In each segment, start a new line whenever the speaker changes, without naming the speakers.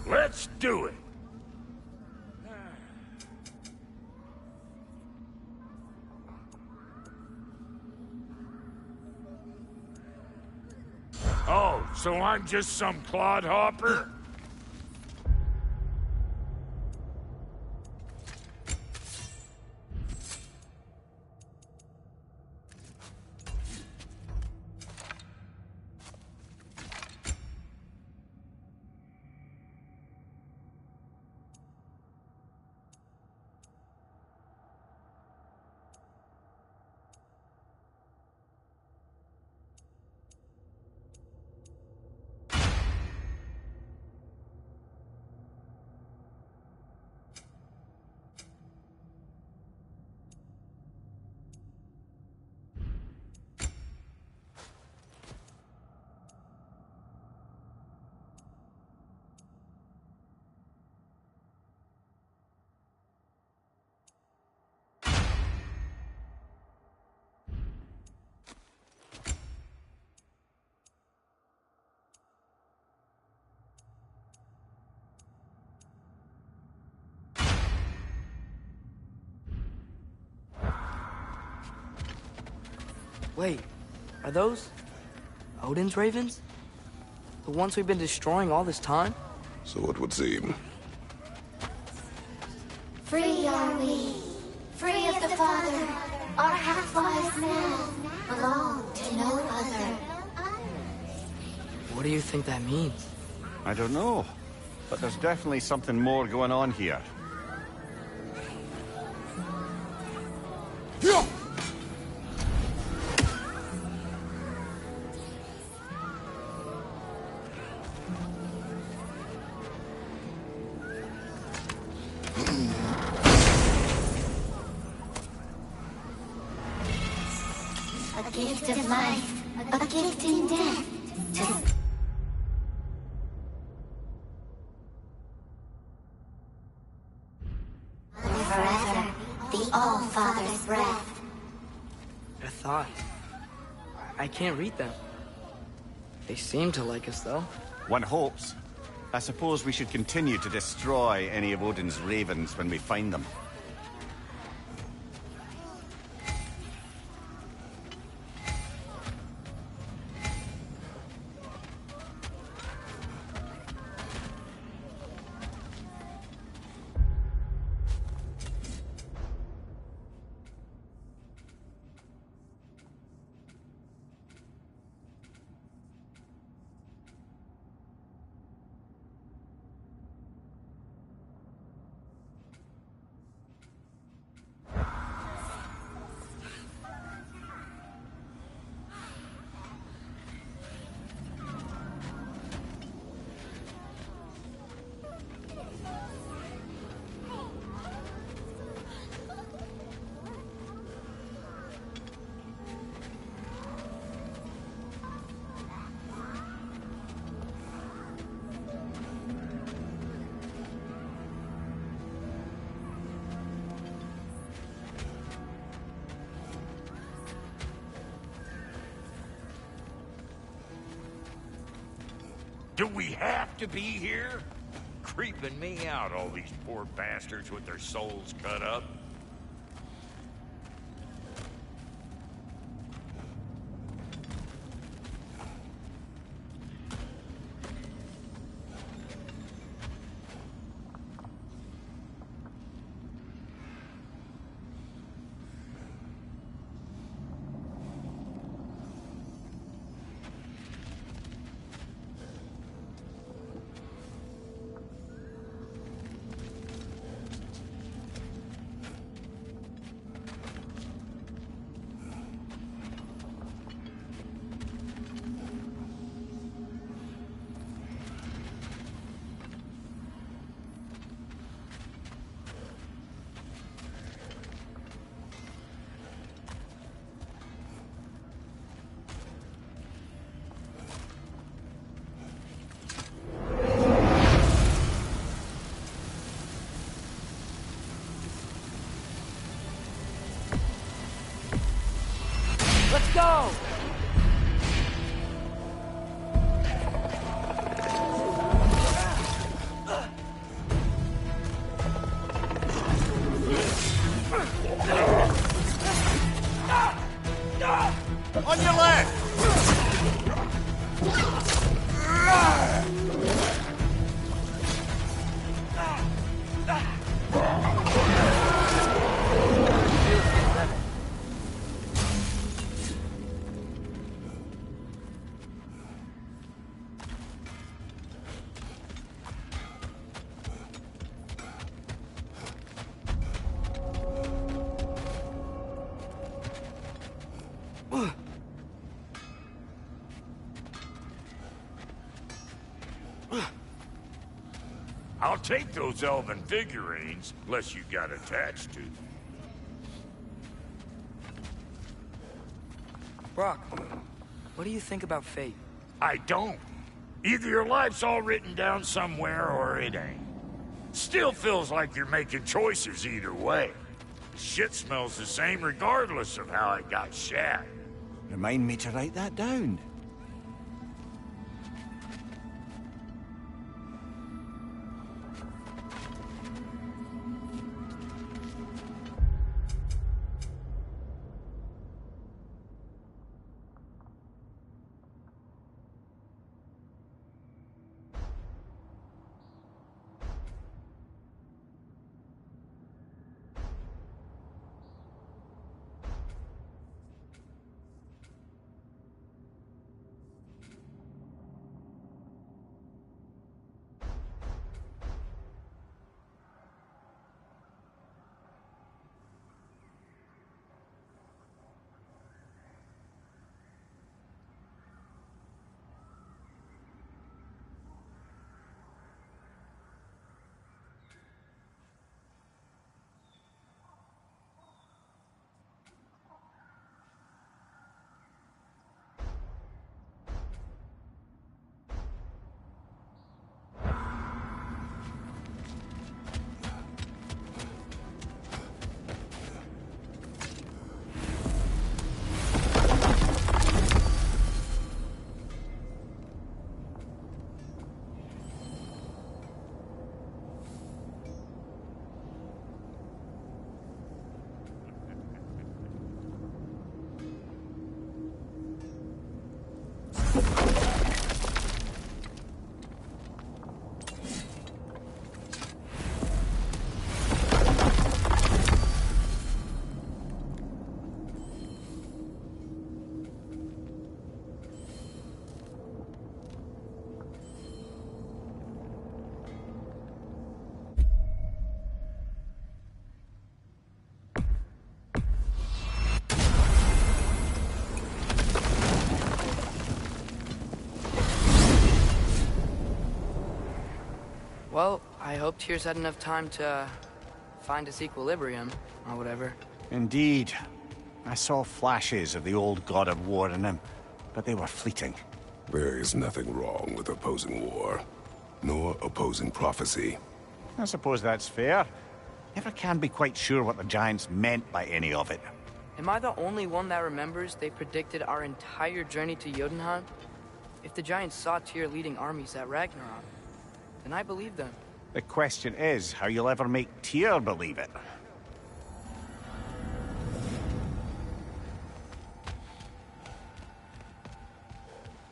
Let's do it! Oh, so I'm just some clodhopper?
Wait, are those Odin's ravens? The ones we've been destroying all this time?
So it would seem.
Free are we, free of the Father. Our half-lives now belong to no other.
What do you think that means?
I don't know, but there's definitely something more going on here.
A gift of life, a gift in death. Forever, the All-Father's breath.
Their thoughts. I can't read them. They seem to like us, though.
One hopes. I suppose we should continue to destroy any of Odin's ravens when we find them.
Do we have to be here? Creeping me out, all these poor bastards with their souls cut up.
Let's go!
On your left!
I'll take those elven figurines, unless you got attached to them.
Brock, what do you think about fate?
I don't. Either your life's all written down somewhere, or it ain't. Still feels like you're making choices either way. Shit smells the same regardless of how it got shat.
Remind me to write that down.
Well, I hope Tyr's had enough time to find his equilibrium, or whatever.
Indeed. I saw flashes of the old god of war in him, but they were fleeting.
There is nothing wrong with opposing war, nor opposing prophecy.
I suppose that's fair. Never can be quite sure what the Giants meant by any of it.
Am I the only one that remembers they predicted our entire journey to Jotunheim? If the Giants saw Tyr leading armies at Ragnarok, then I believe them.
The question is how you'll ever make Tyr believe it.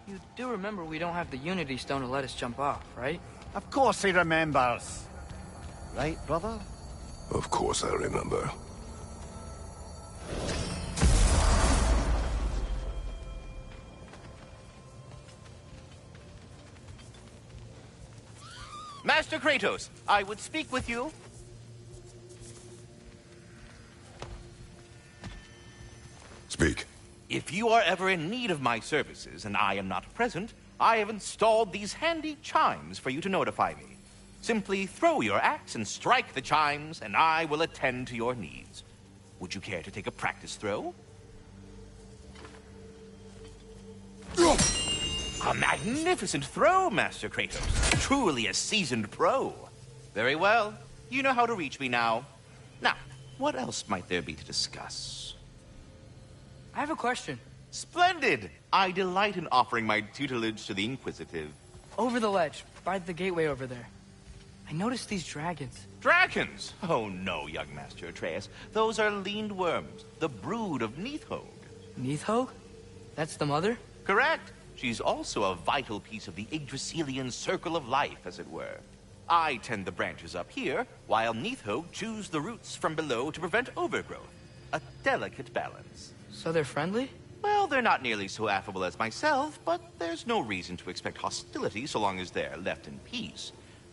You do remember we don't have the Unity Stone to let us jump off, right?
Of course he remembers. Right, brother?
Of course I remember.
Master Kratos, I would speak with you.
Speak.
If you are ever in need of my services and I am not present, I have installed these handy chimes for you to notify me. Simply throw your axe and strike the chimes, and I will attend to your needs. Would you care to take a practice throw? A magnificent throw, Master Kratos. Truly a seasoned pro. Very well. You know how to reach me now. Now, what else might there be to discuss?
I have a question.
Splendid! I delight in offering my tutelage to the inquisitive.
Over the ledge, by the gateway over there. I noticed these dragons.
Dragons? Oh no, young Master Atreus. Those are leaned worms, the brood of Neithhog.
Neithhog? That's the mother?
Correct. She's also a vital piece of the Yggdrasilian circle of life, as it were. I tend the branches up here, while Neathog chews the roots from below to prevent overgrowth. A delicate balance.
So they're friendly?
Well, they're not nearly so affable as myself, but there's no reason to expect hostility so long as they're left in peace.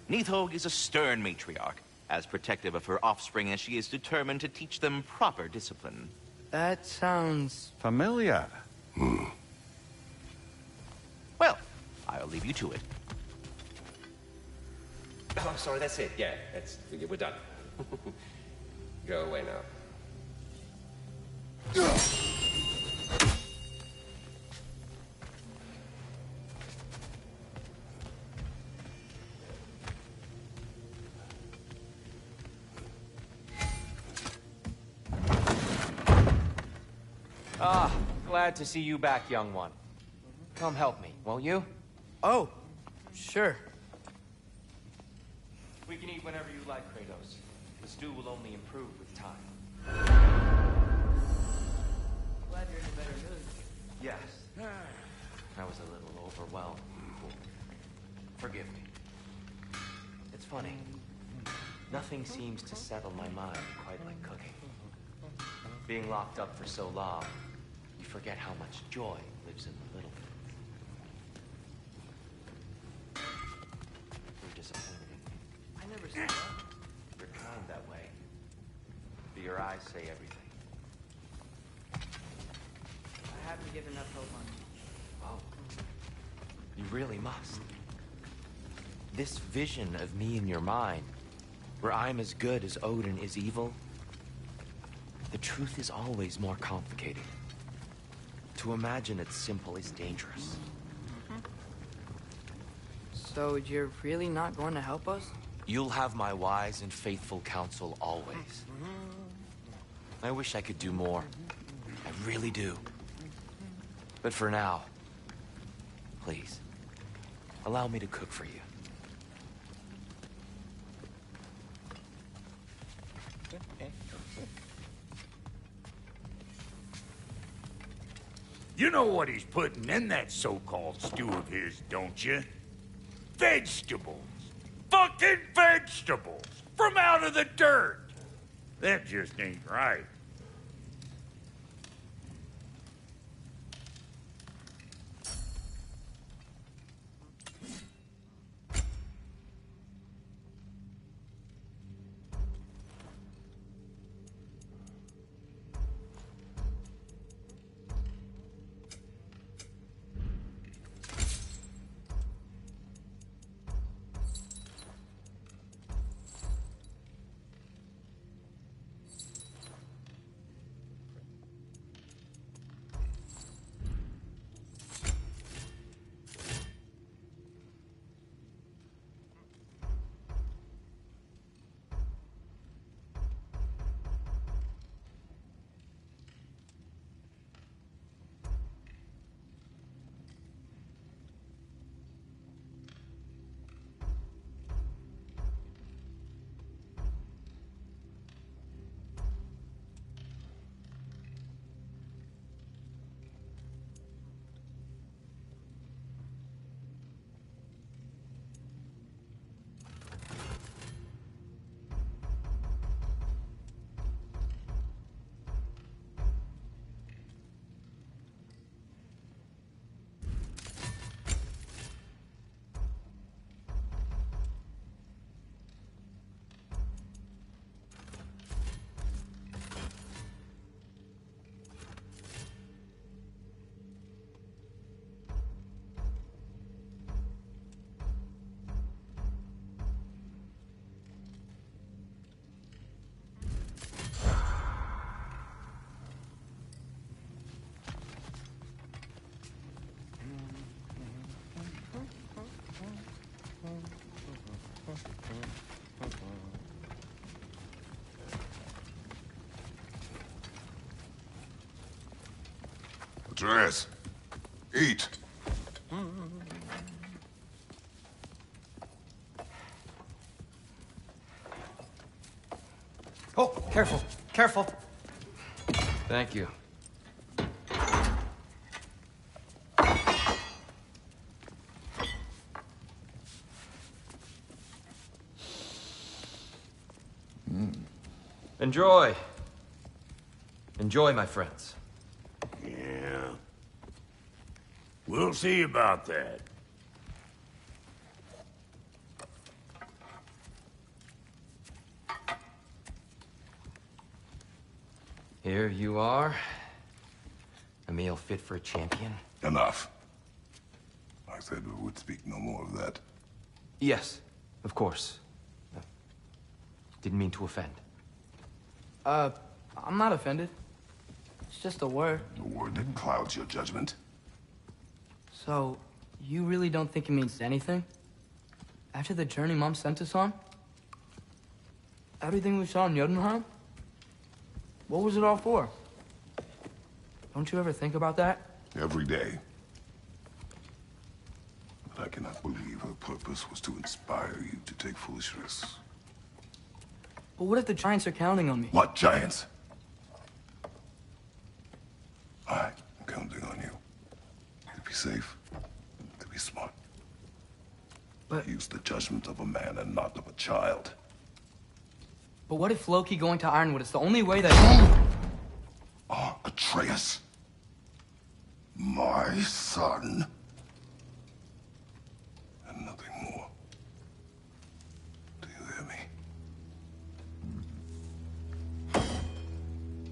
Neathog is a stern matriarch, as protective of her offspring as she is determined to teach them proper discipline.
That sounds...
Familiar.
Well, I'll leave you to it.
Oh, sorry, that's it. Yeah, we're done. Go away now.
Ah, glad to see you back, young one. Come help me, won't you?
Oh, sure.
We can eat whenever you like, Kratos. The stew will only improve with time.
Glad you're in a better mood.
Yes. I was a little overwhelmed. Forgive me. It's funny. Nothing seems to settle my mind quite like cooking. Being locked up for so long, you forget how much joy lives in the little things. You're disappointed in me.
I never said that.
You're kind that way. But your eyes say everything.
I haven't given up hope on you.
Oh. You really must. This vision of me in your mind, where I'm as good as Odin is evil, the truth is always more complicated. To imagine it's simple is dangerous.
So you're really not going to help us?
You'll have my wise and faithful counsel always. I wish I could do more. I really do. But for now, please, allow me to cook for you.
You know what he's putting in that so-called stew of his, don't you? Vegetables. Fucking vegetables! From out of the dirt! That just ain't right.
Atreus, eat.
Oh, careful, careful. Thank you. Enjoy. Enjoy, my friends.
Yeah. We'll see about that.
Here you are. A meal fit for a champion.
Enough. I said we would speak no more of that.
Yes, of course. Didn't mean to offend.
I'm not offended. It's just a word.
A word that clouds your judgment.
So, you really don't think it means anything? After the journey Mom sent us on? Everything we saw in Jotunheim? What was it all for? Don't you ever think about that?
Every day. But I cannot believe her purpose was to inspire you to take foolish risks.
But what if the Giants are counting on me?
What giants? I'm counting on you. To be safe, to be smart.
But...
Use the judgment of a man and not of a child.
But what if Loki going to Ironwood is the only way that...
Atreus. My son. And nothing more. Do you hear me?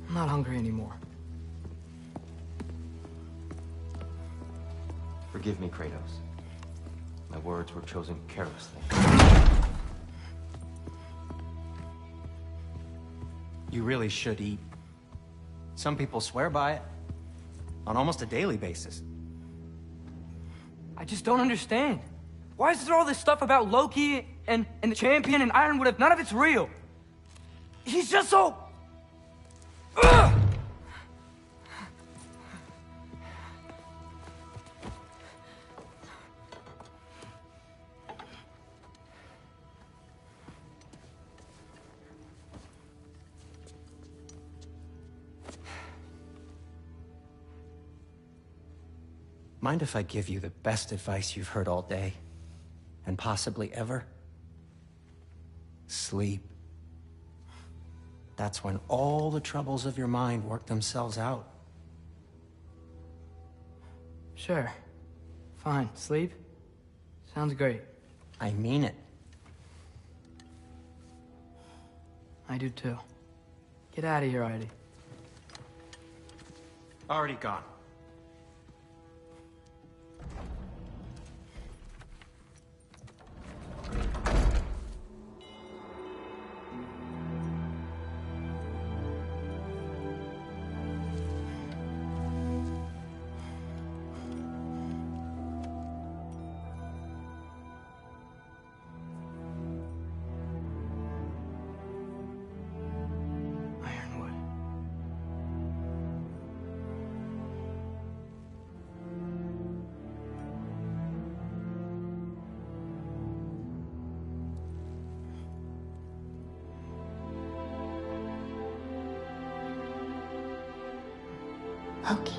I'm not hungry anymore.
Forgive me, Kratos. My words were chosen carelessly.
You really should eat. Some people swear by it. On almost a daily basis.
I just don't understand. Why is there all this stuff about Loki and the champion and Ironwood if none of it's real? He's just so... Ugh!
Mind if I give you the best advice you've heard all day? And possibly ever? Sleep. That's when all the troubles of your mind work themselves out.
Sure. Fine. Sleep? Sounds great.
I mean it.
I do too. Get out of here, Heidi.
Already gone.
Ironwood.
Loki.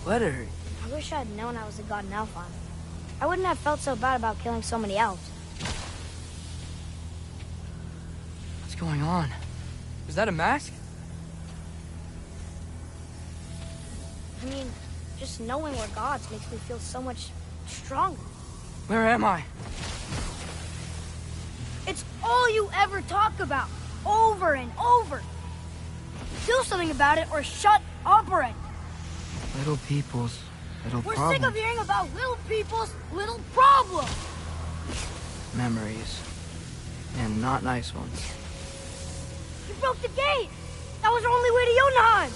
Let her hurt.
I wish I'd known I was a god in Alfheim. I wouldn't have felt so bad about killing so many elves.
What's going on? Is that a mask?
I mean, just knowing we're gods makes me feel so much stronger.
Where am I?
It's all you ever talk about, over and over. Do something about it or shut up already.
Little people's little
We're
problems.
sick of hearing about little people's little problems.
Memories. And not nice ones.
You broke the gate. That was our only way to Jotunheim.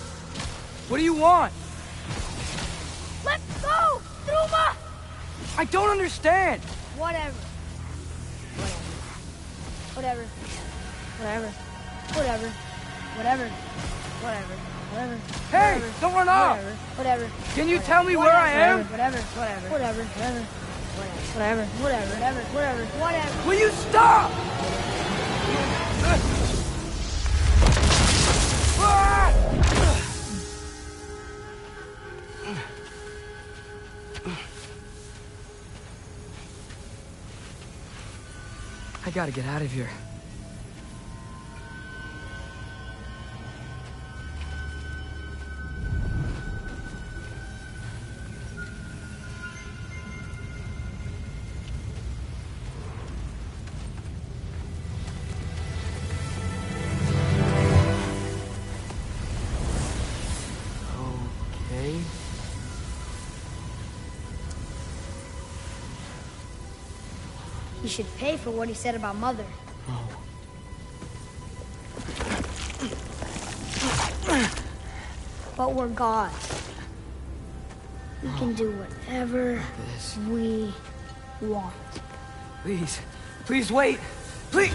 What do you want?
Let go! Truma!
I don't understand!
Whatever. Whatever. Whatever. Whatever. Whatever. Whatever. Whatever.
Hey!
Whatever.
Don't run off!
Whatever.
Can you
Whatever.
tell me where I am?
Whatever. Whatever. Whatever. Whatever. Whatever. Whatever. Whatever. Whatever. Whatever.
Will you stop? I gotta get out of here. Okay.
He should pay for what he said about Mother. But we're gods. We can do whatever we want.
Please. Please wait. Please.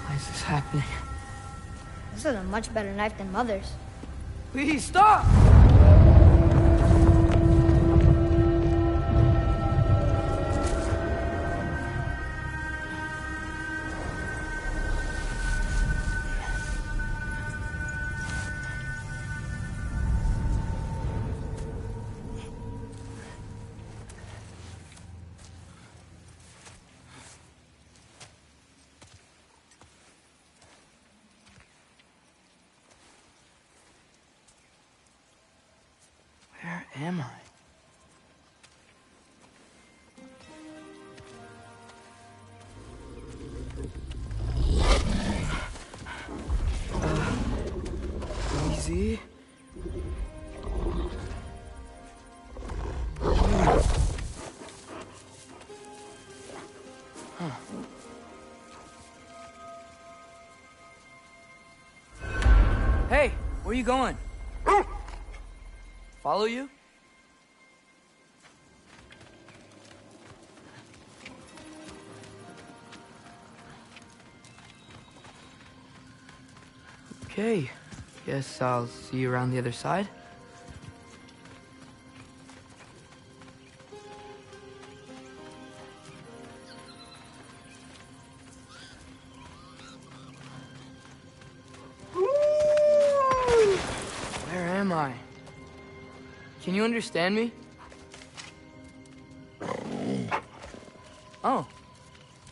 Why is this happening?
This is a much better knife than Mother's.
Please stop! Where am I? Easy. Hey, where you going? Follow you? Okay, guess I'll see you around the other side. Where am I? Can you understand me? Oh,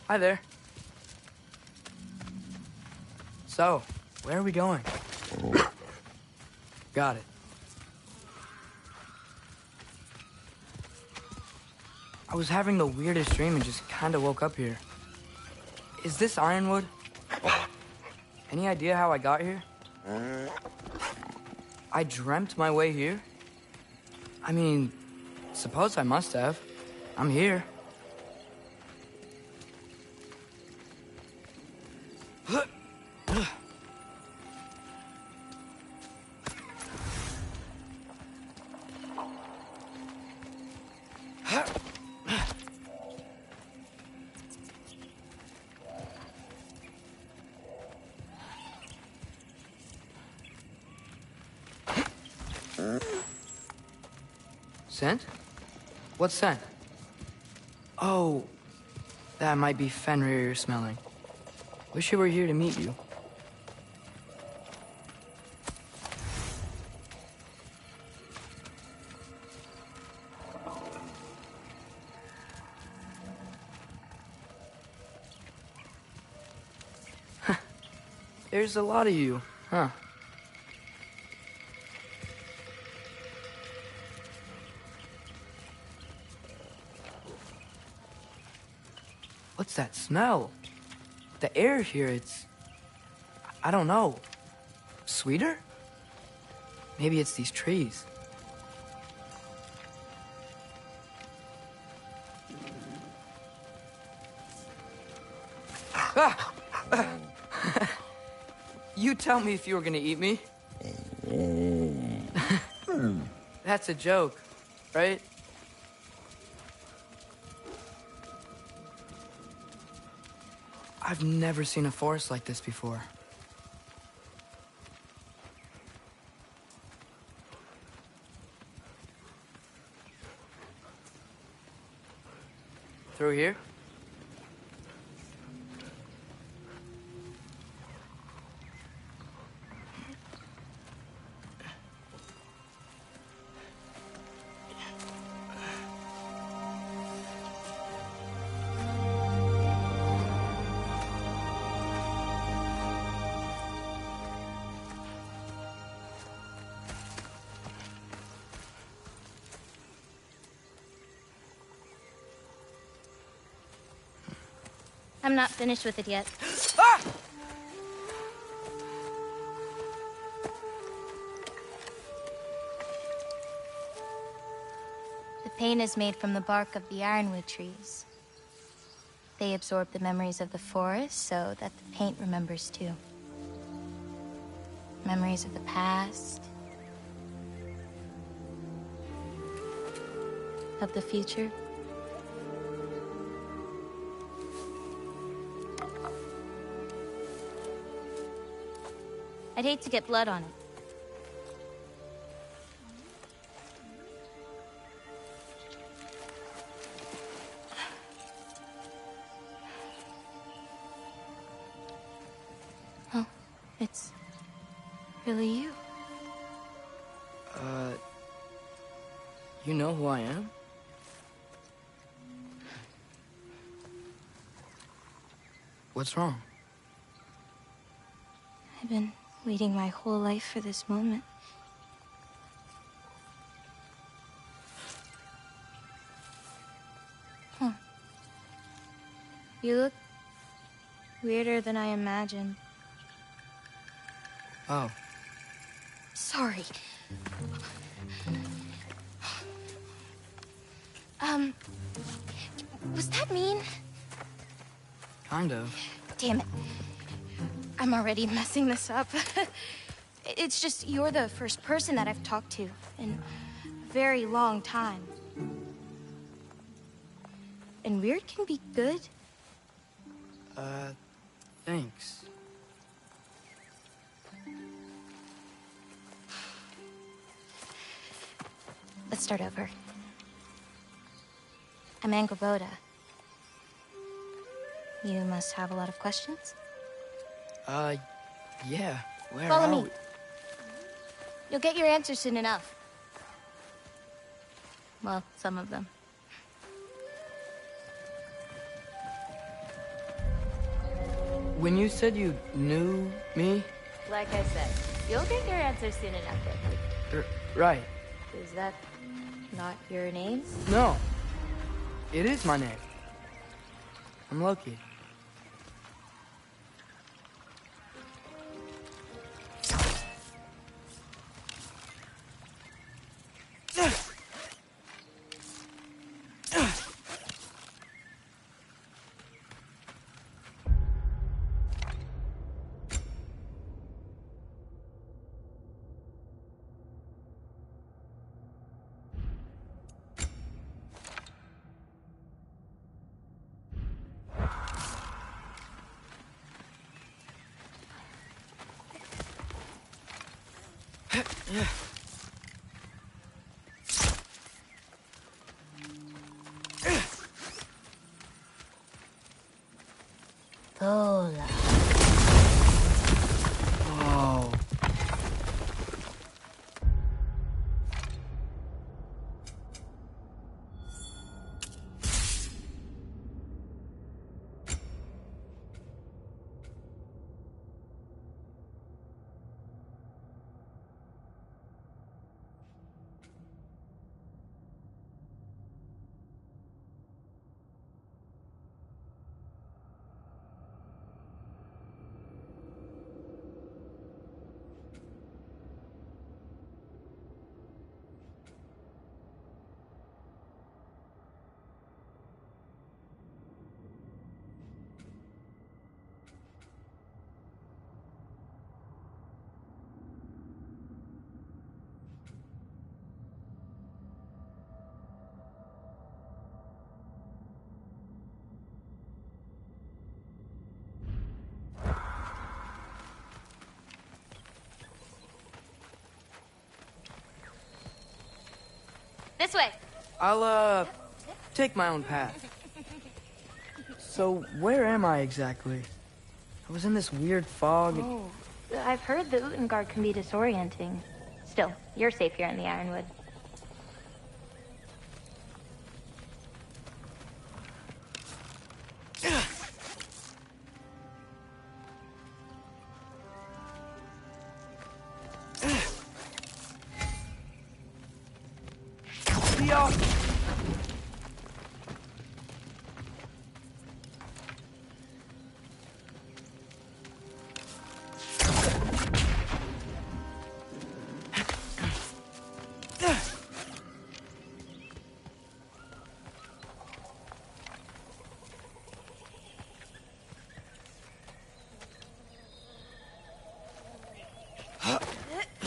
hi there. So, where are we going? Got it. I was having the weirdest dream and just kind of woke up here. Is this Ironwood? Any idea how I got here? I dreamt my way here? I mean, suppose I must have. I'm here. Scent? What scent? Oh, that might be Fenrir you're smelling. Wish you were here to meet you. There's a lot of you, huh? What's that smell? The air here, it's... I don't know. Sweeter? Maybe it's these trees. You tell me if you were gonna eat me. That's a joke, right? I've never seen a forest like this before. Through here?
I'm not finished with it yet.
Ah!
The paint is made from the bark of the ironwood trees. They absorb the memories of the forest so that the paint remembers too. Memories of the past, of the future. I'd hate to get blood on it. Oh, it's really you.
You know who I am? What's wrong?
I've been waiting my whole life for this moment. Huh. You look weirder than I imagined.
Oh.
Sorry. Was that mean?
Kind of.
Damn it. I'm already messing this up. It's just you're the first person that I've talked to in a very long time. And weird can be good.
Thanks.
Let's start over. I'm Angrboda. You must have a lot of questions?
Yeah. Where
Follow
are
me.
we?
You'll get your answers soon enough. Well, some of them.
When you said you knew me?
Like I said, you'll get your answers soon enough.
Right.
Is that not your name?
No. It is my name. I'm Loki.
Vola.
Oh.
This way.
I'll, take my own path. So, where am I exactly? I was in this weird fog.
Oh, I've heard the Utengard can be disorienting. Still, you're safe here in the Ironwood.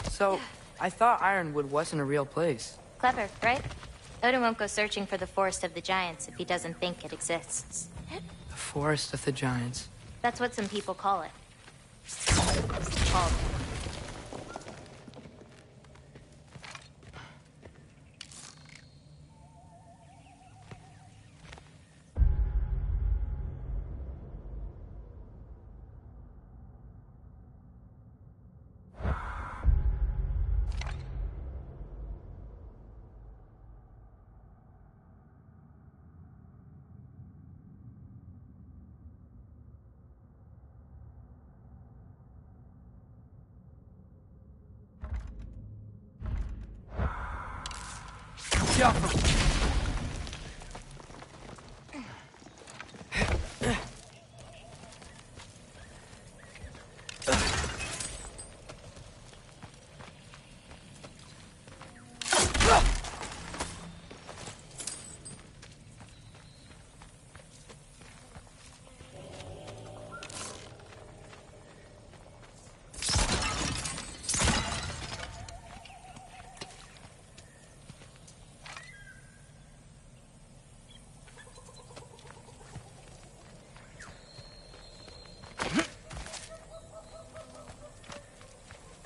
So, I thought Ironwood wasn't a real place.
Clever, right? Odin won't go searching for the Forest of the Giants if he doesn't think it exists.
The Forest of the Giants.
That's what some people call it. It's called.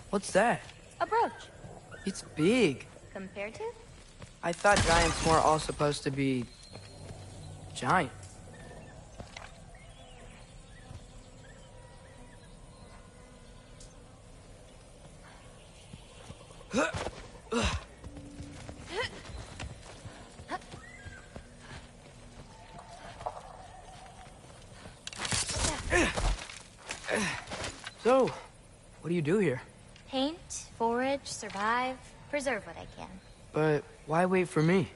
What's that?
A brooch.
It's big.
Compared to?
I thought giants were all supposed to be... giant. So, what do you do here?
Paint, forage, survive, preserve what I can.
But why wait for me?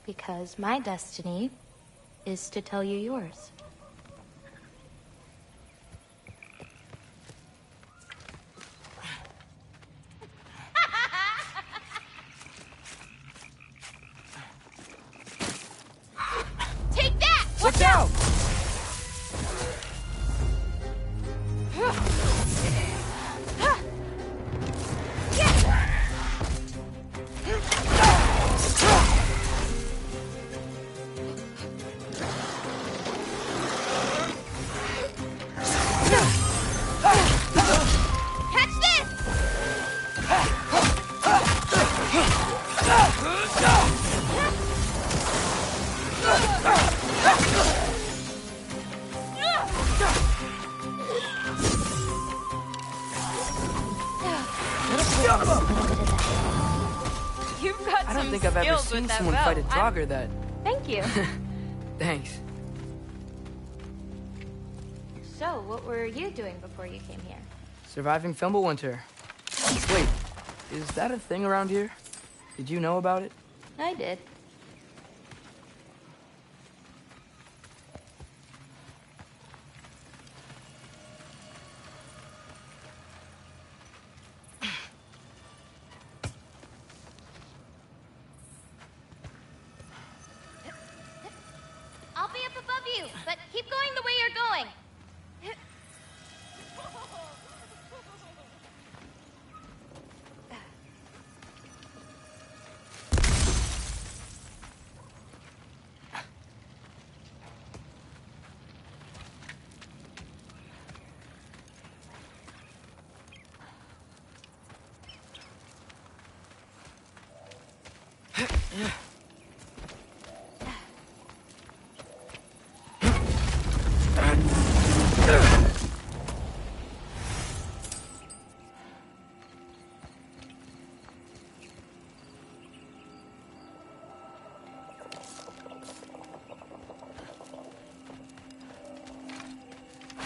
Because my destiny is to tell you yours.
Take that!
Watch out!
Catch this! You've got
I don't
some
think I've ever
skills with
seen
that
someone
bow.
fight a Draugr that...
Thank you.
Thanks.
So, what were you doing before you came here?
Surviving Fimbulwinter. Wait, is that a thing around here? Did you know about it?
I did.
I'll be up above you, but keep going the way you're going.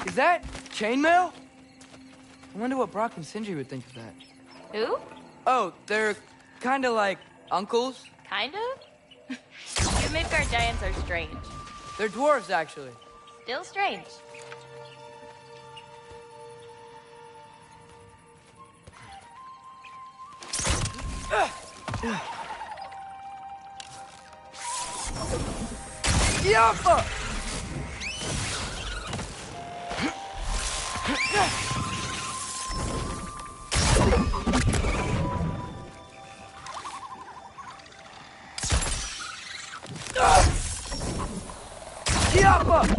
Is that chainmail? I wonder what Brock and Sindri would think of that.
Who?
Oh, they're kind of like uncles.
Kind of? You Midgard giants are strange.
They're dwarves, actually.
Still strange.
Yappa! Yappa!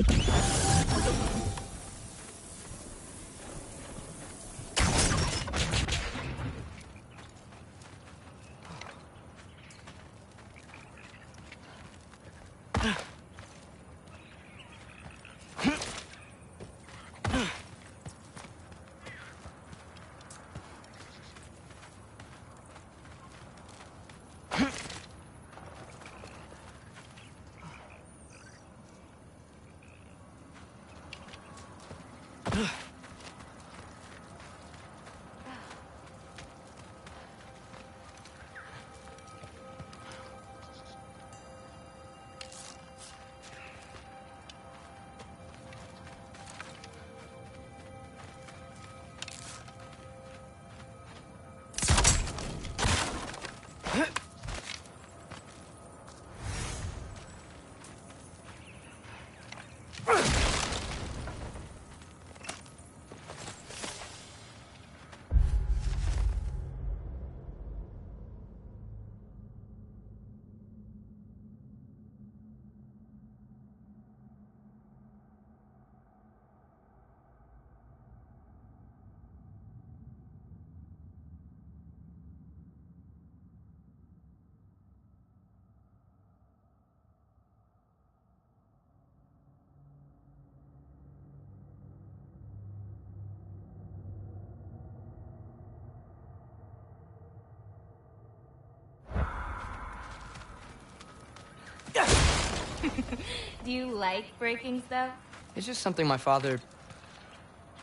Do you like breaking stuff?
It's just something my father...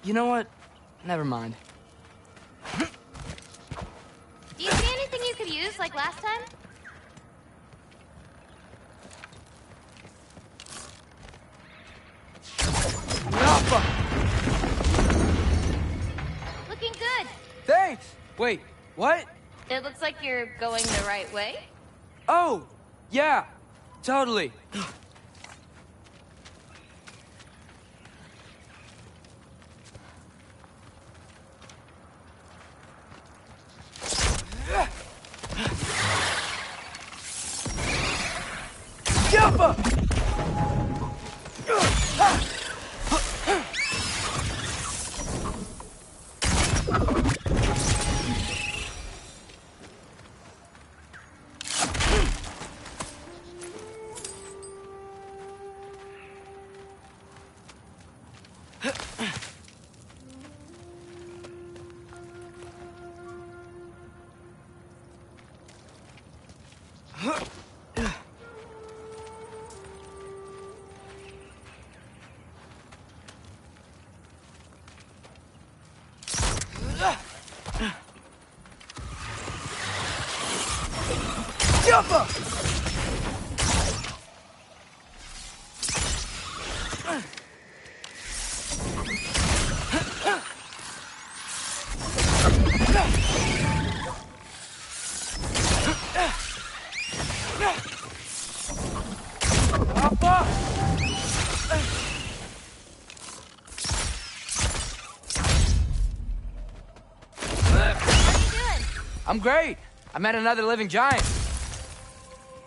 You know what? Never mind.
Do you see anything you could use like last time? Looking good.
Thanks! Wait, what?
It looks like you're going the right way.
Oh, yeah, totally. Yappa! Yappa! I'm great. I met another living giant.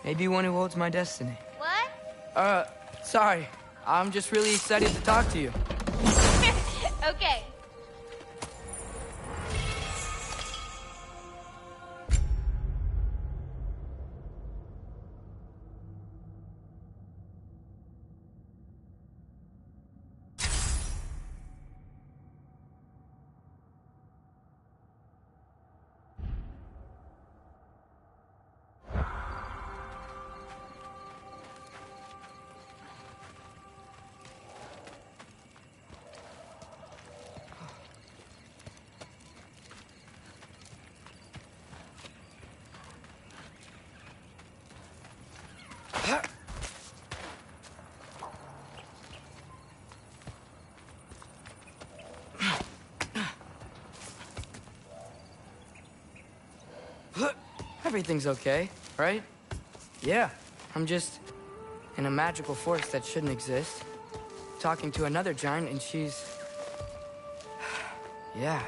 Maybe one who holds my destiny.
What?
Sorry. I'm just really excited to talk to you.
Okay.
Everything's okay, right? Yeah, I'm just in a magical force that shouldn't exist. Talking to another giant and she's... yeah.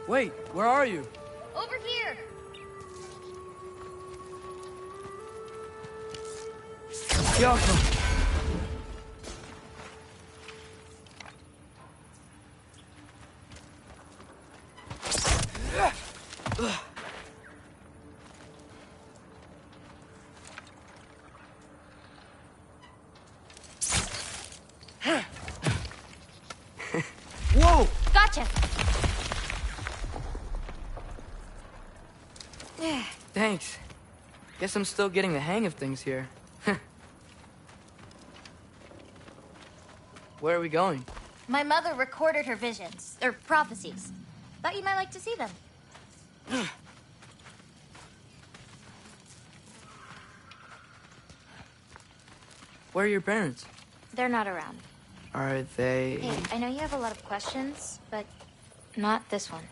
Wait, where are you?
Over here!
Kyoko! Whoa!
Gotcha!
Thanks. Guess I'm still getting the hang of things here. Where are we going?
My mother recorded her visions, or prophecies. Thought you might like to see them.
Where are your parents?
They're not around.
Are they...
Hey, I know you have a lot of questions, but not this one.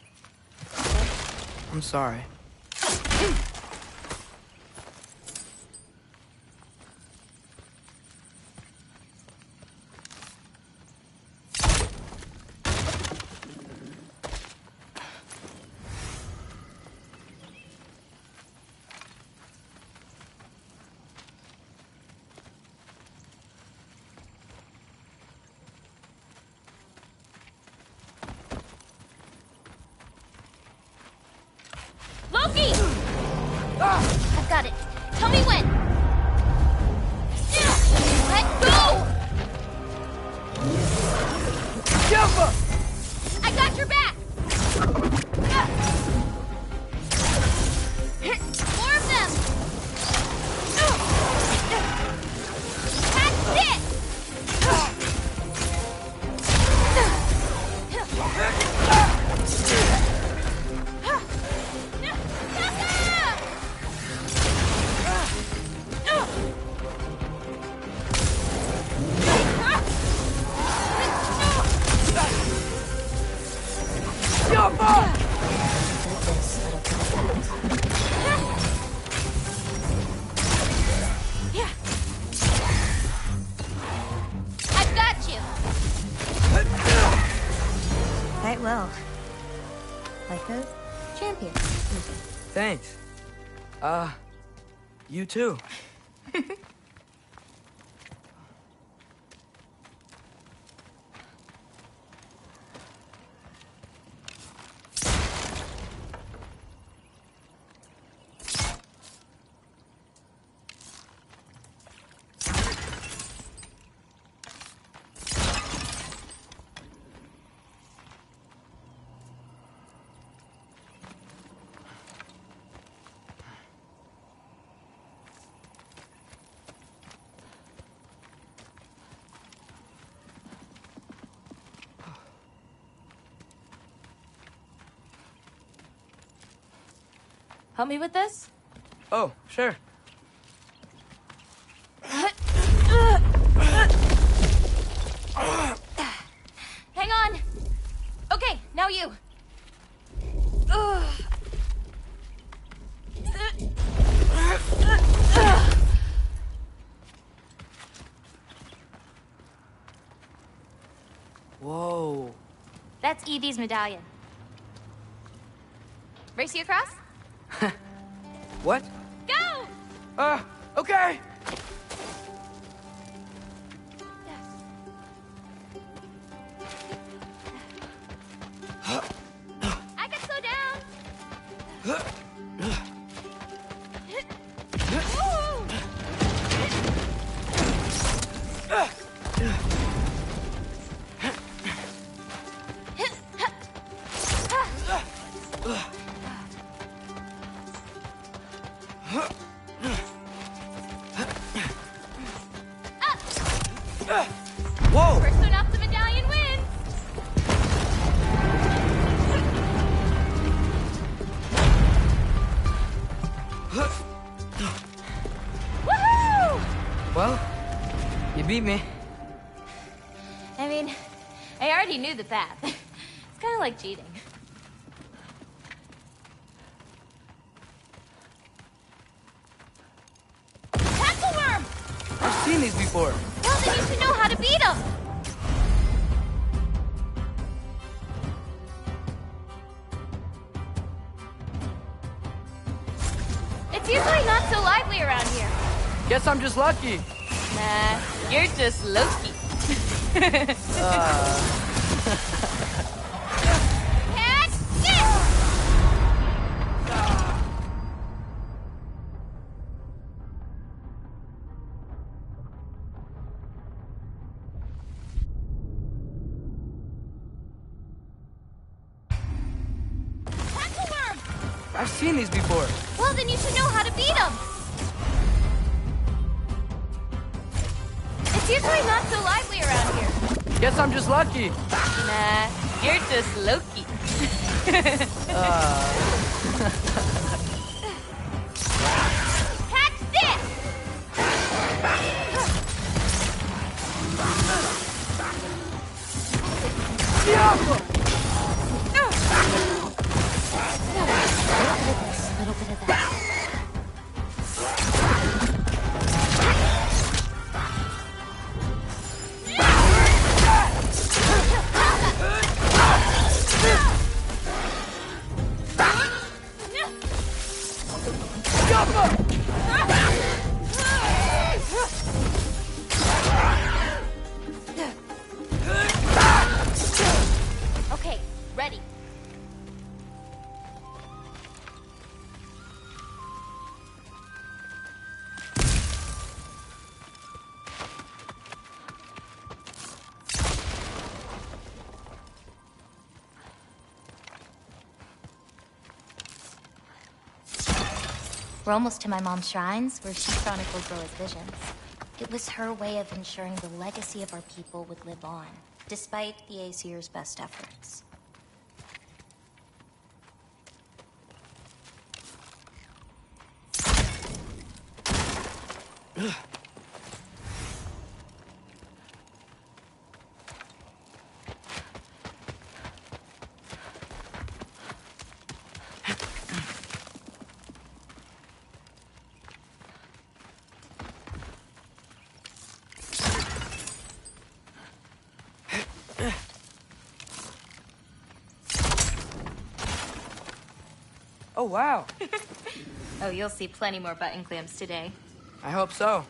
I'm sorry.
Loki! I've got it. Tell me when. Let go!
Jumper!
I got your back! More of them! That's it! I've got you!
Quite well. Like a champion.
Thanks. You too.
Help me with this?
Oh, sure.
Hang on. Okay, now you.
Whoa.
That's Evie's medallion. Race you across?
What?
Go!
Okay.
I can slow down.
Whoa!
First one off the medallion wins.
Well, you beat me.
I mean, I already knew the path. It's kind of like cheating. Tackle worm!
I've seen these before.
Well, then you should know how to beat them. It's usually not so lively around here.
Guess I'm just lucky.
Nah, you're just Loki. Catch this! Tackle worm!
I've seen these before.
Well, then you should know how to beat them. It's usually not so lively around here.
Guess I'm just lucky.
Nah, you're just Loki. Catch this! Little bit of that. Okay, ready. We're almost to my mom's shrines, where she chronicled Zoa's visions. It was her way of ensuring the legacy of our people would live on, despite the Aesir's best efforts.
Oh, wow.
Oh, you'll see plenty more button clamps today.
I hope so.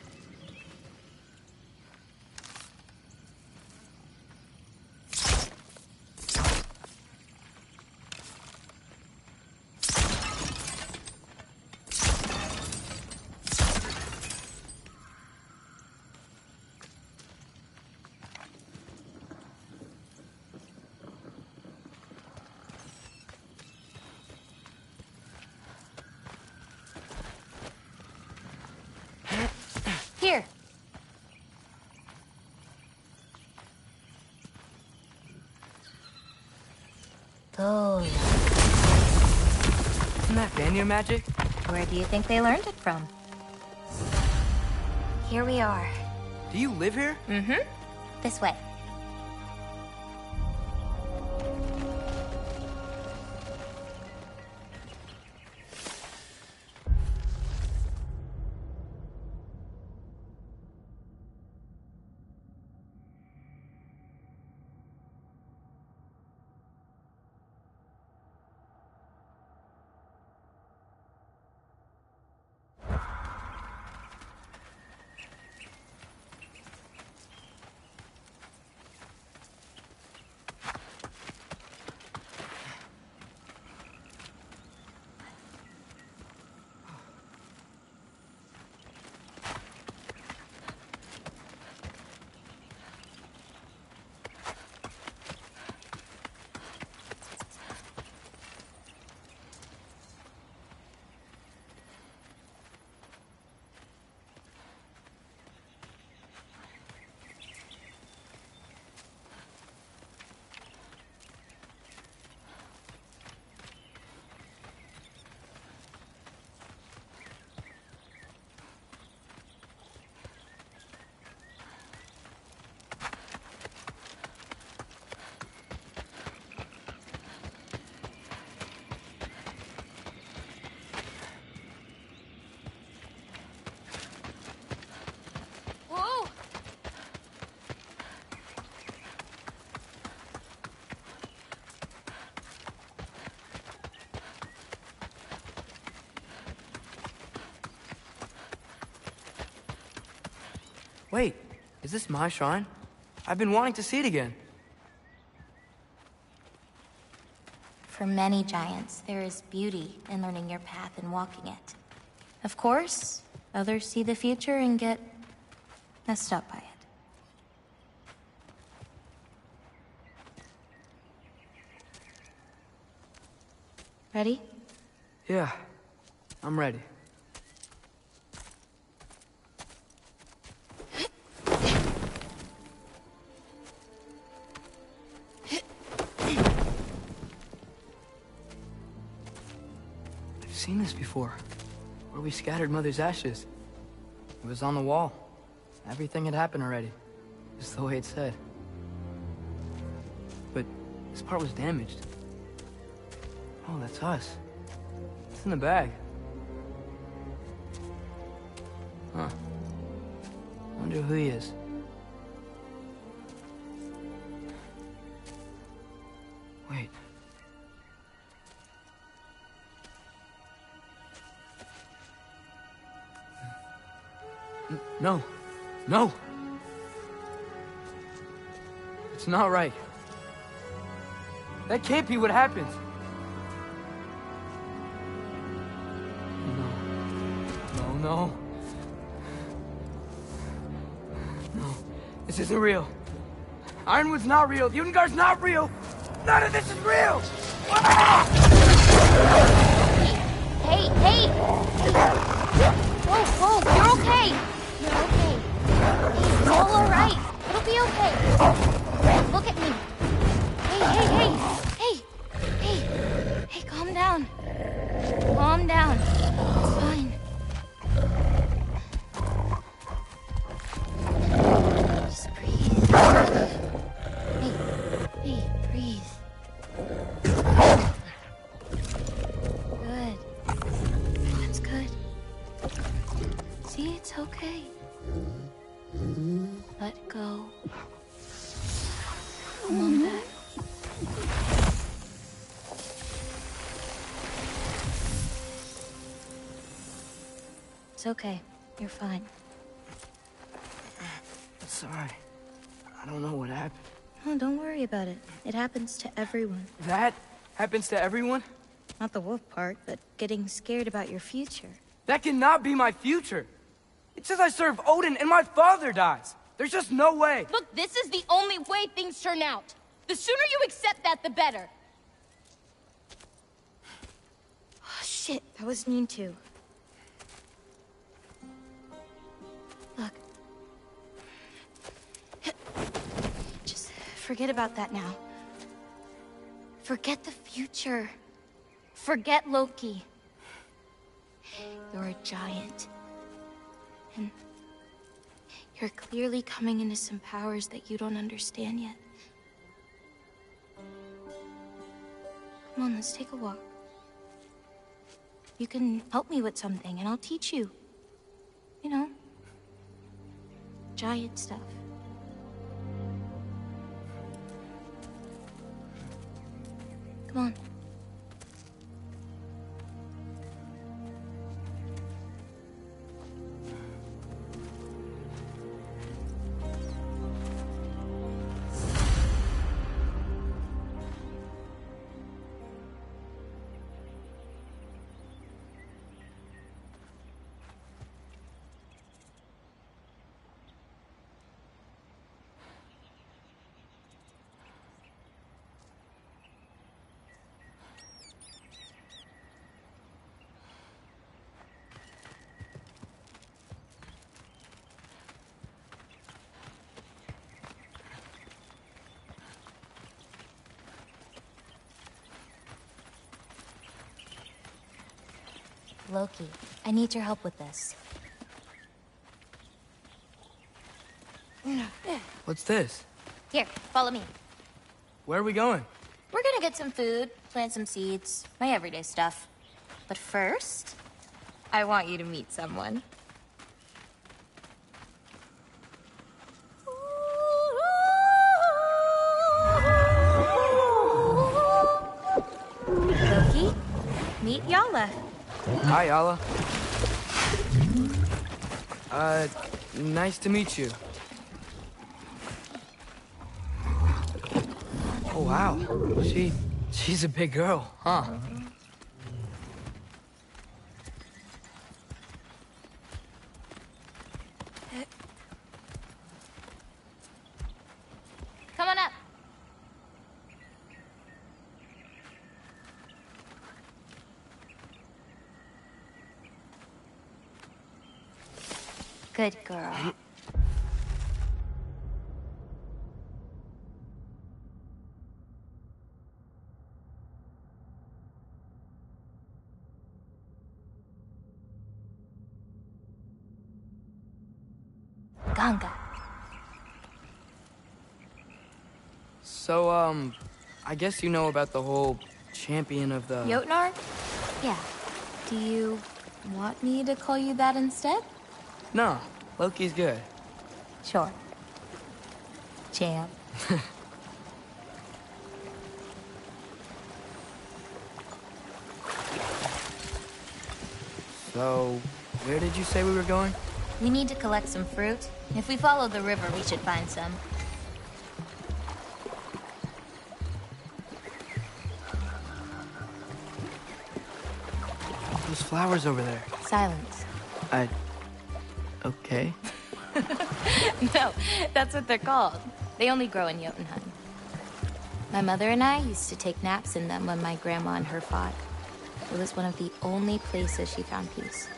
Here. Oh.
Isn't that Vanir magic?
Where do you think they learned it from? Here we are.
Do you live here?
Mm-hmm. This way.
Wait, is this my shrine? I've been wanting to see it again.
For many giants, there is beauty in learning your path and walking it. Of course, others see the future and get messed up by it. Ready?
Yeah, I'm ready. I've seen this before, where we scattered Mother's ashes. It was on the wall. Everything had happened already, just the way it said. But this part was damaged. Oh, that's us. It's in the bag. Huh. Wonder who he is. Wait. No. No! It's not right. That can't be what happened. No. No. This isn't real. Ironwood's not real. Udengar's not real. None of this is real! Ah!
Hey! Whoa, you're okay! You're okay. It's all alright. It'll be okay. Look at me. Hey, calm down. Calm down. It's fine. Just breathe. Hey, breathe. Good. That's good. See, it's okay. Let go. Come on back. It's okay. You're fine.
It's alright. I don't know what happened.
Oh, don't worry about it. It happens to everyone.
That happens to everyone?
Not the wolf part, but getting scared about your future.
That cannot be my future. It says I serve Odin and my father dies. There's just no way.
Look, this is the only way things turn out. The sooner you accept that, the better.
Oh, shit, that was mean too. Look. Just forget about that now. Forget the future. Forget Loki. You're a giant. And you're clearly coming into some powers that you don't understand yet. Come on, let's take a walk. You can help me with something, and I'll teach you. You know, giant stuff. Come on. Loki, I need your help with this.
What's this?
Here, follow me.
Where are we going?
We're gonna get some food, plant some seeds, my everyday stuff. But first, I want you to meet someone. Loki, meet Yala.
Hi, Yala. Nice to meet you. Oh, wow. She's a big girl, huh?
Come on up. Good girl. Ganga.
So, I guess you know about the whole champion of the...
Jotnar? Yeah. Do you want me to call you that instead?
No, Loki's good.
Sure. Champ.
So, where did you say we were going?
We need to collect some fruit. If we follow the river, we should find some.
Those flowers over there.
Silence.
Okay.
No, that's what they're called. They only grow in Jotunheim. My mother and I used to take naps in them when my grandma and her fought. It was one of the only places she found peace.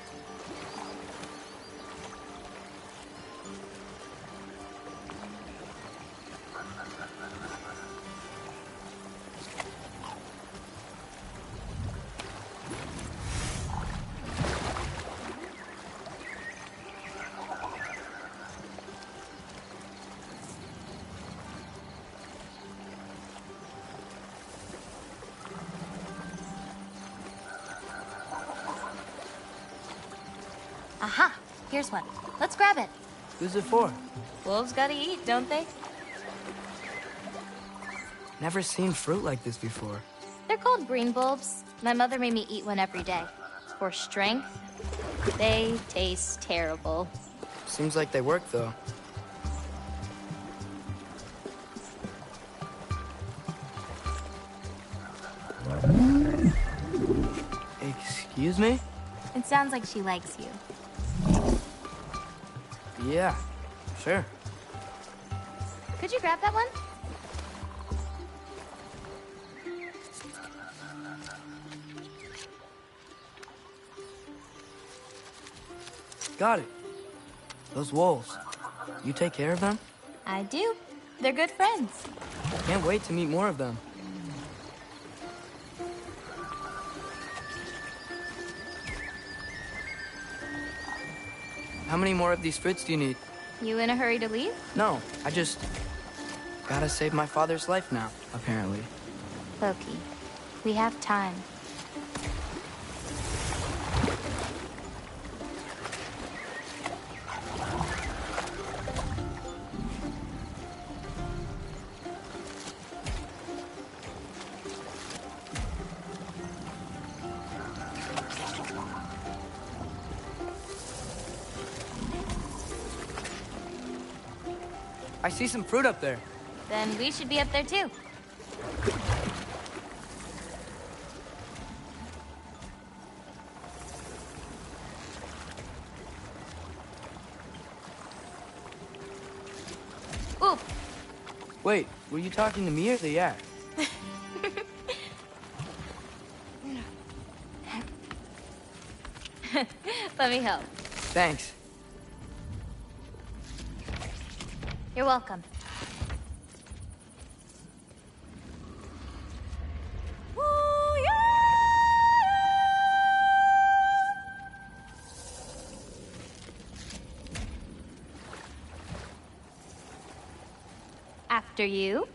Aha! Here's one. Let's grab it.
Who's it for?
Wolves gotta eat, don't they?
Never seen fruit like this before.
They're called green bulbs. My mother made me eat one every day. For strength, they taste terrible.
Seems like they work, though. Excuse me?
It sounds like she likes you.
Yeah, sure.
Could you grab that one?
Got it. Those wolves. You take care of them?
I do. They're good friends.
Can't wait to meet more of them. How many more of these fruits do you need?
You in a hurry to leave?
No, I just... gotta save my father's life now, apparently.
Loki, we have time.
I see some fruit up there.
Then we should be up there too. Oop!
Wait, were you talking to me or the yak?
Let me help.
Thanks.
You're welcome. After you.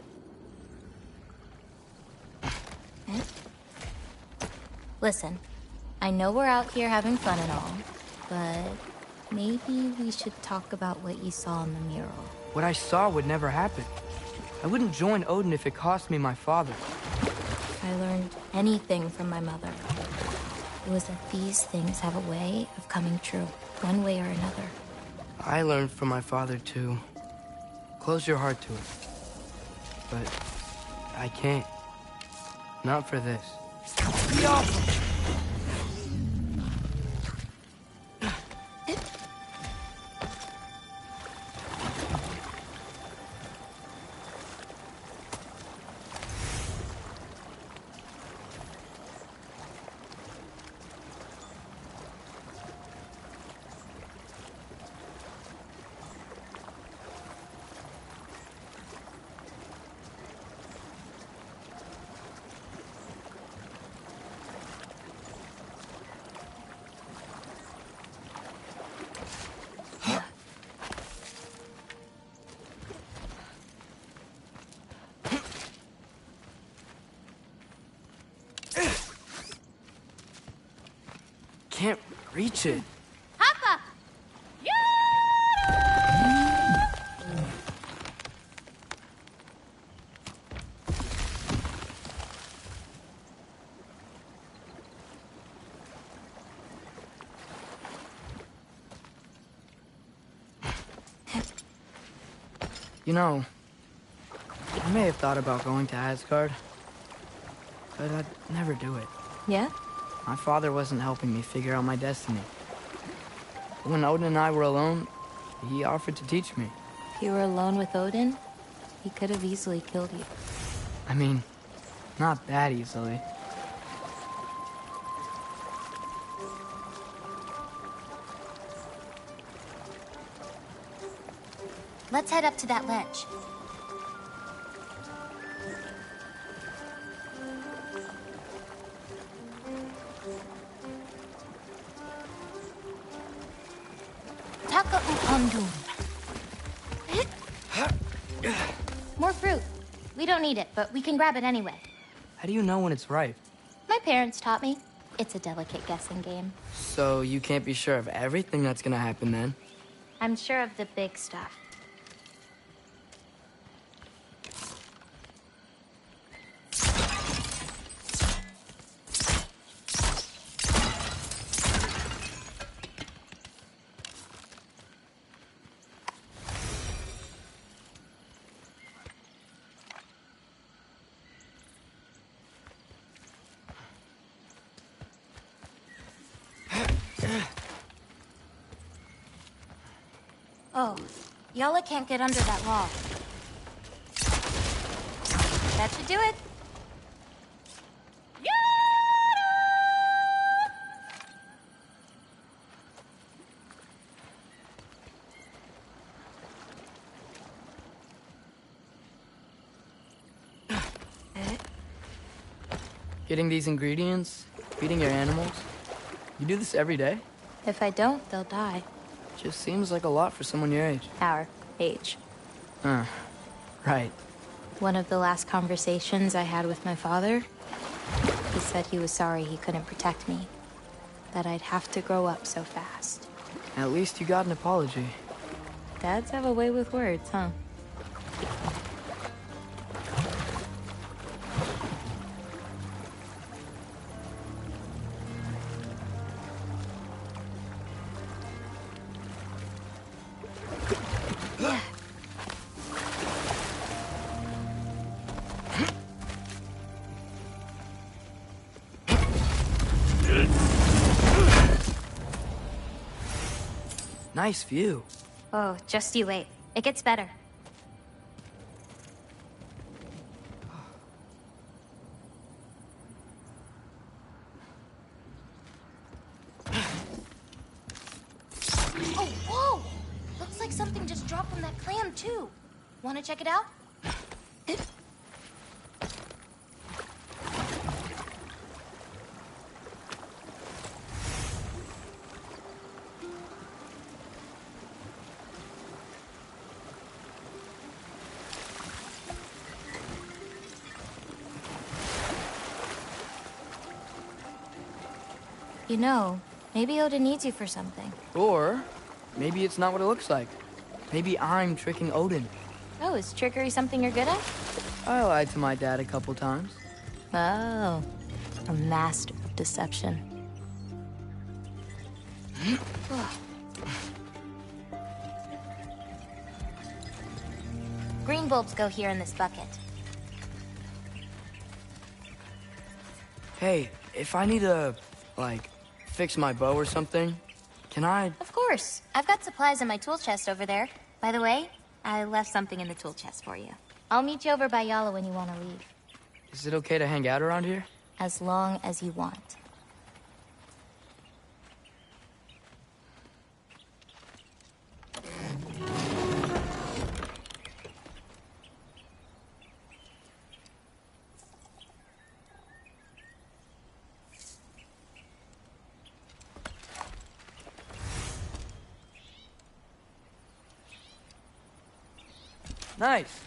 Listen, I know we're out here having fun and all, but maybe we should talk about what you saw in the mural.
What I saw would never happen. I wouldn't join Odin if it cost me my father.
If I learned anything from my mother, it was that these things have a way of coming true, one way or another.
I learned from my father to close your heart to it. But I can't. Not for this. Can't reach it.
Hoppa!
You know, I may have thought about going to Asgard, but I'd never do it.
Yeah?
My father wasn't helping me figure out my destiny. When Odin and I were alone, he offered to teach me.
If you were alone with Odin, he could have easily killed you.
I mean, not that easily.
Let's head up to that ledge. Taka Ukondun. More fruit. We don't need it, but we can grab it anyway.
How do you know when it's ripe?
My parents taught me. It's a delicate guessing game.
So you can't be sure of everything that's gonna happen then?
I'm sure of the big stuff. Oh, Yala can't get under that log. That should do it.
Getting these ingredients, feeding your animals. You do this every day?
If I don't, they'll die.
Just seems like a lot for someone your age.
Our age.
Right.
One of the last conversations I had with my father, he said he was sorry he couldn't protect me. That I'd have to grow up so fast.
At least you got an apology.
Dads have a way with words, huh?
Nice view.
Oh, just you wait. It gets better. Oh, whoa! Looks like something just dropped from that clam, too. Want to check it out? You know, maybe Odin needs you for something.
Or maybe it's not what it looks like. Maybe I'm tricking Odin.
Oh, is trickery something you're good at?
I lied to my dad a couple times.
Oh, a master of deception. Green bulbs go here in this bucket.
Hey, if I need to, like, fix my bow or something, can I?
Of course. I've got supplies in my tool chest over there. By the way, I left something in the tool chest for you. I'll meet you over by Yala when you want to leave.
Is it okay to hang out around here?
As long as you want.
Nice.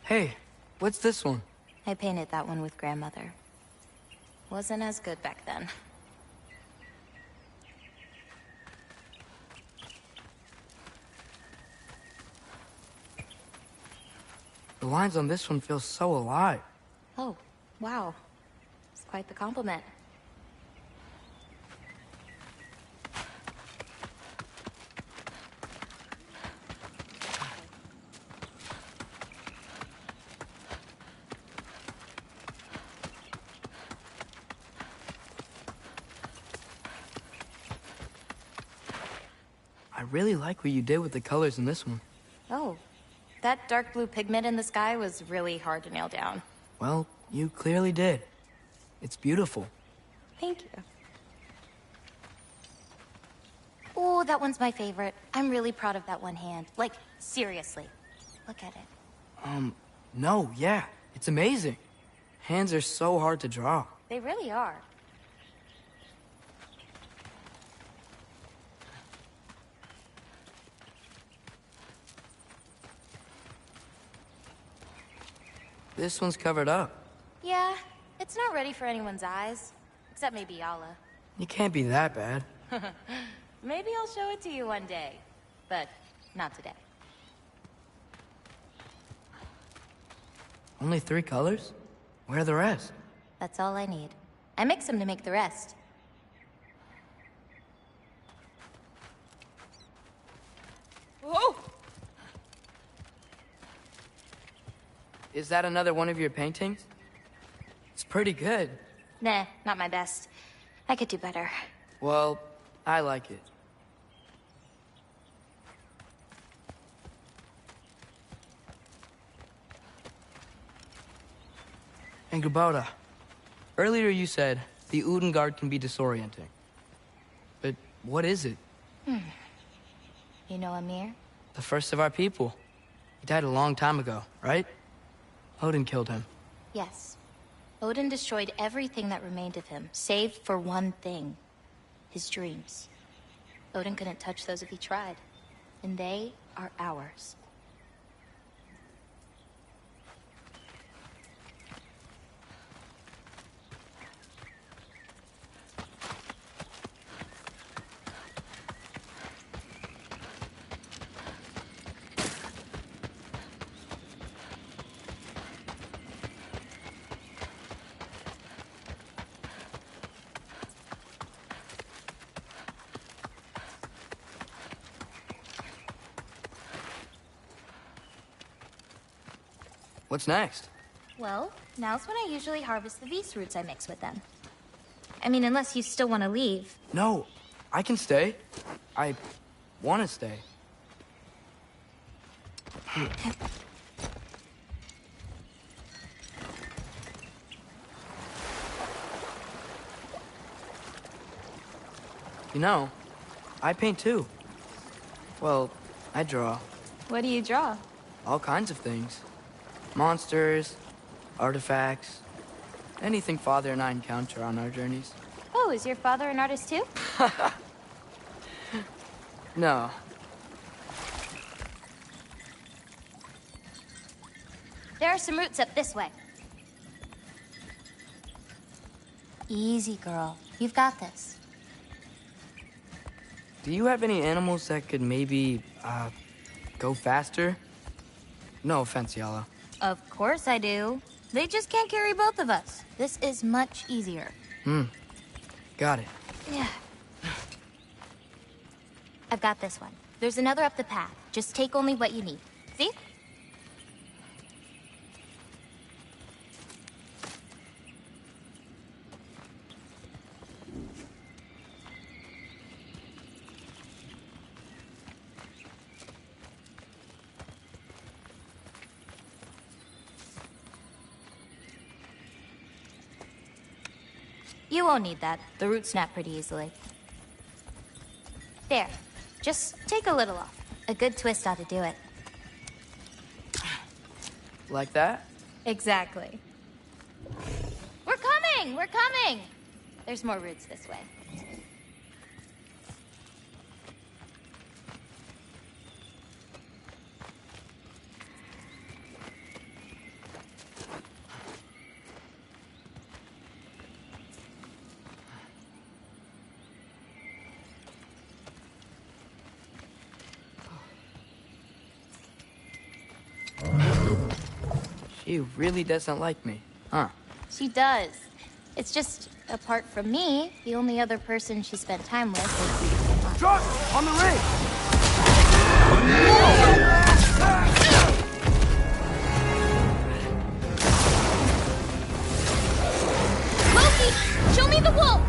Hey, what's this one?
I painted that one with grandmother. Wasn't as good back then.
The lines on this one feel so alive.
Oh, wow. It's quite the compliment.
I really like what you did with the colors in this one.
Oh, that dark blue pigment in the sky was really hard to nail down.
Well, you clearly did. It's beautiful.
Thank you. Oh, that one's my favorite. I'm really proud of that one hand. Like, seriously. Look at it.
No, yeah. It's amazing. Hands are so hard to draw.
They really are.
This one's covered up.
Yeah, it's not ready for anyone's eyes. Except maybe Yala.
You can't be that bad.
Maybe I'll show it to you one day. But not today.
Only 3 colors? Where are the rest?
That's all I need. I mix them to make the rest.
Whoa! Is that another one of your paintings? It's pretty good.
Nah, not my best. I could do better.
Well, I like it. And Gabota, earlier you said the Udengard can be disorienting. But what is it?
You know Amir?
The first of our people. He died a long time ago, right? Odin killed him.
Yes. Odin destroyed everything that remained of him, save for one thing. His dreams. Odin couldn't touch those if he tried. and they are ours.
What's next?
Well, now's when I usually harvest the Vis roots I mix with them. I mean, unless you still want to leave.
No, I can stay. I want to stay. You know, I paint too. Well, I draw.
What do you draw?
All kinds of things. Monsters, artifacts, anything Father and I encounter on our journeys.
Oh, is your father an artist too?
No.
There are some roots up this way. Easy, girl. You've got this.
Do you have any animals that could maybe, go faster? No offense, Yala.
Of course I do. They just can't carry both of us. This is much easier.
Got it.
Yeah. I've got this one. There's another up the path. Just take only what you need. See? You won't need that. The roots snap pretty easily. There. Just take a little off. A good twist ought to do it.
Like that?
Exactly. We're coming! We're coming! There's more roots this way.
She really doesn't like me, huh?
She does. It's just, apart from me, the only other person she spent time with is...
Truck! On the rig!
Loki! Show me the wolf!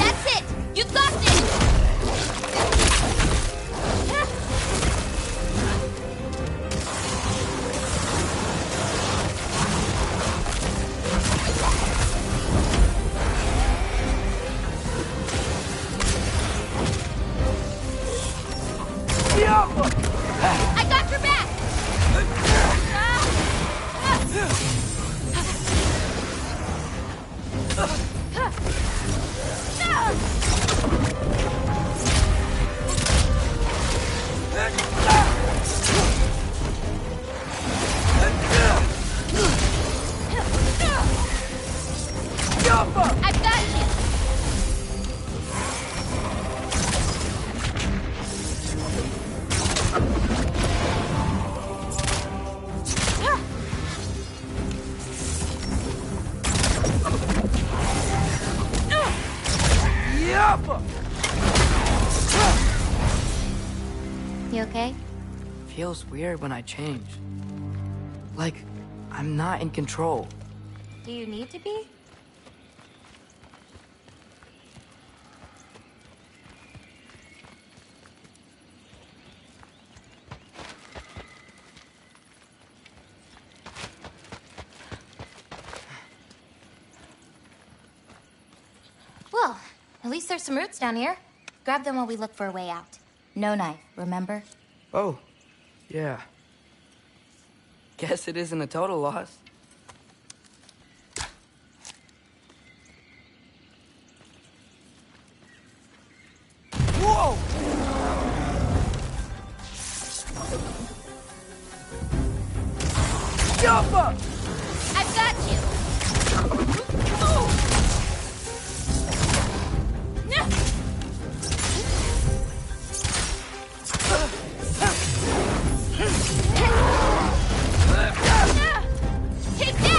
That's it! You've got this! I got your back! I've got you!
You okay?
Feels weird when I change. Like, I'm not in control.
Do you need to be? Well, at least there's some roots down here. Grab them while we look for a way out. No knife, remember?
Oh, yeah. Guess it isn't a total loss. Whoa! Jumper!
I've got you! Take that!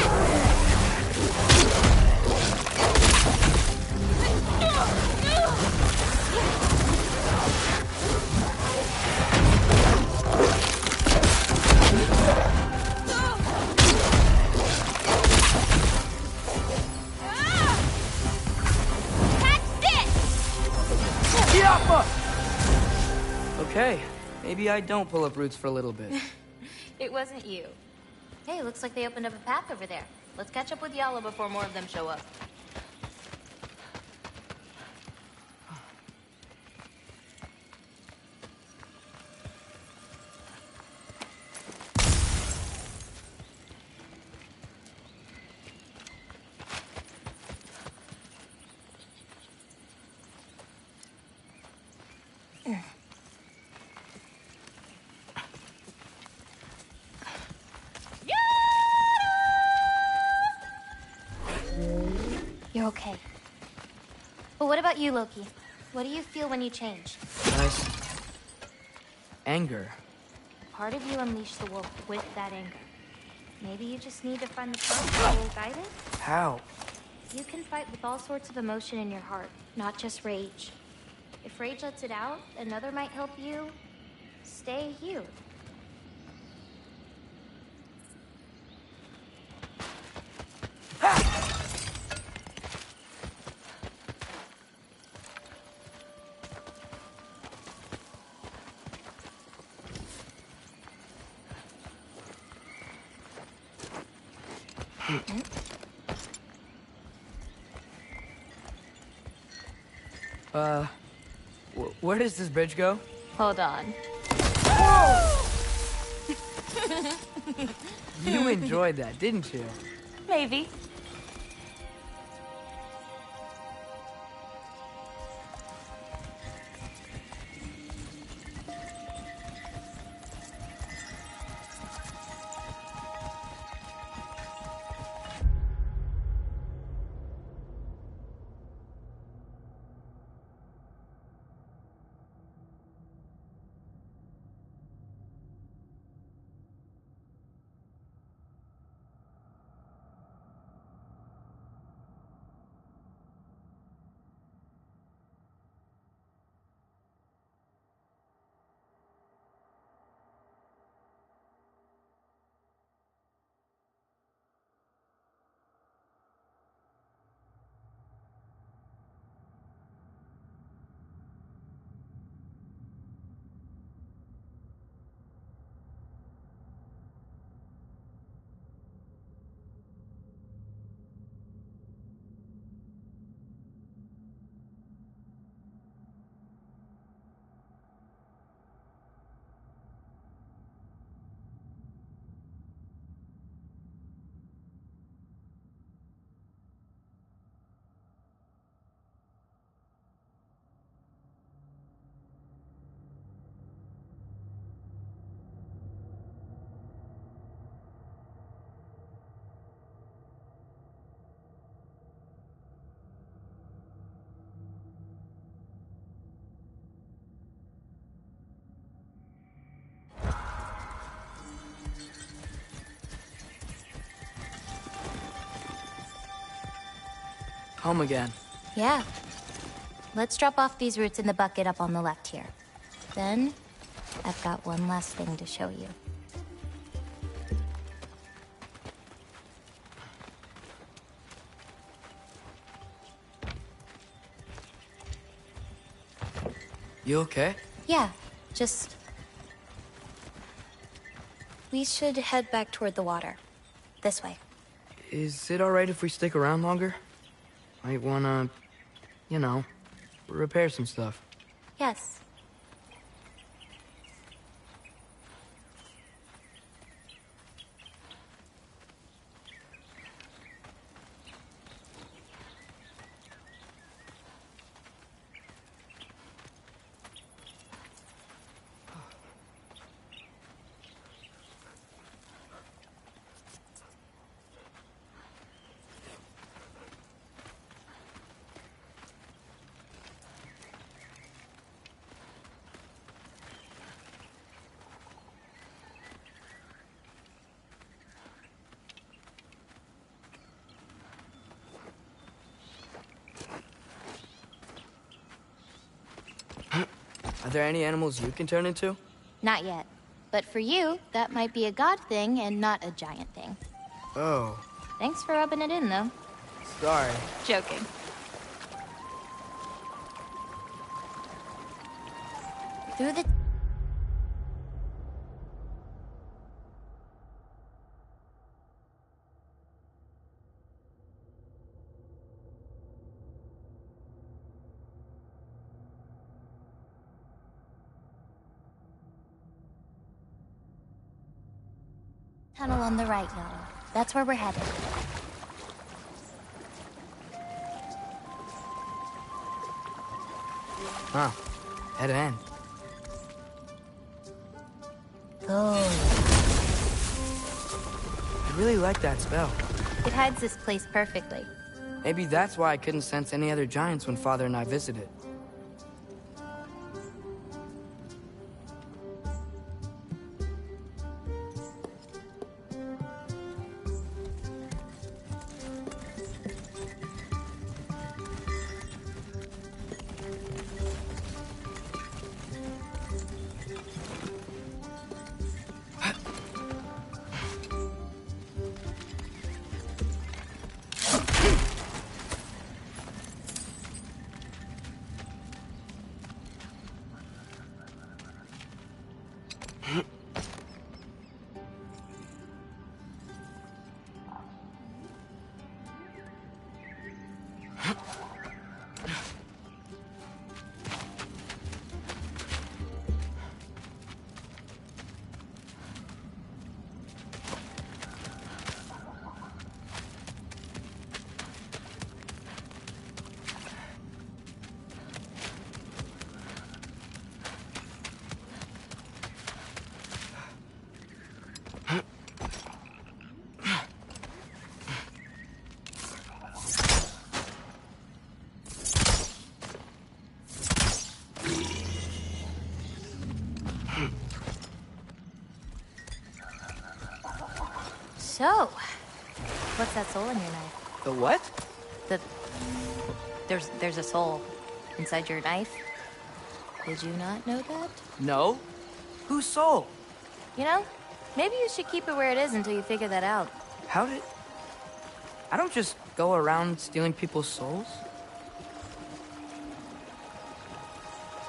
Okay, maybe I don't pull up roots for a little bit.
It wasn't you. Hey, looks like they opened up a path over there. Let's catch up with Yala before more of them show up. You're okay. But what about you, Loki? What do you feel when you change?
Nice. Anger.
Part of you unleashed the wolf with that anger. Maybe you just need to find the part that will guide it?
How?
You can fight with all sorts of emotion in your heart, not just rage. If rage lets it out, another might help you stay you.
Where does this bridge go?
Hold on.
You enjoyed that, didn't you?
Maybe.
Home again.
Yeah. Let's drop off these roots in the bucket up on the left here. Then, I've got one last thing to show you.
You okay?
Yeah, just... We should head back toward the water. This way.
Is it alright if we stick around longer? Might wanna, you know, repair some stuff.
Yes.
Are there any animals you can turn into?
Not yet. But for you, that might be a god thing and not a giant thing.
Oh.
Thanks for rubbing it in, though.
Sorry.
Joking. Through the... tunnel on the right, y'all. That's where we're headed.
Huh. Dead end.
Oh.
I really like that spell.
It hides this place perfectly.
Maybe that's why I couldn't sense any other giants when Father and I visited.
So, what's that soul in your knife?
The what?
There's a soul inside your knife. Did you not know that?
No. Whose soul?
You know, maybe you should keep it where it is until you figure that out.
How did... I don't just go around stealing people's souls.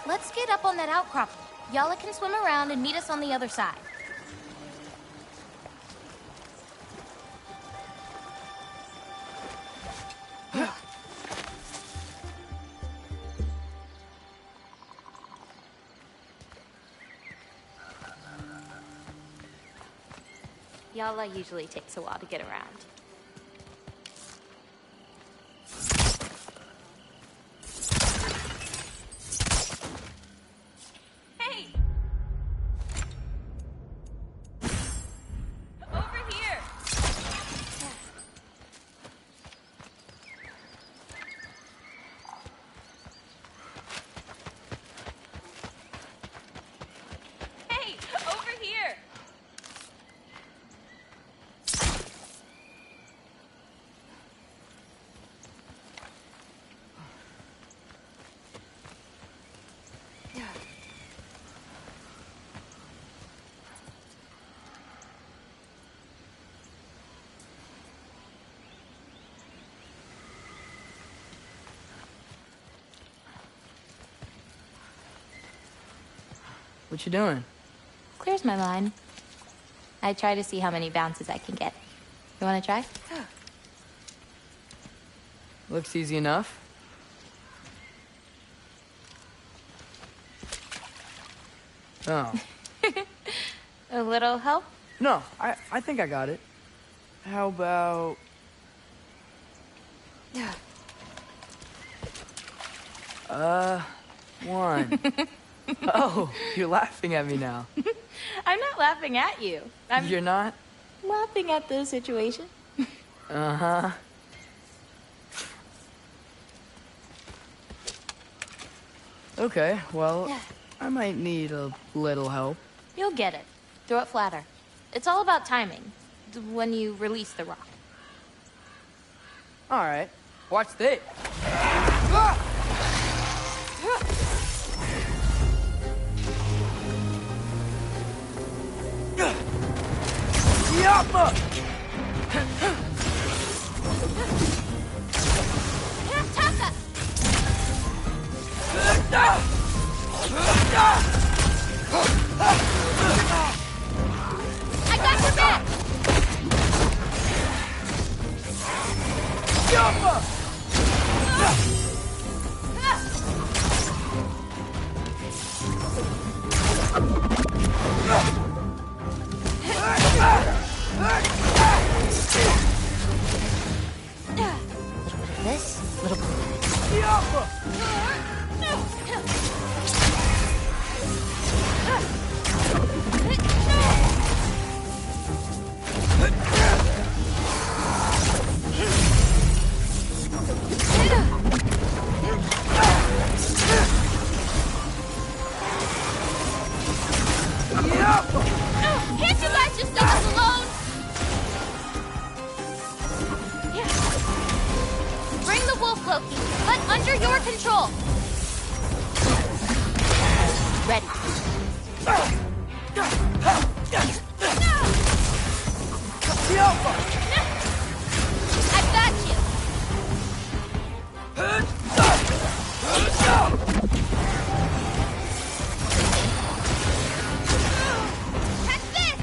Let's get up on that outcrop. Yala can swim around and meet us on the other side. Yala usually takes a while to get around.
Hey! Over here! Hey! Over here!
What you doing?
Clears my mind. I try to see how many bounces I can get. You want to try?
Looks easy enough. Oh.
A little help?
No, I think I got it. How about... one. Oh, you're laughing at me now.
I'm not laughing at you.
You're not?
Laughing at the situation.
Uh-huh. Okay, well, I might need a little help.
You'll get it. Throw it flatter. It's all about timing. When you release the rock.
All right. Watch this. Yapma!
Taka! I got your back!
Yapma!
This little bit of that.
Yapma!
Can't you guys just leave us alone? Bring the wolf, Loki, but under your control. Ready. I've got you. Catch this!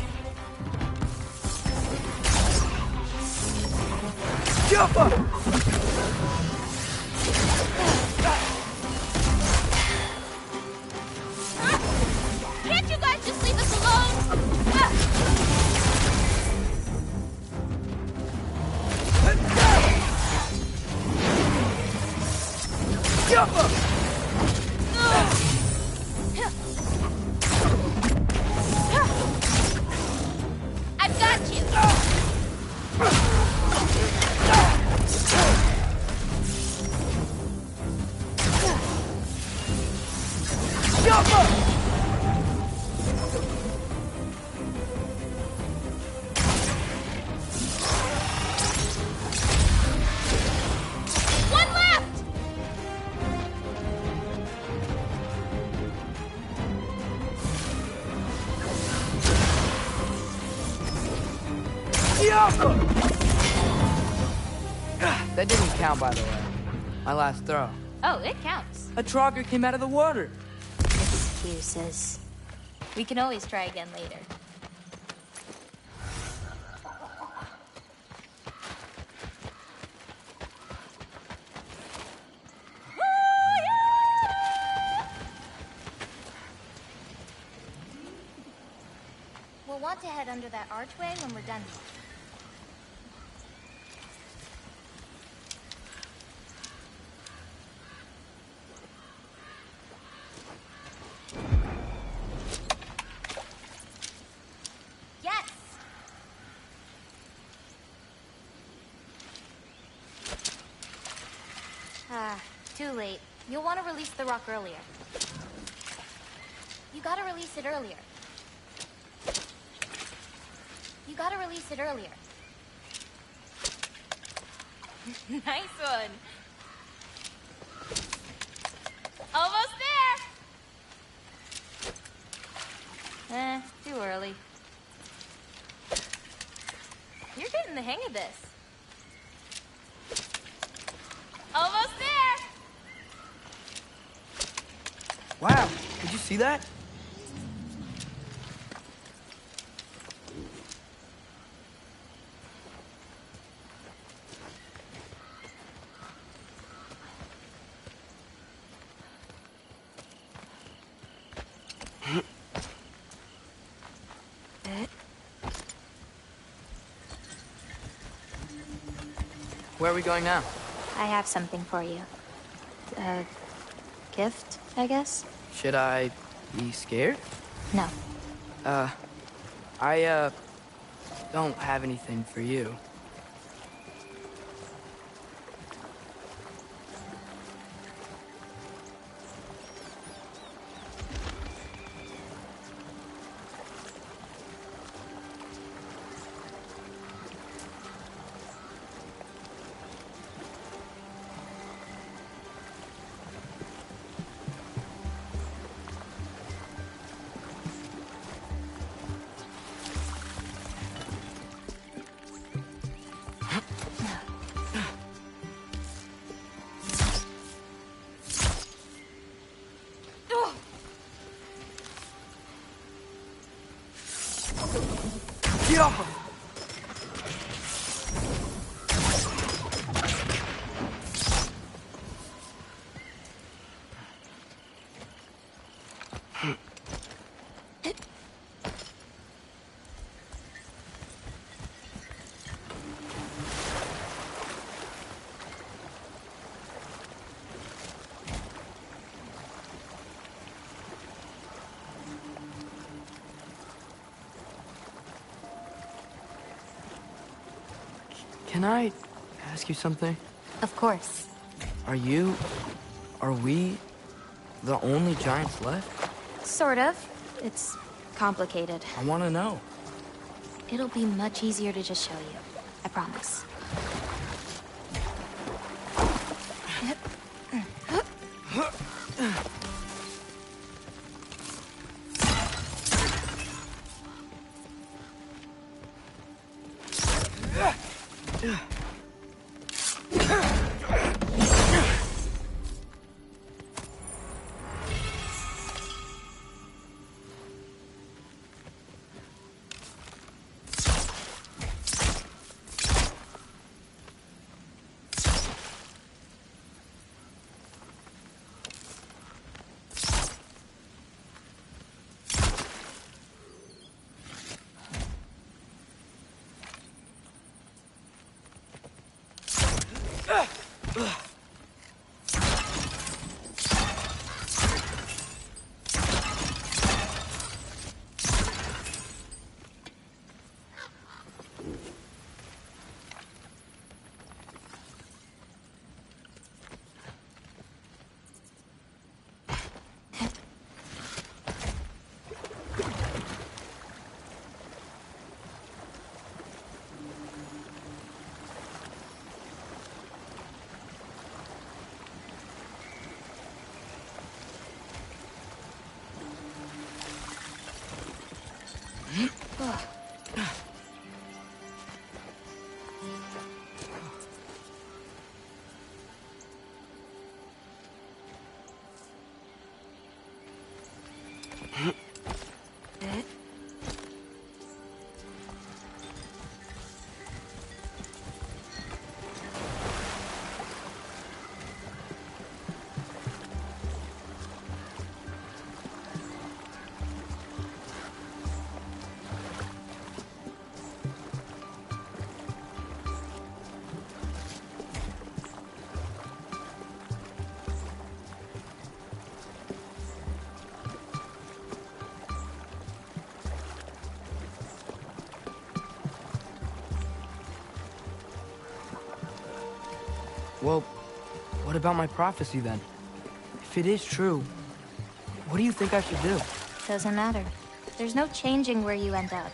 Can't you guys just leave us alone? I've got you. One left.
That didn't count, by the way. My last throw.
Oh, it counts.
A Trogger came out of the water.
Excuses.
We can always try again later.
We'll want to head under that archway when we're done here.
Yes!
Too late. You'll want to release the rock earlier. You gotta release it earlier. You gotta release it earlier.
Nice one. Almost there! Too early. You're getting the hang of this. Almost there!
Wow, did you see that? Where are we going now?
I have something for you. A gift, I guess?
Should I be scared?
No.
I don't have anything for you. Stop him! Can I ask you something?
Of course.
Are we the only giants left?
Sort of. It's complicated.
I want to know.
It'll be much easier to just show you. I promise.
Well, what about my prophecy then? If it is true, what do you think I should do?
Doesn't matter. There's no changing where you end up.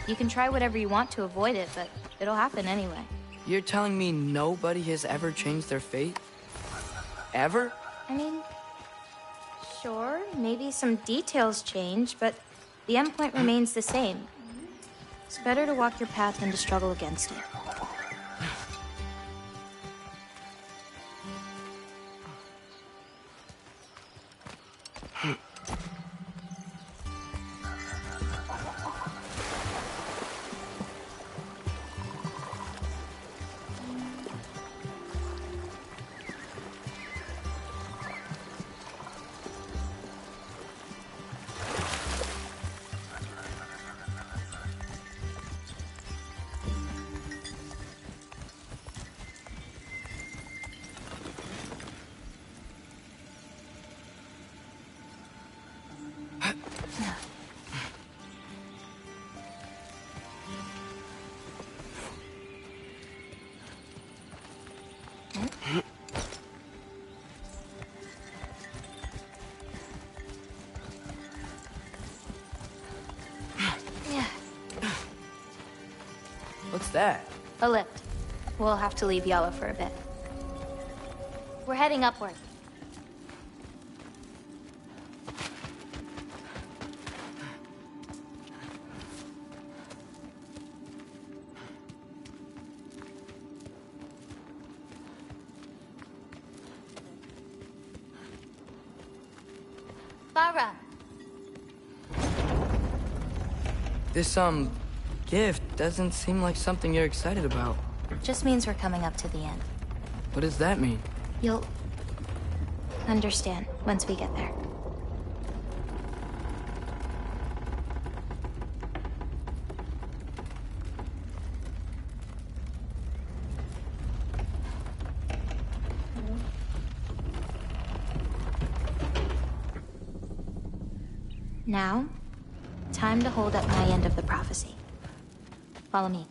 You can try whatever you want to avoid it, but it'll happen anyway.
You're telling me nobody has ever changed their fate? Ever?
I mean, sure, maybe some details change, but the endpoint remains the same. It's better to walk your path than to struggle against it.
What's that?
A lift. We'll have to leave Yellow for a bit. We're heading upward.
Farah.
This, gift doesn't seem like something you're excited about.
Just means we're coming up to the end.
What does that mean?
You'll understand once we get there. Now, time to hold up my end of the prophecy. Follow me.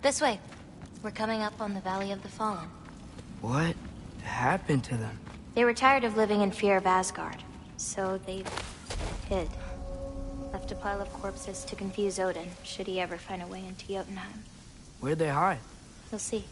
This way. We're coming up on the Valley of the Fallen.
What happened to them?
They were tired of living in fear of Asgard, so they hid. Left a pile of corpses to confuse Odin, should he ever find a way into Jotunheim.
Where'd they hide?
You'll see.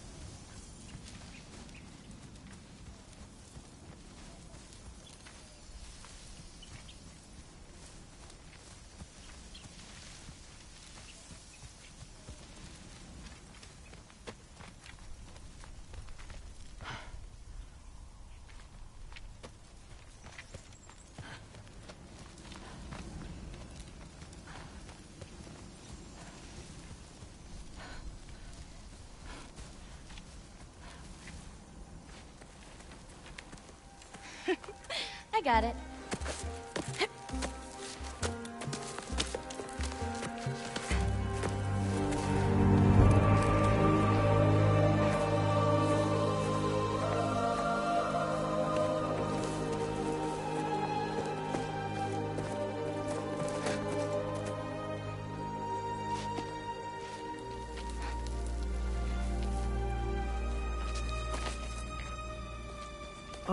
I got it.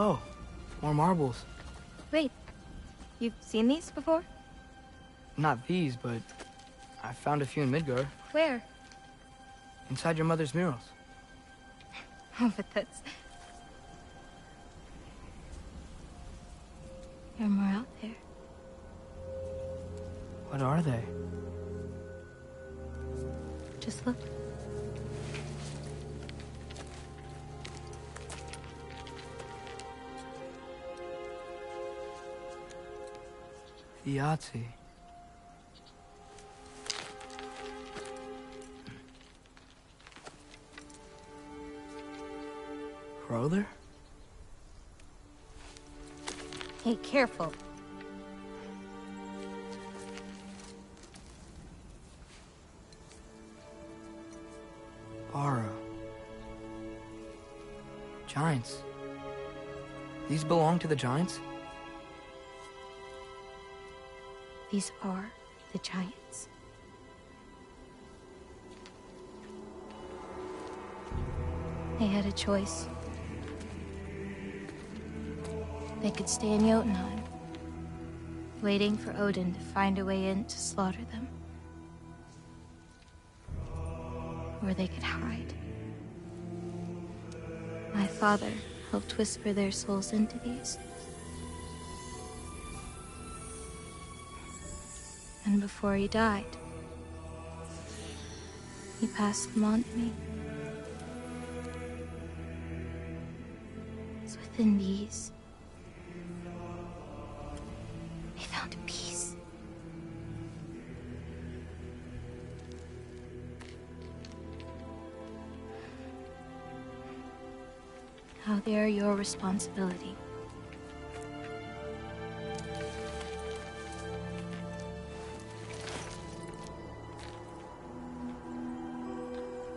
Oh, more marbles.
Wait, you've seen these before?
Not these, but I found a few in Midgar.
Where?
Inside your mother's murals.
Oh, but that's... There are more out there.
What are they?
Just look.
The Yahtzee. Crowther?
Hey, careful.
Bara. Giants. These belong to the Giants?
These are the Giants. They had a choice. They could stay in Jotunheim, waiting for Odin to find a way in to slaughter them. Or they could hide. My father helped whisper their souls into these. And before he died, he passed them on to me. It's within these. I found peace. Now they are your responsibility.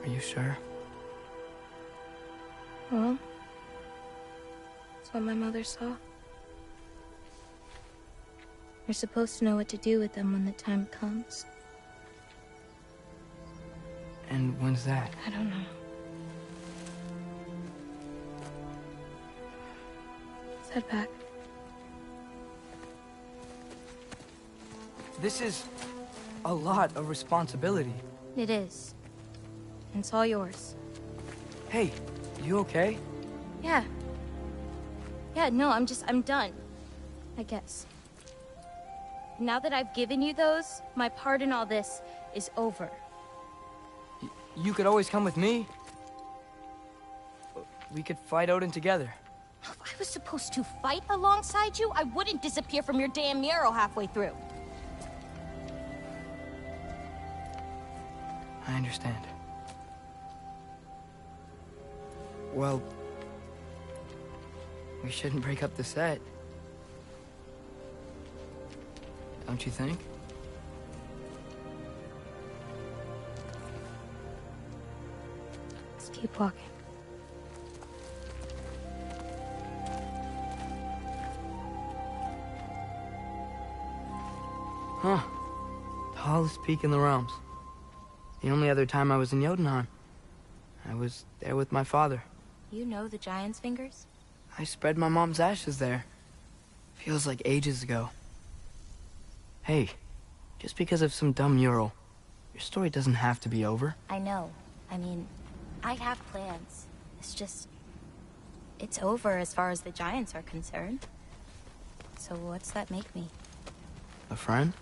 Are you sure?
Well, that's what my mother saw. You're supposed to know what to do with them when the time comes.
And when's that?
I don't know. Let's head back.
This is a lot of responsibility.
It is. And it's all yours.
Hey, you okay?
Yeah. Yeah, no, I'm done. I guess. Now that I've given you those, my part in all this is over.
You could always come with me. We could fight Odin together.
If I was supposed to fight alongside you, I wouldn't disappear from your damn mural halfway through.
I understand. Well, we shouldn't break up the set. Don't you think?
Let's keep walking.
Huh. Tallest peak in the realms. The only other time I was in Jotunheim, I was there with my father.
You know the Giant's fingers?
I spread my mom's ashes there. Feels like ages ago. Hey, just because of some dumb mural, your story doesn't have to be over.
I know. I mean, I have plans. It's just... it's over as far as the Giants are concerned. So what's that make me?
A friend?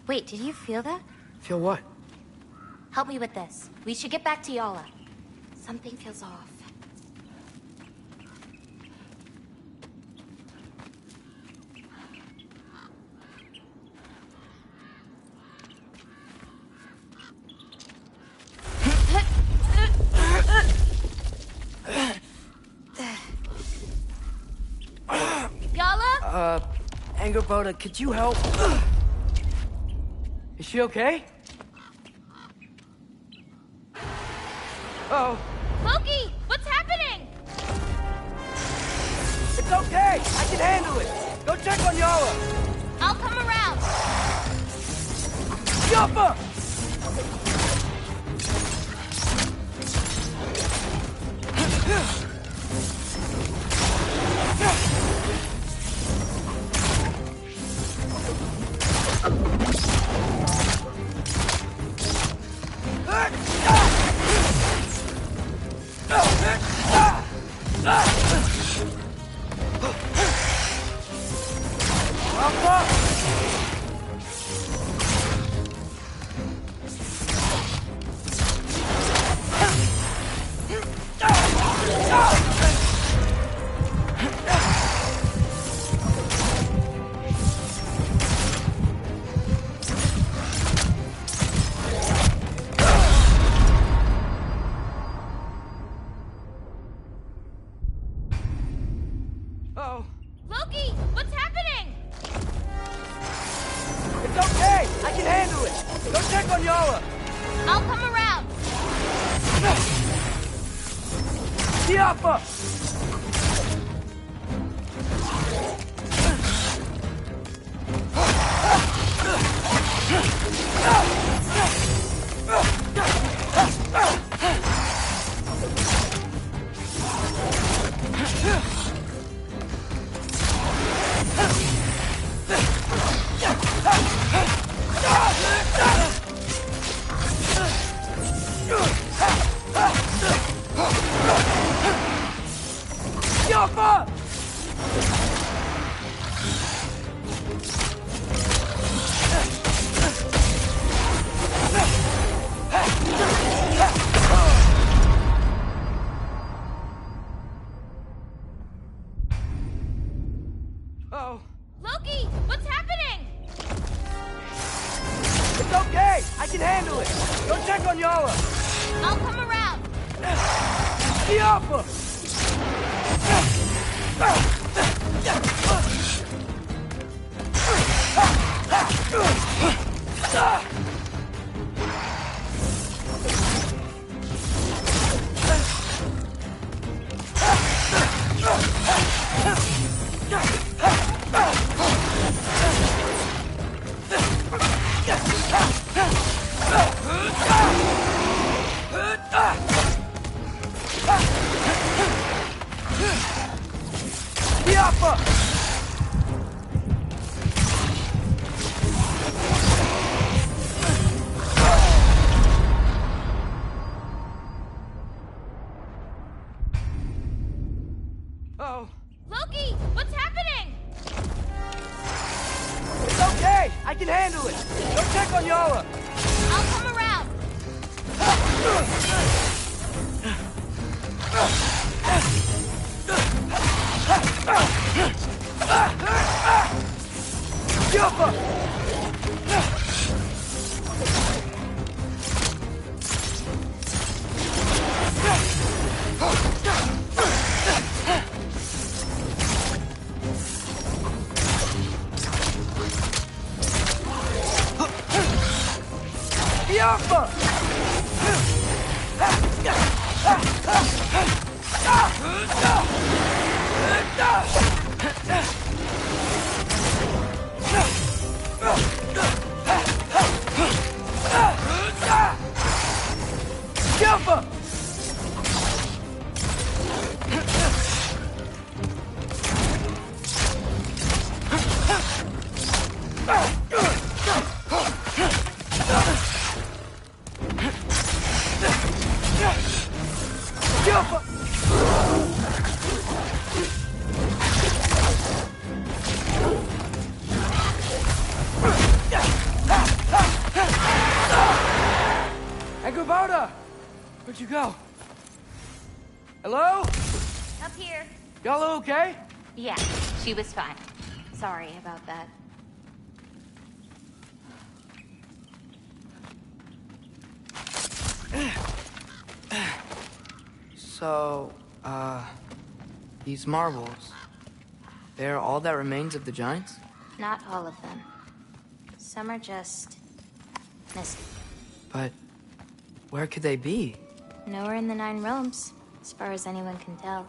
Wait, did you feel that?
Feel what?
Help me with this. We should get back to Yala. Something feels off.
Angerboda, could you help? Is she okay? Oh.
Loki, what's happening?
It's okay! I can handle it! Go check on Yara!
I'll come around.
Yappa!
Loki, what's happening?
It's okay! I can handle it! Go check on Yara!
I'll come around.
Yappa! Yappa! Oh.
Loki, what's happening?
It's okay! I can handle it! Go check on Yara!
I'll come around.
Yappa! Yappa! Oh.
Loki, what's happening?
It's okay! I can handle it! Go check on Yara!
I'll come around.
Yappa! Yappa! Yappa! Angerboda! Where'd you go? Hello?
Up here.
Y'all okay?
Yeah, she was fine. Sorry about that.
So, these marbles. They're all that remains of the Giants?
Not all of them. Some are just missing.
But where could they be?
Nowhere in the Nine Realms, as far as anyone can tell.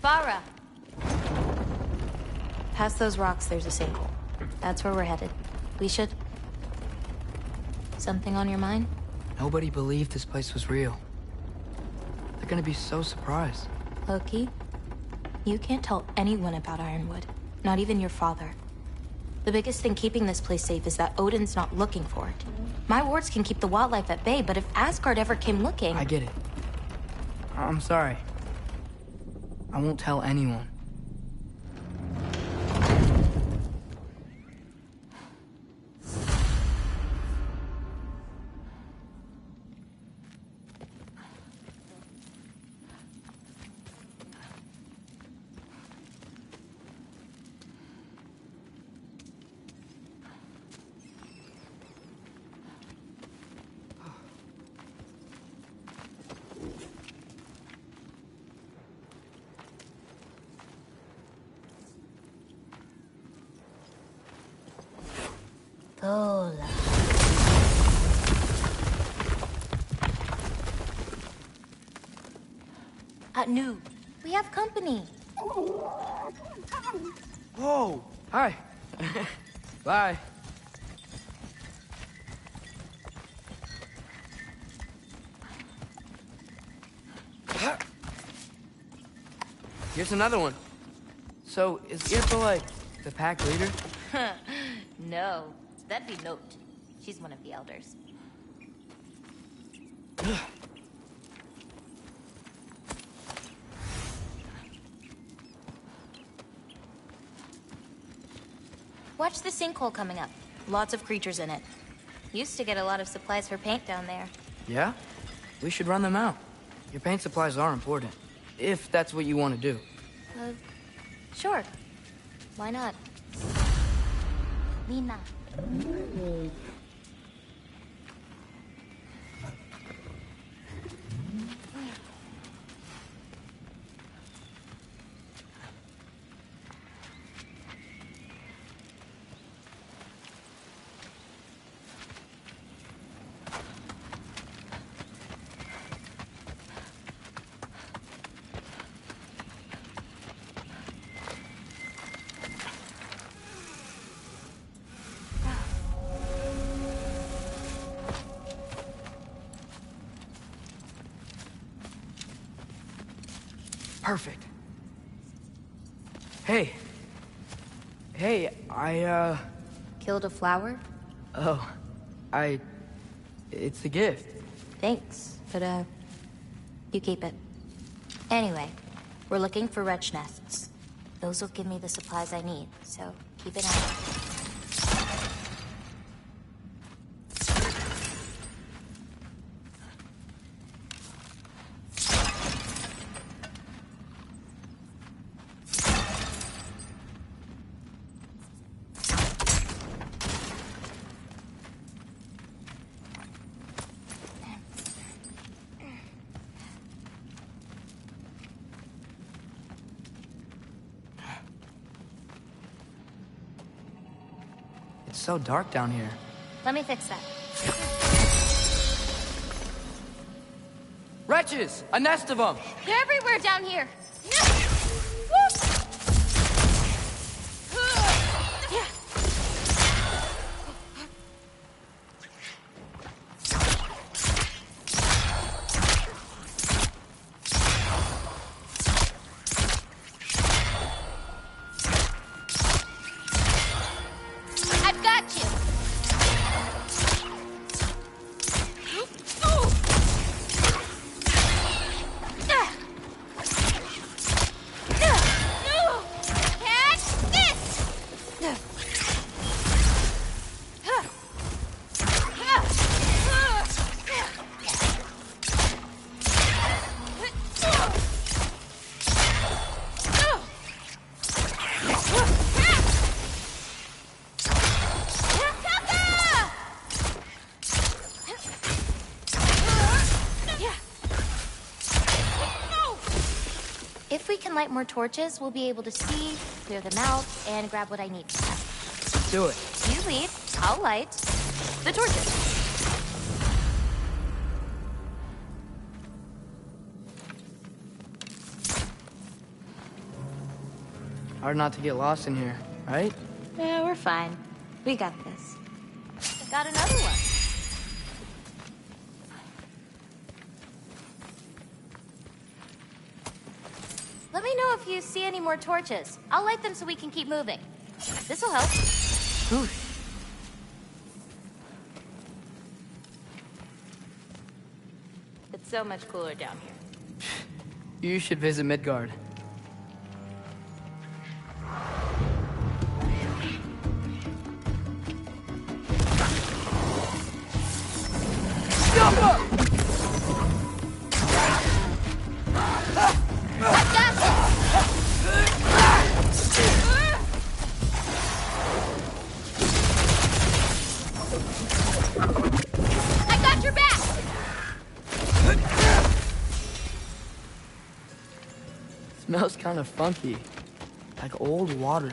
Farah! Past those rocks, there's a sinkhole. That's where we're headed. We should... Something on your mind?
Nobody believed this place was real. They're gonna be so surprised.
Loki, you can't tell anyone about Ironwood. Not even your father. The biggest thing keeping this place safe is that Odin's not looking for it. My wards can keep the wildlife at bay, but if Asgard ever came looking...
I get it. I'm sorry. I won't tell anyone.
Hola. Anu, we have company.
Whoa! Hi. Bye. Here's another one. So, is Irpa like the pack leader?
No, that'd be Note. She's one of the elders. Watch the sinkhole coming up. Lots of creatures in it. Used to get a lot of supplies for paint down there.
Yeah? We should run them out. Your paint supplies are important. If that's what you want to do.
Sure. Why not? Lena.
Perfect. Hey. Hey, I,
Killed a flower?
Oh. It's a gift.
Thanks, but, you keep it. Anyway, we're looking for wretch nests. Those will give me the supplies I need, so keep an eye out.
It's so dark down here.
Let me fix that.
Wretches! A nest of them!
They're everywhere down here. I've got you.
can light more torches, we'll be able to see, clear them out, and grab what I need.
Do it.
You lead, I'll light the torches.
Hard not to get lost in here, right?
Yeah, we're fine. We got this. I got another one. Let me know if you see any more torches. I'll light them so we can keep moving. This'll help.
Ooh.
It's so much cooler down here.
You should visit Midgard. Smells kind of funky, like old water.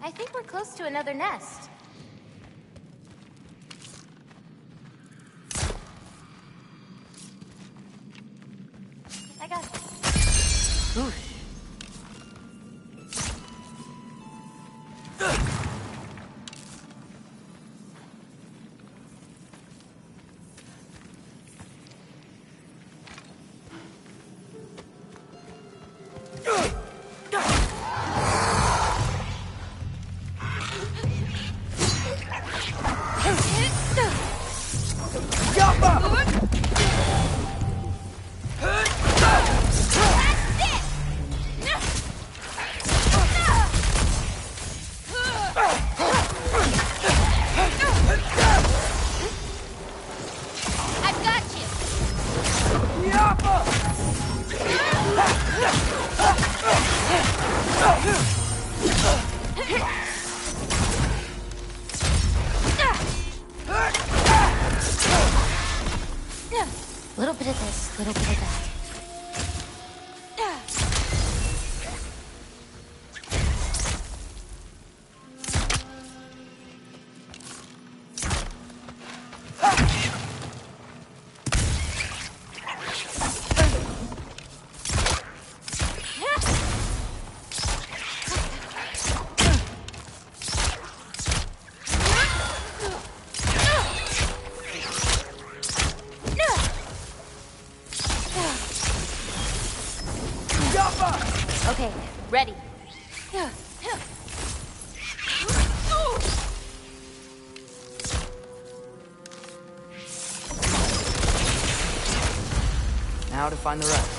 I think we're close to another nest. I got it.
Ooh.
Little bit of this, little bit of that. Okay, ready.
Now to find the rest.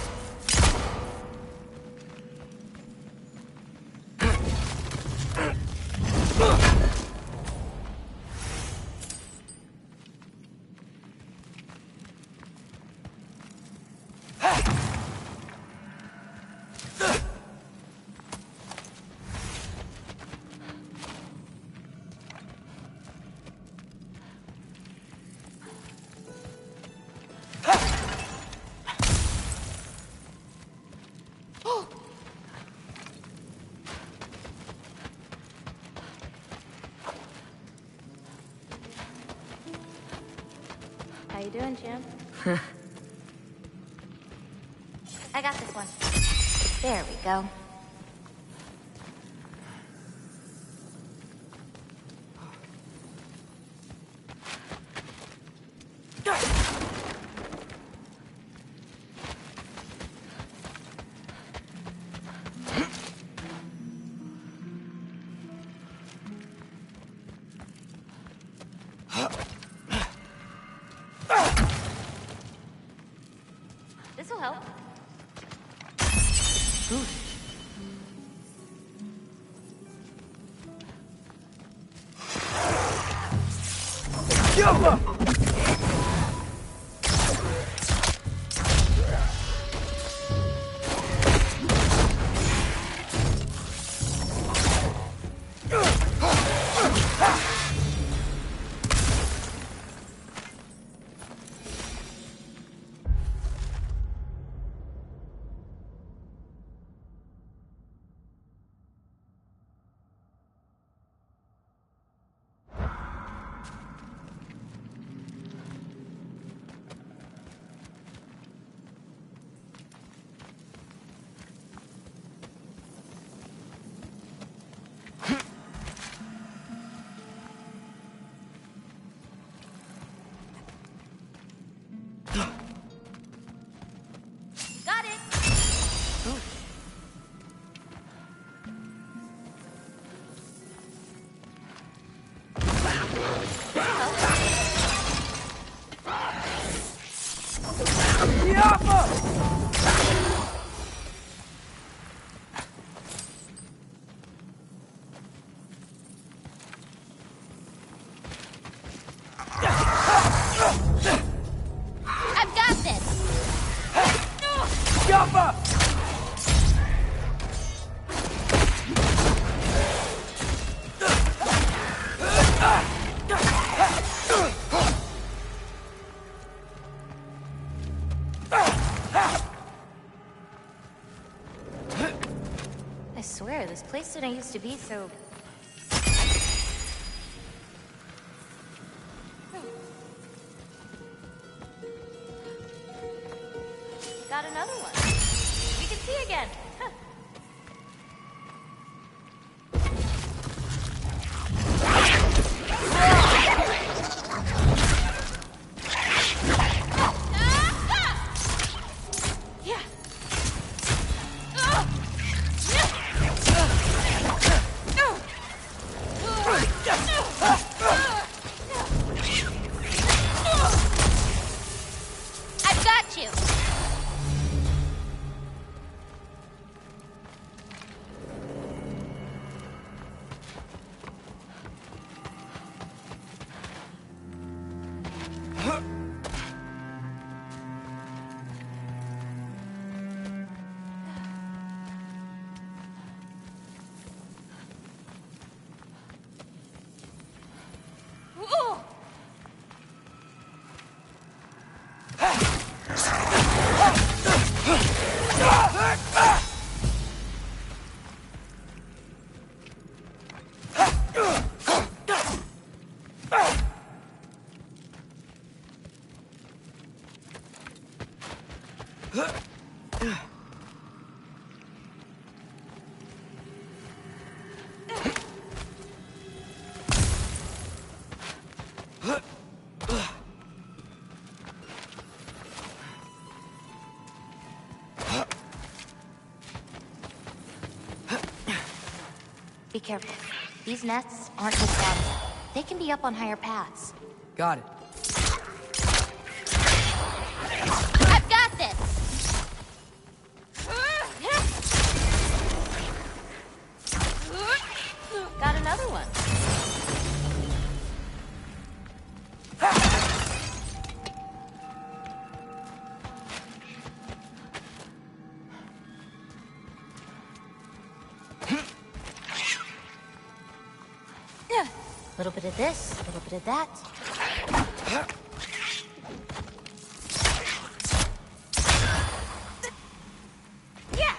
How you doing, Jim? I got this one. There we go. This'll help.
Got it. I've got this.
I swear, this place didn't used to be so...
Got another one. We can see again. Huh. Yeah. I've got you. Ooh.
Be careful. These nests aren't just down there. They can be up on higher paths.
Got it.
I've got this. Got another one.
A little bit of this, a little bit of that.
Yeah.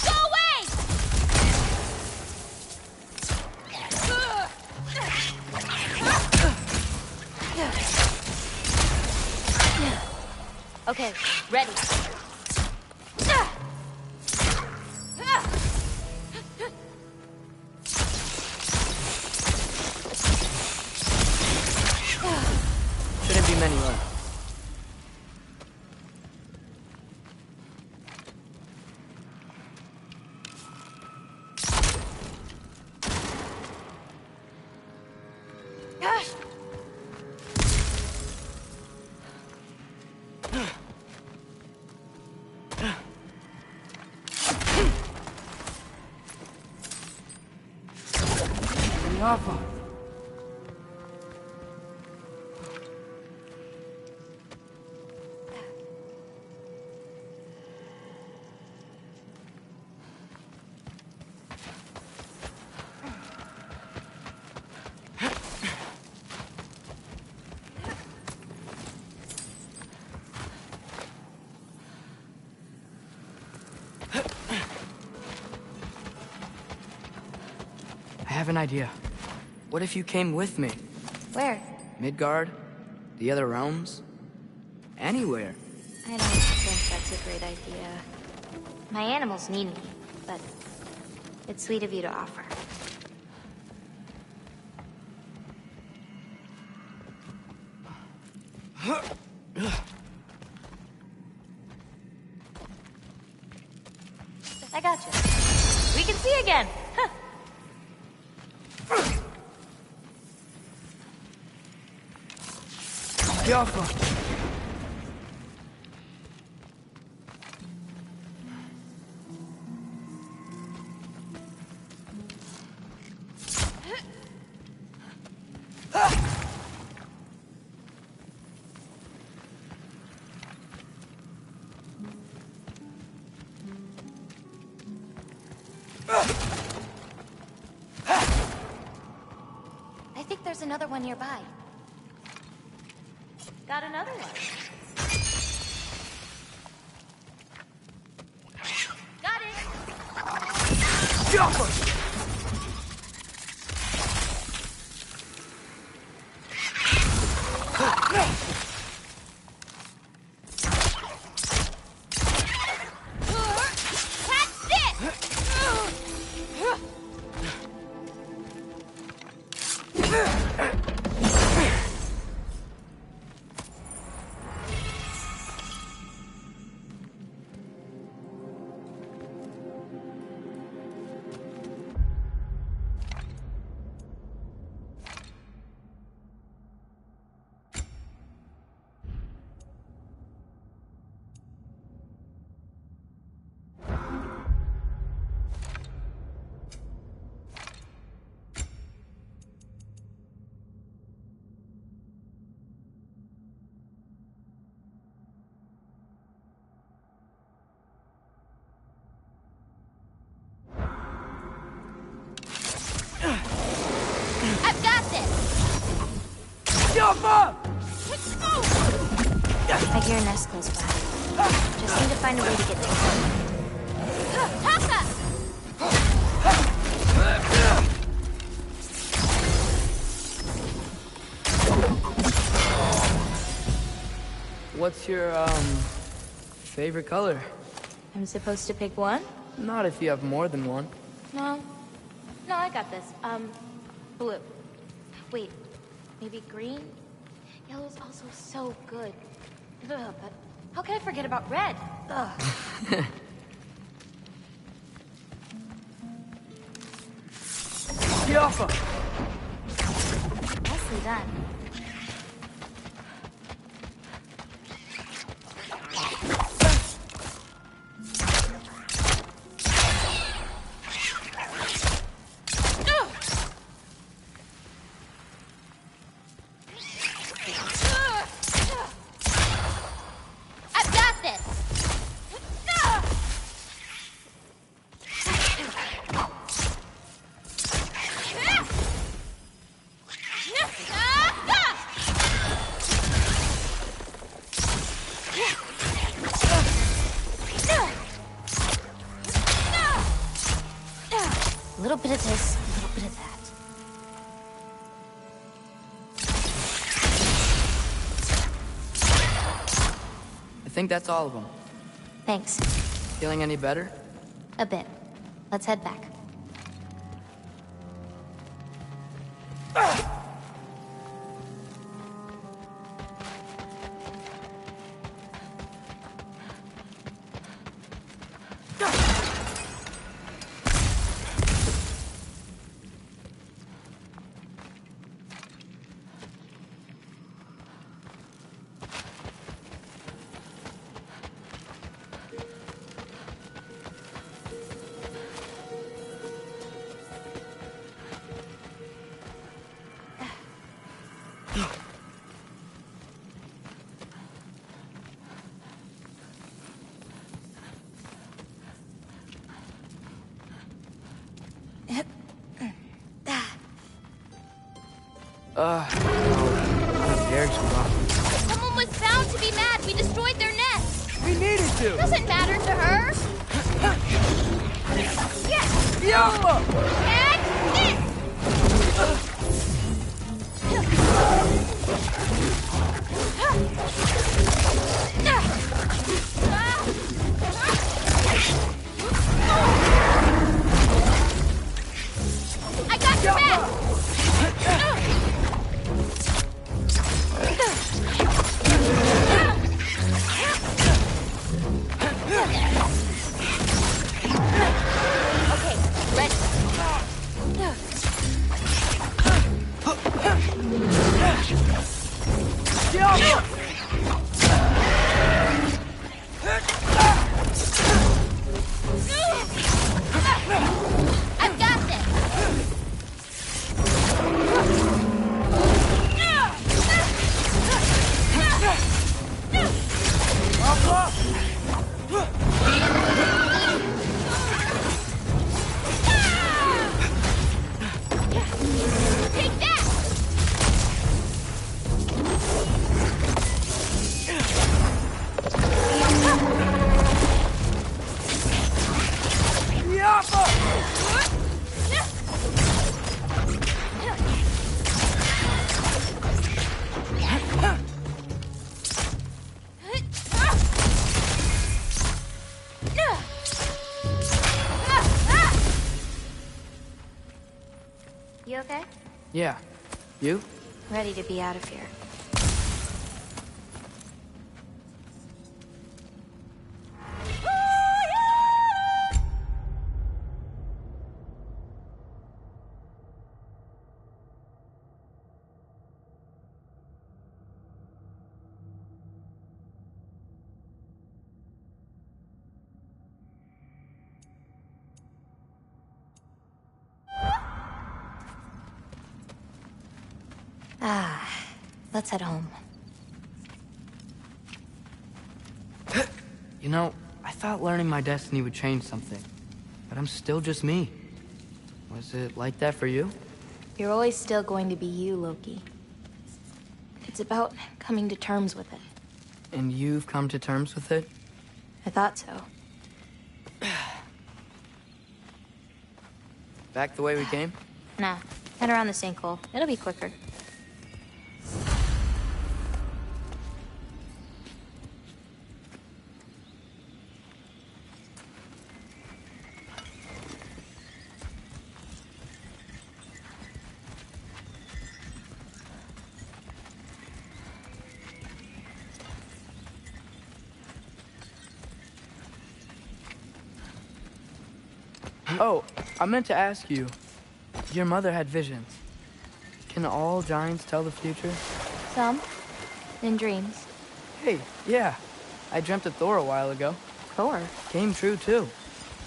Go away.
Okay, ready.
Shouldn't be many left. Alpha. have an idea. What if you came with me?
Where?
Midgard? The other realms? Anywhere.
I don't think that's a great idea. My animals need me, but it's sweet of you to offer. I got you. We can see again. Huh.
Jaffa!
I think there's another one nearby. Got another one. Got it!
Jaffa!
I've got this!
Jaffa!
I hear a nest close by. Just need to find a way to get there.
Taka!
What's your, favorite color?
I'm supposed to pick one?
Not if you have more than one.
No. No, I got this. Blue. Wait, maybe green? Yellow's also so good. Ugh, but how can I forget about red? Ugh.
Jaffa!
Nicely done.
I've got this!
A little bit of this, a little bit of that.
I think that's all of them.
Thanks.
Feeling any better?
A bit. Let's head back.
How dare you, Rock?
Someone was bound to be mad. We destroyed their nest.
We needed to!
Doesn't matter to her. Yeah.
Jaffa!
And this! I've got this! Take that!
You okay?
Yeah. You?
Ready to be out of here. Ah, let's head home.
You know, I thought learning my destiny would change something, but I'm still just me. Was it like that for you?
You're always still going to be you, Loki. It's about coming to terms with it.
And you've come to terms with it?
I thought so.
Back the way we came?
Nah, head around the sinkhole. It'll be quicker.
Oh, I meant to ask you. Your mother had visions. Can all giants tell the future?
Some. In dreams.
Hey, yeah. I dreamt of Thor a while ago.
Thor?
Came true, too.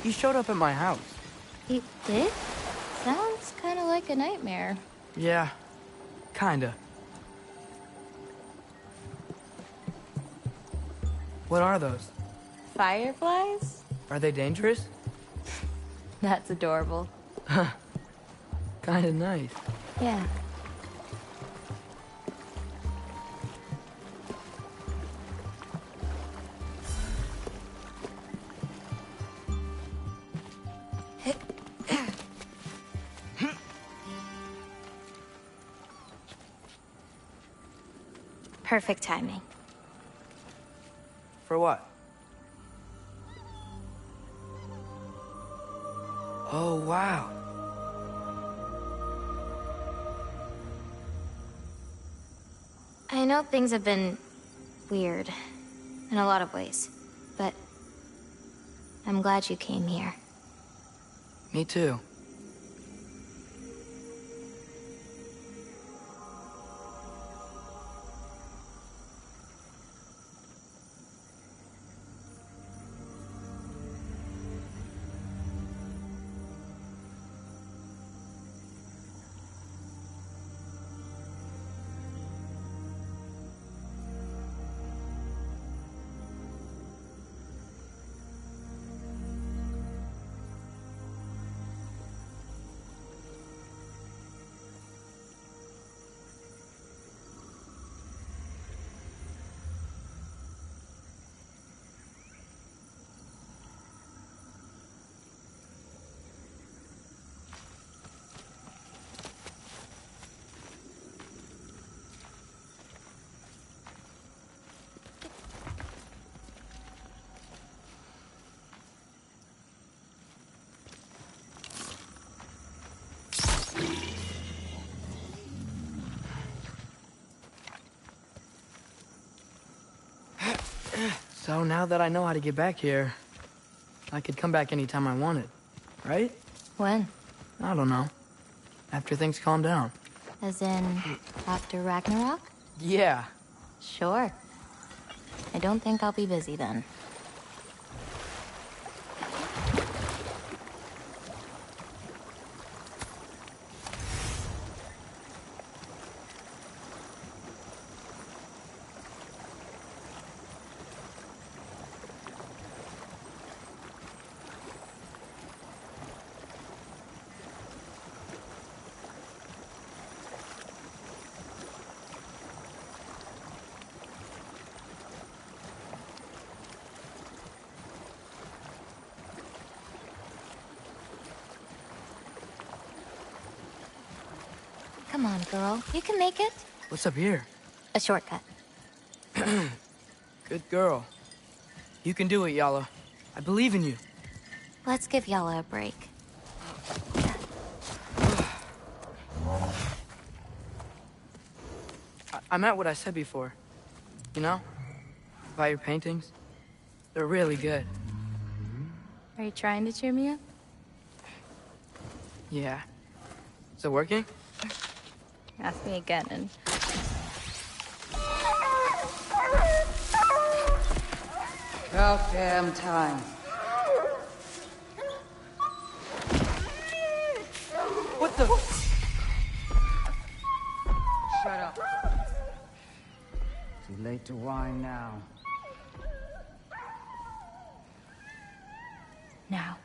He showed up at my house.
He did? Sounds kind of like a nightmare.
Yeah, kinda. What are those?
Fireflies?
Are they dangerous?
That's adorable.
Kinda nice.
Yeah. Perfect timing.
For what? Oh, wow.
I know things have been weird in a lot of ways, but I'm glad you came here.
Me too. So now that I know how to get back here, I could come back anytime I wanted, right?
When?
I don't know. After things calm down.
As in, after Ragnarok?
Yeah.
Sure. I don't think I'll be busy then. Come on, girl. You can make it.
What's up here?
A shortcut.
Good girl. You can do it, Yala. I believe in you.
Let's give Yala a break.
I meant what I said before. You know? About your paintings. They're really good.
Are you trying to cheer me up?
Yeah. Is it working?
Ask me again and...
About damn time.
What the...
Shut up. Too late to whine now.
Now.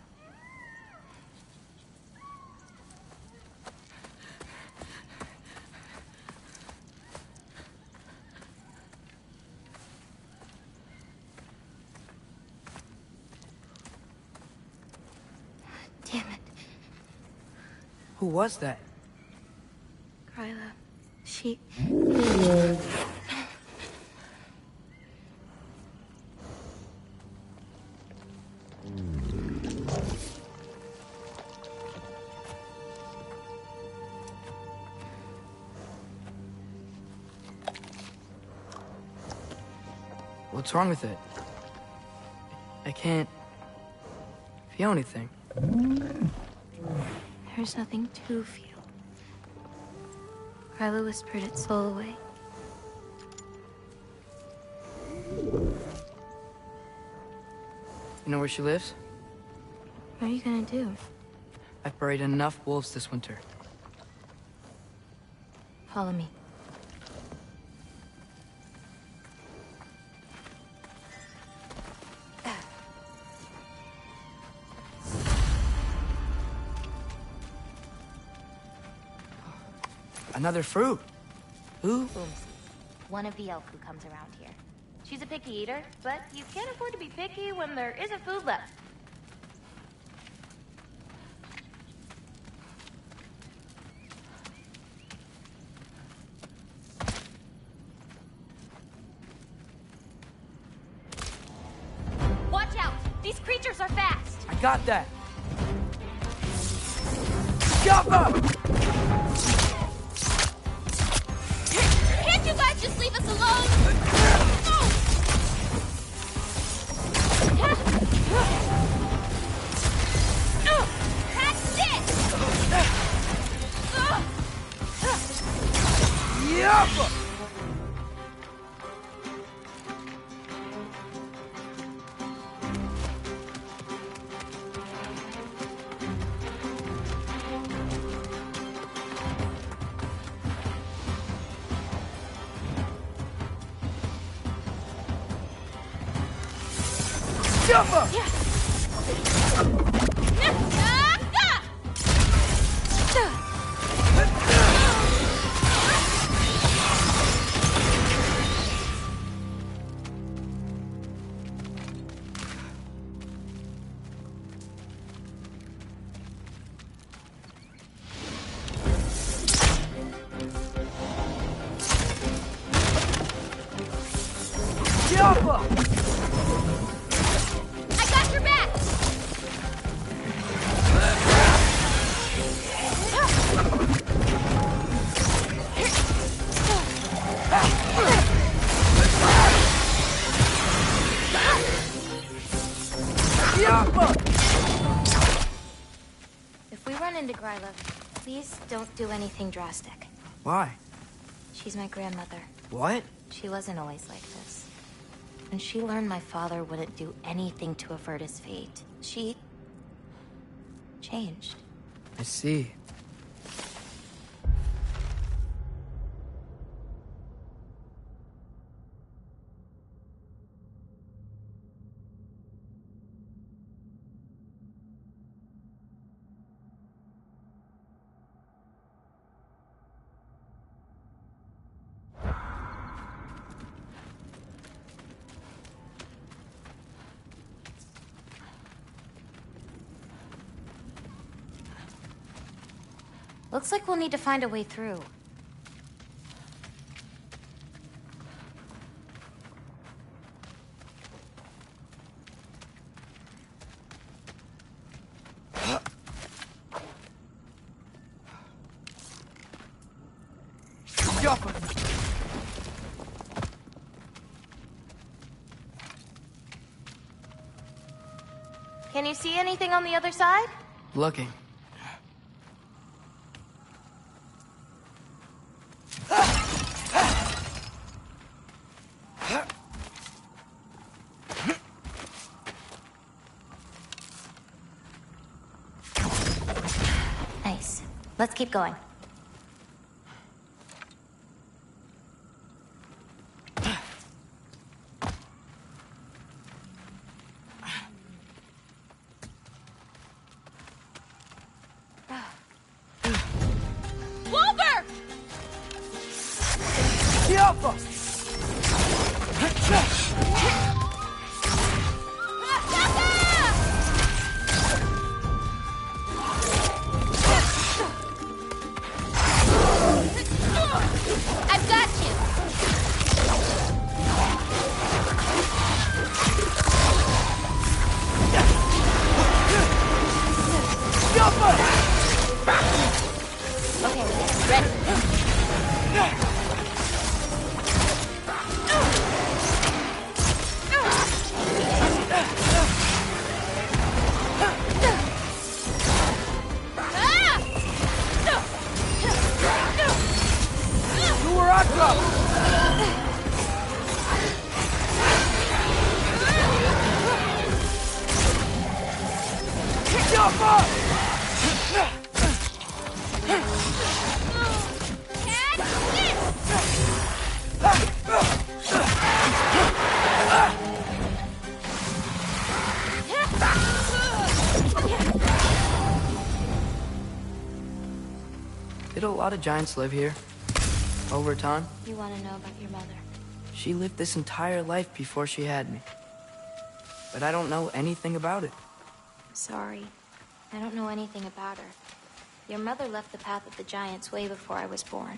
Damn it.
Who was that?
Gryla. She...
What's wrong with it? I can't feel anything.
There's nothing to feel. Gryla whispered its soul away.
You know where she lives?
What are you gonna do?
I've buried enough wolves this winter.
Follow me.
Another fruit. Who?
Boomsy. One of the elk who comes around here. She's a picky eater, but you can't afford to be picky when there isn't food left.
Watch out! These creatures are fast!
I got that. Jump!
Can't you guys just leave us alone? That's it!
Yup! Jumper!
Yeah.
Jumper!
If we run into Gryla, please don't do anything drastic.
Why?
She's my grandmother.
What?
She wasn't always like this. When she learned my father wouldn't do anything to avert his fate, she changed.
I see.
Looks like we'll need to find a way through. Can you see anything on the other side?
Looking.
Nice. Let's keep going.
Wilbur!
I've got you! Okay, ready.
Do where I go! Did a lot of giants live here? Over time?
You want to know about your mother?
She lived this entire life before she had me. But I don't know anything about it.
Sorry. I don't know anything about her. Your mother left the path of the giants way before I was born.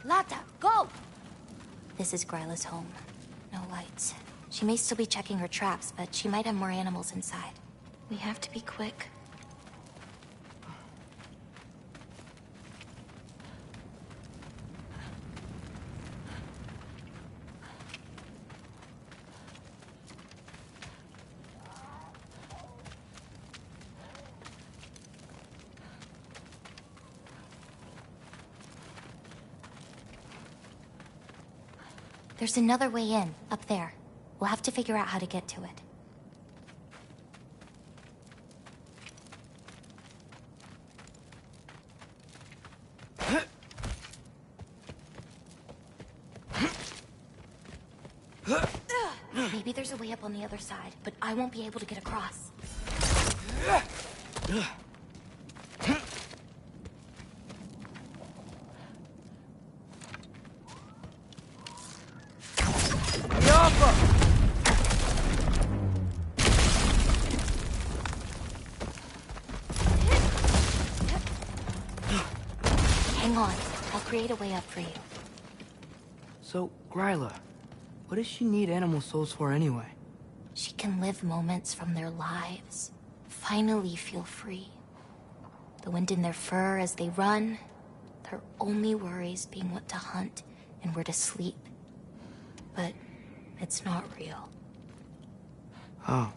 Lata, go! This is Gryla's home. No lights. She may still be checking her traps, but she might have more animals inside. We have to be quick. There's another way in, up there. We'll have to figure out how to get to it. Maybe there's a way up on the other side, but I won't be able to get across. Hang on. I'll create a way up for you.
So, Gryla, what does she need animal souls for anyway?
She can live moments from their lives. Finally feel free. The wind in their fur as they run. Their only worries being what to hunt and where to sleep. But it's not real.
Oh.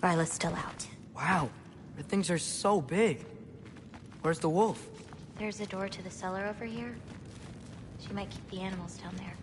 Ryla's still out.
Wow, her things are so big. Where's the wolf?
There's a door to the cellar over here. She might keep the animals down there.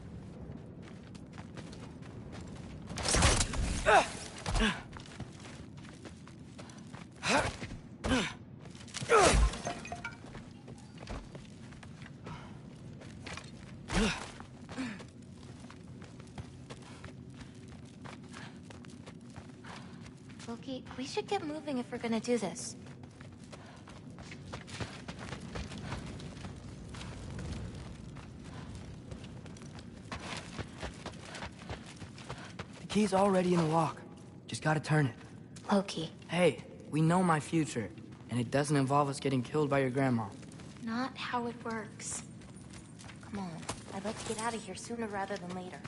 Loki, we should get moving if we're gonna do this.
The key's already in the lock. Just gotta turn it.
Loki.
Hey, we know my future, and it doesn't involve us getting killed by your grandma.
Not how it works. Come on, I'd like to get out of here sooner rather than later.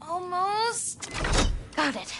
Almost.
Got it.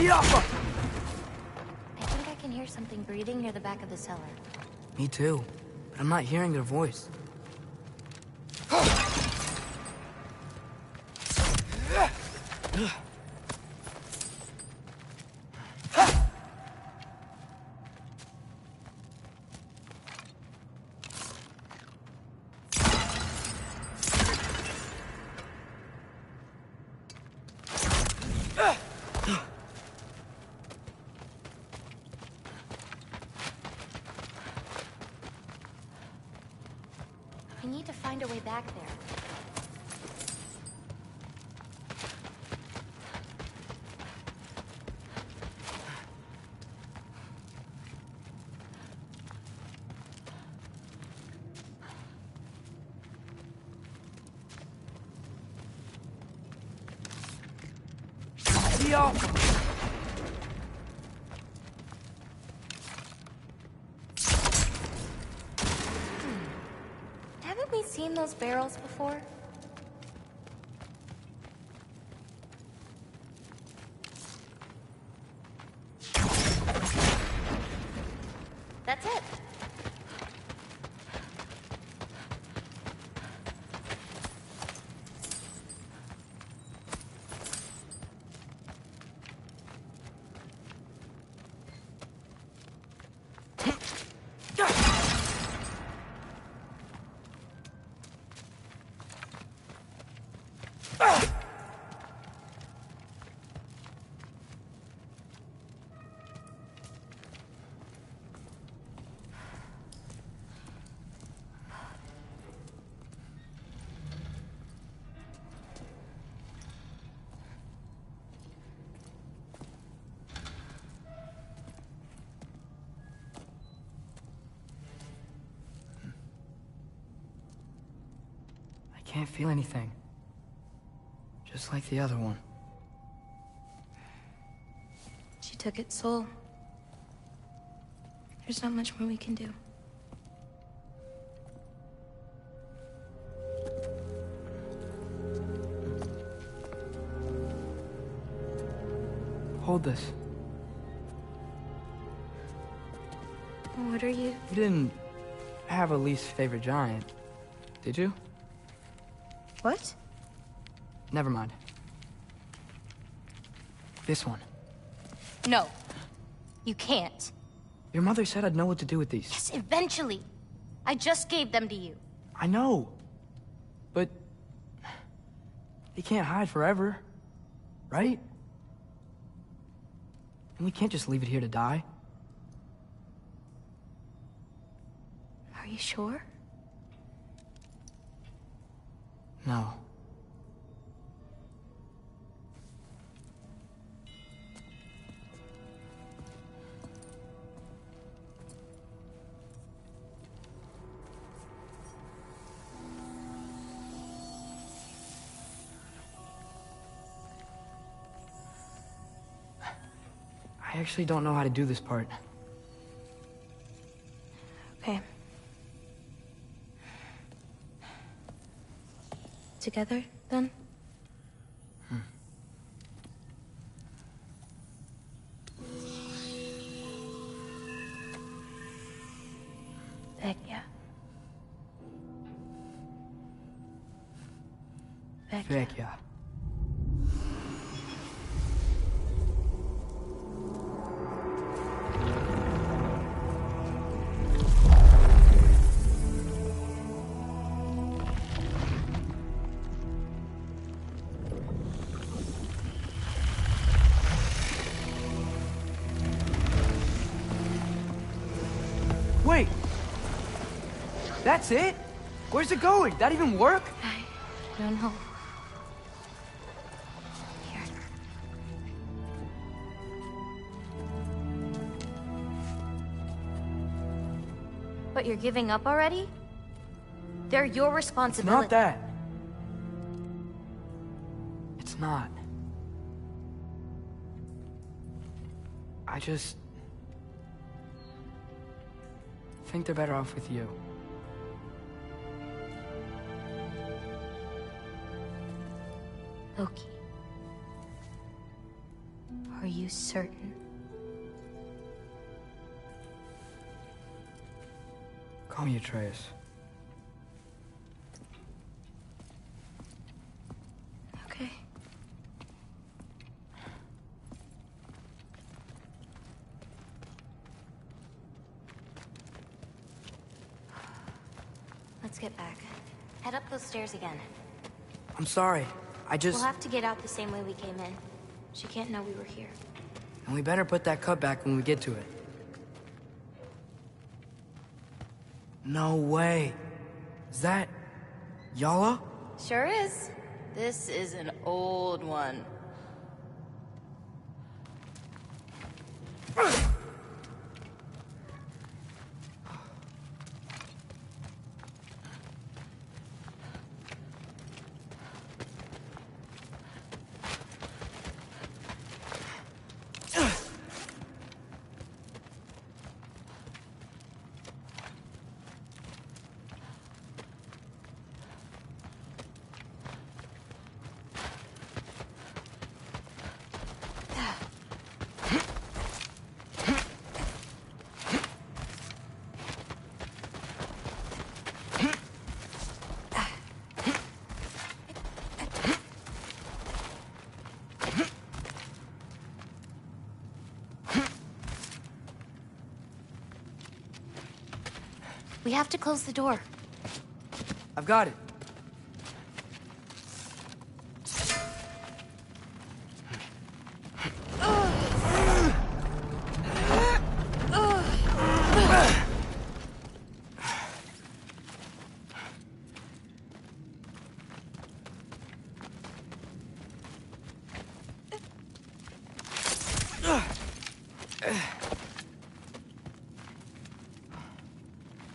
I think I can hear something breathing near the back of the cellar.
Me too, but I'm not hearing their voice.
We need to find a way back there. Haven't we seen those barrels before? That's it.
can't feel anything. Just like the other one.
She took its soul. There's not much more we can do.
Hold this.
What are you?
You didn't have a least favorite giant, did you?
What?
Never mind. This one.
No. You can't.
Your mother said I'd know what to do with these.
Yes, eventually. I just gave them to you.
I know. But... they can't hide forever. Right? And we can't just leave it here to die.
Are you sure?
No. I actually don't know how to do this part.
Okay. Together, then? Vecchia.
Vecchia. Wait! That's it? Where's it going? That even work?
I don't know. Here.
But you're giving up already? They're your responsibility.
Not that. It's not. I just... think they're better off with you.
Loki. Are you certain?
Call me Atreus.
Okay.
Let's get back. Head up those stairs again.
I'm sorry. I just...
We'll have to get out the same way we came in. She can't know we were here.
And we better put that cut back when we get to it. No way. Is that... Yala?
Sure is. This is an old one.
We have to close the door.
I've got it.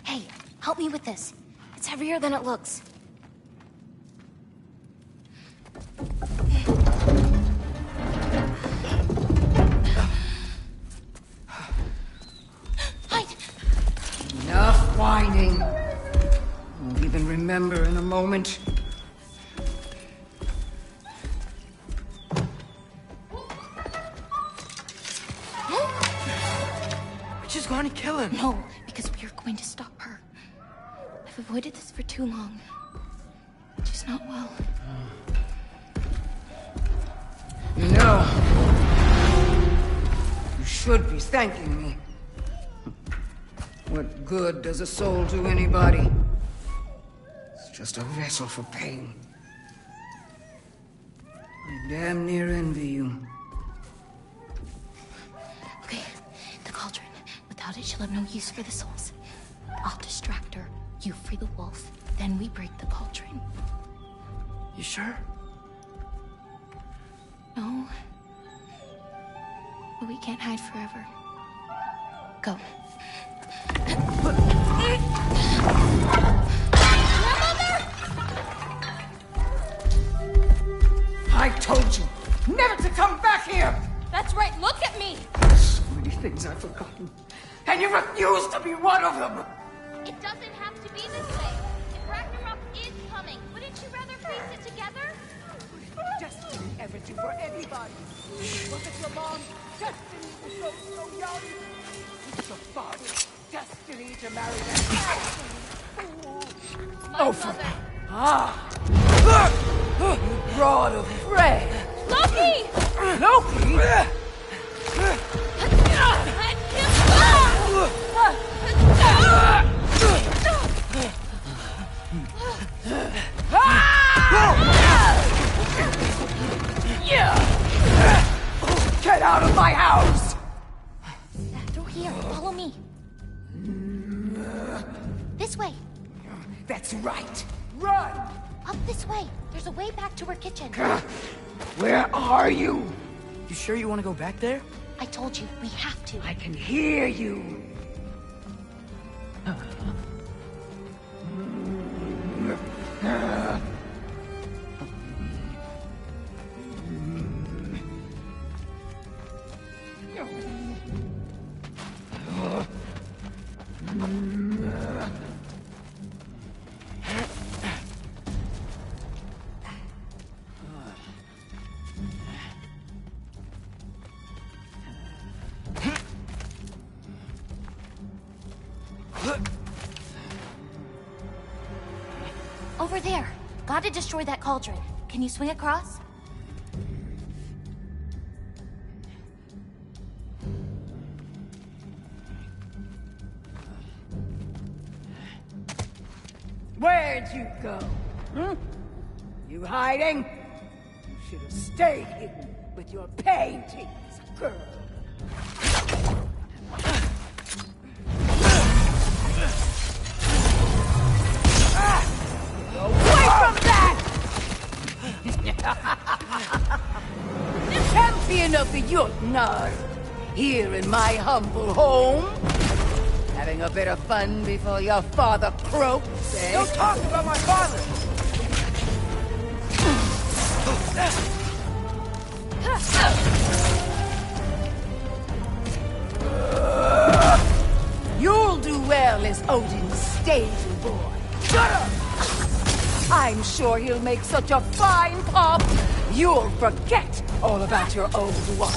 Hey, help me with this. It's heavier than it looks.
remember in a moment.
We're just going to kill him.
No, because we are going to stop her. I've avoided this for too long. She's not well.
You know, you should be thanking me. What good does a soul do anybody? It's just a vessel for pain. I damn near envy you.
Okay, the cauldron. Without it, she'll have no use for the souls. I'll distract her. You free the wolf. Then we break the cauldron.
You sure?
No. But we can't hide forever. Go.
I told you never to come back here!
That's right, look at me!
So many things I've forgotten, and you refuse to be one of them!
It doesn't have to be this way. If Ragnarok is coming, wouldn't you rather face it together?
Destiny everything for anybody. Was it your mom's destiny to grow so young? Was your father's destiny to marry that fool?
My mother.
You brought a friend.
Loki!
Loki? Get out of my house!
Through here, follow me. This way.
That's right. Run!
Up this way. There's a way back to her kitchen.
Where are you?
You sure you want to go back there?
I told you, we have to.
I can hear you.
Over there. Gotta destroy that cauldron. Can you swing across?
Where'd you go? You hiding? You should have stayed hidden with your paintings, girl. Away from that! Champion of the Jotnar, here in my humble home. Having a bit of fun before your father croaks, eh?
Don't talk about my father!
You'll do well as Odin's stable boy. Shut up! I'm sure he'll make such a fine pop, you'll forget all about your old one.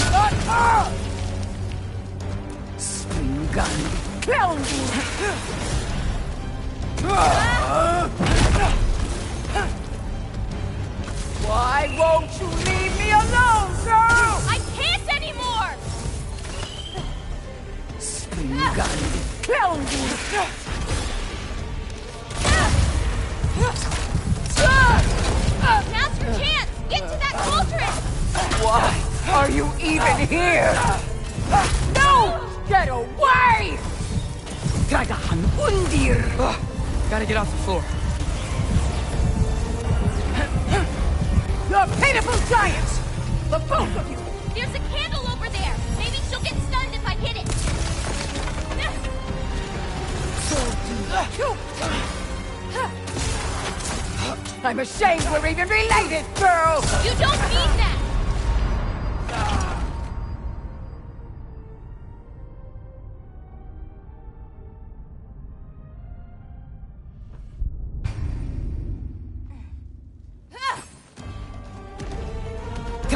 Spring gun, clown. Why won't you leave me alone, girl?
I can't anymore!
Spring gun, clown.
Now's your chance! Get to that cauldron!
Why are you even here? No! Get away! Dragahan Undir!
Gotta get off the floor.
You're pitiful giants! The both of you!
There's a candle over there! Maybe she'll get stunned if I hit it!
So do you! I'm ashamed we're even related, girl!
You don't mean that!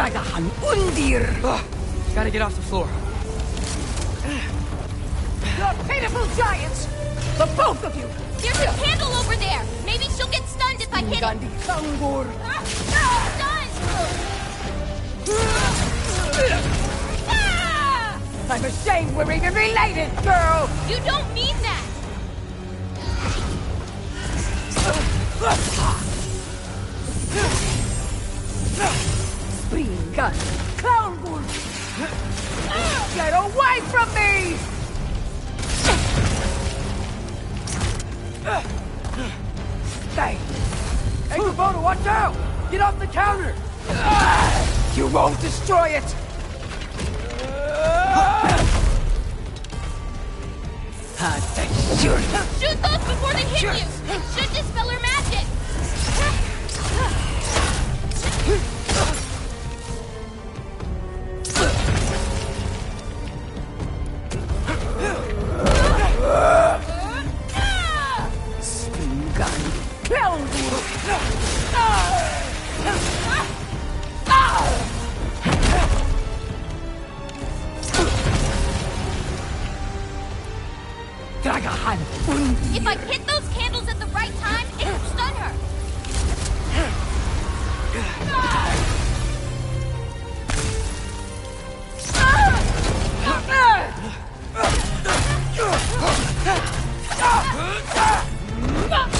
Dragahan Undir!
Gotta get off the floor.
You're pitiful giants! The both of you!
There's a candle over there! Maybe she'll get stunned if I hit it!
Gandhi Kangur! I'm ashamed we're even related, girl!
You don't mean that!
Spring gun! Kangur! Get away from me! Hey!
Hey, Kubota, watch out! Get off the counter!
You won't destroy it!
Shoot those before they hit you! It should dispel her magic! If I hit those candles at the right time, it will stun her!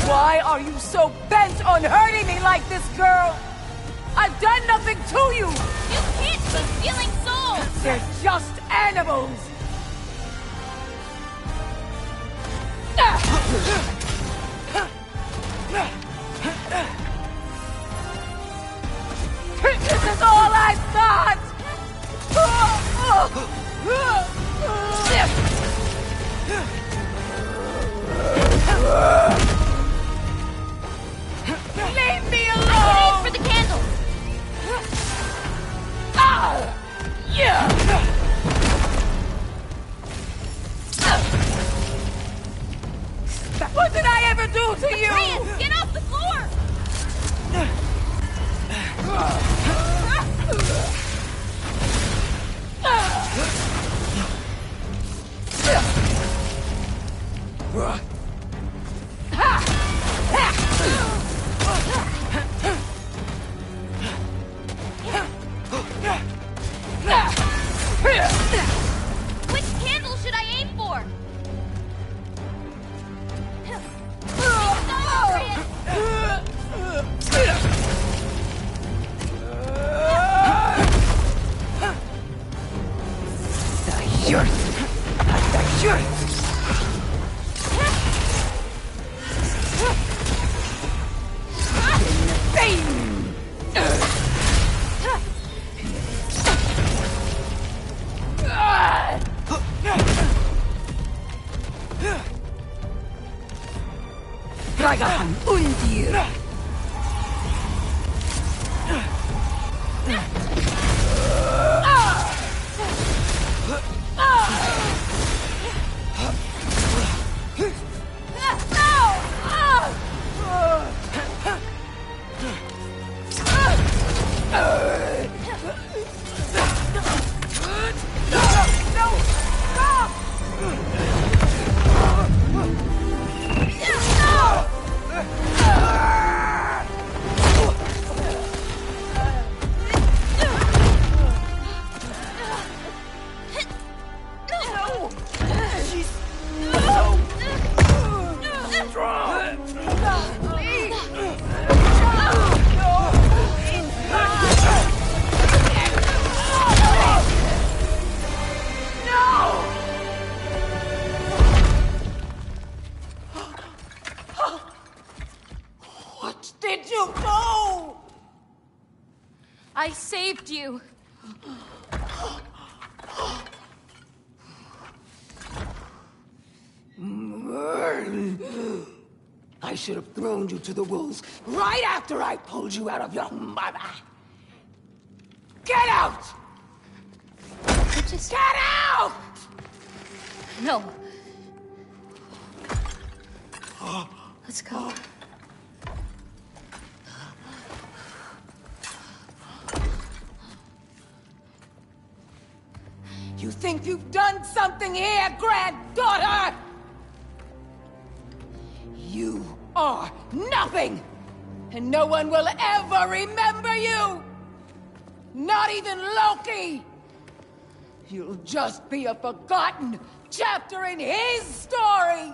Why are you so bent on hurting me like this, girl? I've done nothing to you!
You can't keep stealing souls!
They're just animals! This is all I've got! Leave me alone!
I can aim for the candle!
What did I ever do to you?
Ryan, get off the floor! Which candle should I aim for?
Dragahan Undir!
I saved you.
I should have thrown you to the wolves right after I pulled you out of your mother. Get out!
Just
get out!
No. Let's go.
You think you've done something here, granddaughter? You are nothing! And no one will ever remember you! Not even Loki! You'll just be a forgotten chapter in his story!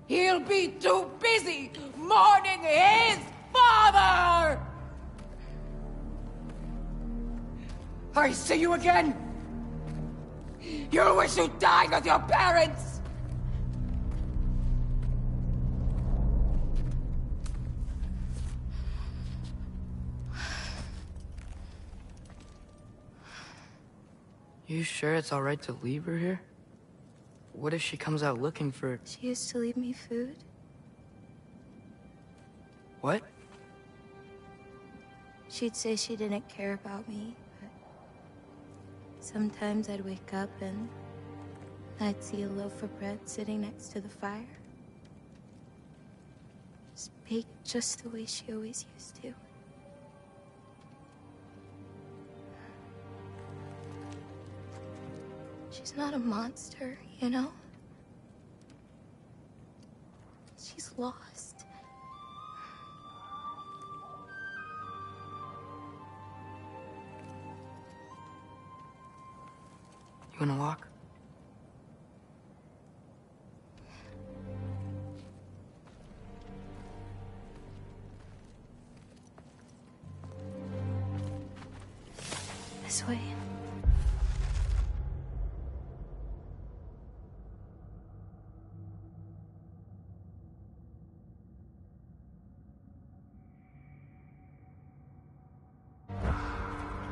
He'll be too busy mourning his father! I see you again! You wish you died with your parents!
You sure it's alright to leave her here? What if she comes out looking for...
She used to leave me food.
What?
She'd say she didn't care about me, but sometimes I'd wake up and I'd see a loaf of bread sitting next to the fire. Just baked just the way she always used to. She's not a monster, you know? She's lost.
You wanna walk?
This way.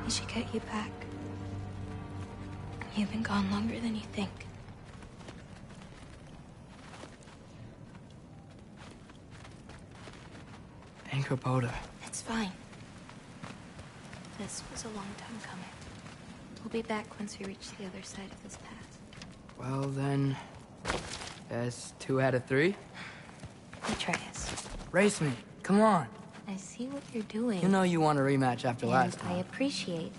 We should get you back. You've been gone longer than you think.
Anchorboda.
It's fine. This was a long time coming. We'll be back once we reach the other side of this path.
Well then... That's 2 out of 3?
Atreus.
Race me. Come on.
I see what you're doing.
You know you want a rematch after last time.
I appreciate,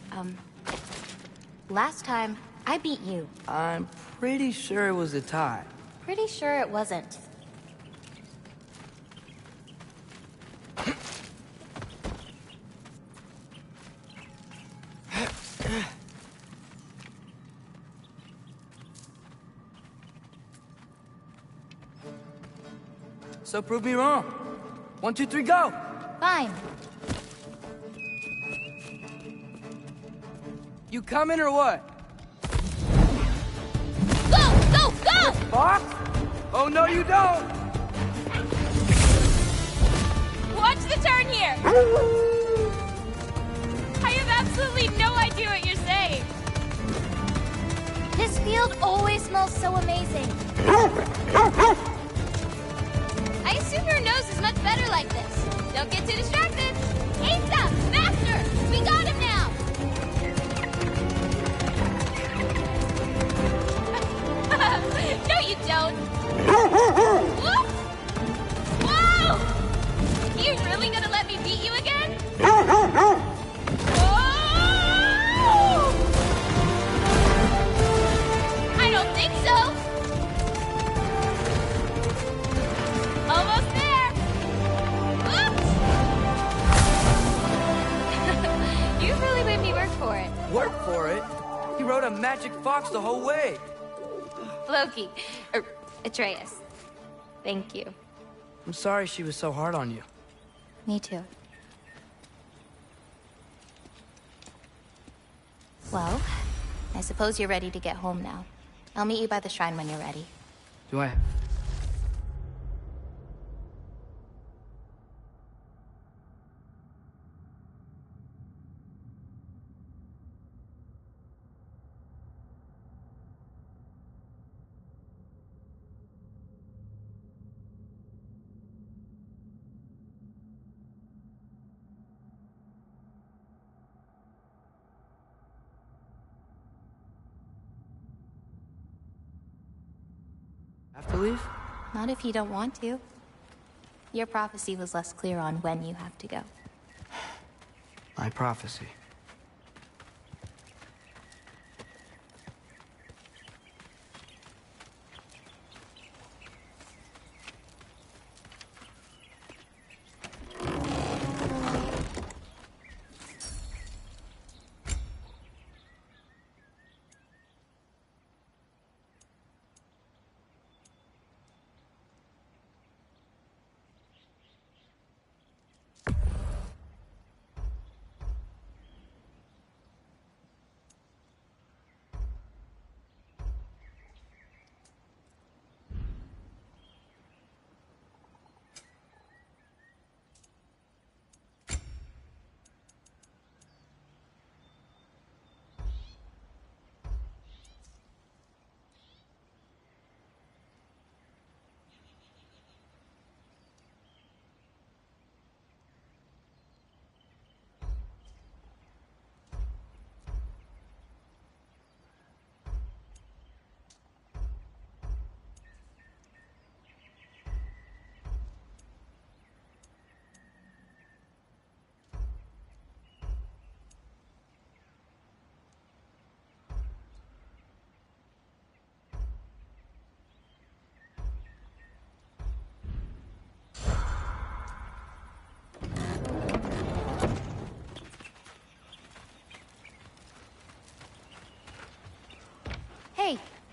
last time, I beat you.
I'm pretty sure it was a tie.
Pretty sure it wasn't.
So prove me wrong. 1, 2, 3, go!
Fine.
You coming or what?
Go! Go! Go!
Fox? Oh, no, you don't!
Watch the turn here! I have absolutely no idea what you're saying.
This field always smells so amazing.
I assume your nose is much better like this. Don't get too distracted. Asa! Faster! We got him now! No, you don't. Whoop! Whoa! You really gonna let me beat you again? Whoa! I don't think so. Almost there. Oops! You really made me work for it.
Work for it? He rode a magic fox the whole way.
Loki. Atreus. Thank you.
I'm sorry she was so hard on you.
Me too. Well, I suppose you're ready to get home now. I'll meet you by the shrine when you're ready.
Do I... have to leave?
Not if you don't want to. Your prophecy was less clear on when you have to go.
My prophecy.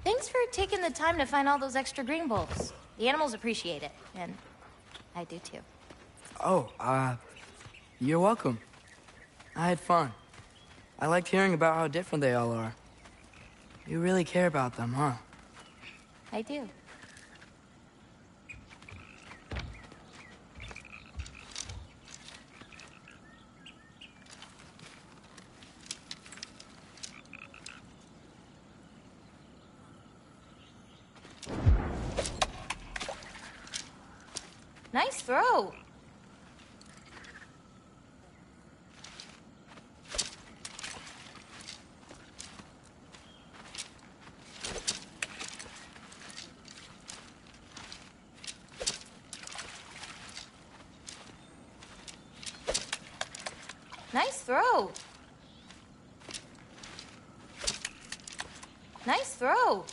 Thanks for taking the time to find all those extra green bulbs. The animals appreciate it, and I do too.
Oh, you're welcome. I had fun. I liked hearing about how different they all are. You really care about them, huh?
I do. Nice throw. Nice throw. Nice throw.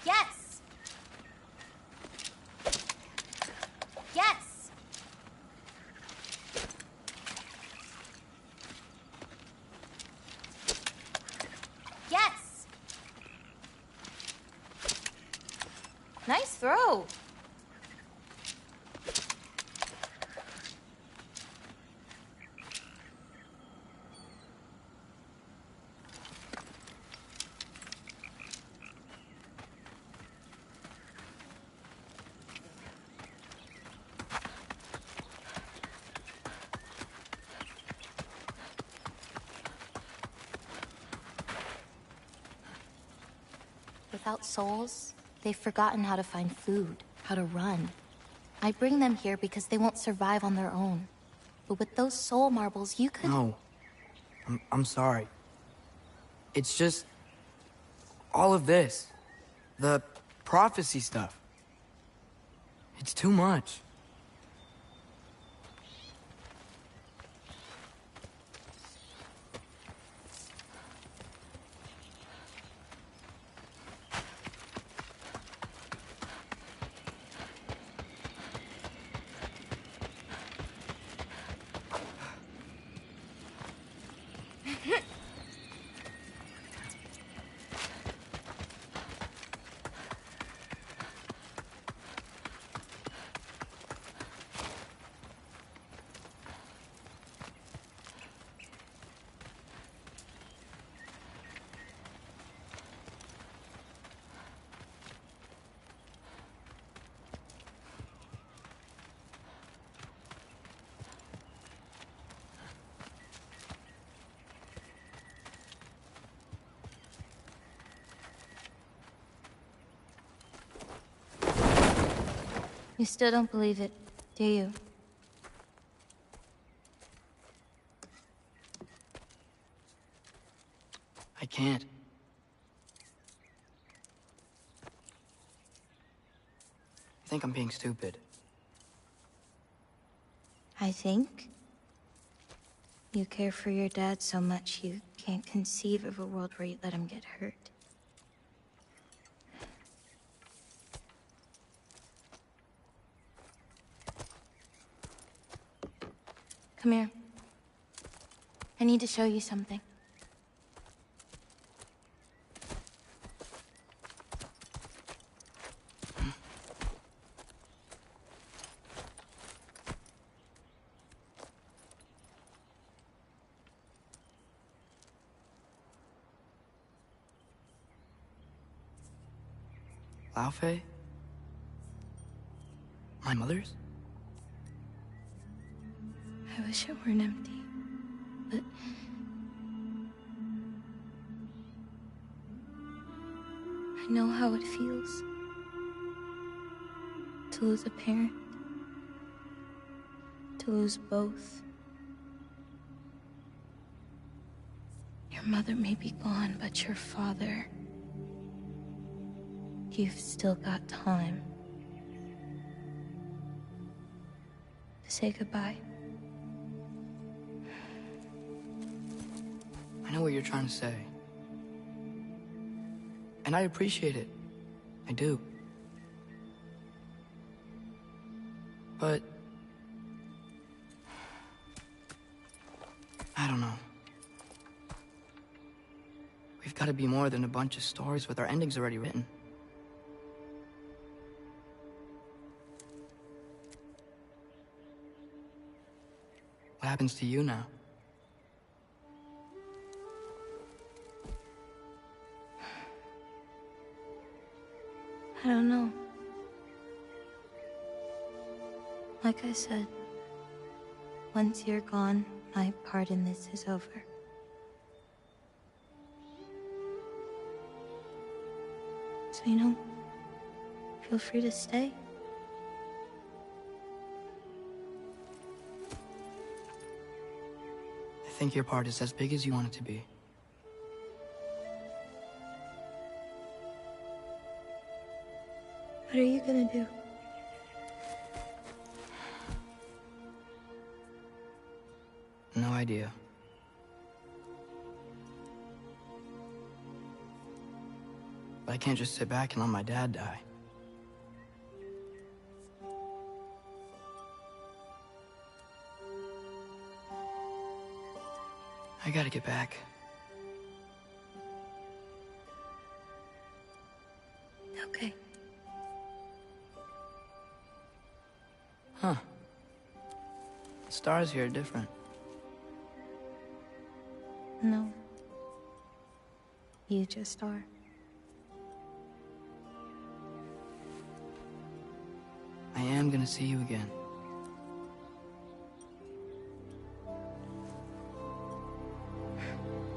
Yes. Yes. Yes. Nice throw. Without souls, they've forgotten how to find food, how to run. I bring them here because they won't survive on their own. But with those soul marbles, you could...
No. I'm sorry. It's just... all of this. The prophecy stuff. It's too much.
You still don't believe it, do you?
I can't. I think I'm being stupid.
I think you care for your dad so much you can't conceive of a world where you let him get hurt. Come here. I need to show you something.
Lao Fei? My mother's?
I wish it weren't empty, but... I know how it feels to lose a parent, to lose both. Your mother may be gone, but your father... You've still got time.
say goodbye.
I know what you're trying to say. And I appreciate it. I do. But I don't know. We've got to be more than a bunch of stories with our endings already written. What happens to you now?
I don't know. Like I said, once you're gone, my part in this is over. So, feel free to stay.
I think your part is as big as you want it to be.
What are you gonna do?
No idea. But I can't just sit back and let my dad die. I gotta get back.
Okay.
Huh. The stars here are different.
No. You just are.
I am gonna see you again.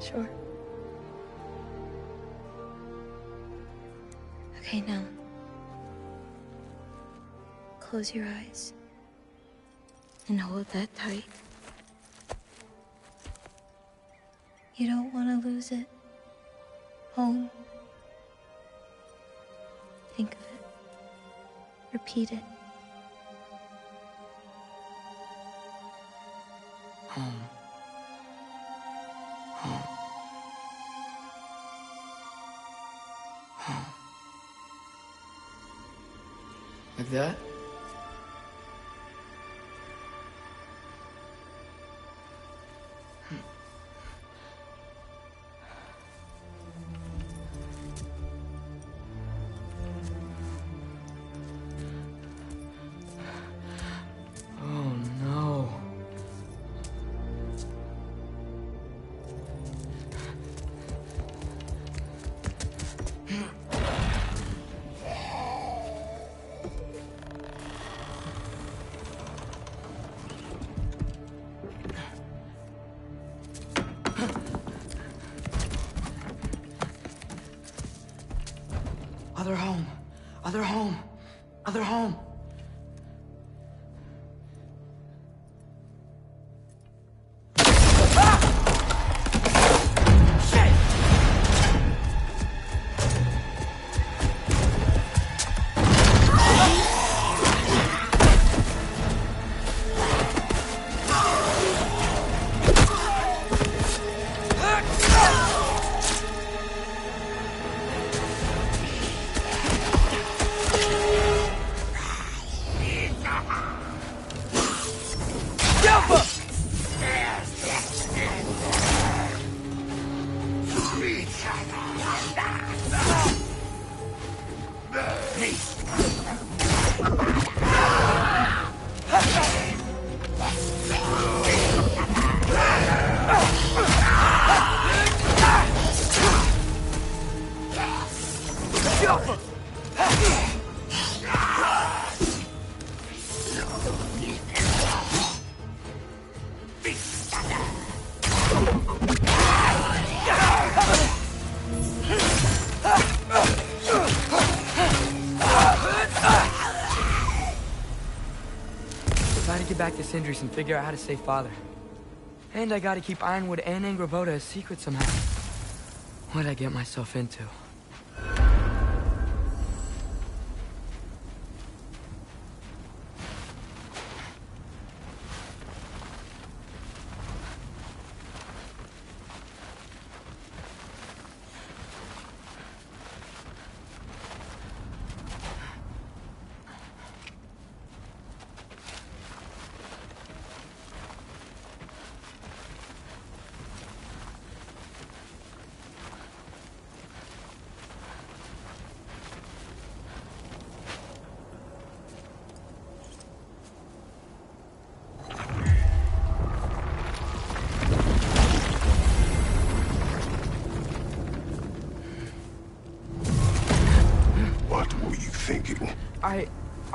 Sure. Okay, now. Close your eyes. And hold that tight. You don't want to lose it. Home. Think of it. Repeat it.
Home. Home. Home. Like that? Other home. Other home. Other home. Back to Sindri's and figure out how to save Father. And I gotta keep Ironwood and Angrboda a secret somehow. What'd I get myself into?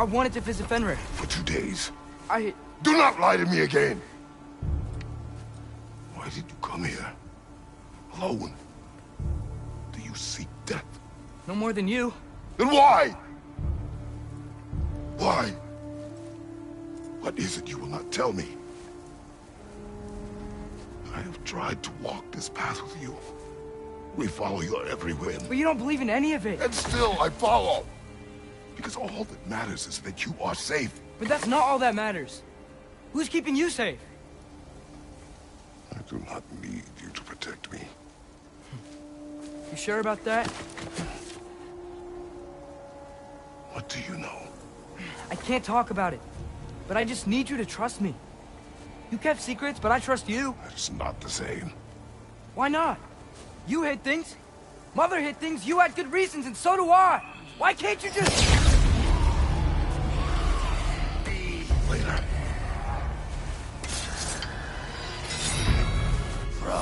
I wanted to visit Fenrir.
For 2 days. Do not lie to me again! Why did you come here? Alone? Do you seek death?
No more than you.
Then why? Why? What is it you will not tell me? I have tried to walk this path with you. We follow your every whim.
But you don't believe in any of it.
And still I follow. Because all that matters is that you are safe.
But that's not all that matters. Who's keeping you safe?
I do not need you to protect me.
You sure about that?
What do you know?
I can't talk about it. But I just need you to trust me. You kept secrets, but I trust you.
It's not the same.
Why not? You hid things. Mother hid things. You had good reasons, and so do I. Why can't you just...
Later.
Bro.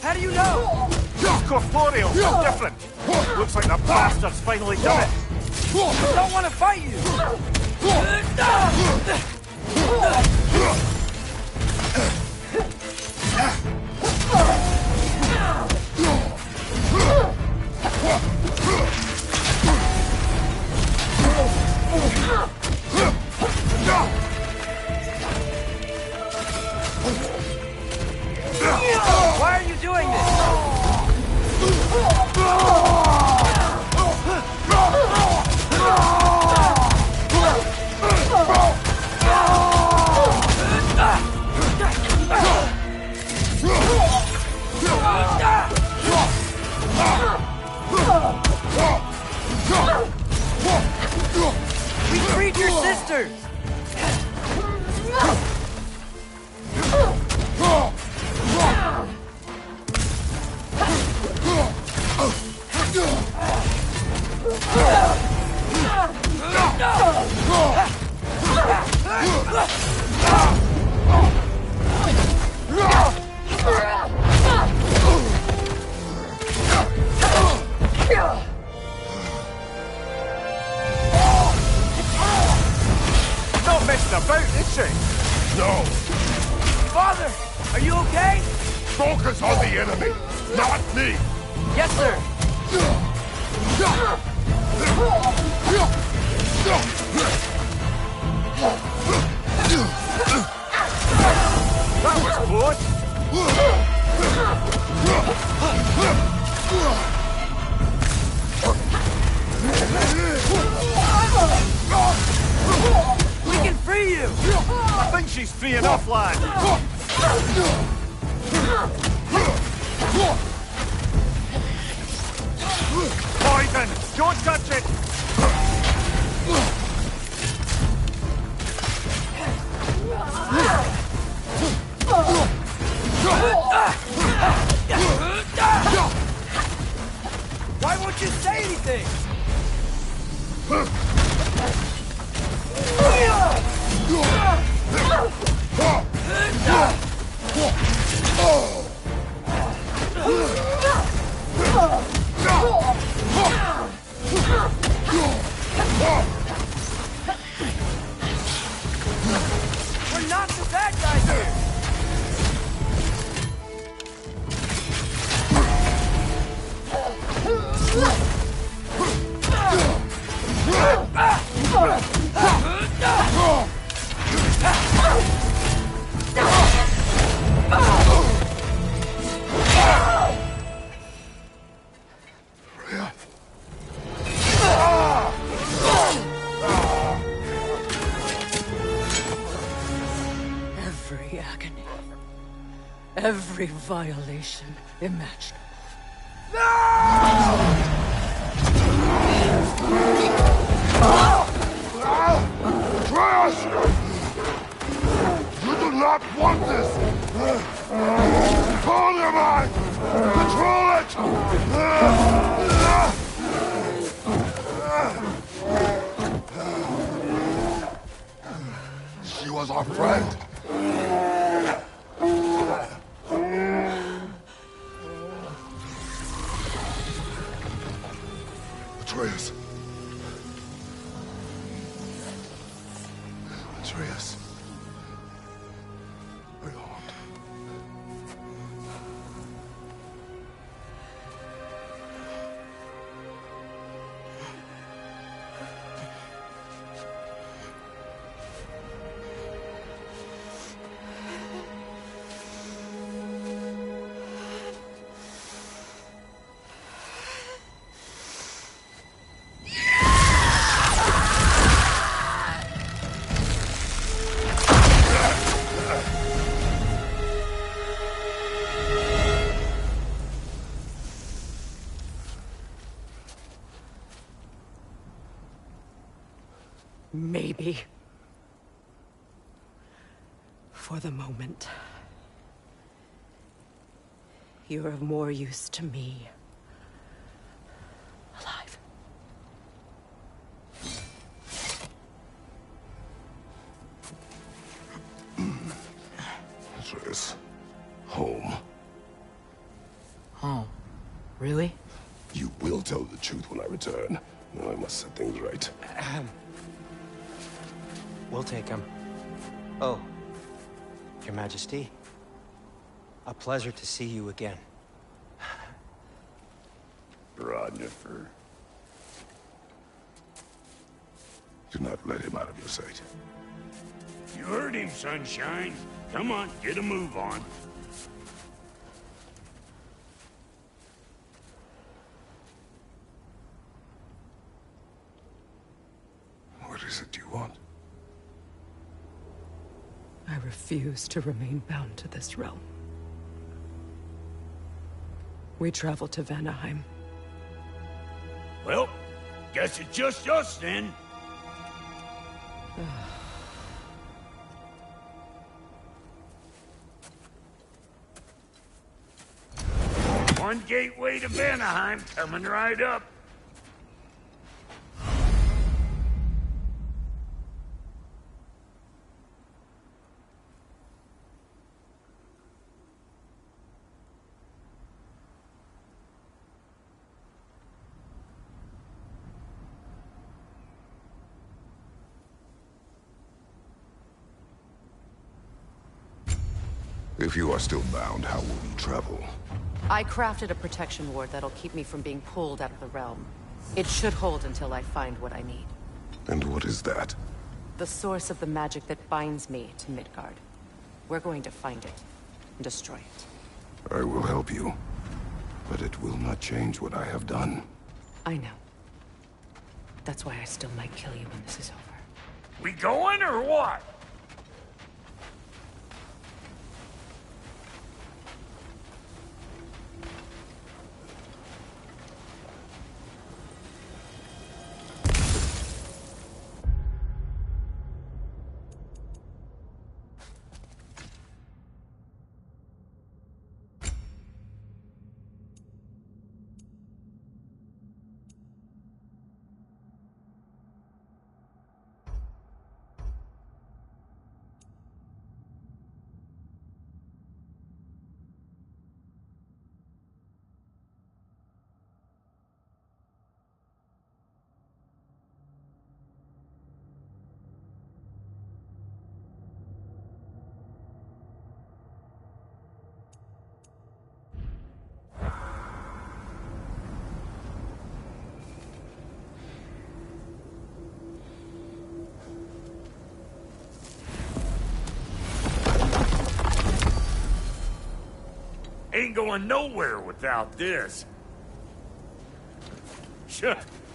How do you know?
Corporeal, different. Looks like the bastard's finally done it.
I don't want to fight you. Why are you doing this? We freed your sisters!
Not messing about, is she?
No.
Father, are you okay?
Focus on the enemy, not me.
Yes, sir.
That was close.
We can free you!
I think she's free enough, lad. Poison! Don't touch it!
Why won't you say anything? We're not the bad guys here!
every violation imaginable.
Atreus! You do not want this! Control your mind! Control it! She was our friend. Atreus. Atreus. My heart.
Maybe. For the moment. You're of more use to me. Alive.
Atreus. Home.
Home? Really?
You will tell the truth when I return. Now I must set things right.
We'll take him. Oh, Your Majesty. A pleasure to see you again.
Rodnifer. Do not let him out of your sight.
You heard him, Sunshine. Come on, get a move on.
What is it you want?
I refuse to remain bound to this realm. We travel to Vanaheim.
Well, guess it's just us then. One gateway to Vanaheim coming right up.
If you are still bound, how will you travel?
I crafted a protection ward that'll keep me from being pulled out of the realm. It should hold until I find what I need.
And what is that?
The source of the magic that binds me to Midgard. We're going to find it and destroy it.
I will help you. But it will not change what I have done.
I know. That's why I still might kill you when this is over.
We going or what? Ain't going nowhere without this.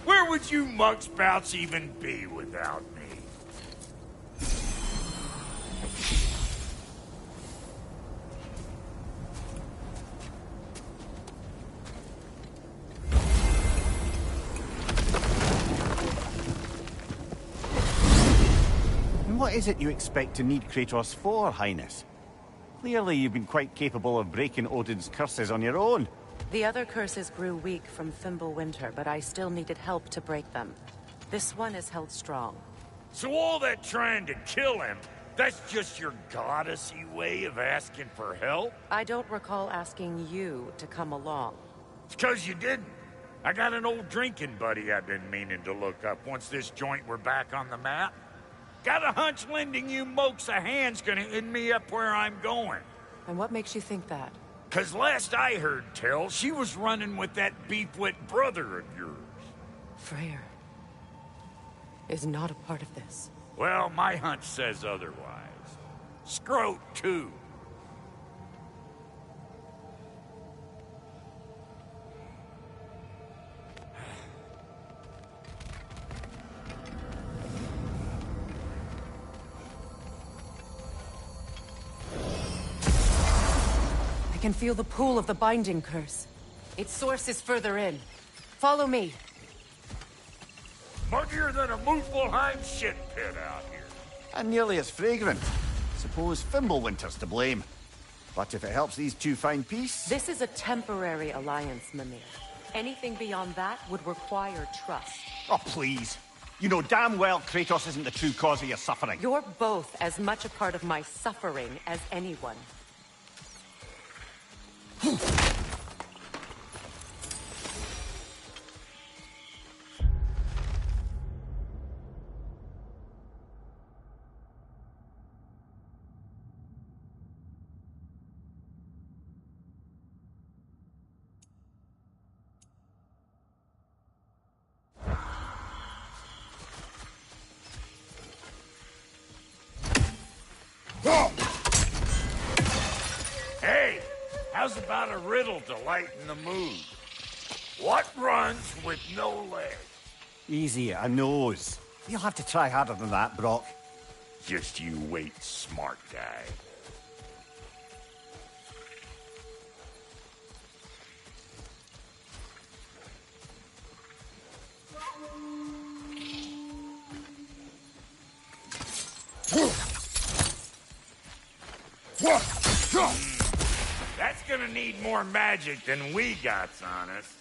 Where would you muckspouts even be without me?
What is it you expect to need Kratos for, Highness? Clearly you've been quite capable of breaking Odin's curses on your own.
The other curses grew weak from Fimbulwinter, but I still needed help to break them. This one is held strong.
So all that trying to kill him, that's just your goddessy way of asking for help?
I don't recall asking you to come along.
It's 'cause you didn't. I got an old drinking buddy I've been meaning to look up once this joint were back on the map. Got a hunch lending you mokes a hand's gonna end me up where I'm going.
And what makes you think that?
'Cause last I heard tell, she was running with that beef-wit brother of yours.
Freyr is not a part of this.
Well, my hunch says otherwise. Scroat, too.
I can feel the pull of the binding curse. Its source is further in. Follow me.
Muggier than a Muspelheim shit pit out here.
And nearly as fragrant. Suppose Fimbulwinter's to blame. But if it helps these two find peace...
This is a temporary alliance, Mimir. Anything beyond that would require trust.
Oh, please. You know damn well Kratos isn't the true cause of your suffering.
You're both as much a part of my suffering as anyone.
Hey, how's about a riddle to lighten the mood? What runs with no legs?
Easy, a nose. You'll have to try harder than that, Brock.
Just you wait, smart guy. That's gonna need more magic than we got on us.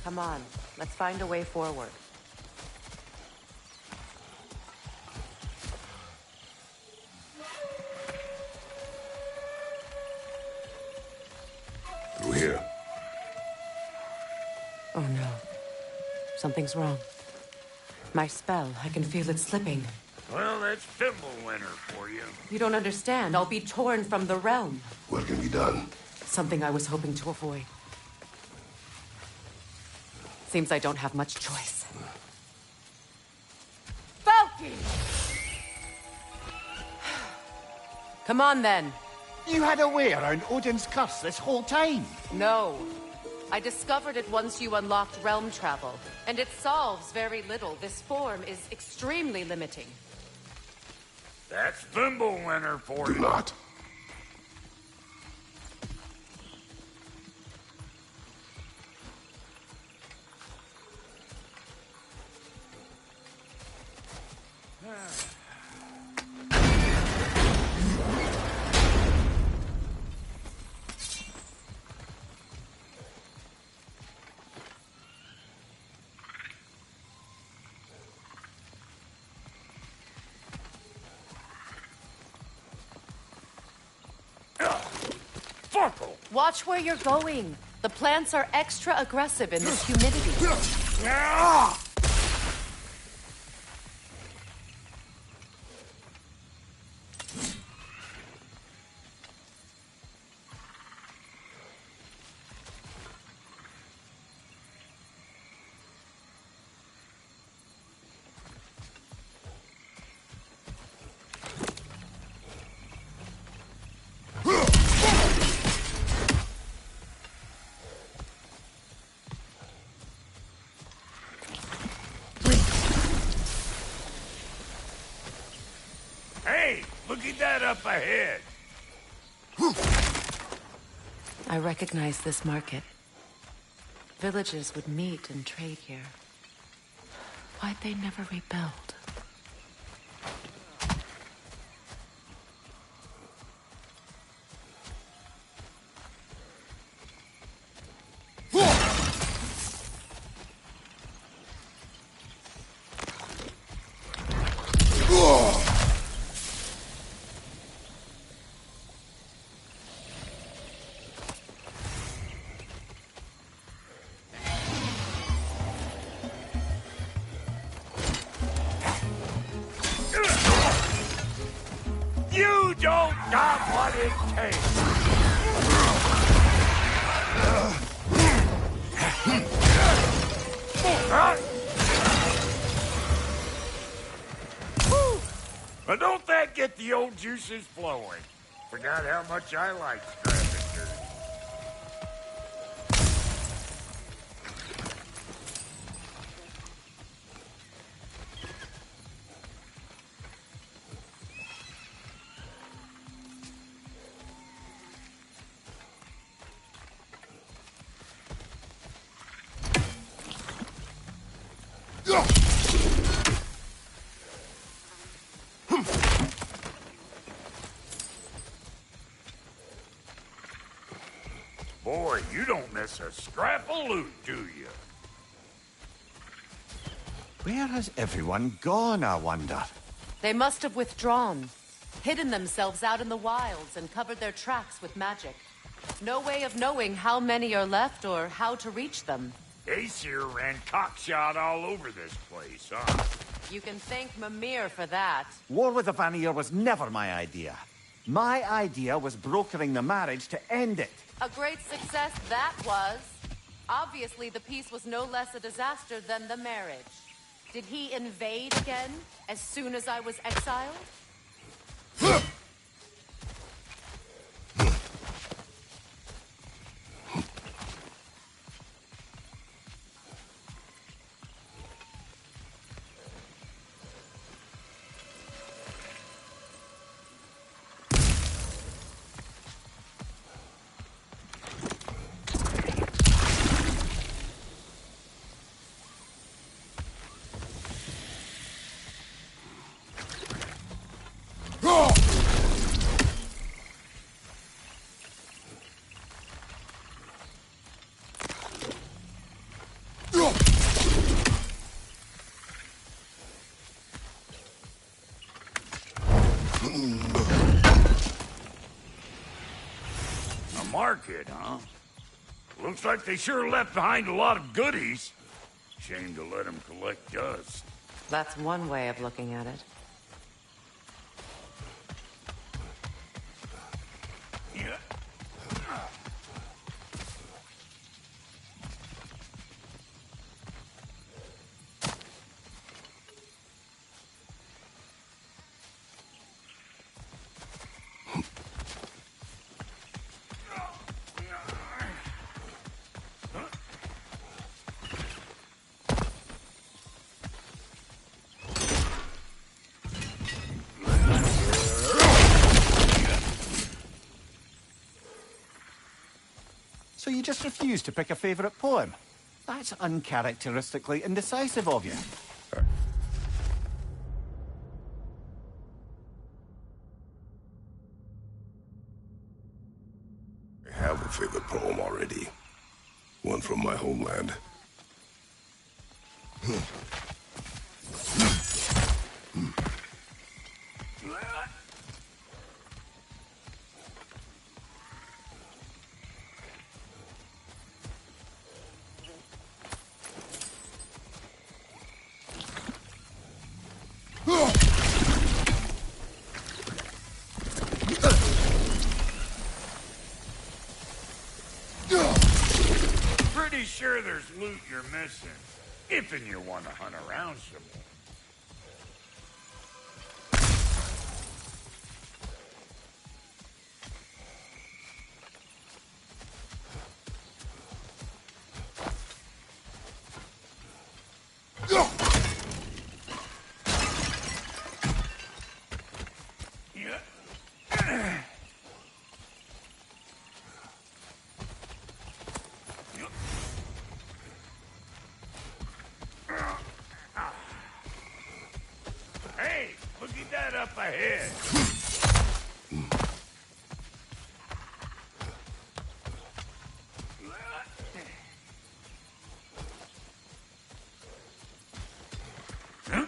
Come on, let's find a way forward.
Through here.
Oh no. Something's wrong. My spell, I can feel it slipping.
Well, that's Fimbulwinter for you.
You don't understand. I'll be torn from the realm.
What can be done?
Something I was hoping to avoid. Seems I don't have much choice. Falky! Come on, then.
You had a way around Odin's curse this whole time?
No. I discovered it once you unlocked realm travel, and it solves very little. This form is extremely limiting.
That's Fimbulwinter for you.
Do not.
Watch where you're going. The plants are extra aggressive in this humidity.
Look at that up ahead.
I recognize this market. Villages would meet and trade here. Why'd they never rebuild?
But don't that get the old juices flowing? Forgot how much I like scavengers. Boy, you don't miss a scrap of loot, do you?
Where has everyone gone, I wonder?
They must have withdrawn, hidden themselves out in the wilds, and covered their tracks with magic. No way of knowing how many are left or how to reach them.
Aesir ran cockshot all over this place, huh?
You can thank Mimir for that.
War with the Vanir was never my idea. My idea was brokering the marriage to end it.
A great success that was. Obviously, the peace was no less a disaster than the marriage. Did he invade again, as soon as I was exiled?
A market, huh? Looks like they sure left behind a lot of goodies. Shame to let them collect dust.
That's one way of looking at it.
Yeah.
So you just refuse to pick a favorite poem? That's uncharacteristically indecisive of you.
I have a favorite poem already. One from my homeland.
Pretty sure there's loot you're missing, if and you want to hunt around some more. Hey, look at that up ahead. Huh?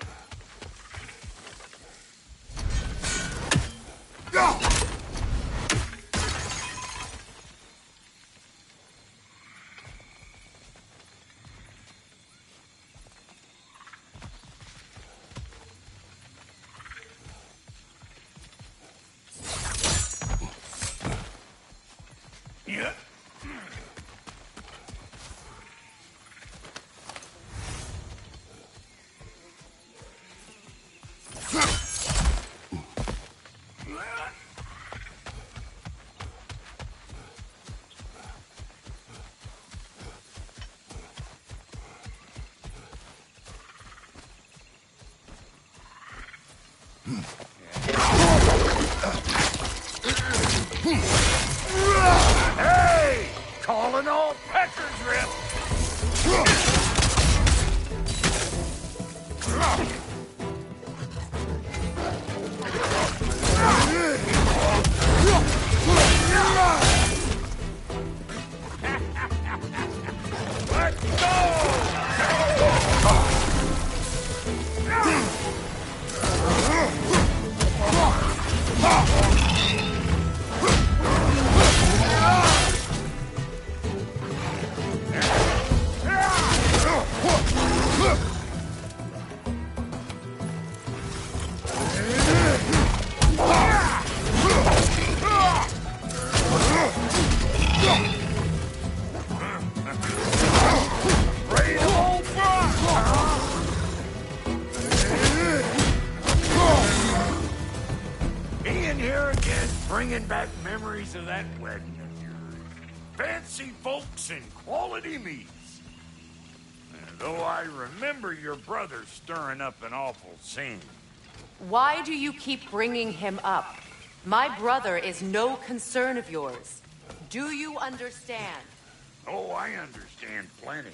Hey! Calling all pecker drip! Let's Ian here again, bringing back memories of that wedding of yours. Fancy folks and quality meats. Though I remember your brother stirring up an awful scene.
Why do you keep bringing him up? My brother is no concern of yours. Do you understand?
Oh, I understand plenty.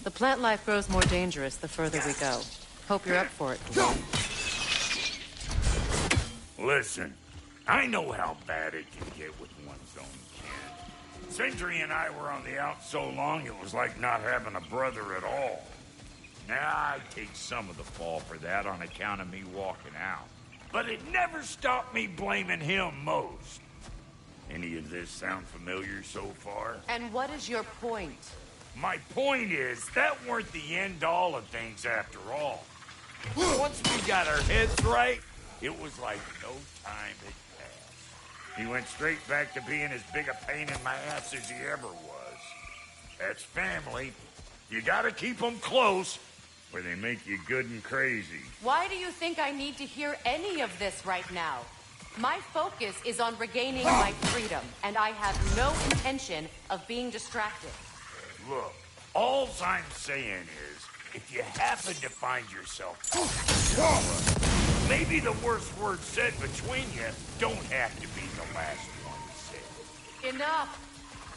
The plant life grows more dangerous the further we go. Hope you're up for it, Dwayne.
Listen, I know how bad it can get with one's own kin. Sindri and I were on the out so long it was like not having a brother at all. Now, I take some of the fall for that on account of me walking out. But it never stopped me blaming him most. Any of this sound familiar so far?
And what is your point?
My point is, that weren't the end-all of things after all. Once we got our heads right, it was like no time had passed. He went straight back to being as big a pain in my ass as he ever was. That's family. You gotta keep them close, or they make you good and crazy.
Why do you think I need to hear any of this right now? My focus is on regaining my freedom, and I have no intention of being distracted.
Look, all I'm saying is, if you happen to find yourself maybe the worst word said between you don't have to be the last one said.
Enough.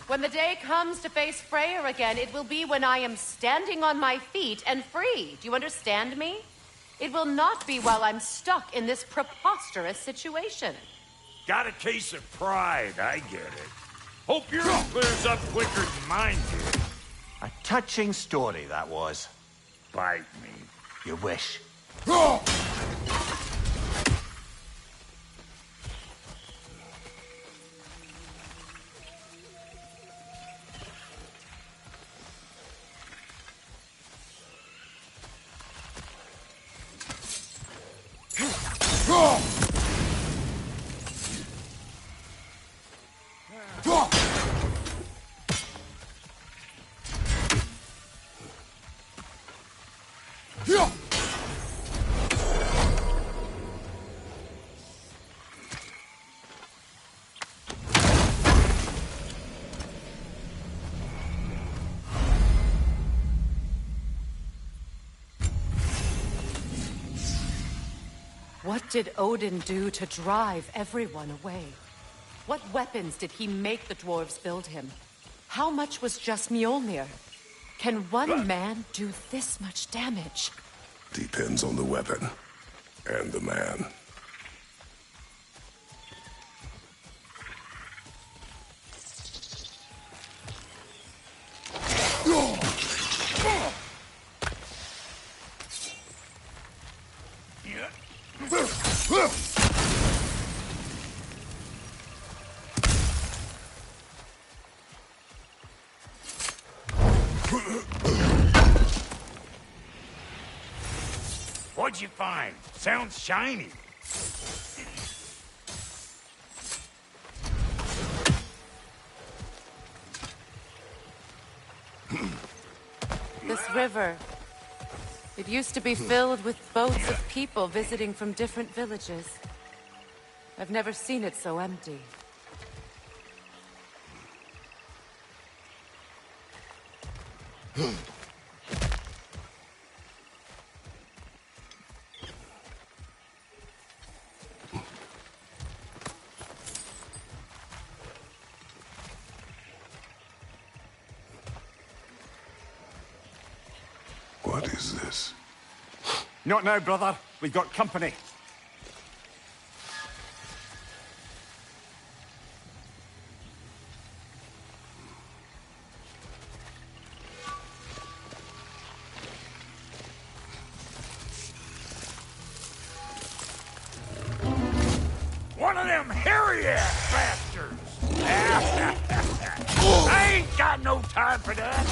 When the day comes to face Freyr again, it will be when I am standing on my feet and free. Do you understand me? It will not be while I'm stuck in this preposterous situation.
Got a case of pride, I get it. Hope yours clears up quicker than mine did.
A touching story, that was.
Bite me.
You wish.
What did Odin do to drive everyone away? What weapons did he make the dwarves build him? How much was just Mjolnir? Can one man do this much damage?
Depends on the weapon. And the man.
What'd you find? Sounds shiny.
This river. It used to be filled with boats of people visiting from different villages. I've never seen it so empty.
What is this?
Not now, brother. We've got company.
One of them hairy-ass bastards! I ain't got no time for that!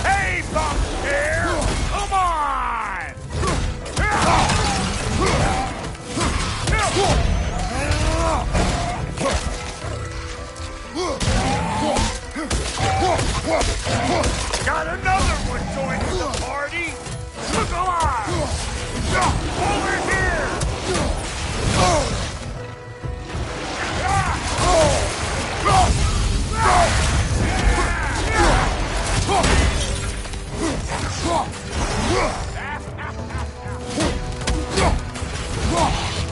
Hey, Buckshare! Come on! Got another one joining the party! Look alive! Over here!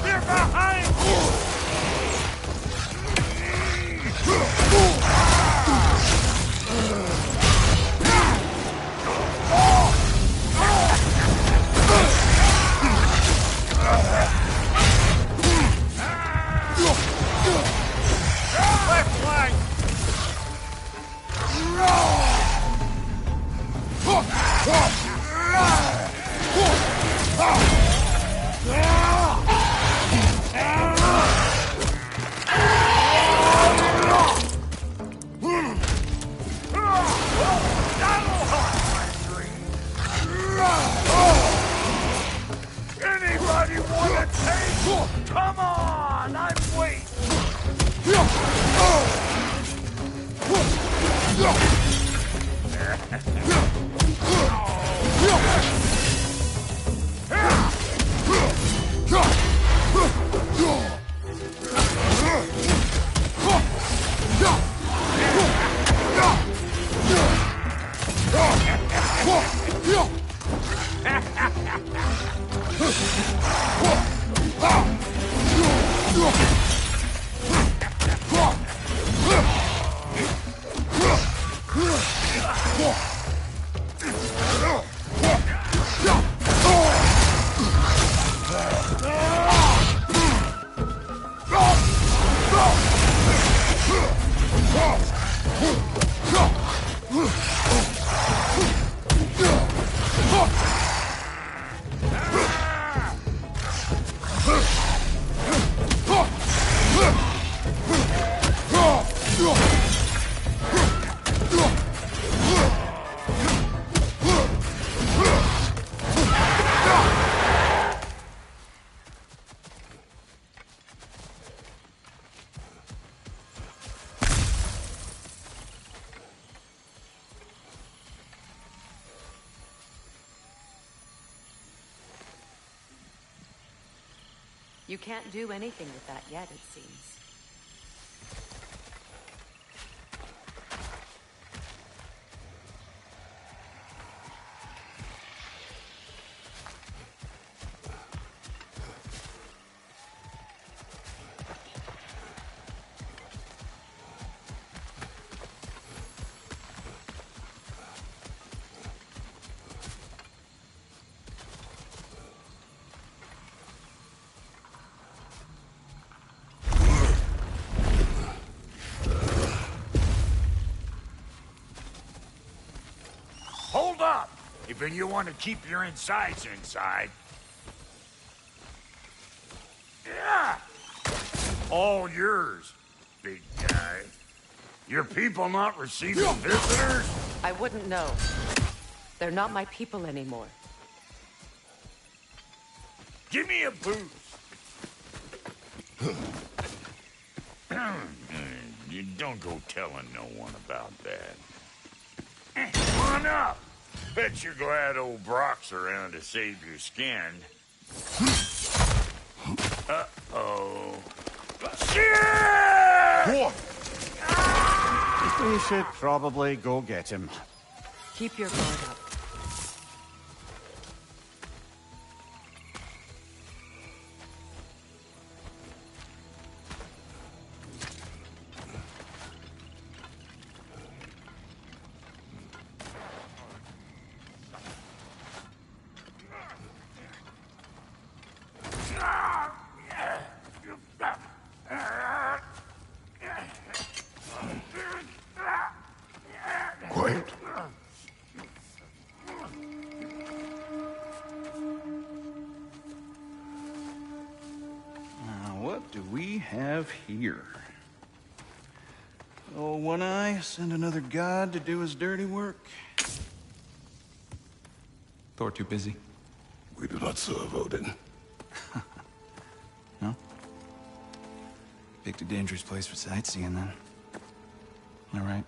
They're behind you! Left flank! Anybody wanna take? Come on, I'm waiting.
You can't do anything with that yet, it seems.
If you want to keep your insides inside. Yeah! All yours, big guy. Your people not receiving visitors?
I wouldn't know. They're not my people anymore.
Give me a boost. You don't go telling no one about that. Come on up. Bet you're glad old Brock's around to save your skin. Uh-oh. Shit!
We should probably go get him.
Keep your guard up.
Quiet.
Now, what do we have here? Oh, One Eye, send another god to do his dirty work.
Thor too busy.
We do not serve Odin.
No? Picked a dangerous place for sightseeing, then. All right.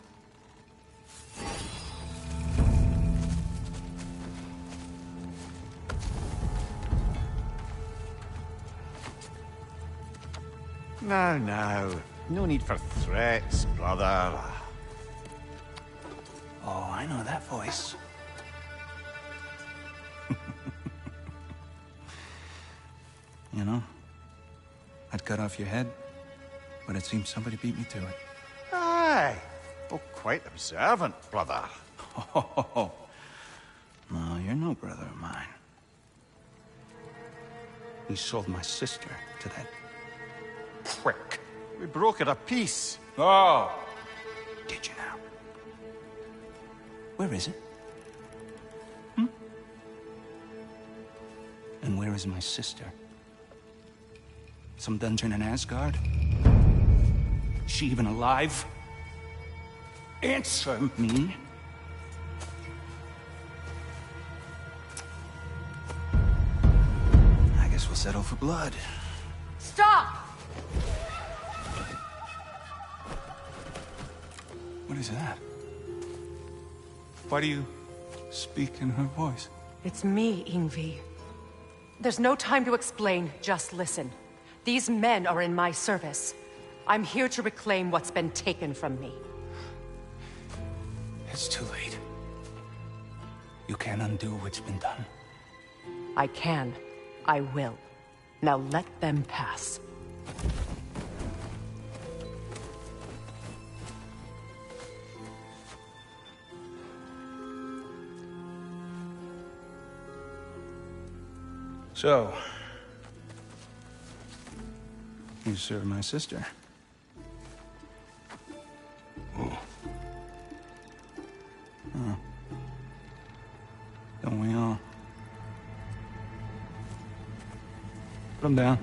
Now. No need for threats, brother.
Oh, I know that voice. You know, I'd cut off your head, but it seems somebody beat me to it.
Aye. Oh, quite observant, brother.
Oh, no, you're no brother of mine. You sold my sister to that prick.
We broke it a piece.
Oh! Did you now? Where is it? And where is my sister? Some dungeon in Asgard? Is she even alive? Answer me. I guess we'll settle for blood.
Stop!
What is that? Why do you speak in her voice?
It's me, Ingvi. There's no time to explain, just listen. These men are in my service. I'm here to reclaim what's been taken from me.
It's too late. You can't undo what's been done.
I can. I will. Now let them pass.
So, you served my sister. Oh. Don't we all? Put him down.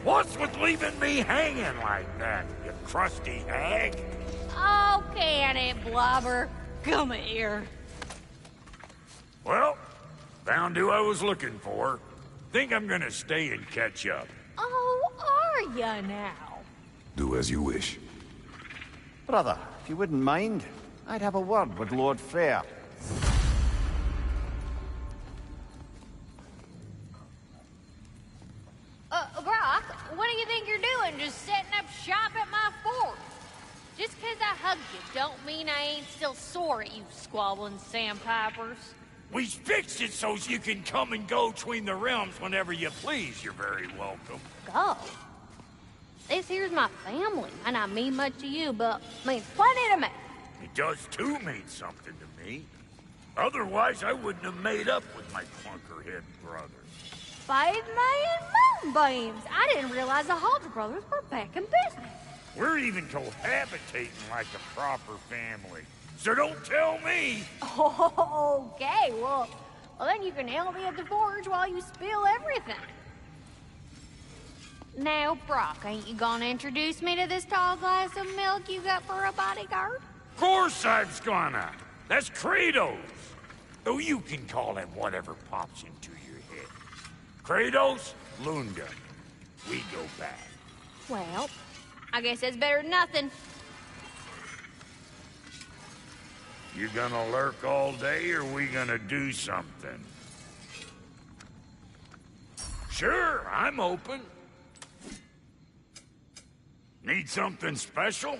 What's with leaving me hanging like that, you crusty hag?
Oh, can it, Blobber? Come here.
Well, found who I was looking for. Think I'm gonna stay and catch up.
Oh, are ya now?
Do as you wish.
Brother, if you wouldn't mind, I'd have a word with Lord Freyr.
Brock, what do you think you're doing? Just setting up shop at my fort? Just 'cause I hugged you don't mean I ain't still sore at you squabbling sandpipers.
We fixed it so you can come and go between the realms whenever you please. You're very welcome.
Go. This here's my family. Might not mean much to you, but means plenty to me.
It does too mean something to me. Otherwise, I wouldn't have made up with my clunkerhead brother.
5 million moonbeams! I didn't realize the Halter brothers were back in business.
We're even cohabitating like a proper family. So don't tell me!
Okay, well, then you can help me at the forge while you spill everything.
Now, Brock, ain't you gonna introduce me to this tall glass of milk you got for a bodyguard?
Of course I was gonna. That's Kratos. Though you can call him whatever pops into your head. Kratos, Lunda. We go back.
Well, I guess that's better than nothing.
You gonna lurk all day, or we gonna do something? Sure, I'm open. Need something special?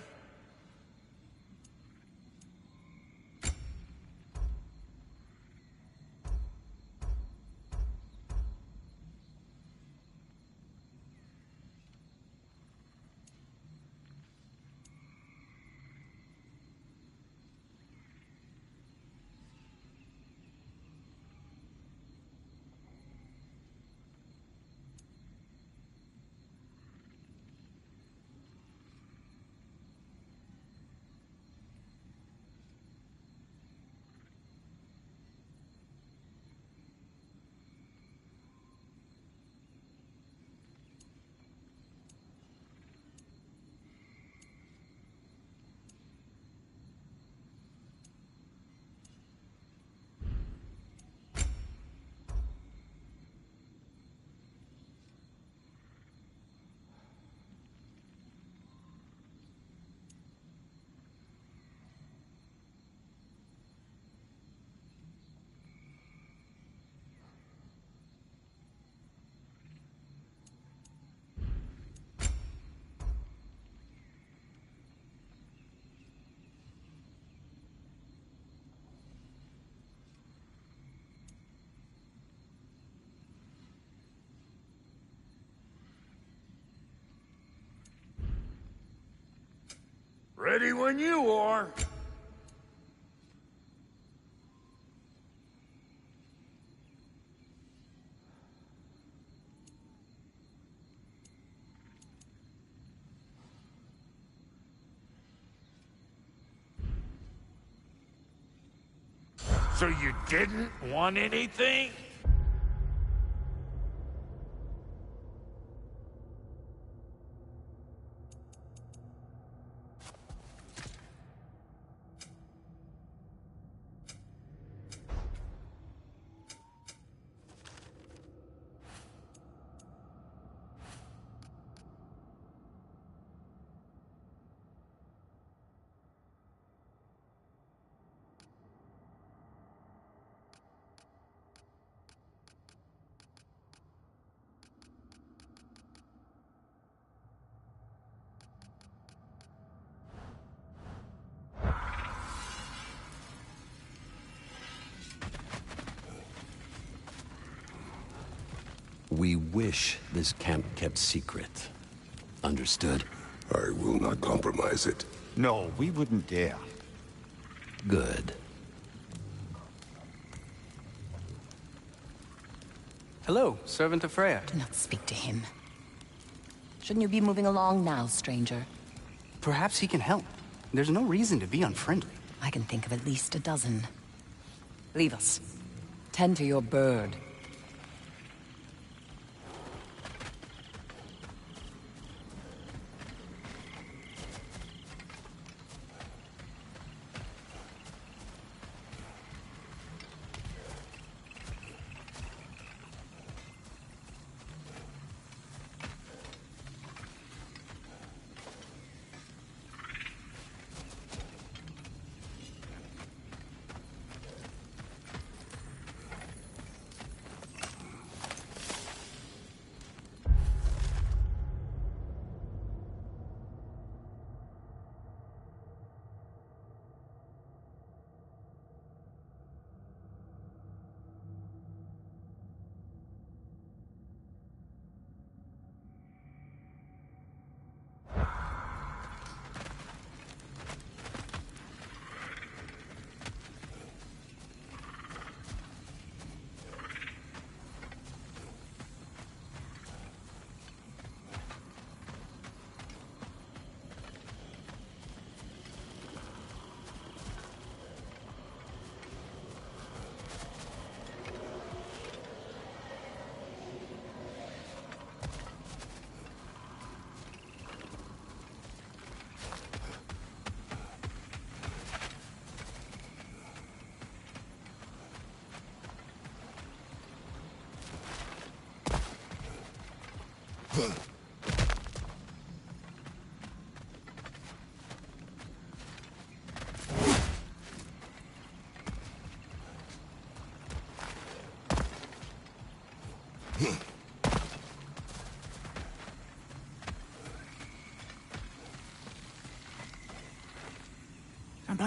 Ready when you are. So you didn't want anything?
We wish this camp kept secret. Understood?
I will not compromise it.
No, we wouldn't dare.
Good.
Hello, servant of Freya.
Do not speak to him. Shouldn't you be moving along now, stranger?
Perhaps he can help. There's no reason to be unfriendly.
I can think of at least a dozen. Leave us. Tend to your bird.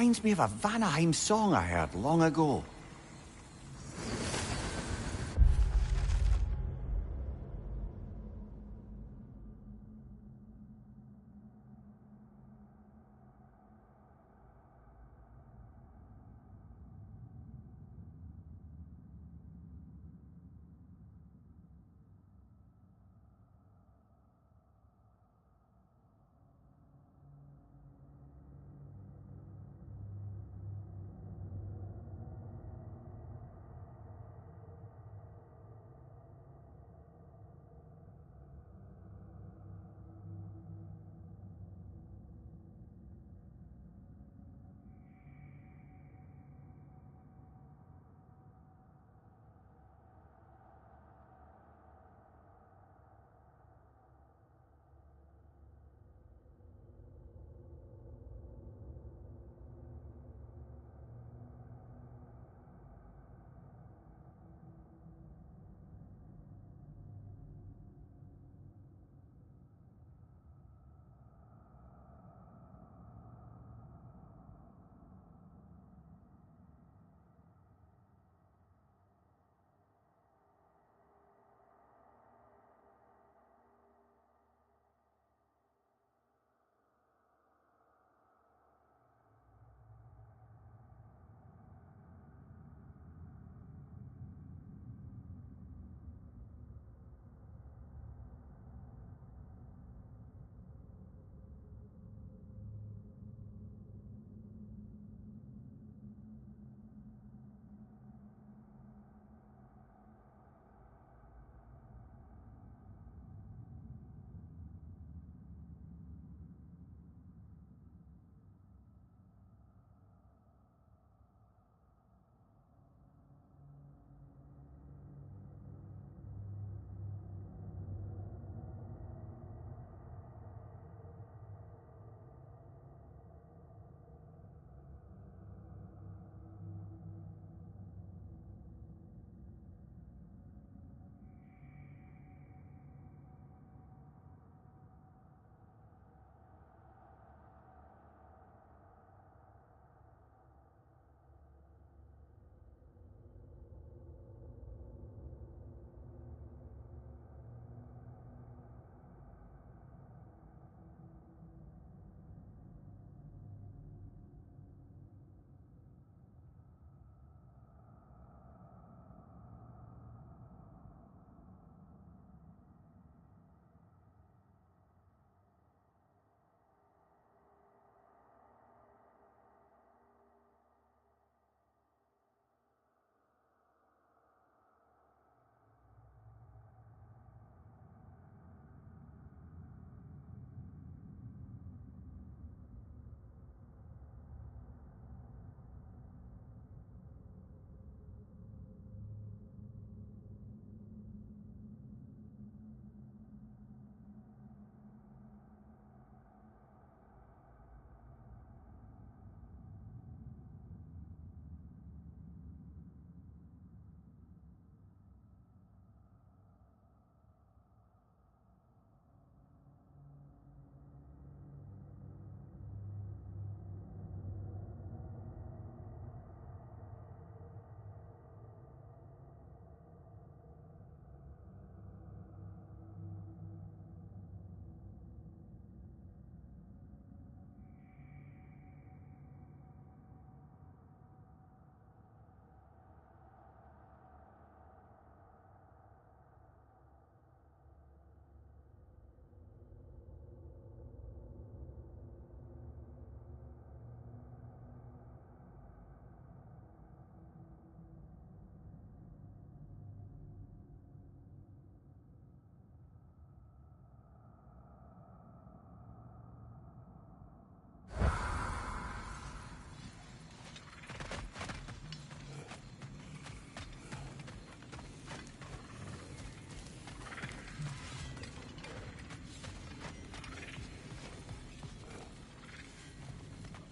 Reminds me of a Vanaheim song I heard long ago.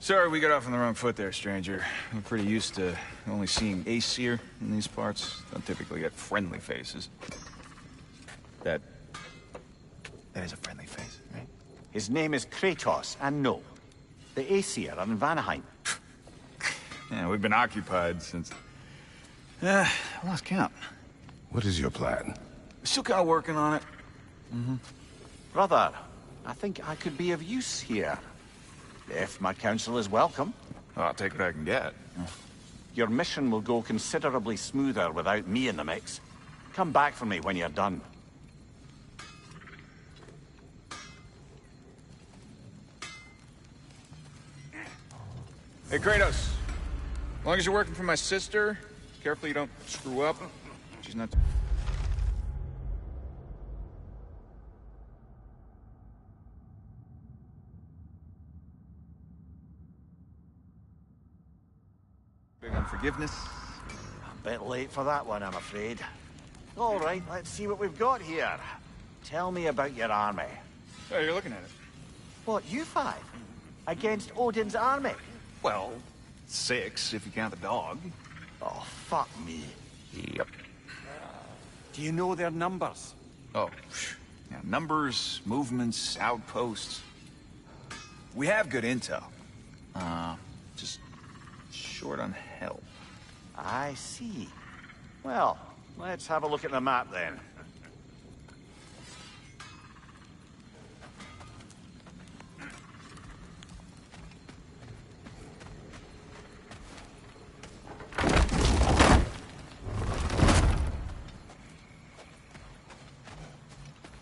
Sorry we got off on the wrong foot there, stranger. We're pretty used to only seeing Aesir in these parts. Don't typically get friendly faces.
That is a friendly face, right?
His name is Kratos, and no, the Aesir are in Vanaheim.
Yeah, we've been occupied since... I lost count.
What is your plan?
Still kind of working on it.
Brother, I think I could be of use here. If my counsel is welcome.
I'll take what I can get.
Your mission will go considerably smoother without me in the mix. Come back for me when you're done.
Hey, Kratos. As long as you're working for my sister, carefully you don't screw up. She's not... Big on forgiveness.
A bit late for that one, I'm afraid. All right, let's see what we've got here. Tell me about your army.
Oh, you're looking at it.
What, you five? Against Odin's army?
Well, 6, if you count the dog.
Oh, fuck me.
Yep.
Do you know their numbers?
Oh, yeah, numbers, movements, outposts. We have good intel. Just short on help.
I see. Well, let's have a look at the map then.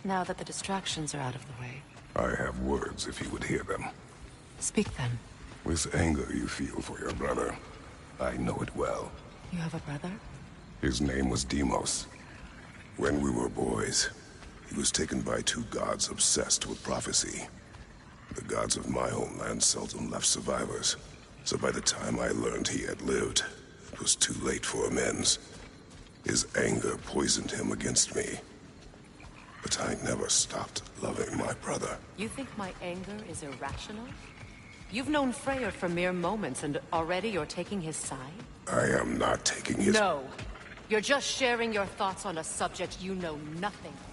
Now that the distractions are out of the way.
I have words if you would hear them.
Speak then.
This anger you feel for your brother, I know it well.
You have a brother?
His name was Deimos. When we were boys, he was taken by 2 gods obsessed with prophecy. The gods of my homeland seldom left survivors, so by the time I learned he had lived, it was too late for amends. His anger poisoned him against me. But I never stopped loving my brother.
You think my anger is irrational? You've known Freyr for mere moments, and already you're taking his side?
I am not taking his...
No. You're just sharing your thoughts on a subject you know nothing about.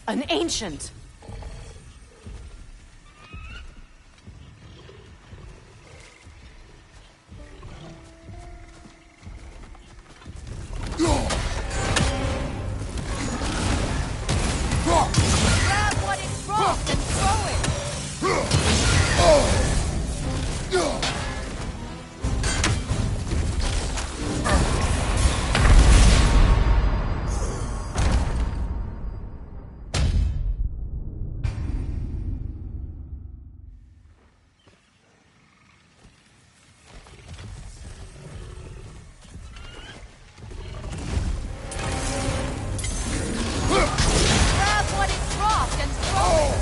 An ancient.
Grab what it dropped and throw it! Grab what it dropped and throw it!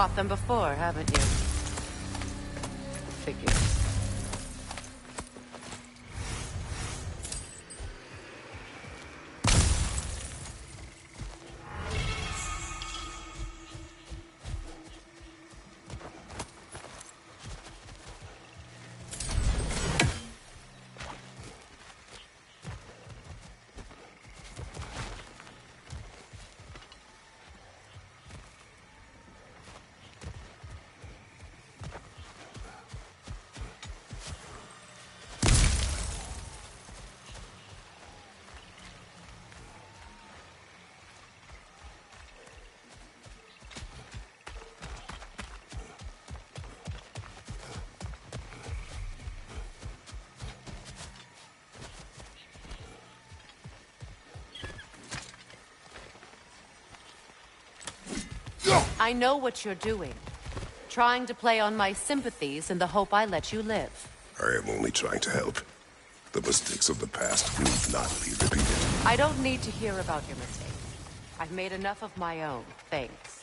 fought them before, haven't you? Figures. I know what you're doing. Trying to play on my sympathies in the hope I let you live.
I am only trying to help. The mistakes of the past need not be repeated.
I don't need to hear about your mistakes. I've made enough of my own, thanks.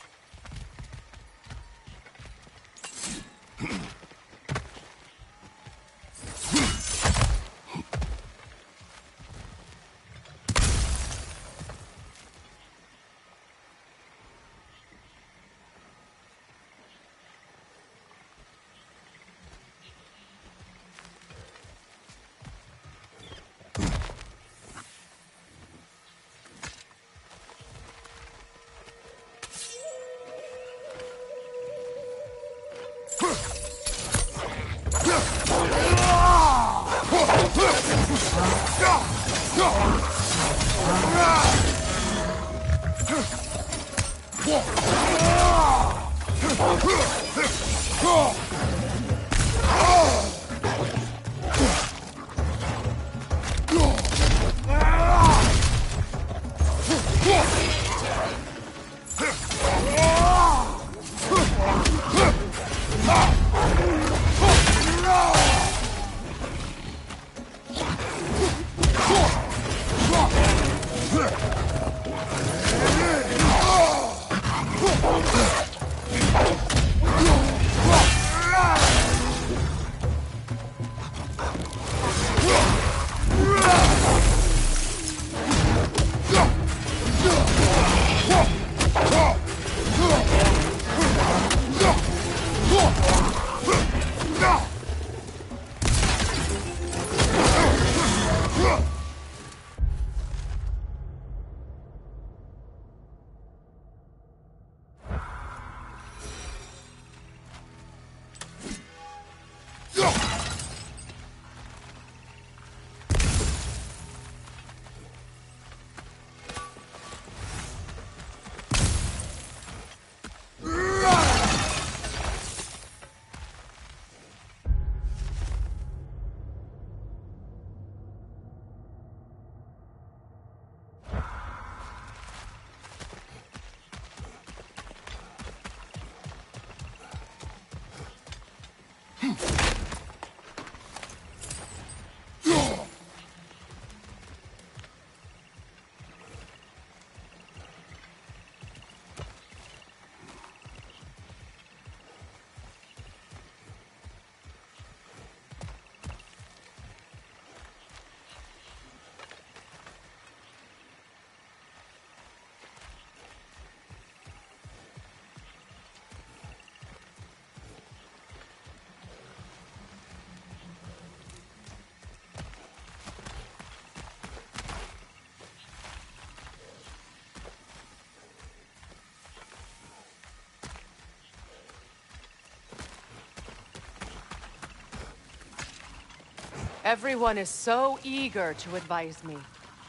Everyone is so eager to advise me,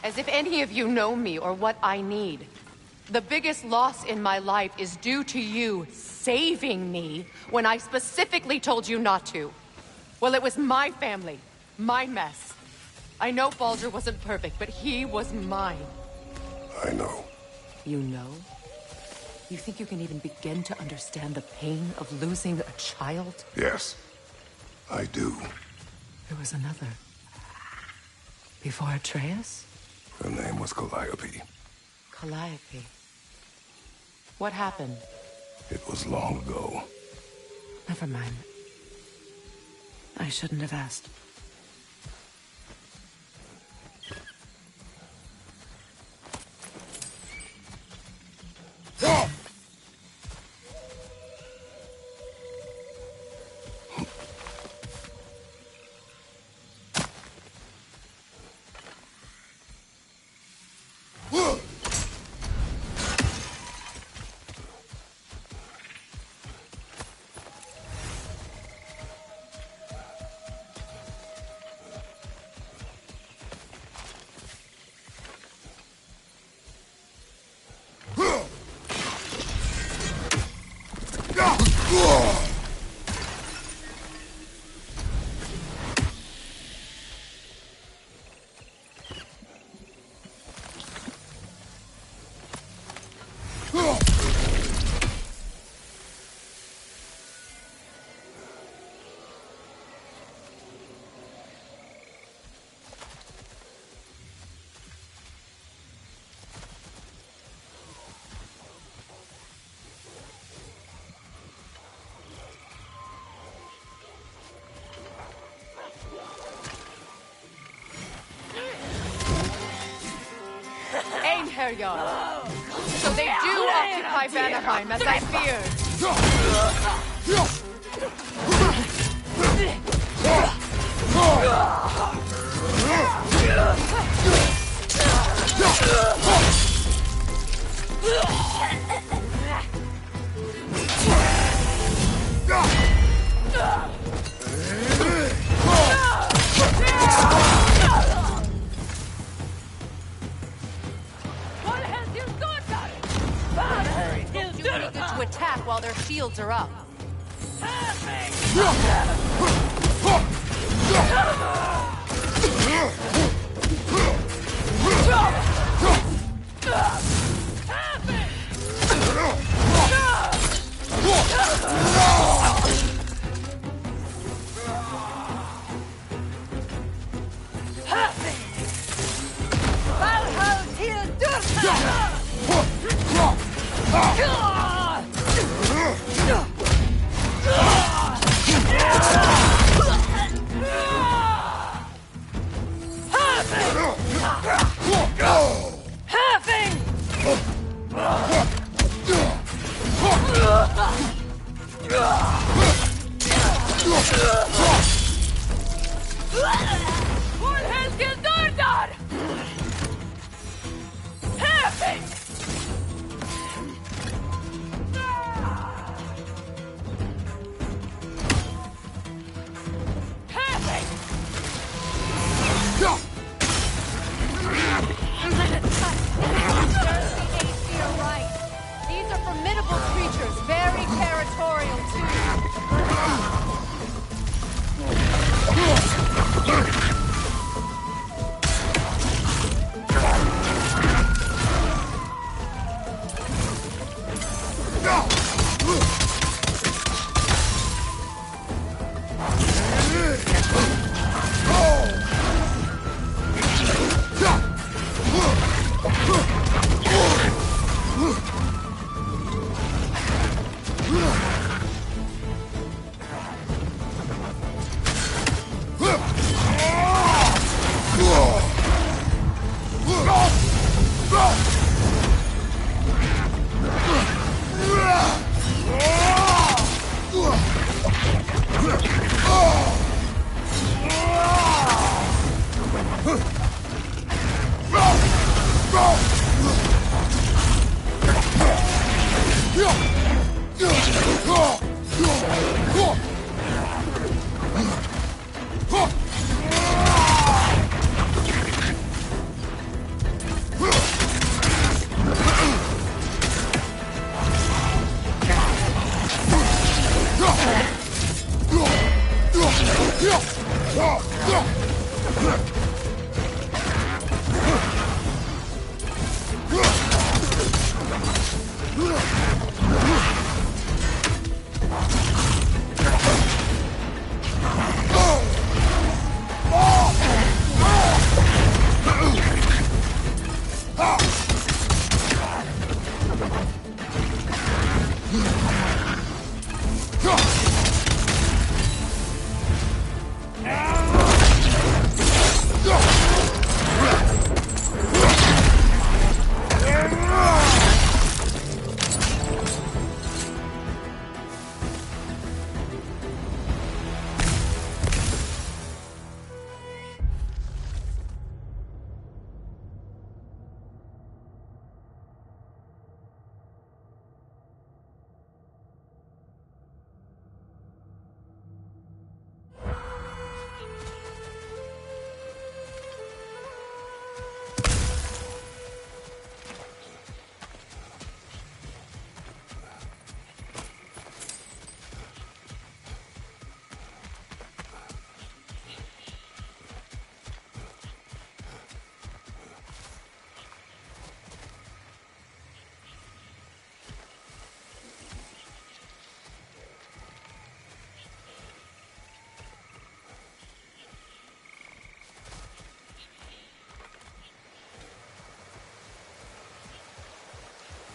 as if any of you know me or what I need. The biggest loss in my life is due to you saving me when I specifically told you not to. Well, it was my family, my mess. I know Baldur wasn't perfect, but he was mine.
I know.
You know? You think you can even begin to understand the pain of losing a child?
Yes, I do.
There was another. Before Atreus?
Her name was Calliope.
Calliope. What happened?
It was long ago.
Never mind. I shouldn't have asked.
Einherjar. So they do occupy Vanaheim, as I feared. To attack while their shields are up.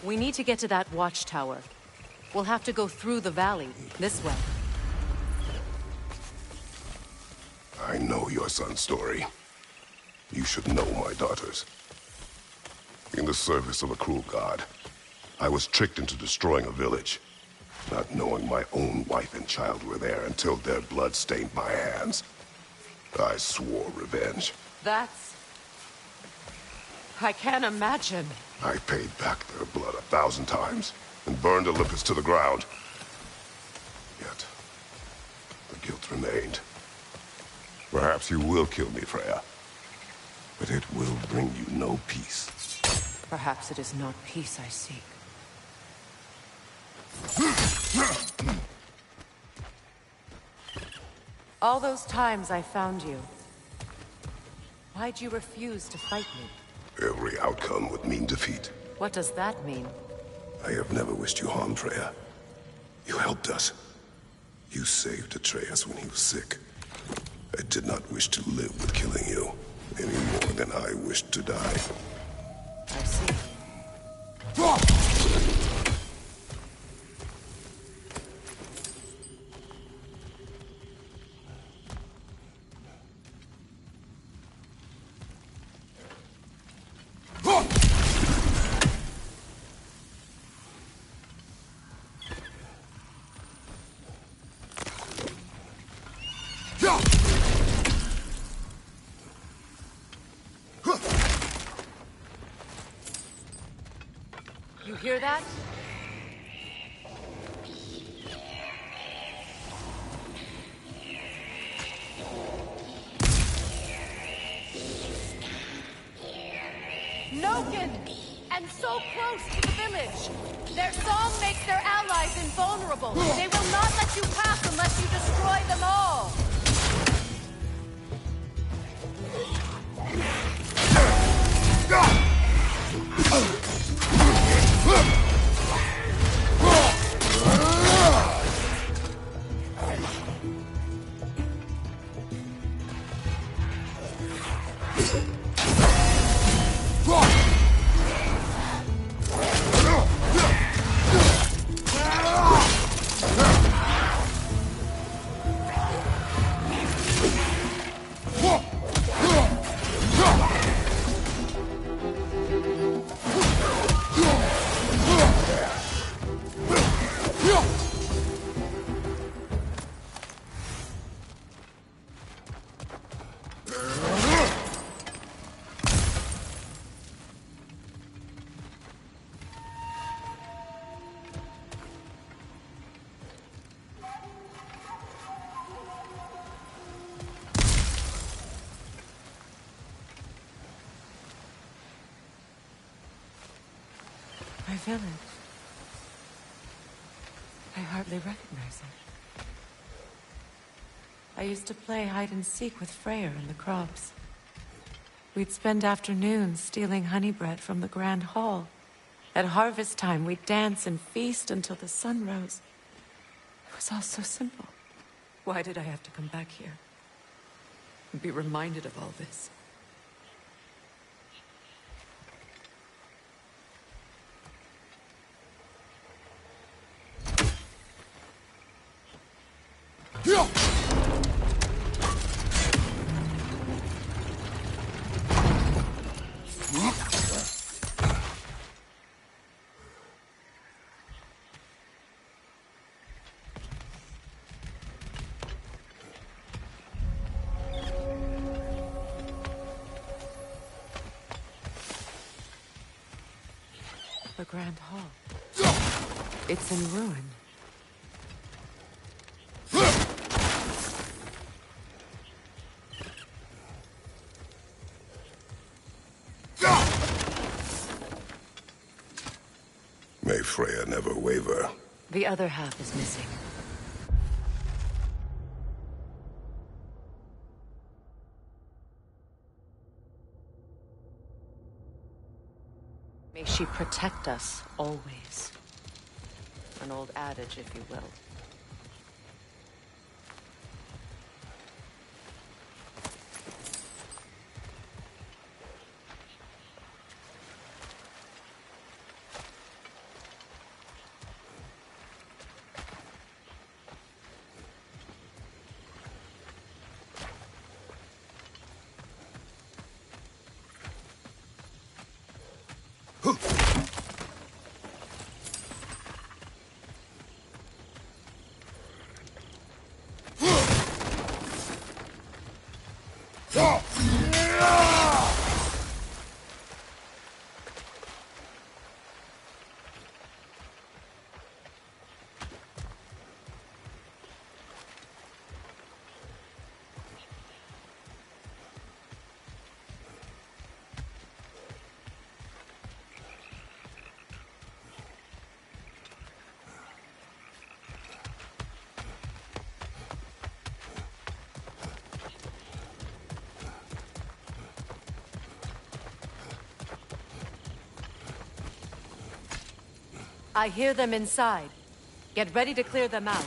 We need to get to that watchtower. We'll have to go through the valley, this way.
I know your son's story. You should know my daughter's. In the service of a cruel god, I was tricked into destroying a village, not knowing my own wife and child were there until their blood stained my hands. I swore revenge.
I can't imagine.
I paid back their blood 1,000 times and burned Olympus to the ground. Yet, the guilt remained. Perhaps you will kill me, Freya, but it will bring you no peace.
Perhaps it is not peace I seek. All those times I found you, why'd you refuse to fight me?
Every outcome would mean defeat.
What does that mean?
I have never wished you harm, Freya. You helped us. You saved Atreus when he was sick. I did not wish to live with killing you, any more than I wished to die.
I see. You hear that? Noken! And so close to the village! Their song makes their allies invulnerable! They will not let you pass unless you destroy them all! My village. I hardly recognize it. I used to play hide and seek with Freyr in the crops. We'd spend afternoons stealing honey bread from the Grand Hall. At harvest time, we'd dance and feast until the sun rose. It was all so simple. Why did I have to come back here? And be reminded of all this? The Grand Hall. It's in ruin.
May Freya never waver.
The other half is missing. May she protect us always. An old adage, if you will. I hear them inside. Get ready to clear them out.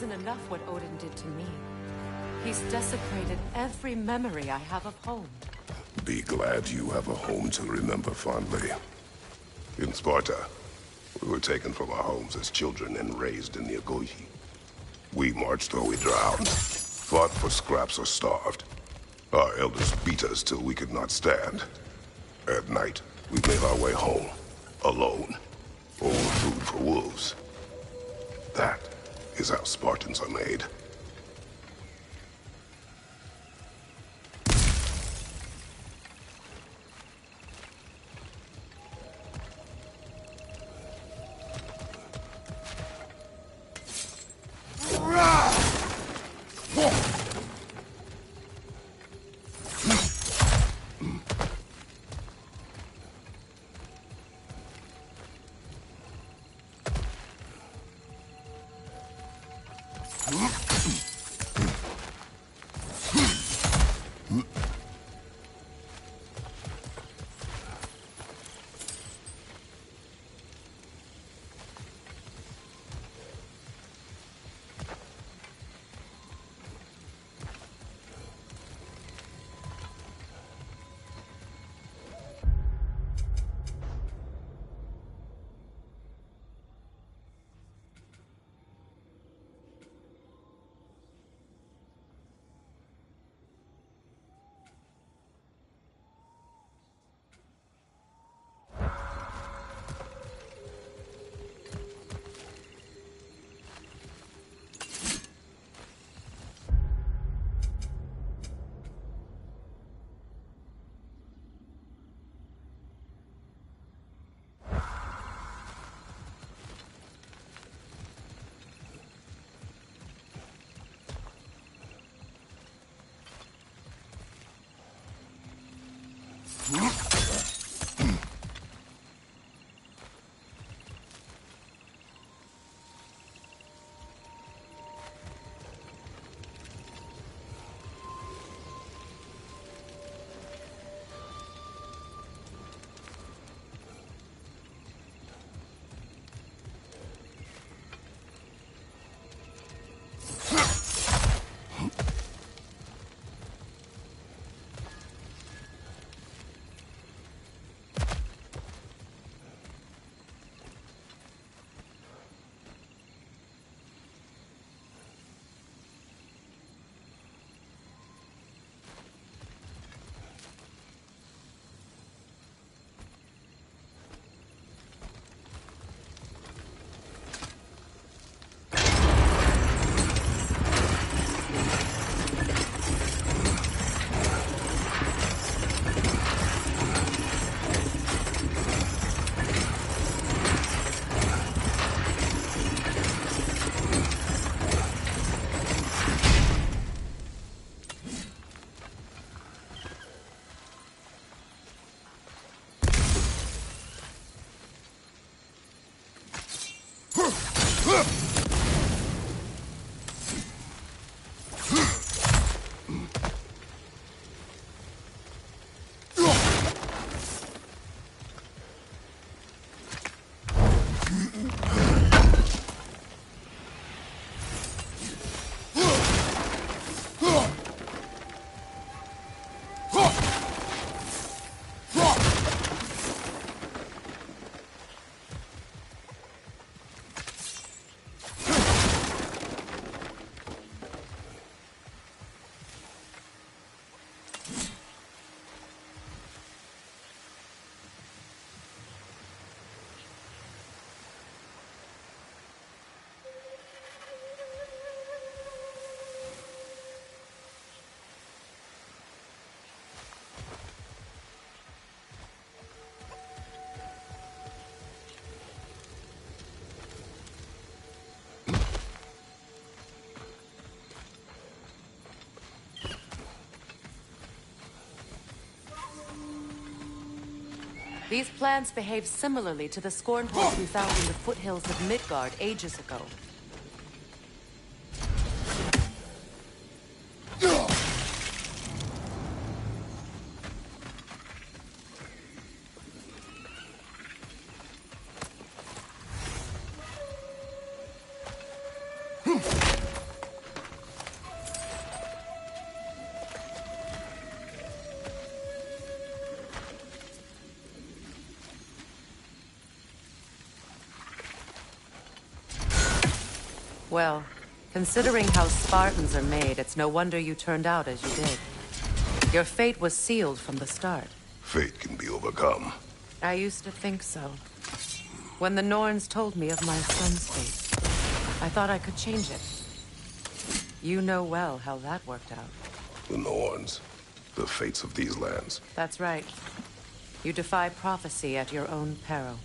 isn't enough what Odin did to me. He's desecrated every memory I have of home.
Be glad you have a home to remember fondly. In Sparta, we were taken from our homes as children and raised in the Agogi. We marched or we drowned, fought for scraps or starved. Our elders beat us till we could not stand. At night, we made our way home, alone, or food for wolves. That is how Spartans are made.
These plants behave similarly to the scorn holes we found in the foothills of Midgard ages ago. Well, considering how Spartans are made, it's no wonder you turned out as you did. Your fate was sealed from the start.
Fate can be overcome.
I used to think so. When the Norns told me of my son's fate, I thought I could change it. You know well how that worked out.
The Norns. The fates of these lands.
That's right. You defy prophecy at your own peril.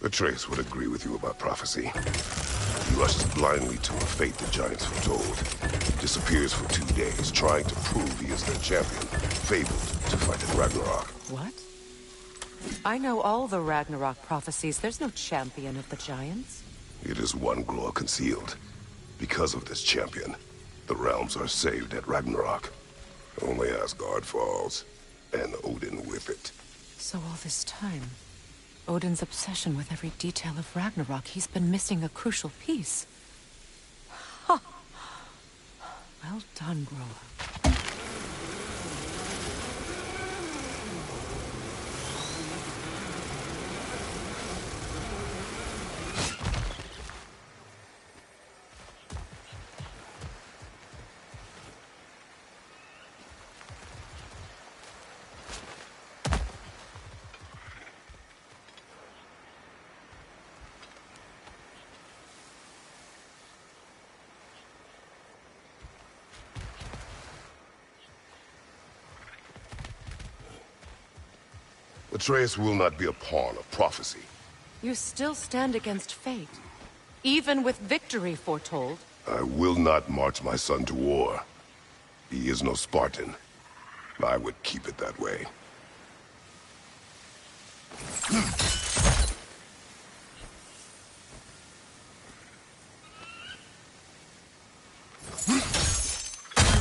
Atreus would agree with you about prophecy. He rushes blindly to a fate the Giants foretold. Disappears for 2 days, trying to prove he is their champion. Fabled to fight in Ragnarok.
What? I know all the Ragnarok prophecies. There's no champion of the Giants.
It is one glow concealed. Because of this champion, the realms are saved at Ragnarok. Only Asgard falls, and Odin with it.
So all this time, Odin's obsession with every detail of Ragnarok, he's been missing a crucial piece. Ha! Well done, Groa.
Atreus will not be a pawn of prophecy.
You still stand against fate, even with victory foretold.
I will not march my son to war. He is no Spartan. I would keep it that way.
You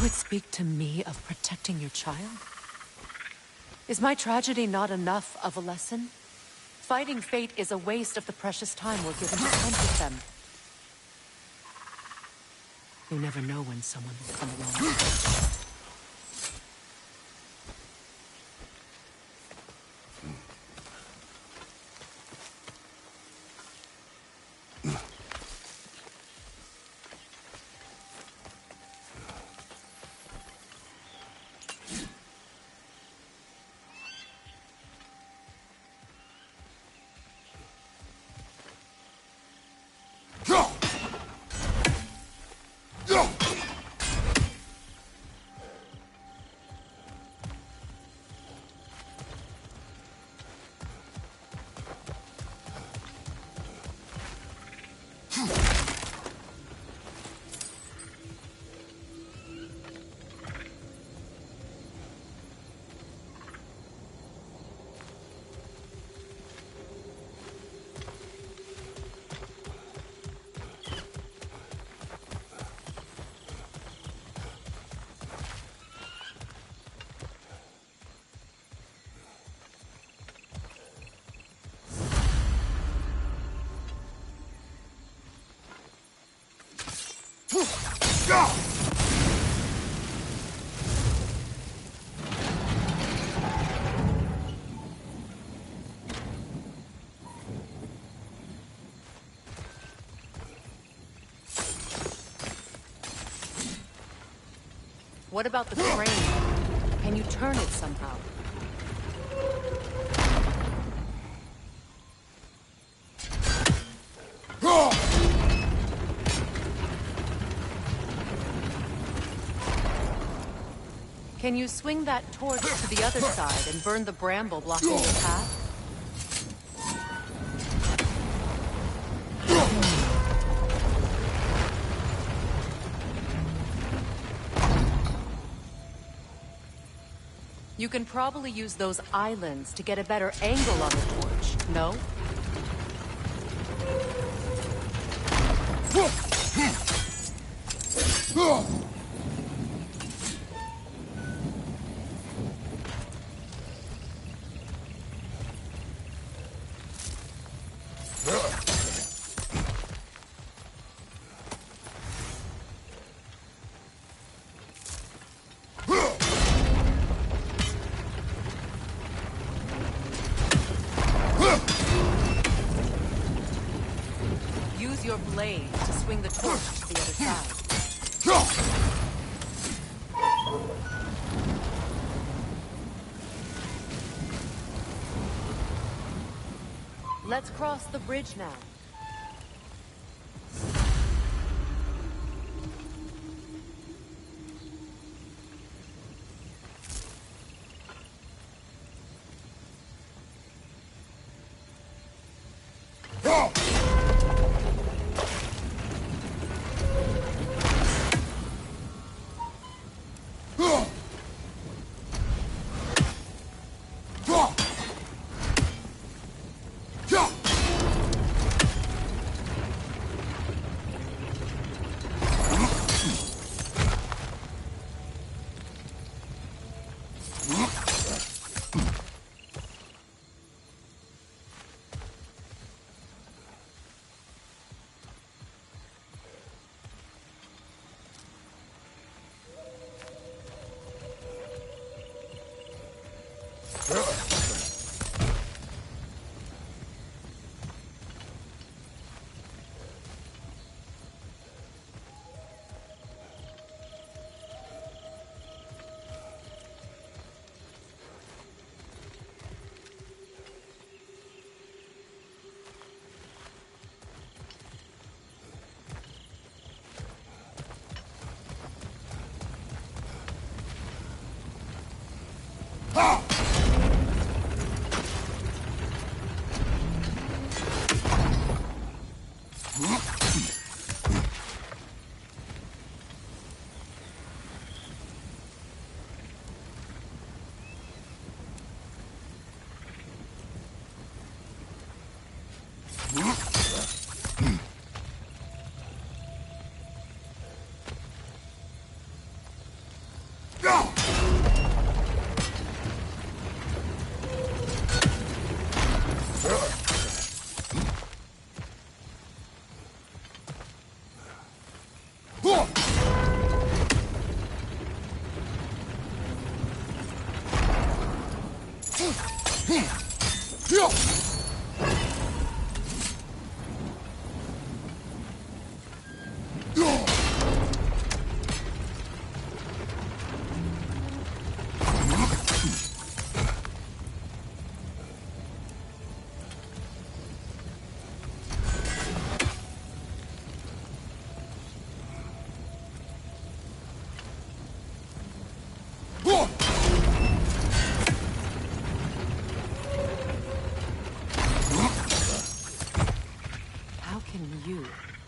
would speak to me of protecting your child? Is my tragedy not enough of a lesson? Fighting fate is a waste of the precious time we're given to spend with them. You never know when someone will come along. What about the crane? Can you turn it somehow? Can you swing that torch to the other side and burn the bramble blocking your path? You can probably use those islands to get a better angle on the torch, no? Use your blade to swing the torch to the other side. Let's cross the bridge now.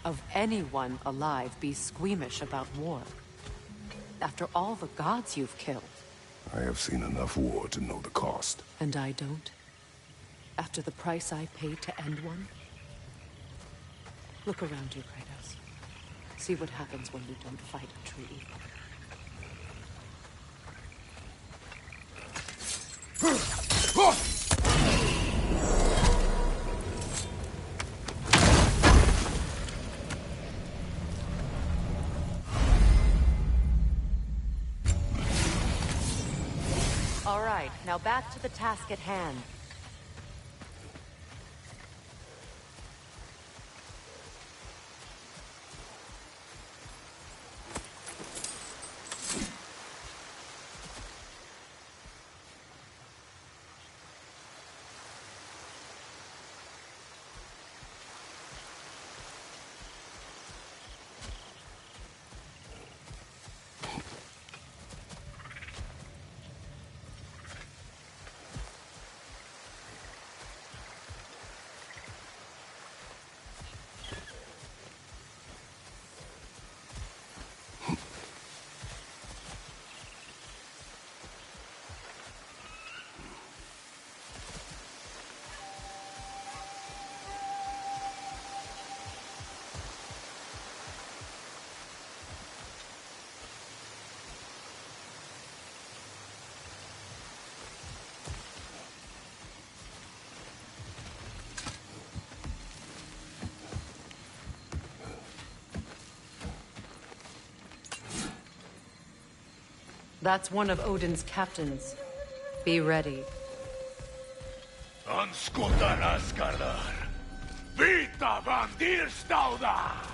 Of anyone alive be squeamish about war? After all the gods you've killed.
I have seen enough war to know the cost.
And I don't? After the price I paid to end one? Look around you, Kratos. See what happens when you don't fight a true evil. All right, now back to the task at hand. That's one of Odin's captains. Be ready.
Anskutan Askardar. Vita van Dierstauda!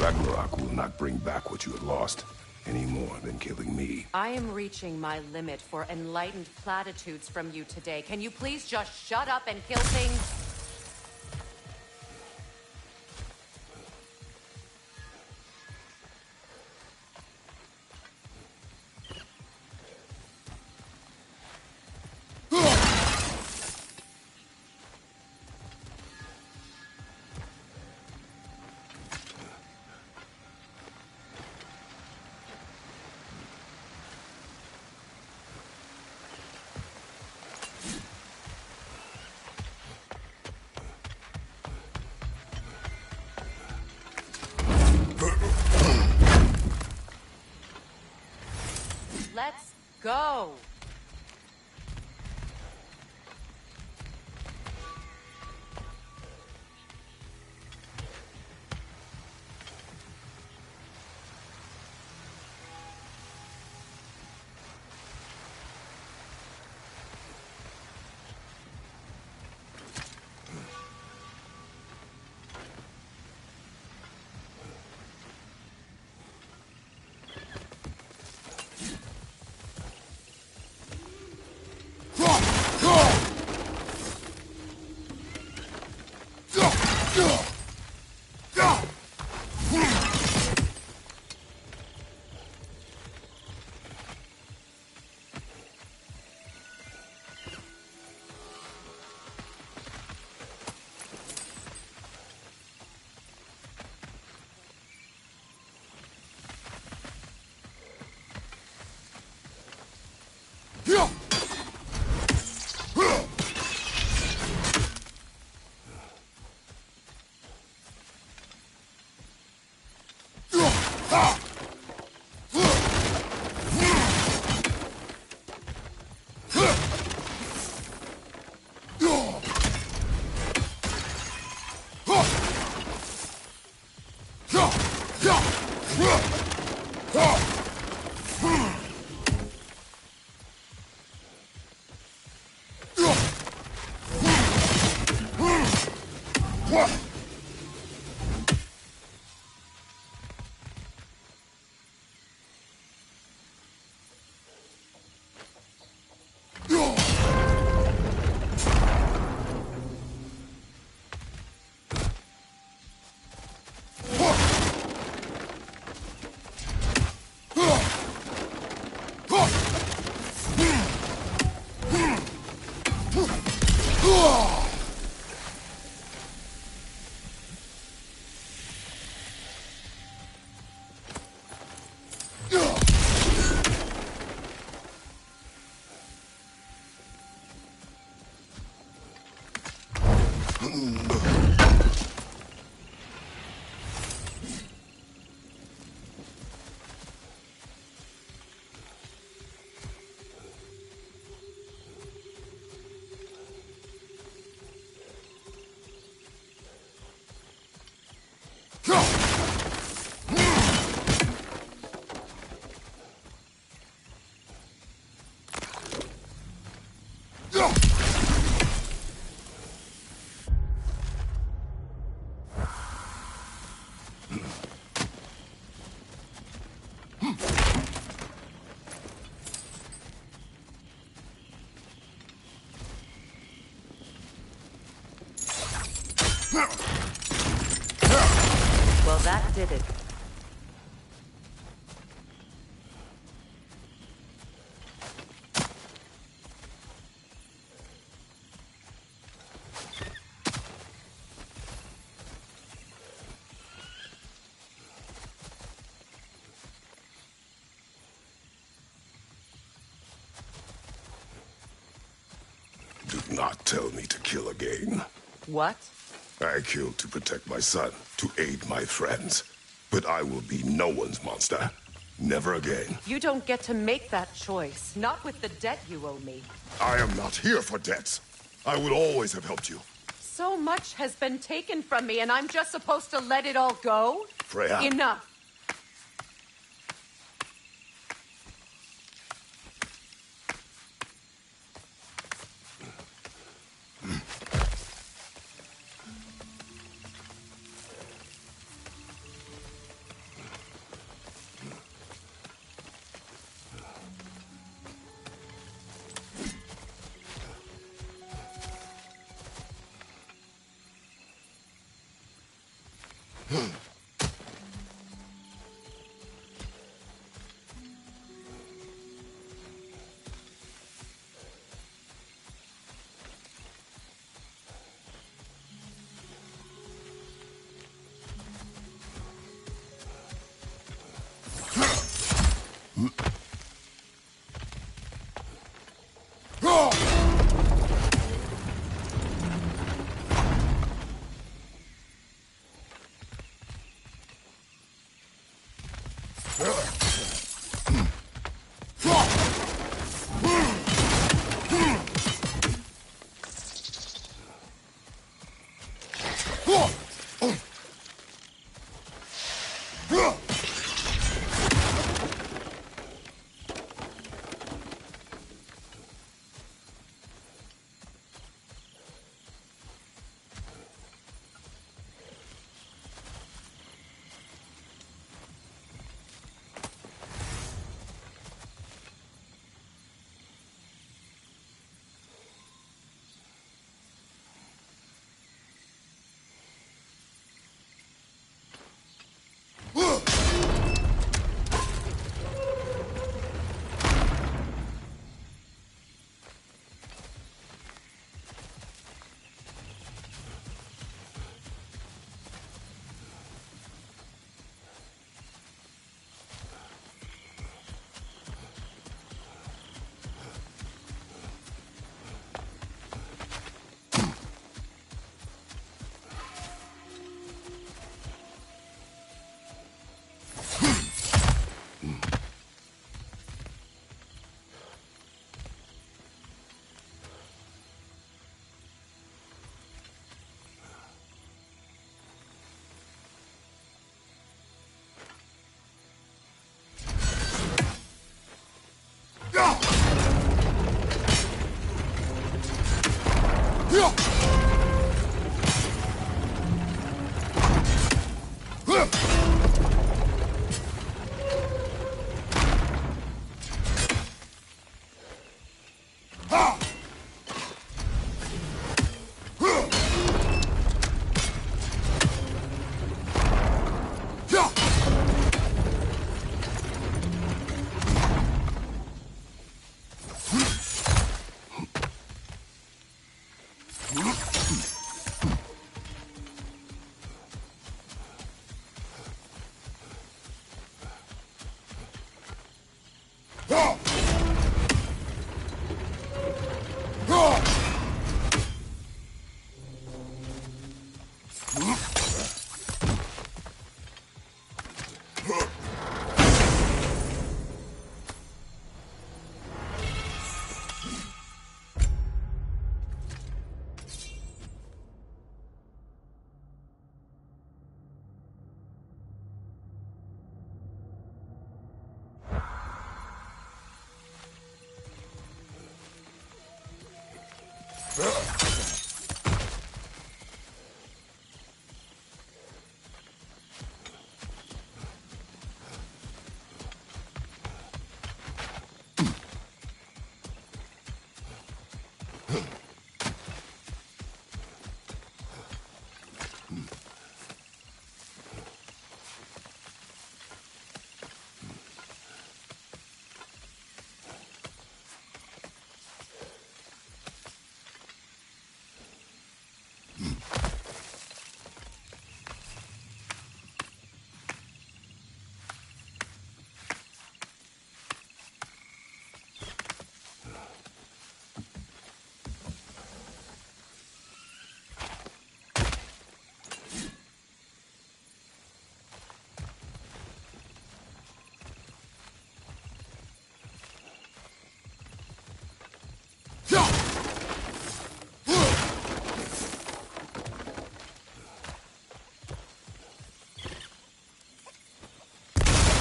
Ragnarok will not bring back what you have lost, any more than killing me.
I am reaching my limit for enlightened platitudes from you today. Can you please just shut up and kill things? Go! Well, that did it.
Do not tell me to kill again.
What?
I killed to protect my son, to aid my friends. But I will be no one's monster. Never again.
You don't get to make that choice. Not with the debt you owe me.
I am not here for debts. I would always have helped you.
So much has been taken from me, and I'm just supposed to let it all go?
Freya.
Enough.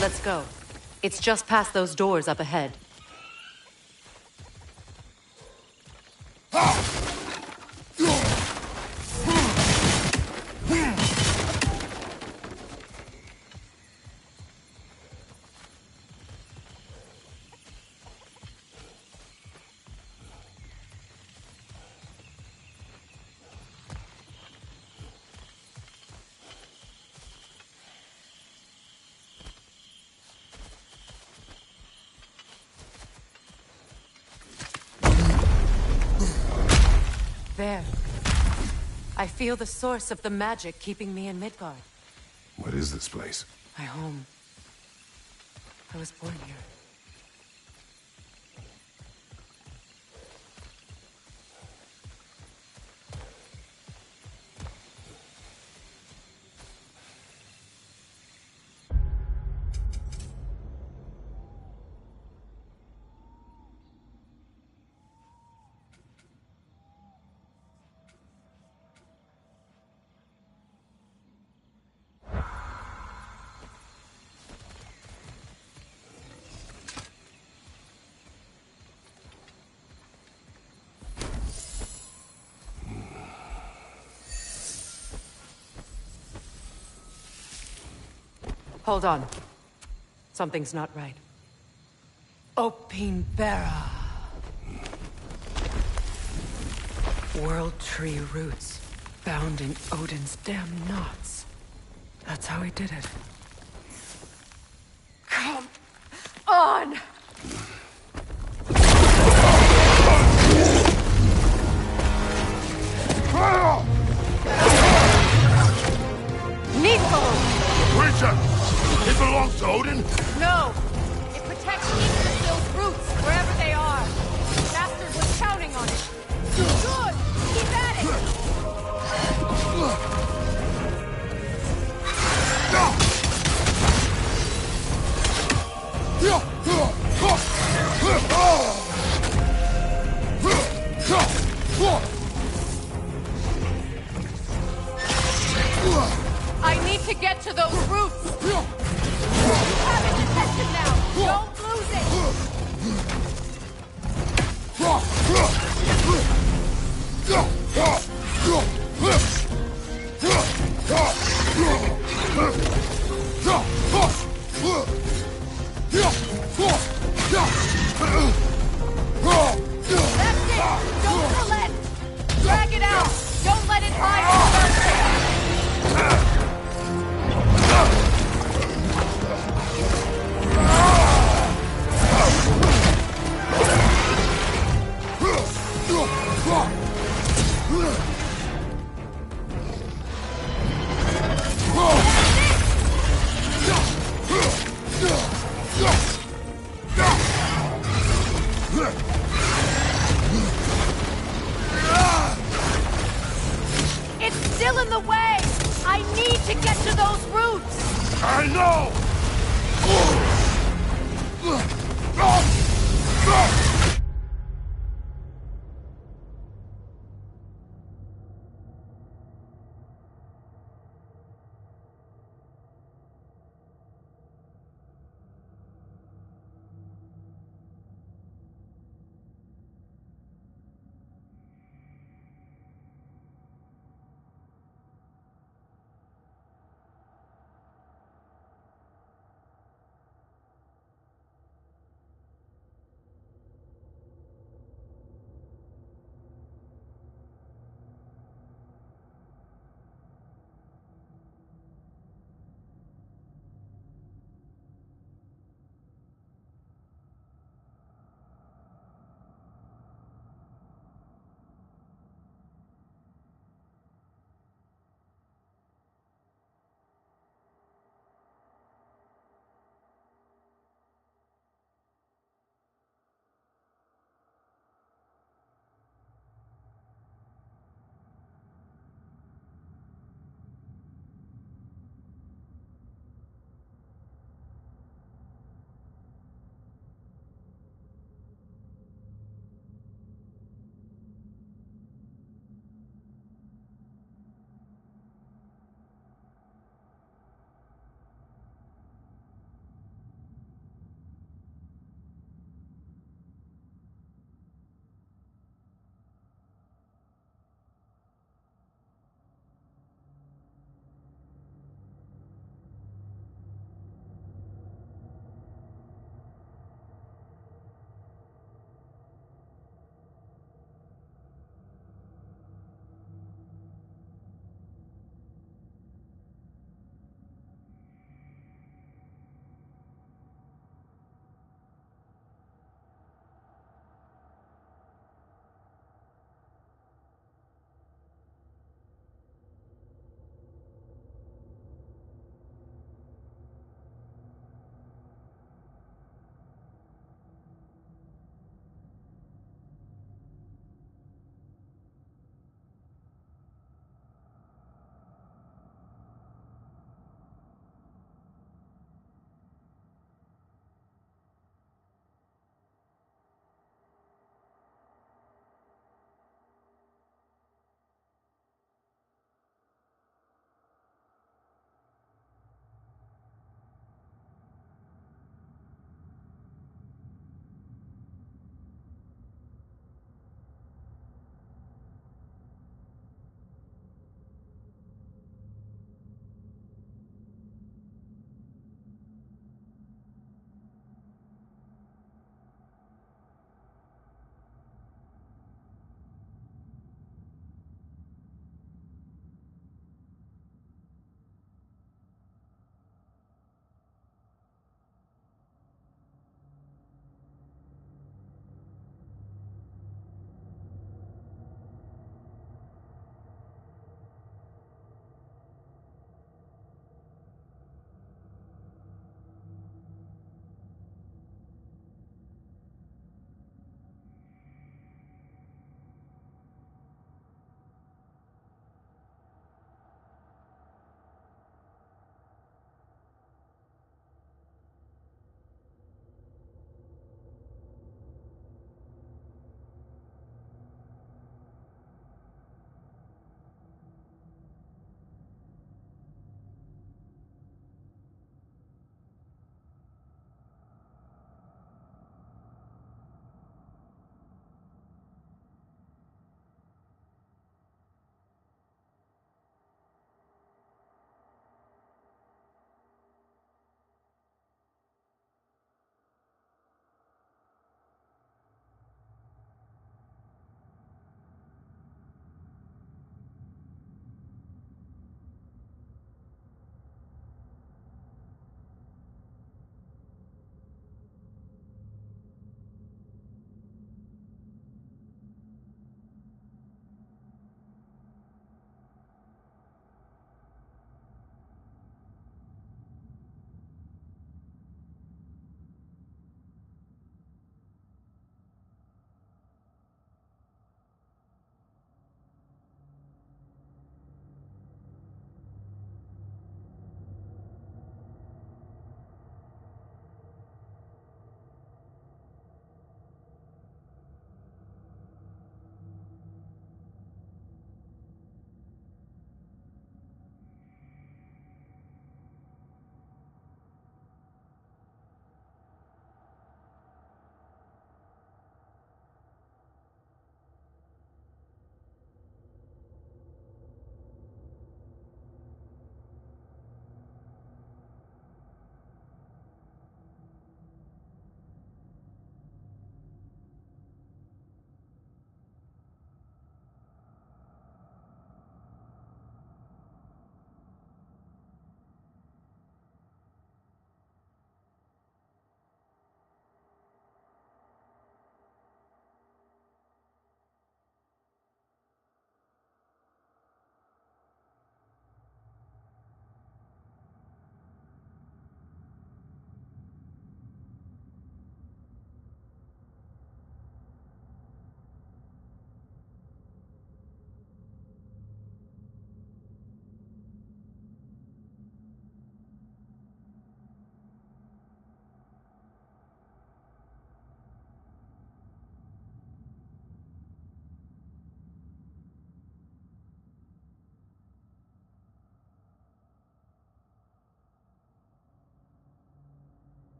Let's go. It's just past those doors up ahead. There. I feel the source of the magic keeping me in Midgard.
What is this place?
My home. I was born here. Hold on. Something's not right. Opinbera. World Tree roots, bound in Odin's damn knots. That's how he did it. Come on! Niflheim!
Creature! It belongs to Odin?
No! It protects Yggdrasil's roots, wherever they are. The bastard was counting on it. Good! Keep at it! I need to get to those roots! You have it detected now! Don't lose it! Don't relent! Drag it out! Don't let it hide! It's still in the way! I need to get to those roots!
I know!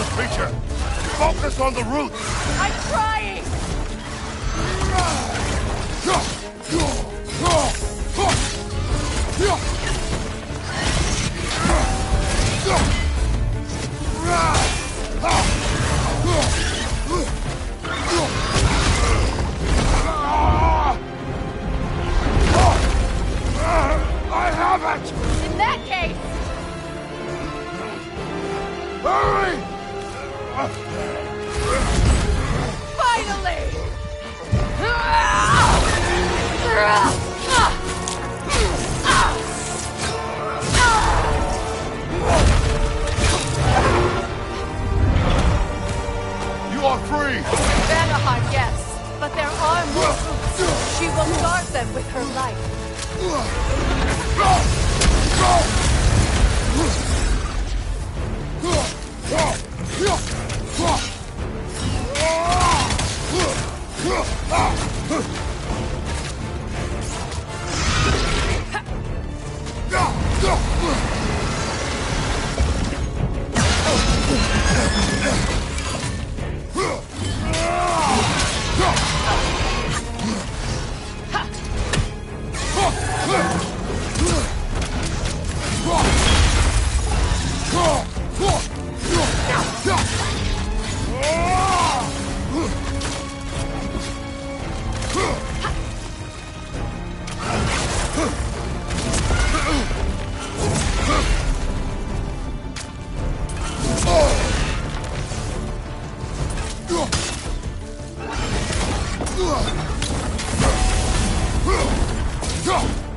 the creature. Focus on the roots.
I'm trying!
I have it!
In that case...
Hurry!
Finally!
You are free!
Vanaheim, yes. But there are more roots. She will guard them with her life.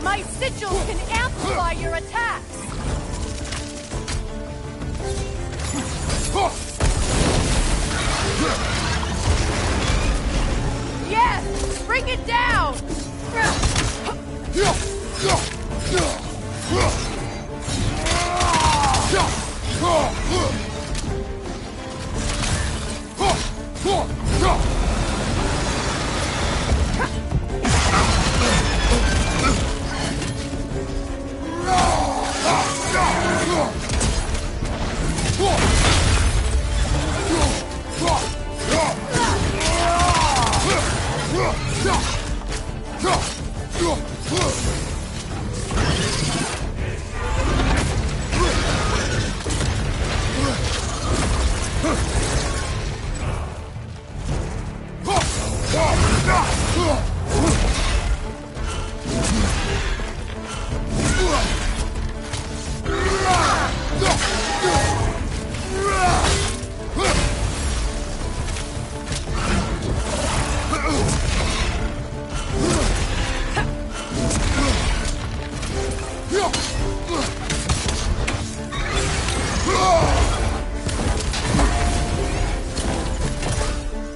My sigils can amplify your attacks! Yes! Bring it down!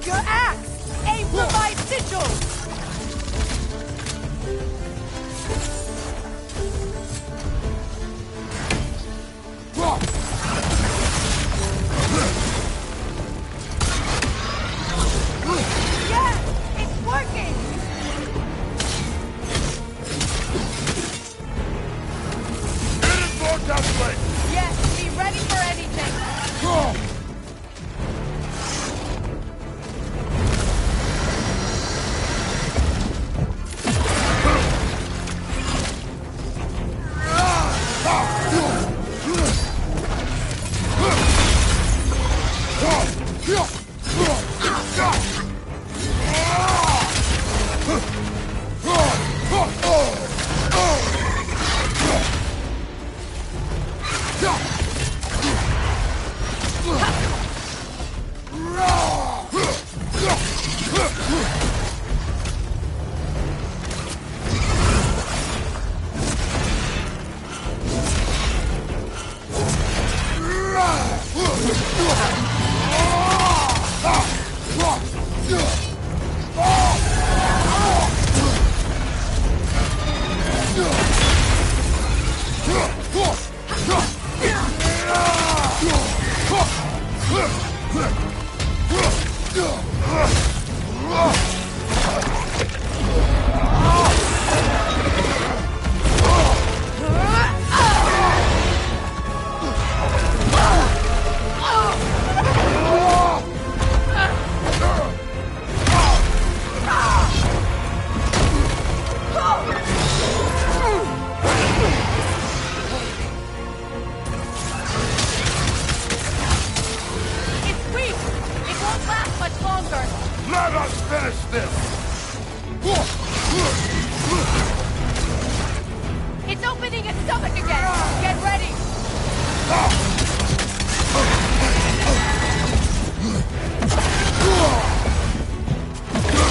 Your axe! Aim for my sigils! Yes! It's working!
Get it more desperate!
Yes, be ready for anything!
longer!
Let us finish this!
It's opening its stomach again! Get ready!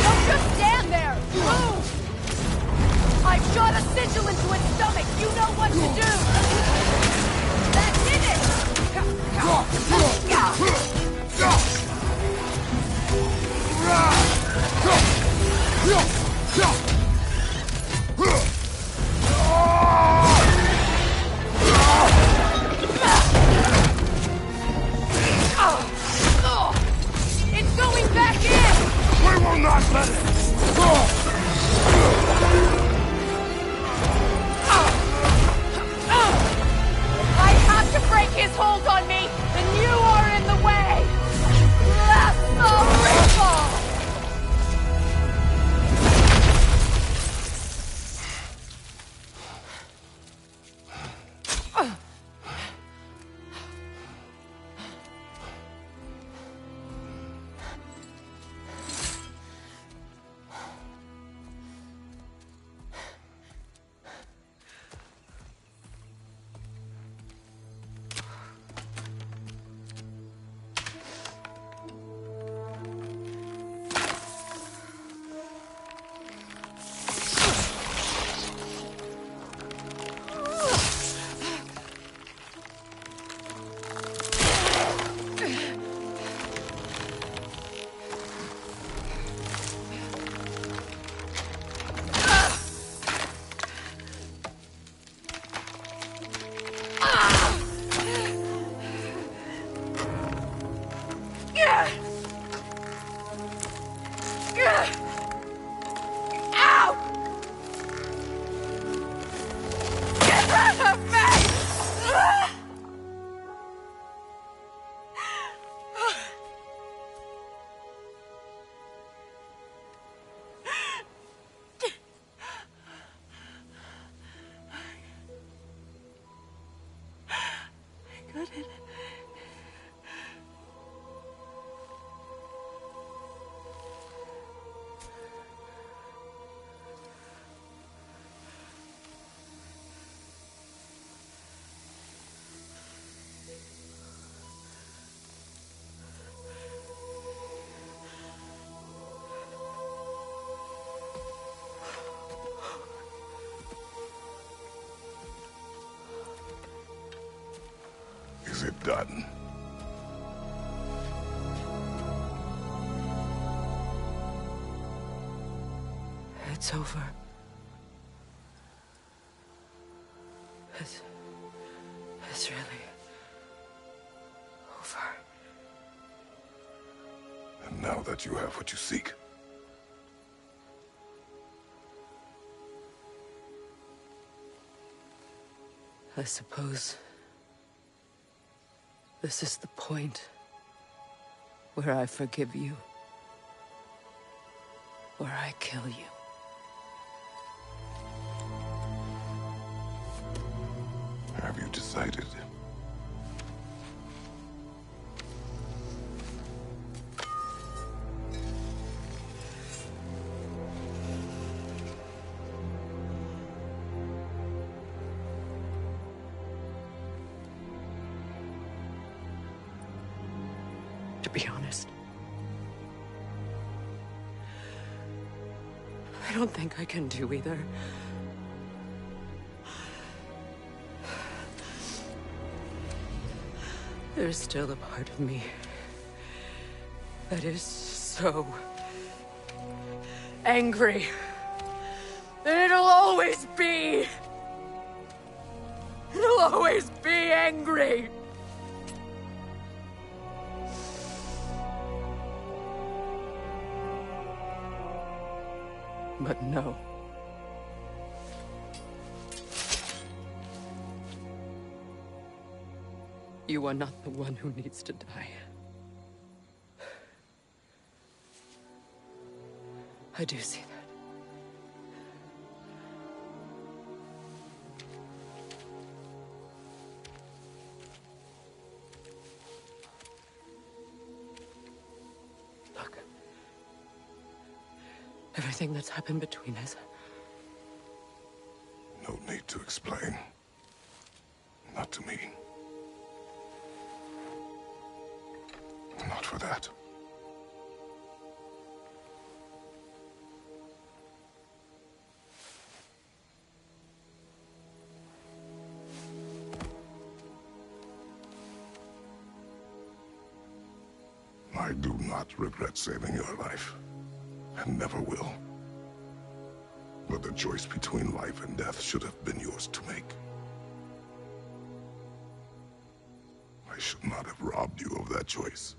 Don't just stand there! Move! I've shot a sigil into its stomach! You know what to do! That did It's going back in!
We will not let it!
I have to break his hold on me, and you are in the way! That's the ritual!
Is it done?
It's over. It's really over.
And now that you have what you seek,
I suppose this is the point where I forgive you, where I kill you.
have you decided?
To be honest, I don't think I can do either. There's still a part of me that is so angry that it'll always be angry. But no. You are not the one who needs to die. I do see that. Look. Everything that's happened between us.
No need to explain. Not to me. Not for that. I do not regret saving your life, and never will. But the choice between life and death should have been yours to make. I should not have robbed you of that choice.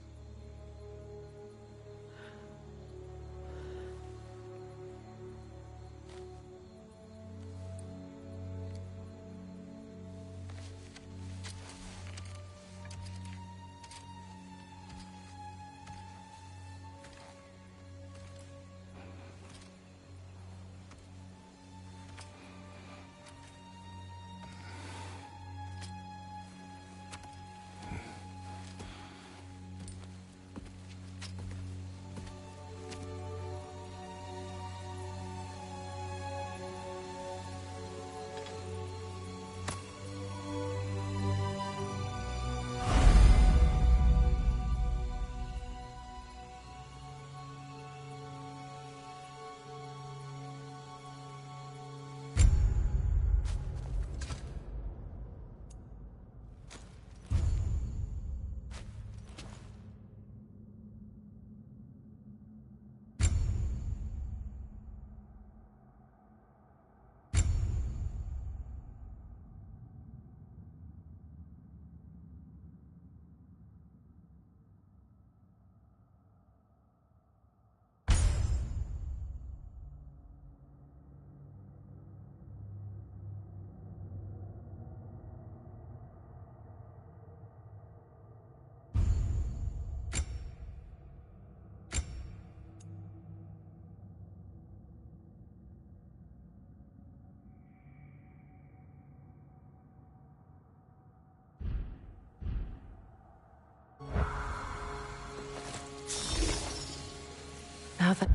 Now that...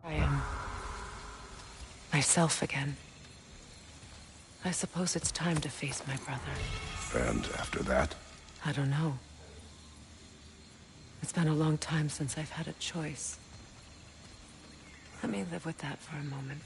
I am myself again. I suppose it's time to face my brother.
And after that?
I don't know. It's been a long time since I've had a choice. Let me live with that for a moment.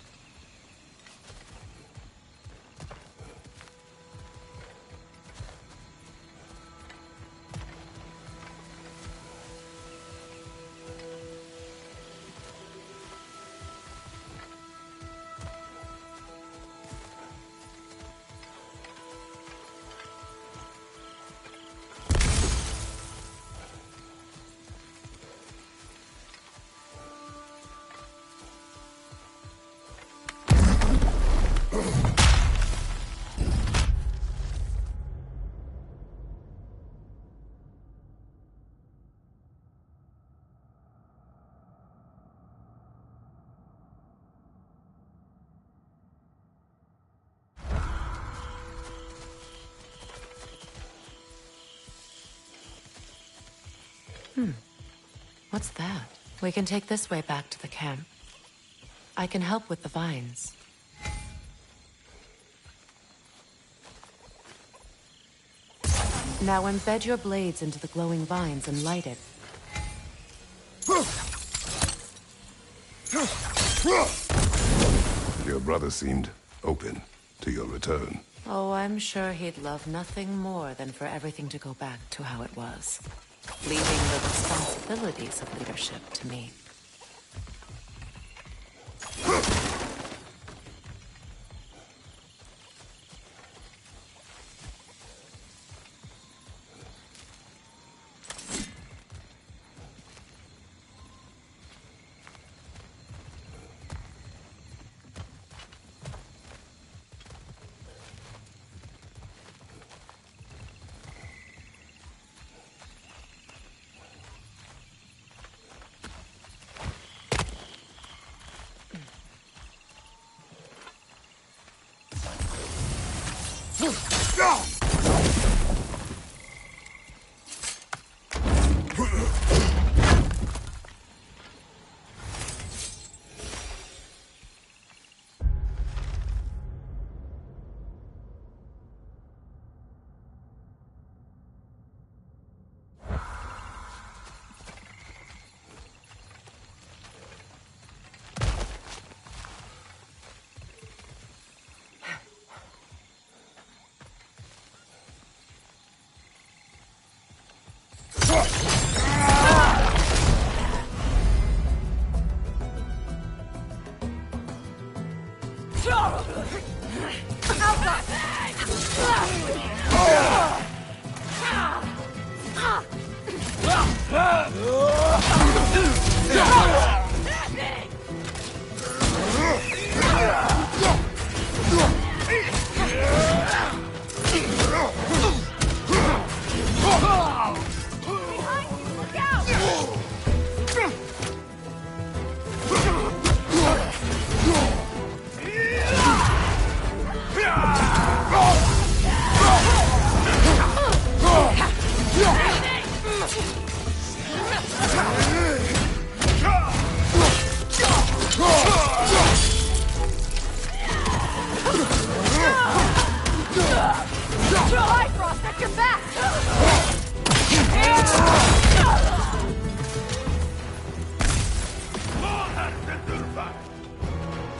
What's that? We can take this way back to the camp. I can help with the vines. Now embed your blades into the glowing vines and light it.
Your brother seemed open to your return.
Oh, I'm sure he'd love nothing more than for everything to go back to how it was. Leaving the responsibilities of leadership to me.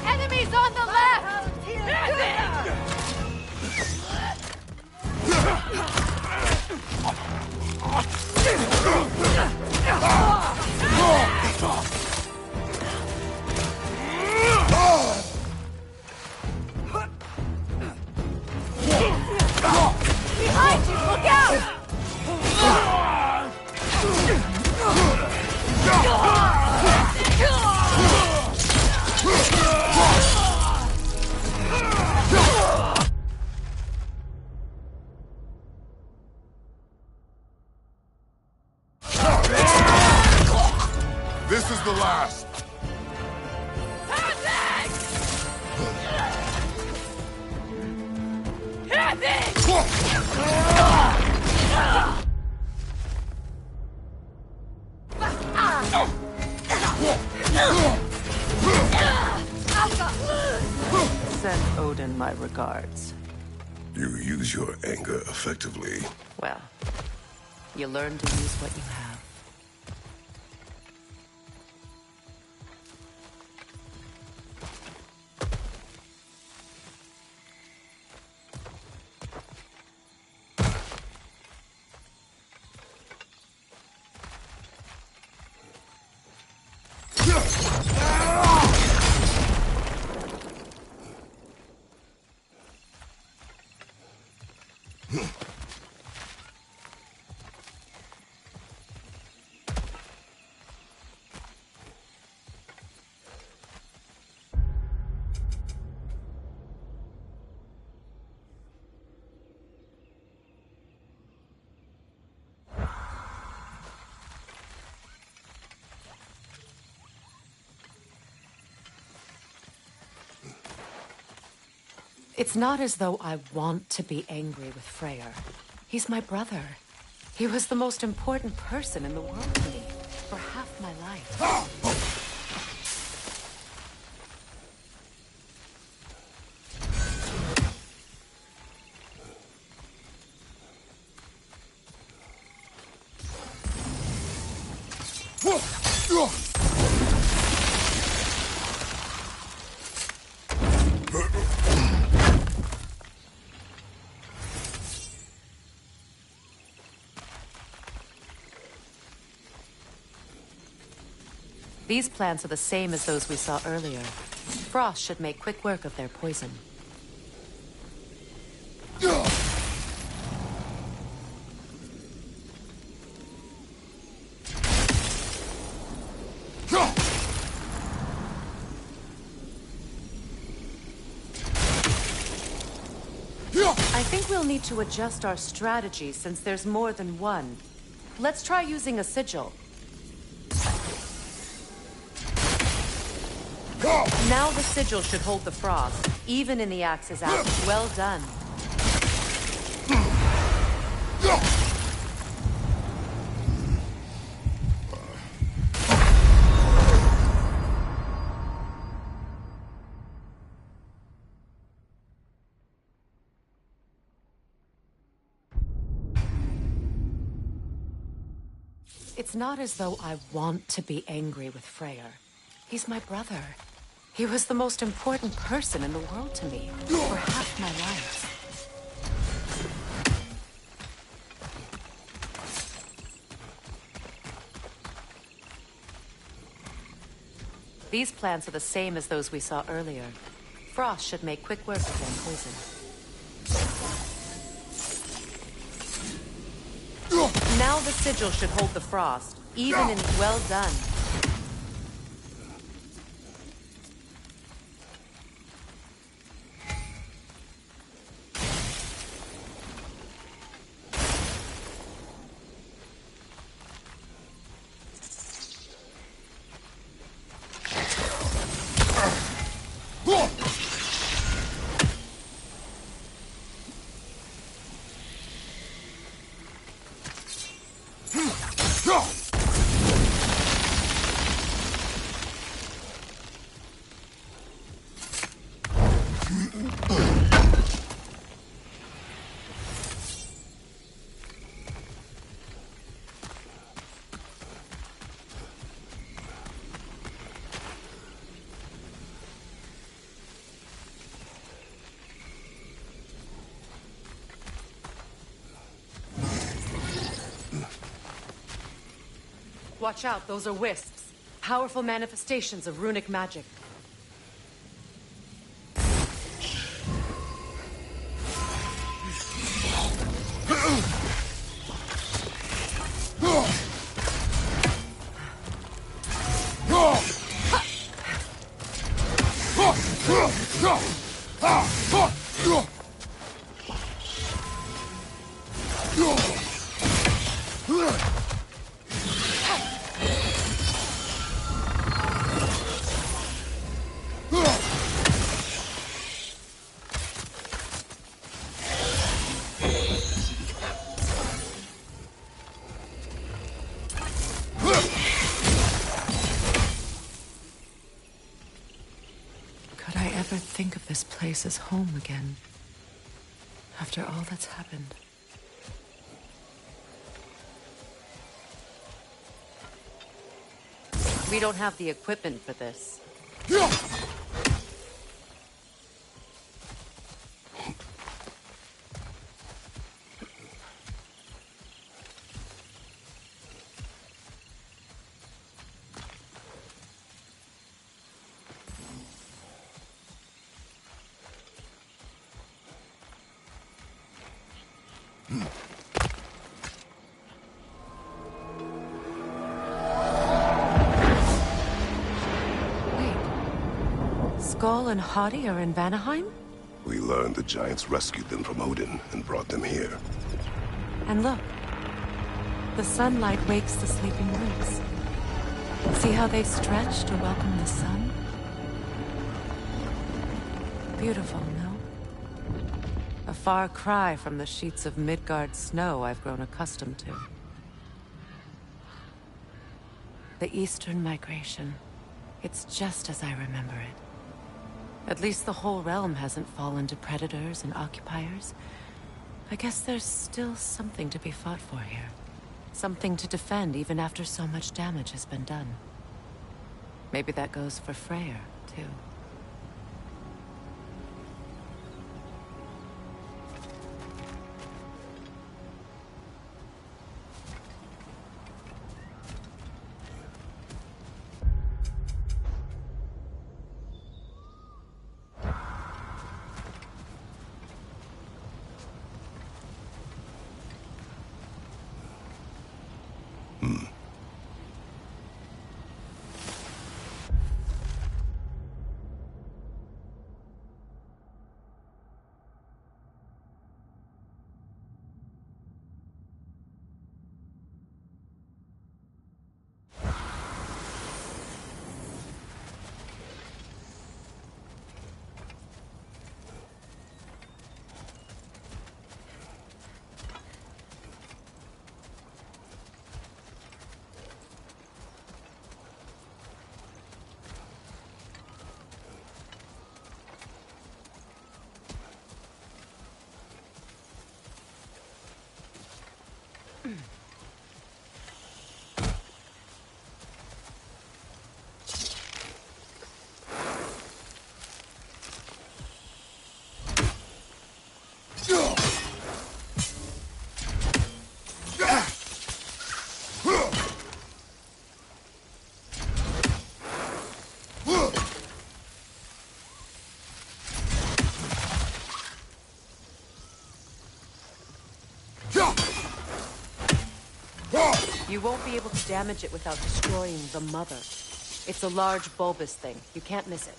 Enemies on the left!
Behind you! Look out!
This is the last.
Send Odin my regards.
You use your anger effectively.
Well, you learn to use what you have. It's not as though I want to be angry with Freyr. He's my brother. He was the most important person in the world to me for half my life. These plants are the same as those we saw earlier. Frost should make quick work of their poison. I think we'll need to adjust our strategy since there's more than one. Let's try using a sigil. Now the sigil should hold the frost, even in the axe's absence. Well done. It's not as though I want to be angry with Freyr. He's my brother. He was the most important person in the world to me for half my life. These plants are the same as those we saw earlier. Frost should make quick work of their poison. Now
Now the sigil should hold the frost, even in well done. Watch out, those are wisps. Powerful manifestations of runic magic. Think of this place as home again, after all that's happened. We don't have the equipment for this. Skoll and Hati are in Vanaheim?
We learned the Giants rescued them from Odin and brought them here.
And look, the sunlight wakes the sleeping roots. See how they stretch to welcome the sun? Beautiful, no? A far cry from the sheets of Midgard snow I've grown accustomed to. The Eastern Migration. It's just as I remember it. At least the whole realm hasn't fallen to predators and occupiers. I guess there's still something to be fought for here. Something to defend even after so much damage has been done. Maybe that goes for Freyr, too. You won't be able to damage it without destroying the mother. It's a large bulbous thing. You can't miss it.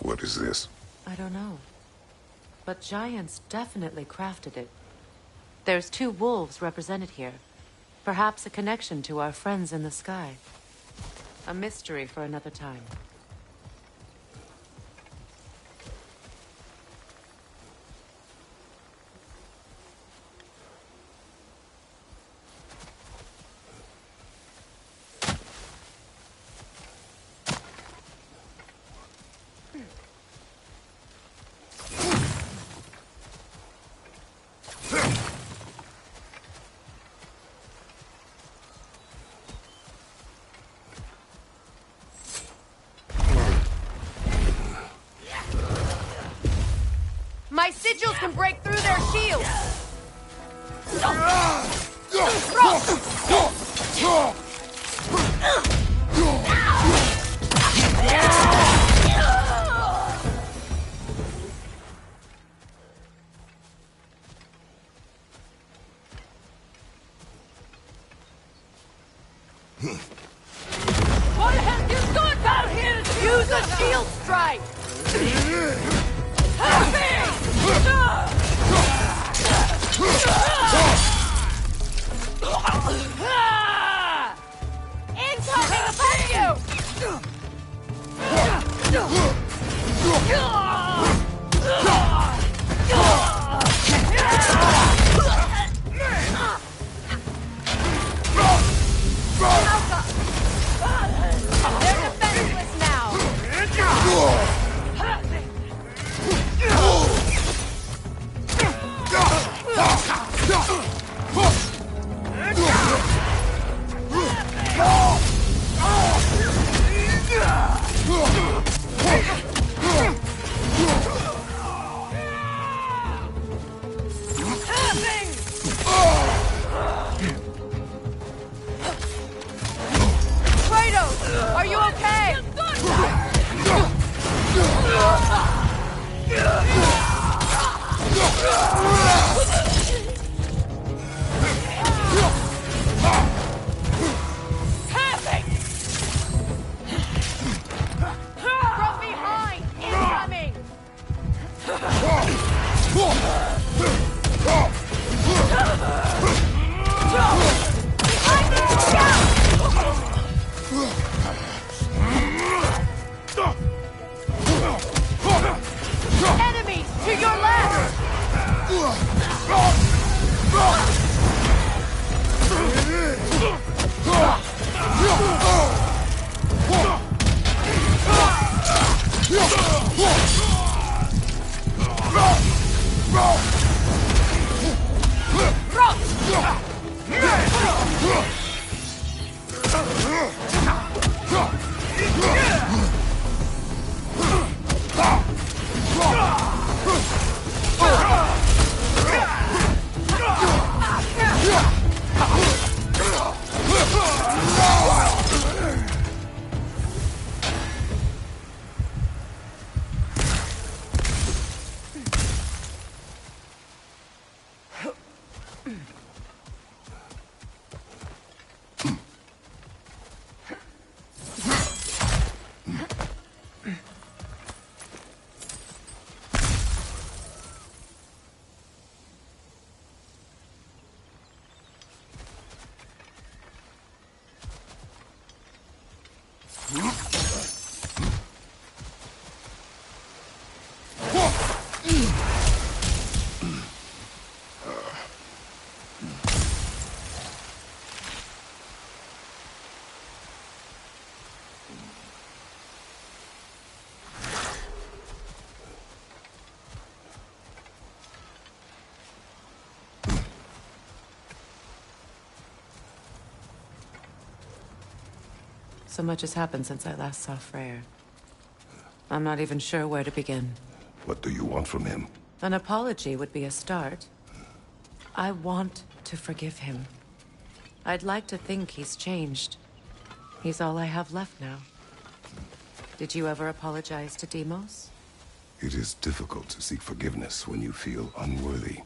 What is this?
I don't know. But giants definitely crafted it. There's 2 wolves represented here. Perhaps a connection to our friends in the sky. A mystery for another time. My sigils can break through their shields!
What have you done down here?
Use a shield strike!
Incoming above you!
They're defenseless now! Kratos, are you okay? From behind! Incoming! Enemies to your left!
So much has happened since I last saw Freyr. I'm not even sure where to begin.
What do you want from him?
An apology would be a start. I want to forgive him. I'd like to think he's changed. He's all I have left now. Did you ever apologize to Deimos?
It is difficult to seek forgiveness when you feel unworthy.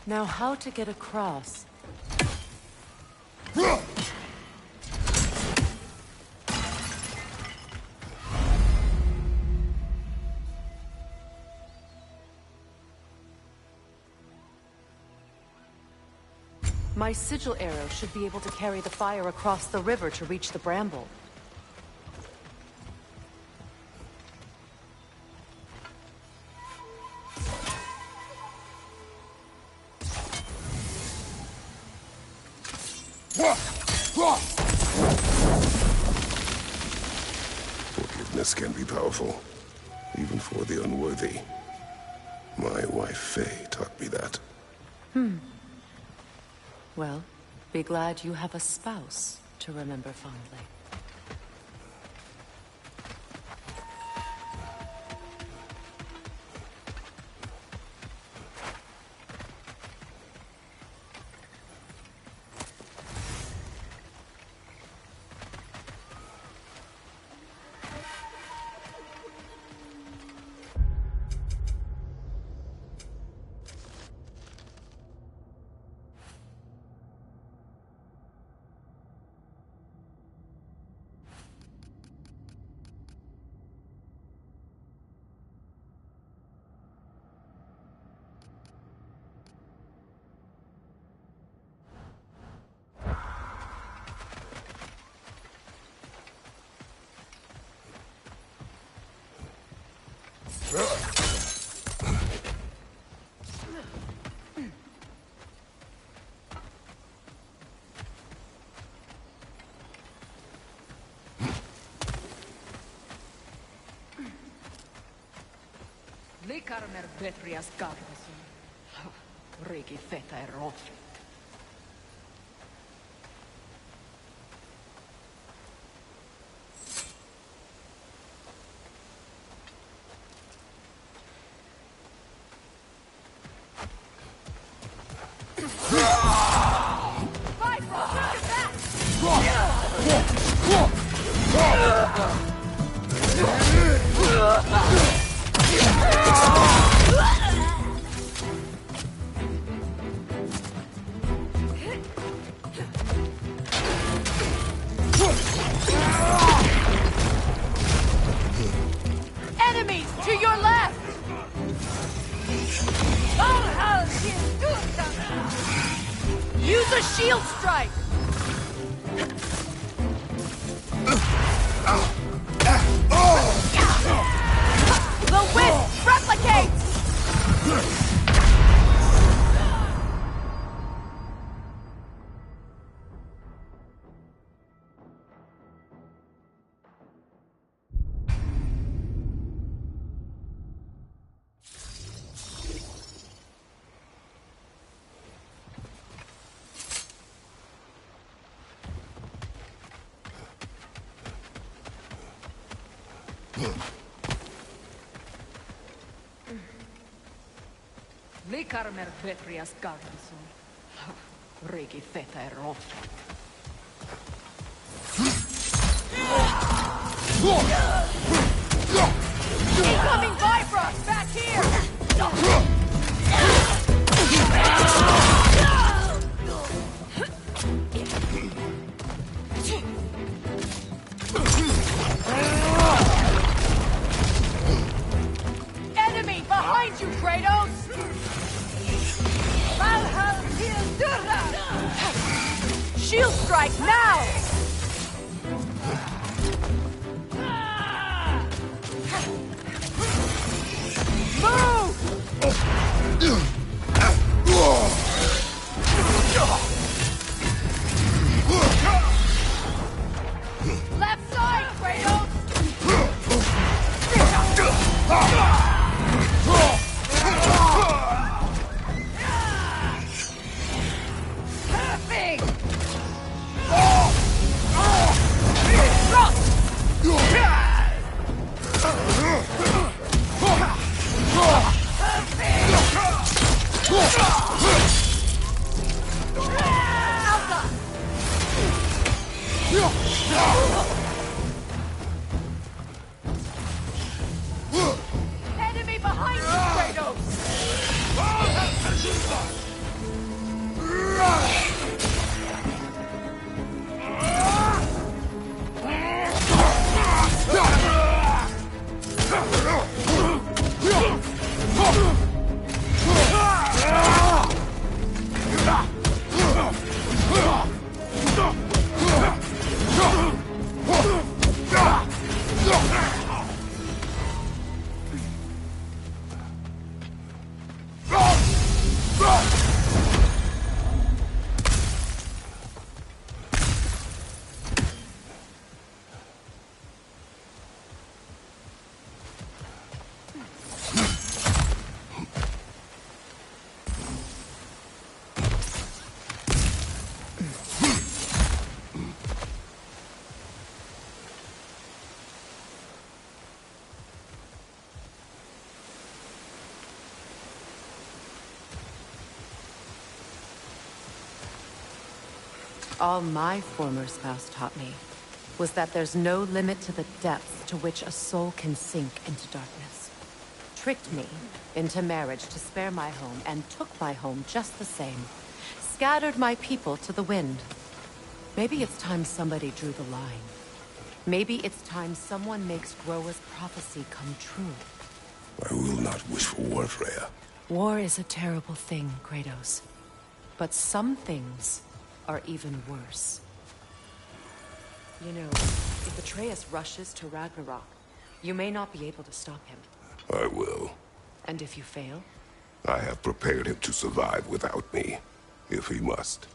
Now, how to get across? My sigil arrow should be able to carry the fire across the river to reach the bramble.
Forgiveness can be powerful, even for the unworthy. My wife, Faye, taught me that.
Well, be glad you have a spouse to remember fondly.
Likarmer Betrias Gargason. Rigi Feta Erofi.
Enemies to your left! Use a shield strike! The wisp replicates!
Likarmer Betrias Gargason. Rigi Feta Erofi.
Incoming Vibra! Back here! Enemy behind you, Kratos! Shield strike now! All my former spouse taught me was that there's no limit to the depths to which a soul can sink into darkness. Tricked me into marriage to spare my home, and took my home just the same. Scattered my people to the wind. Maybe it's time somebody drew the line. Maybe it's time someone makes Groa's prophecy come true.
I will not wish for war, Freya.
War is a terrible thing, Kratos. But some things are even worse. You know, if Atreus rushes to Ragnarok, you may not be able to stop him.
I will.
And if you fail?
I have prepared him to survive without me, if he must.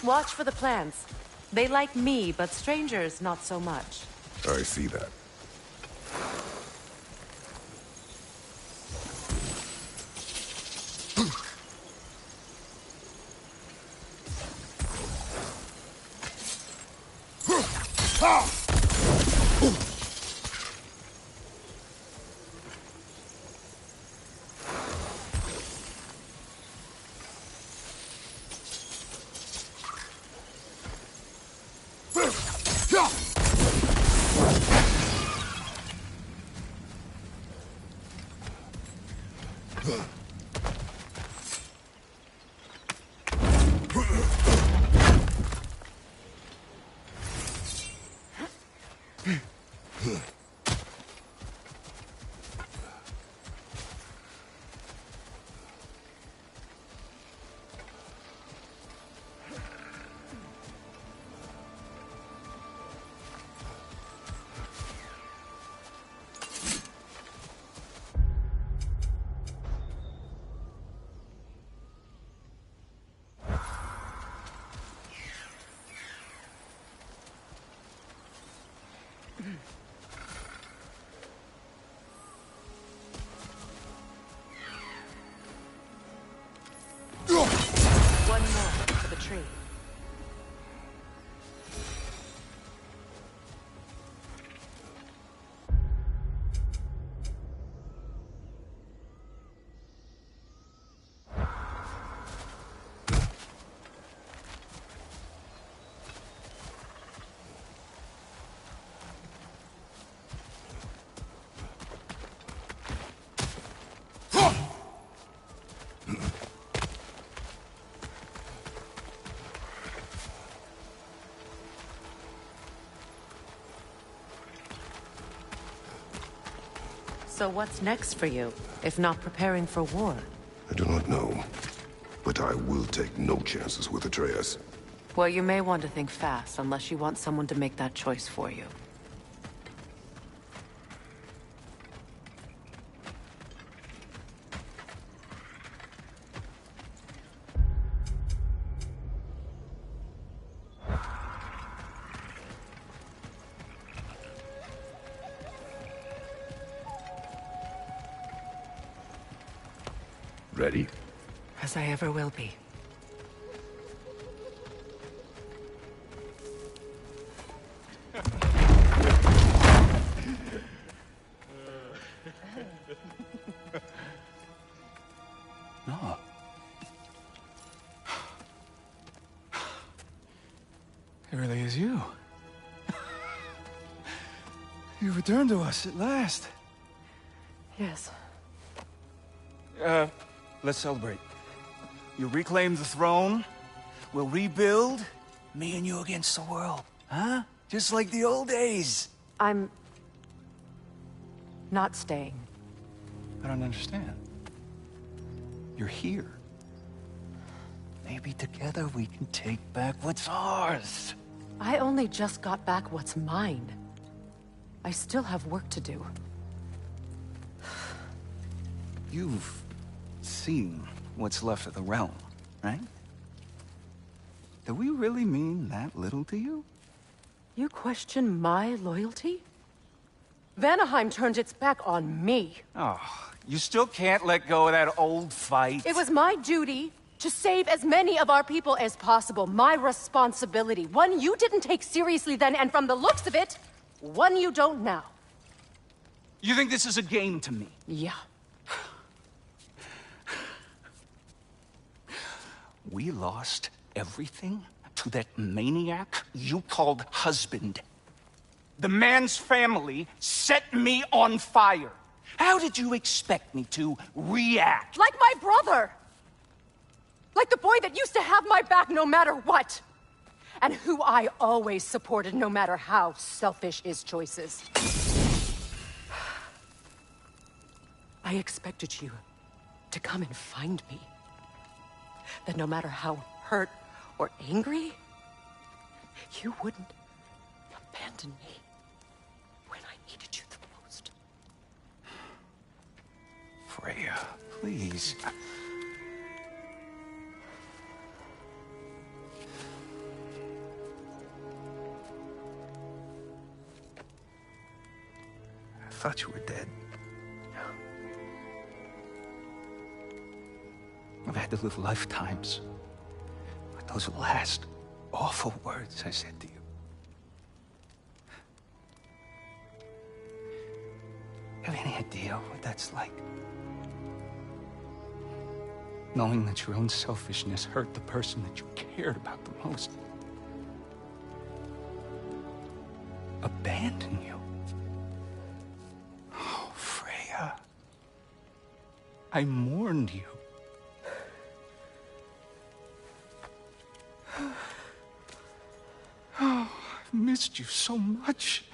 Watch for the plants. They like me, but strangers not so much.
I see that.
One more for the tree. So what's next for you, if not preparing for war?
I do not know, but I will take no chances with Atreus.
Well, you may want to think fast, unless you want someone to make that choice for you.
Ready?
As I ever will be.
No. It really is you. You returned to us at last.
Yes.
Let's celebrate. You reclaim the throne, we'll rebuild, me and you against the world. Huh? Just like the old days.
I'm not staying.
I don't understand. You're here. Maybe together we can take back what's ours.
I only just got back what's mine. I still have work to do.
You've seen what's left of the realm, right? Do we really mean that little to you?
You question my loyalty? Vanaheim turned its back on me.
Oh, you still can't let go of that old fight?
It was my duty to save as many of our people as possible. My responsibility. One you didn't take seriously then, and from the looks of it, one you don't now.
You think this is a game to me?
Yeah.
We lost everything to that maniac you called husband. The man's family set me on fire. How did you expect me to react?
Like my brother! Like the boy that used to have my back no matter what! And who I always supported no matter how selfish his choices. I expected you to come and find me. That no matter how hurt or angry, you wouldn't abandon me when I needed you the most.
Freya, please. I thought you were dead. I've had to live lifetimes with those last awful words I said to you. You have any idea what that's like? Knowing that your own selfishness hurt the person that you cared about the most. Abandon you. Oh, Freya. I mourned you. Oh, I've missed you so much.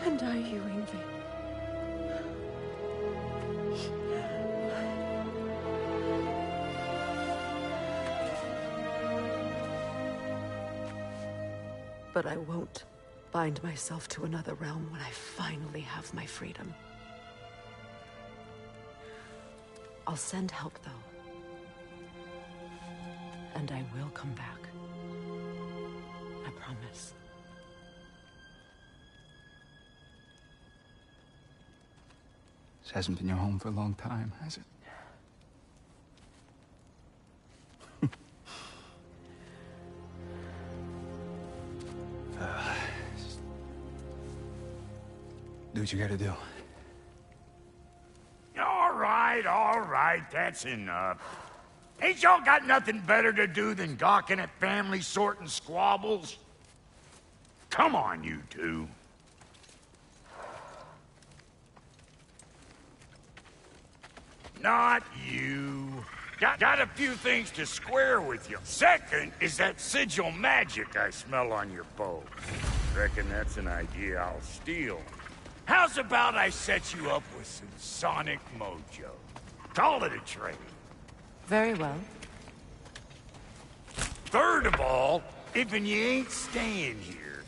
And I, you, Yngvi. But I won't bind myself to another realm when I finally have my freedom. I'll send help, though. And I will come back. I promise.
This hasn't been your home for a long time, has it? Do what you gotta do.
All right, that's enough. Ain't y'all got nothing better to do than gawking at family sorting squabbles? Come on, you two. Not you. Got a few things to square with you. Second is that sigil magic I smell on your bow. Reckon that's an idea I'll steal. How's about I set you up with some sonic mojo? Call it a trade.
Very well.
Third of all, if you ain't staying here,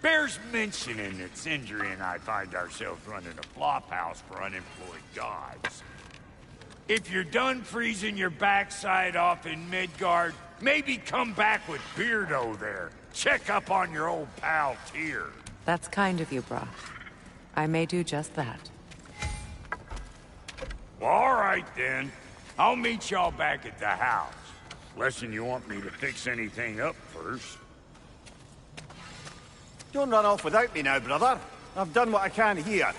bears mentioning that Sindri and I find ourselves running a flop house for unemployed gods. If you're done freezing your backside off in Midgard, maybe come back with Beardo there. Check up on your old pal Tyr.
That's kind of you, Brok. I may do just that.
Well, all right then. I'll meet y'all back at the house. Unless you want me to fix anything up first.
Don't run off without me now, brother. I've done what I can here.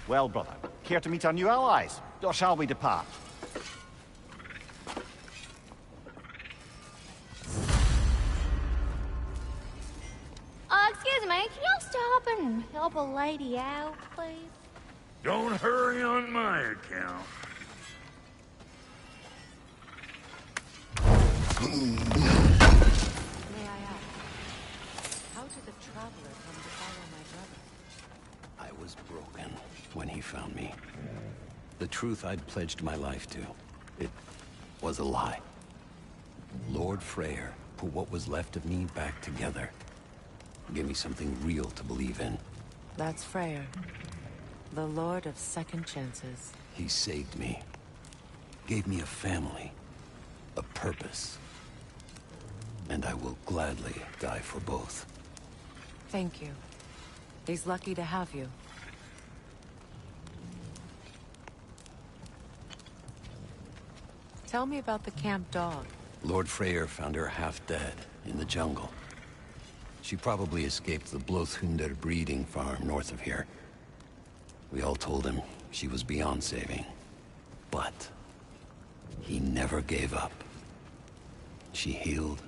Well, brother, care to meet our new allies? Or shall we depart?
Excuse me, can y'all stop and help a lady out, please?
Don't hurry on my account.
I ask, how did the Traveler come to follow my brother?
I was broken when he found me. The truth I'd pledged my life to, it was a lie. Lord Freyr put what was left of me back together. Gave me something real to believe in.
That's Freyr, the Lord of Second Chances.
He saved me. Gave me a family. A purpose. And I will gladly die for both.
Thank you. He's lucky to have you. Tell me about the camp dog.
Lord Freyr found her half dead in the jungle. She probably escaped the Blothunder breeding farm north of here. We all told him she was beyond saving. But he never gave up. She healed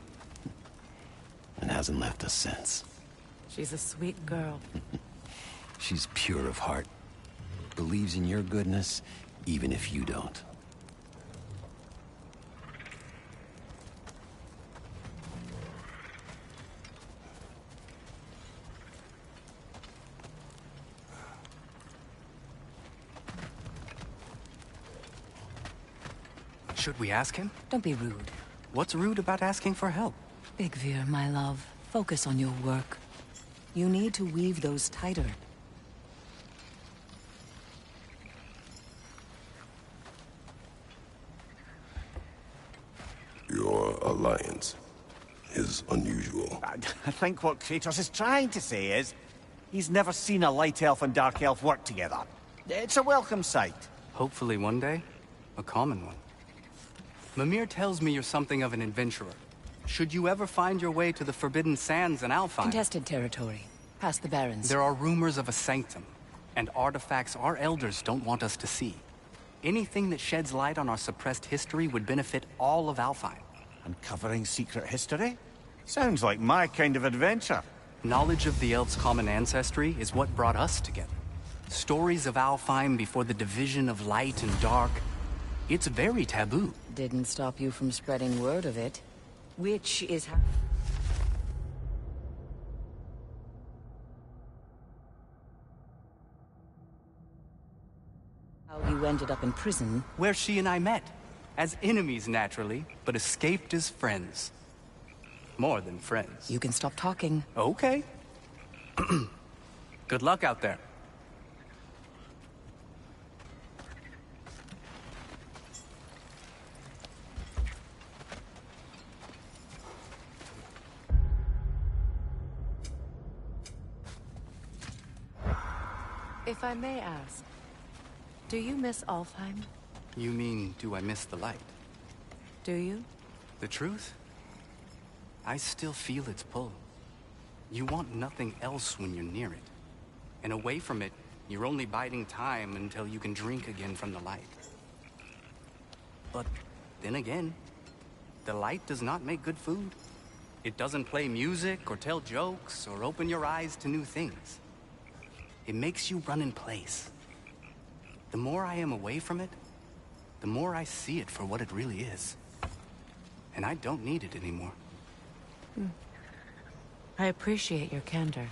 and hasn't left us since.
She's a sweet girl.
She's pure of heart. Believes in your goodness, even if you don't.
Should we ask him?
Don't be rude.
What's rude about asking for help?
Bigvir, my love, focus on your work. You need to weave those tighter.
Your alliance is unusual.
I think what Kratos is trying to say is, he's never seen a light elf and dark elf work together. It's a welcome sight.
Hopefully one day, a common one. Mimir tells me you're something of an adventurer. Should you ever find your way to the Forbidden Sands in Alfheim...
Contested territory. Past the Barrens.
There are rumors of a sanctum, and artifacts our elders don't want us to see. Anything that sheds light on our suppressed history would benefit all of Alfheim.
Uncovering secret history? Sounds like my kind of adventure.
Knowledge of the elves' common ancestry is what brought us together. Stories of Alfheim before the division of light and dark. It's very taboo.
Didn't stop you from spreading word of it. Which is how... you ended up in prison.
Where she and I met. As enemies, naturally, but escaped as friends. More than friends.
You can stop talking.
Okay. Good luck out there.
If I may ask, do you miss Alfheim?
You mean, do I miss the light?
Do you?
The truth? I still feel its pull. You want nothing else when you're near it. And away from it, you're only biding time until you can drink again from the light. But then again, the light does not make good food. It doesn't play music or tell jokes or open your eyes to new things. It makes you run in place. The more I am away from it, the more I see it for what it really is. And I don't need it anymore.
I appreciate your candor.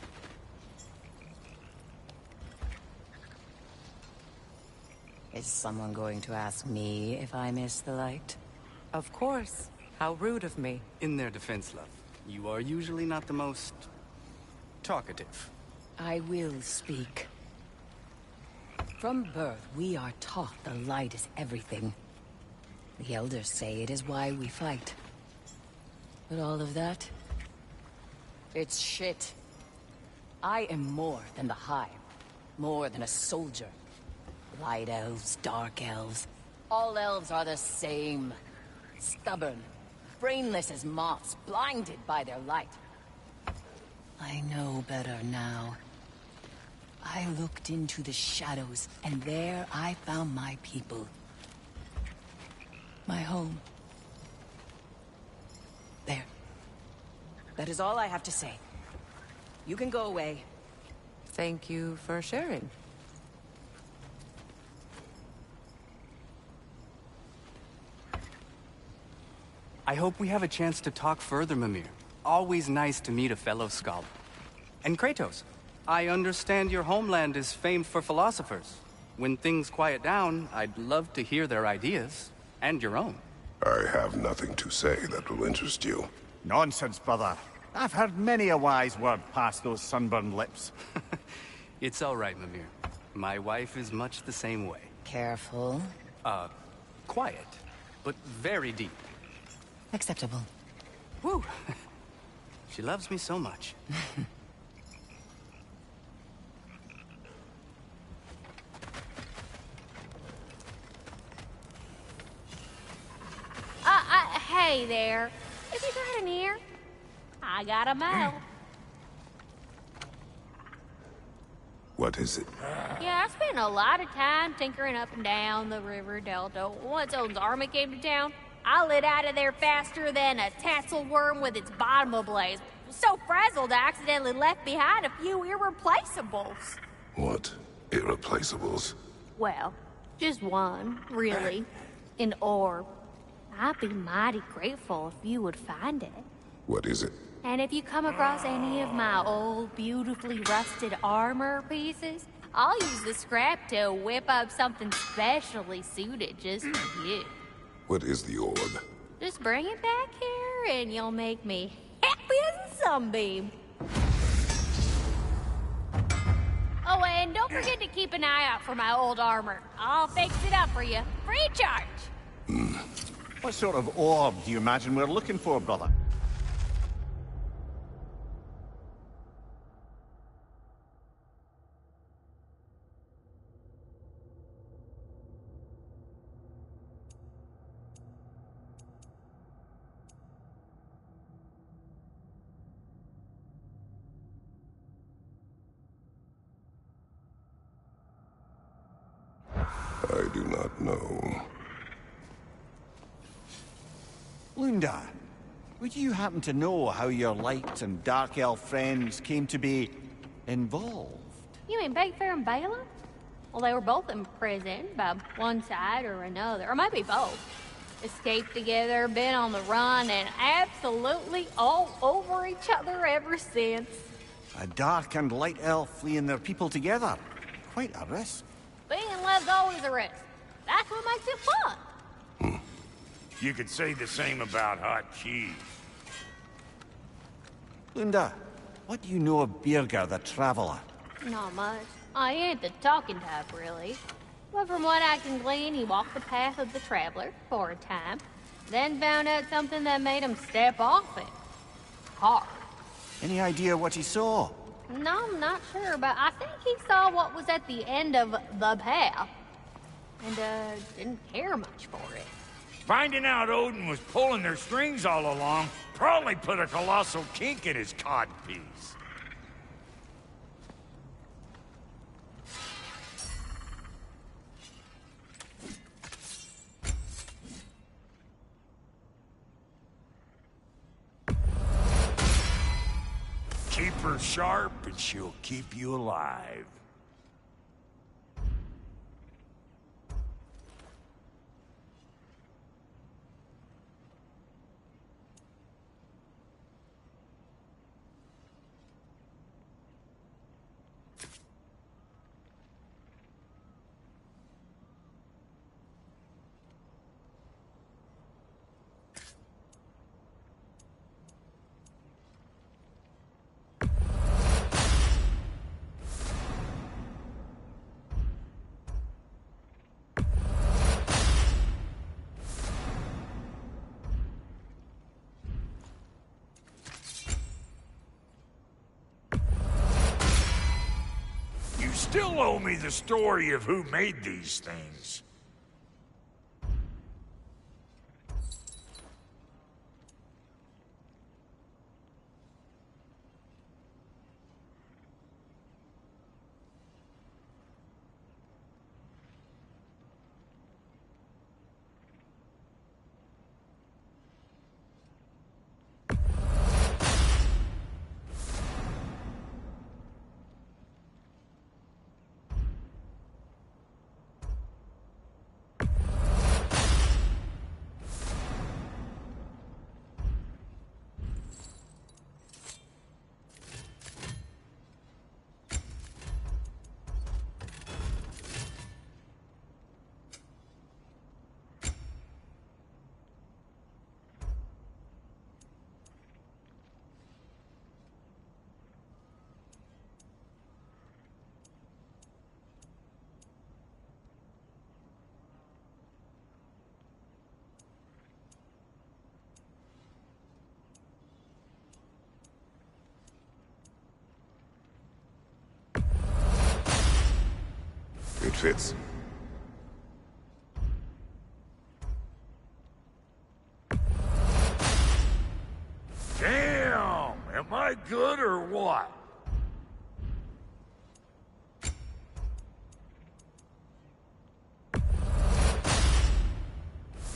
Is someone going to ask me if I miss the light?
Of course. How rude of me.
In their defense, love, you are usually not the most... talkative.
I will speak. From birth, we are taught the light is everything. The elders say it is why we fight. But all of that... it's shit. I am more than the Hive. More than a soldier. Light elves, dark elves. All elves are the same. Stubborn. Brainless as moths, blinded by their light. I know better now. I looked into the shadows, and there I found my people. My home. There. That is all I have to say. You can go away.
Thank you for sharing.
I hope we have a chance to talk further, Mimir. Always nice to meet a fellow scholar. And Kratos, I understand your homeland is famed for philosophers. When things quiet down, I'd love to hear their ideas, and your own.
I have nothing to say that will interest you.
Nonsense, brother. I've heard many a wise word past those sunburned lips.
It's all right, Mimir. My wife is much the same way.
Careful.
Quiet, but very deep.
Acceptable.
Whew. She loves me so much.
Hey there. Have you got an ear? I got a mouth.
What is it?
Yeah, I spent a lot of time tinkering up and down the river delta. Once Odin's army came to town, I lit out of there faster than a tassel worm with its bottom ablaze. So frazzled, I accidentally left behind a few irreplaceables.
What? Irreplaceables?
Well, just one, really. An orb. I'd be mighty grateful if you would find it.
What is it?
And if you come across any of my old, beautifully rusted armor pieces, I'll use the scrap to whip up something specially suited just for you.
What is the orb?
Just bring it back here and you'll make me happy as a sunbeam. Oh, and don't forget to keep an eye out for my old armor. I'll fix it up for you, free of charge.
What sort of orb do you imagine we're looking for, brother?
I do not know.
Lunda, would you happen to know how your light and dark elf friends came to be involved?
You mean Bakefair and Bala? Well, they were both in prison by one side or another, or maybe both. Escaped together, been on the run, and absolutely all over each other ever since.
A dark and light elf fleeing their people together. Quite a risk.
Being in love's always a risk. That's what makes it fun.
You could say the same about hot cheese.
Lunda, what do you know of Birger the Traveler?
Not much. I ain't the talking type, really. But from what I can glean, he walked the path of the traveler for a time, then found out something that made him step off it. Hard.
Any idea what he saw?
No, I'm not sure, but I think he saw what was at the end of the path. And, didn't care much for it.
Finding out Odin was pulling their strings all along probably put a colossal kink in his codpiece. Keep her sharp and she'll keep you alive. You still owe me the story of who made these things.
fits.
Damn! Am I good or what?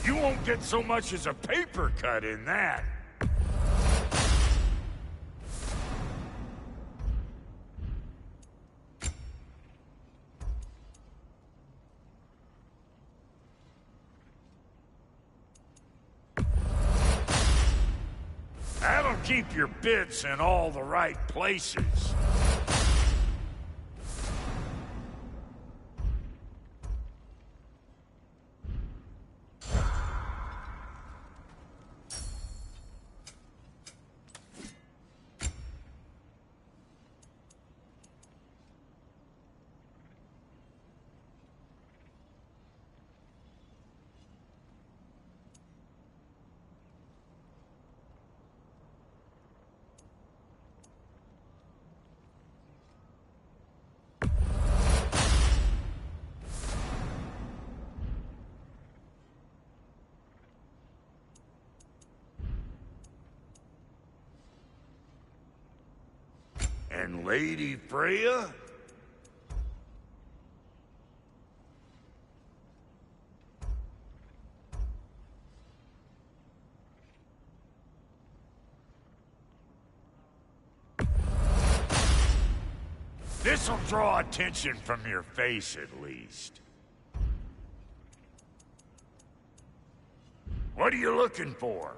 You won't get so much as a paper cut in that. That'll keep your bits in all the right places. And Lady Freya? This'll draw attention from your face, at least. What are you looking for?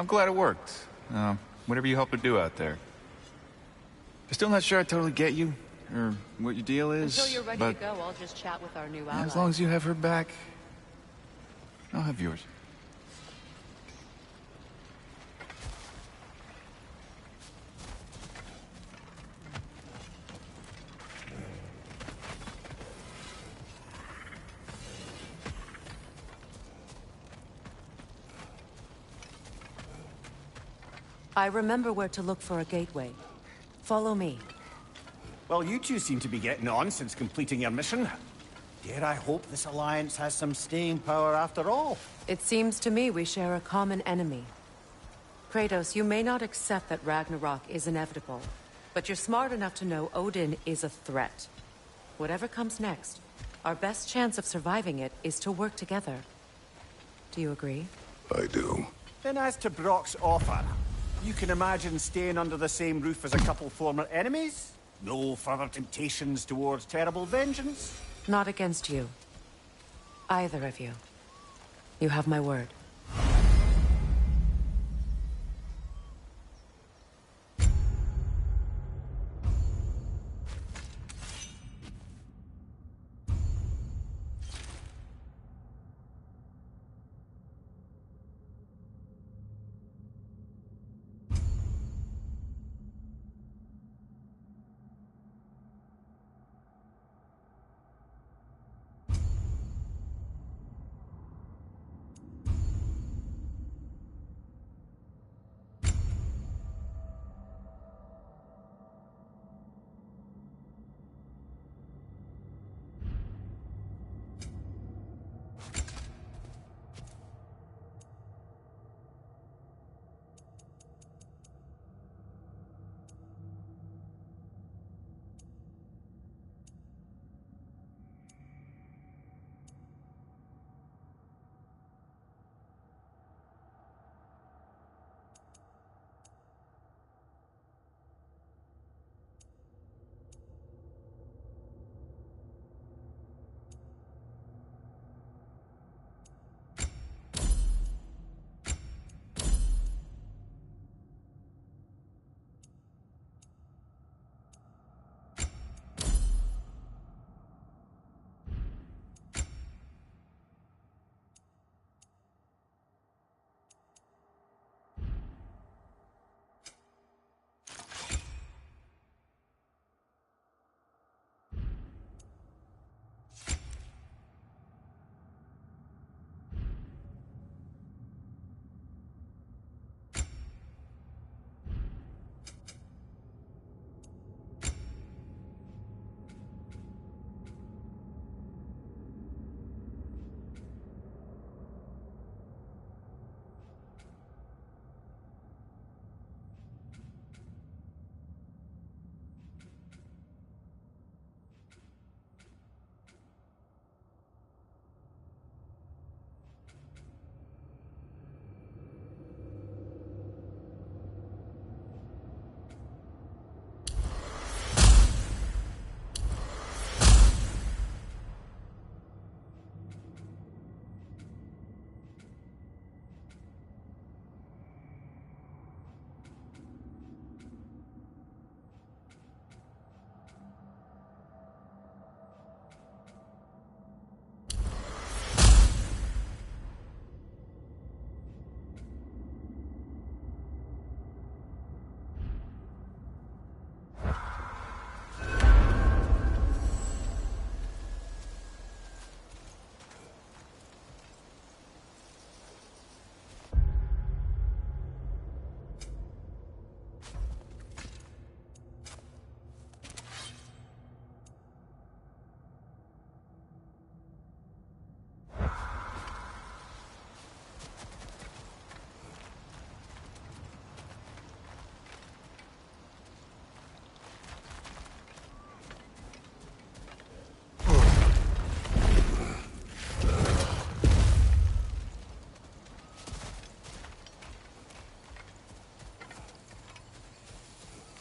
I'm glad it worked. Whatever you helped her do out there. I'm still not sure I totally get you, or what your deal is,
Until you're ready
but
to go, I'll just chat with our new ally.
as long as you have her back, I'll have yours.
I remember where to look for a gateway. Follow me.
Well, you two seem to be getting on since completing your mission. Dare I hope this alliance has some staying power after all?
It seems to me we share a common enemy. Kratos, you may not accept that Ragnarok is inevitable, but you're smart enough to know Odin is a threat. Whatever comes next, our best chance of surviving it is to work together. Do you agree?
I do.
Then as to Brock's offer, you can imagine staying under the same roof as a couple former enemies? No further temptations towards terrible vengeance?
Not against you. Either of you. You have my word.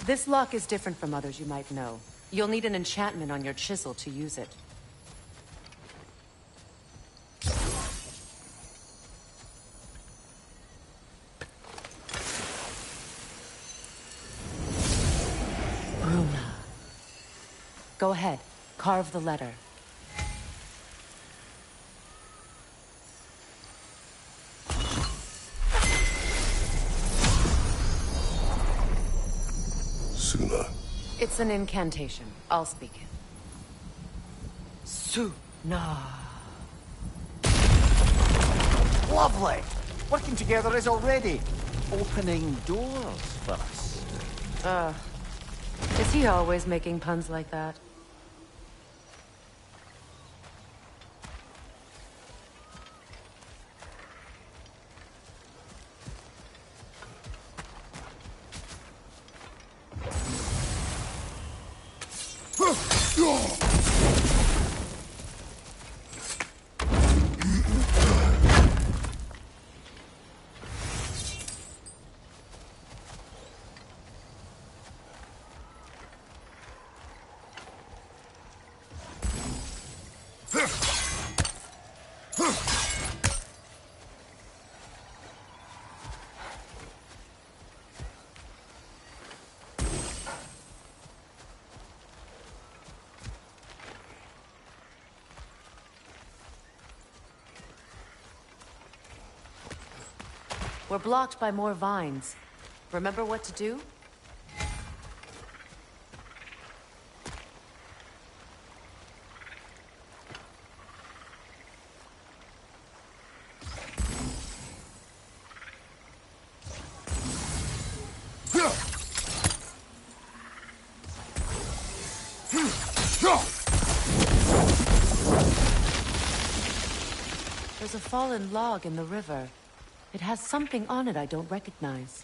This lock is different from others you might know. You'll need an enchantment on your chisel to use it. Go ahead. Carve the letter.
Suna.
It's an incantation. I'll speak it.
Suna.
Lovely! Working together is already opening doors for us.
Is he always making puns like that? We're blocked by more vines. Remember what to do? There's a fallen log in the river. It has something on it I don't recognize.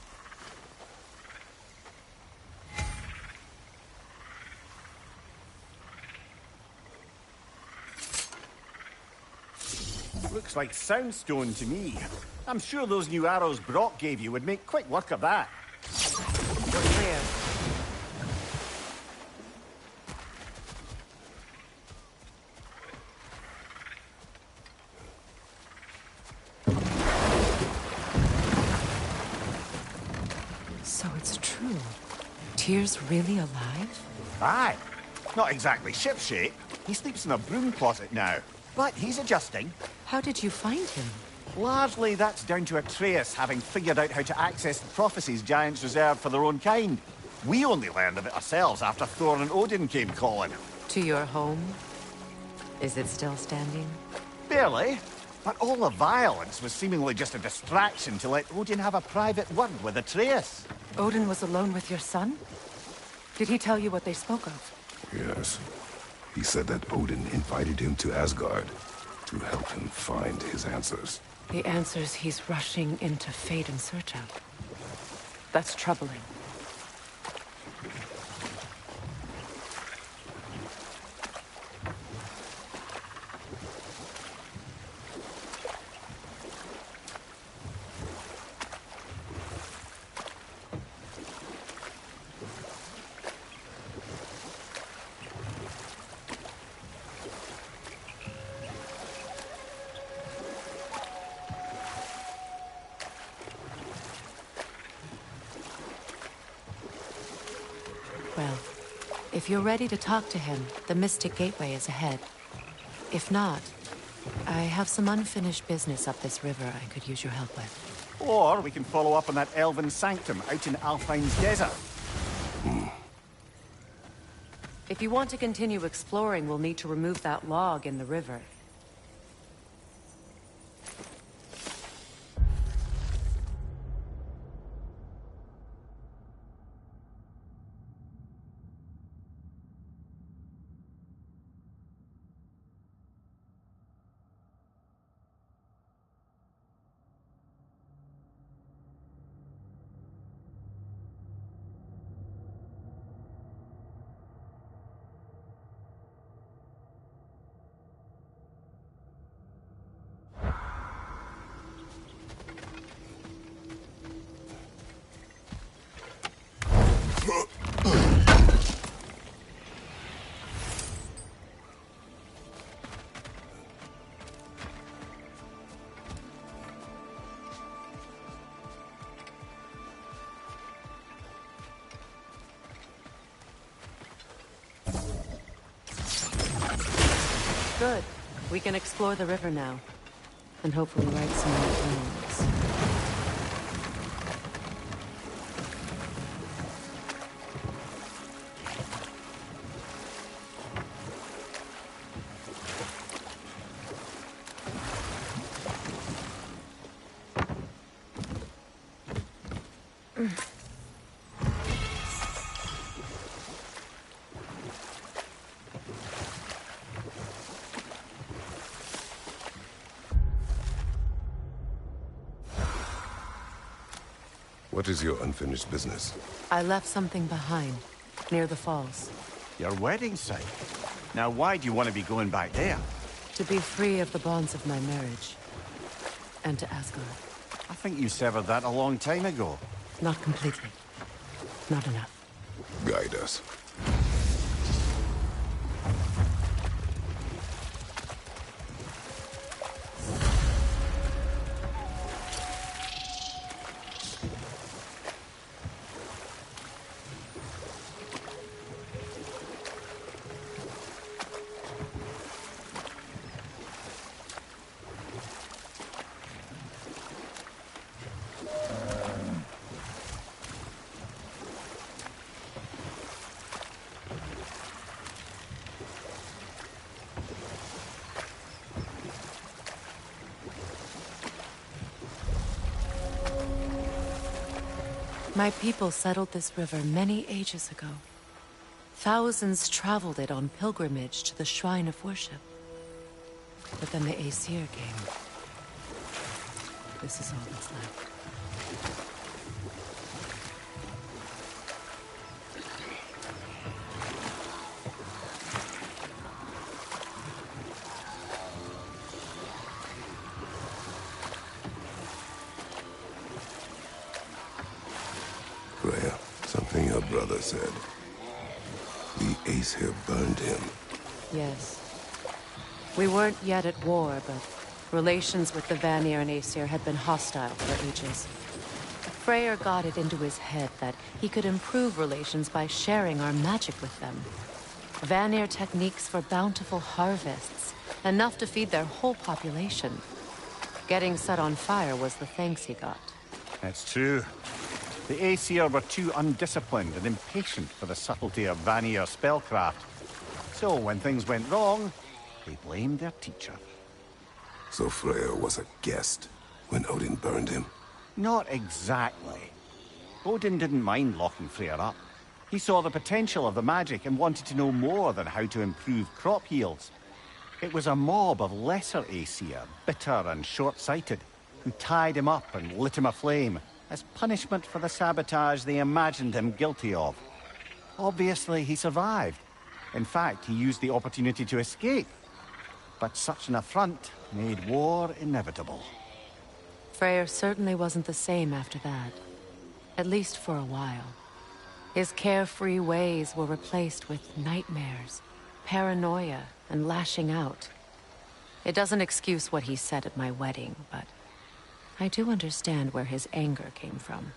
Looks like soundstone to me. I'm sure those new arrows Brock gave you would make quick work of that.
We're clear. So it's true. Tyr's really alive?
Aye. Not exactly shipshape. He sleeps in a broom closet now. But he's adjusting.
How did you find him?
Largely that's down to Atreus having figured out how to access the prophecies giants reserved for their own kind. We only learned of it ourselves after Thor and Odin came calling.
To your home? Is it still standing?
Barely. But all the violence was seemingly just a distraction to let Odin have a private word with Atreus.
Odin was alone with your son? Did he tell you what they spoke of?
Yes. He said that Odin invited him to Asgard to help him find his answers.
The answers he's rushing into fate in search of. That's troubling. Well, if you're ready to talk to him, the Mystic Gateway is ahead. If not, I have some unfinished business up this river I could use your help with.
Or we can follow up on that elven sanctum out in Alfine's desert.
If you want to continue exploring, we'll need to remove that log in the river. Good. We can explore the river now. And hopefully right some more wrongs.
What is your unfinished business?
I left something behind, near the falls.
Your wedding site? Now why do you want to be going back there?
To be free of the bonds of my marriage. And to Asgard.
I think you severed that a long time ago.
Not completely. Not enough.
Guide us.
My people settled this river many ages ago. Thousands traveled it on pilgrimage to the shrine of worship. But then the Aesir came. This is all that's left.
Freya, something your brother said. The Aesir burned him.
Yes. We weren't yet at war, but relations with the Vanir and Aesir had been hostile for ages. Freyr got it into his head that he could improve relations by sharing our magic with them. Vanir techniques for bountiful harvests, enough to feed their whole population. Getting set on fire was the thanks he got.
That's true. The Aesir were too undisciplined and impatient for the subtlety of Vanir spellcraft. So when things went wrong, they blamed their teacher.
So Freya was a guest when Odin burned him?
Not exactly. Odin didn't mind locking Freyr up. He saw the potential of the magic and wanted to know more than how to improve crop yields. It was a mob of lesser Aesir, bitter and short-sighted, who tied him up and lit him aflame, as punishment for the sabotage they imagined him guilty of. Obviously, he survived. In fact, he used the opportunity to escape. But such an affront made war inevitable.
Freyr certainly wasn't the same after that. At least for a while. His carefree ways were replaced with nightmares, paranoia, and lashing out. It doesn't excuse what he said at my wedding, but I do understand where his anger came from.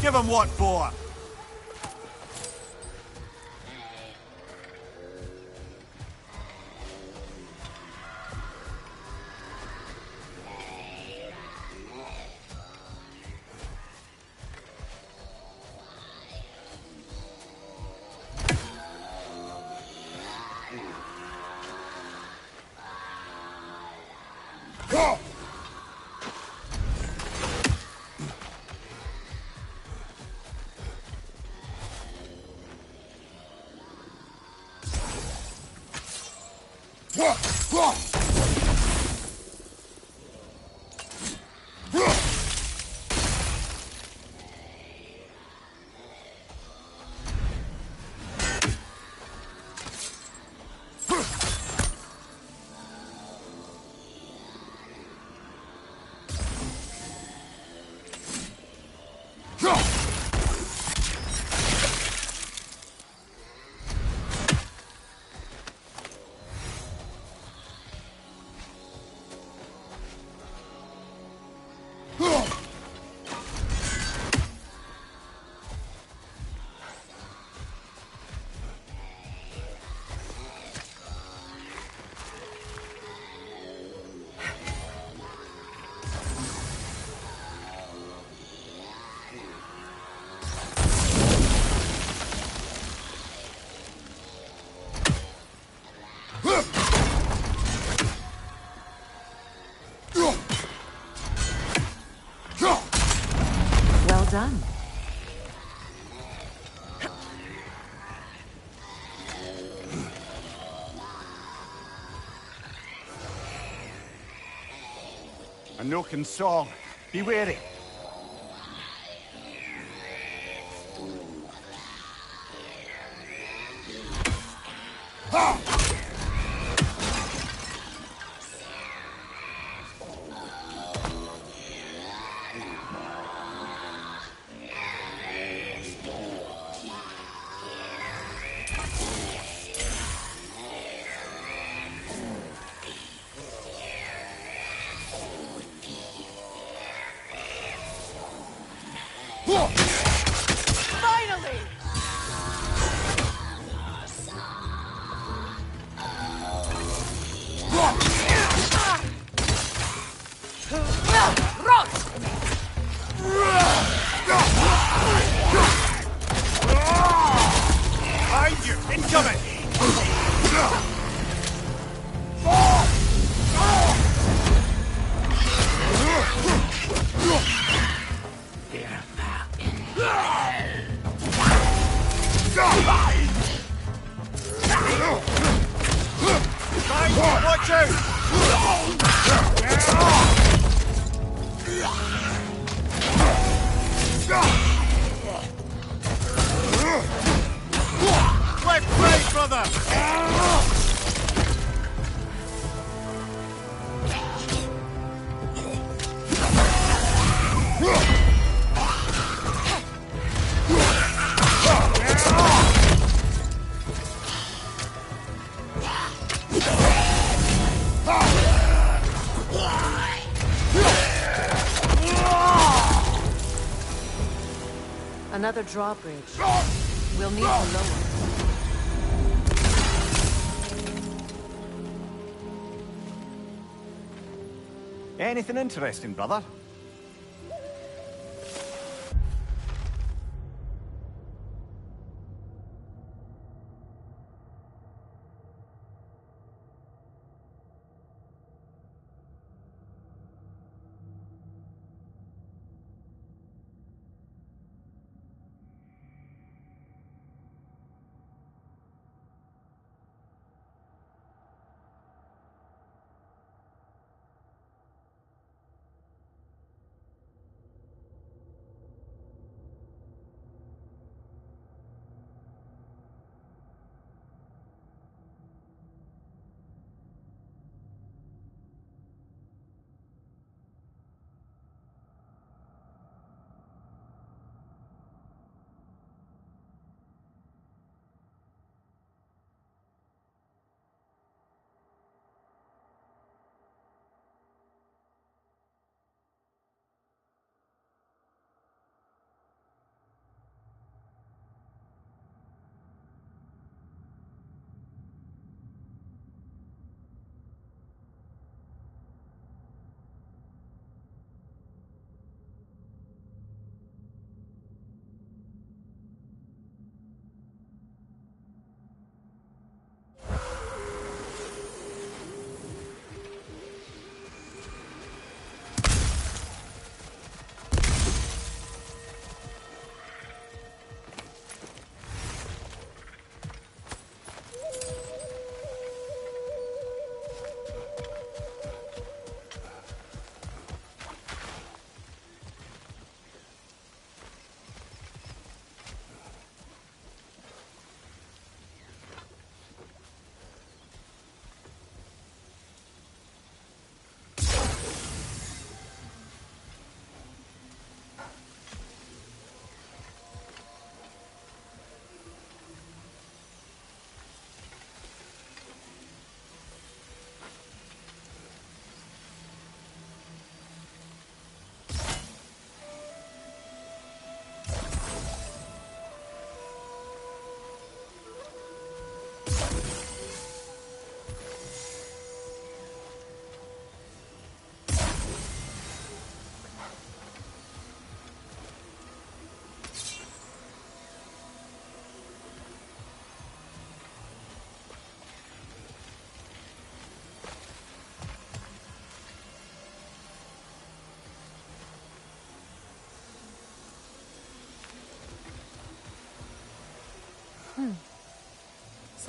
Give him what for?
Well done.
A Noken song. Be wary.
Finally!
Behind you! Incoming! Watch out! Left brain, brother!
Another drawbridge. We'll need to lower.
Anything interesting, brother?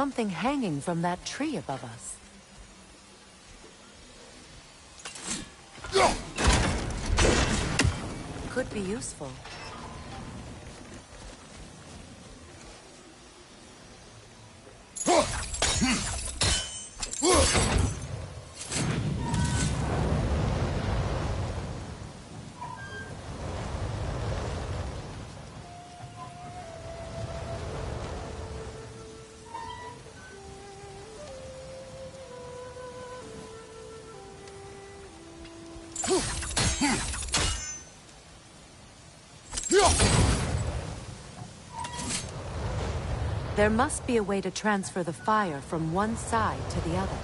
something hanging from that tree above us. Could be useful. There must be a way to transfer the fire from one side to the other.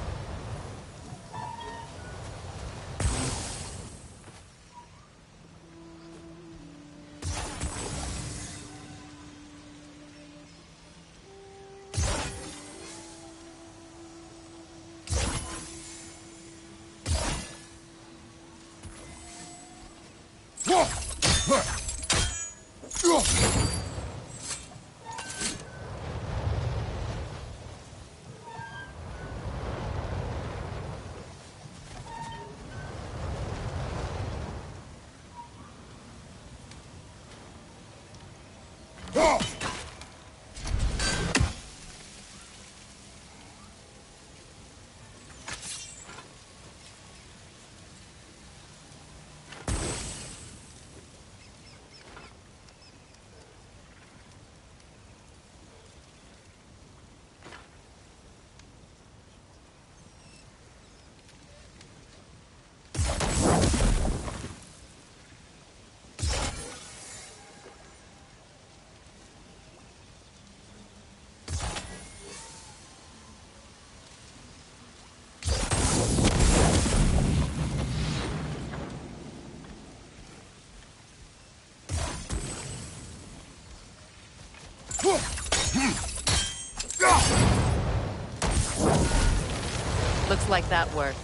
Looks like that worked.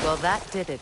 Well, that did it.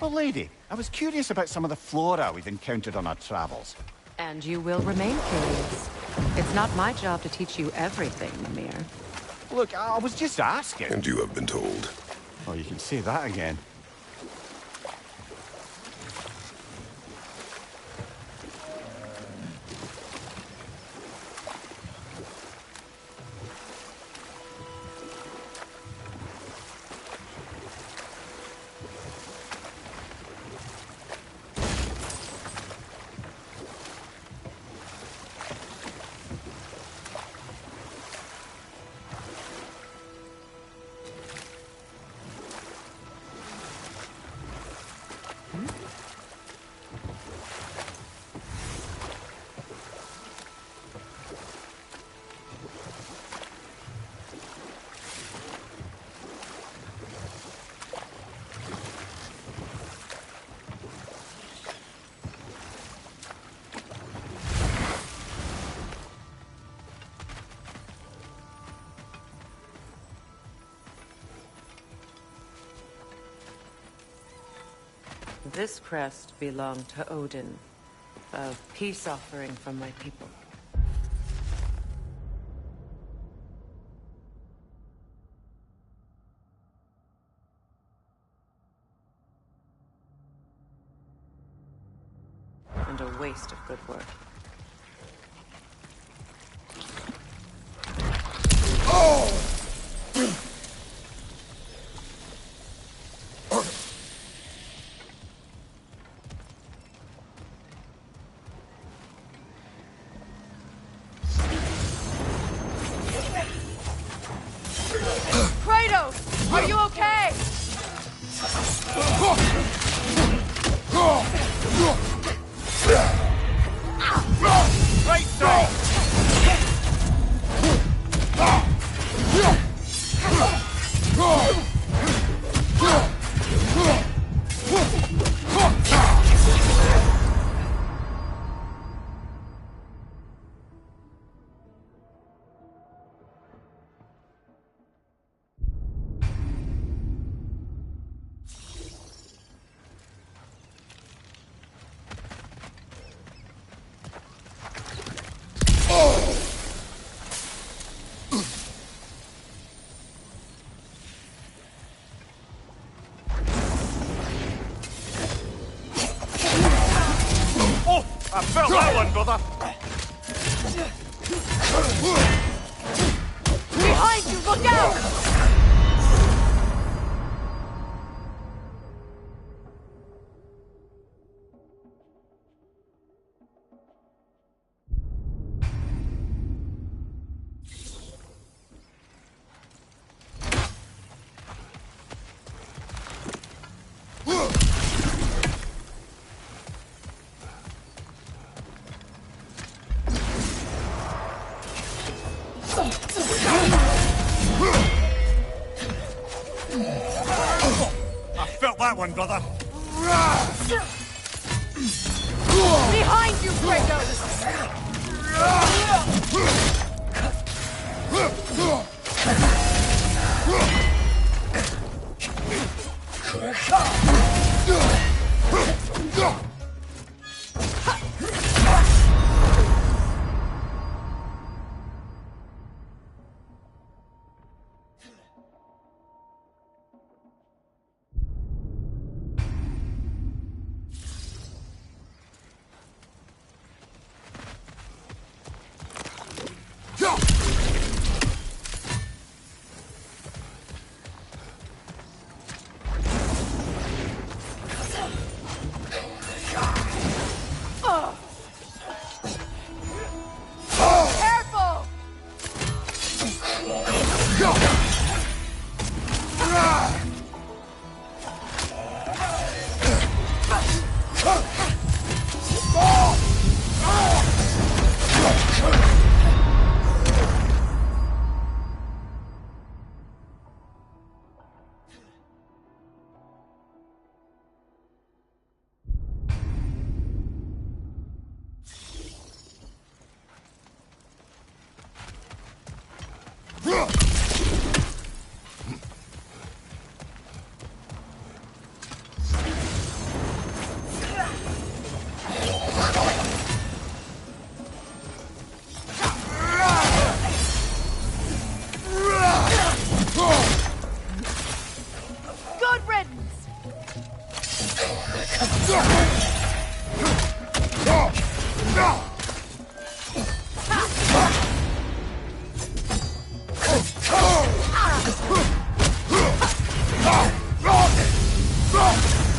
beautiful lady. I was curious about some of the flora we've encountered on our travels.
And you will remain curious. It's not my job to teach you everything, Mimir.
Look, I was just asking.
And you have been told.
Oh, you can say that again.
This crest belonged to Odin, a peace offering from my people. And a waste of good work.
Kratos! Are you okay?
Right throw!
I felt that one, brother!
Behind you, look out!
I felt that one, brother!
Behind you, Kratos!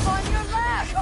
On your left!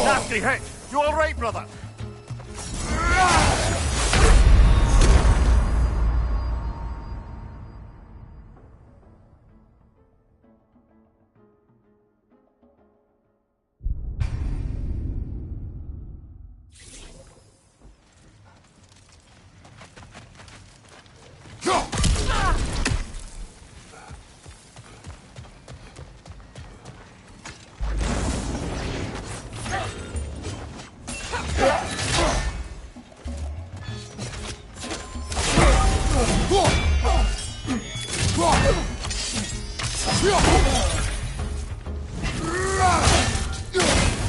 Nasty hit! You alright, brother?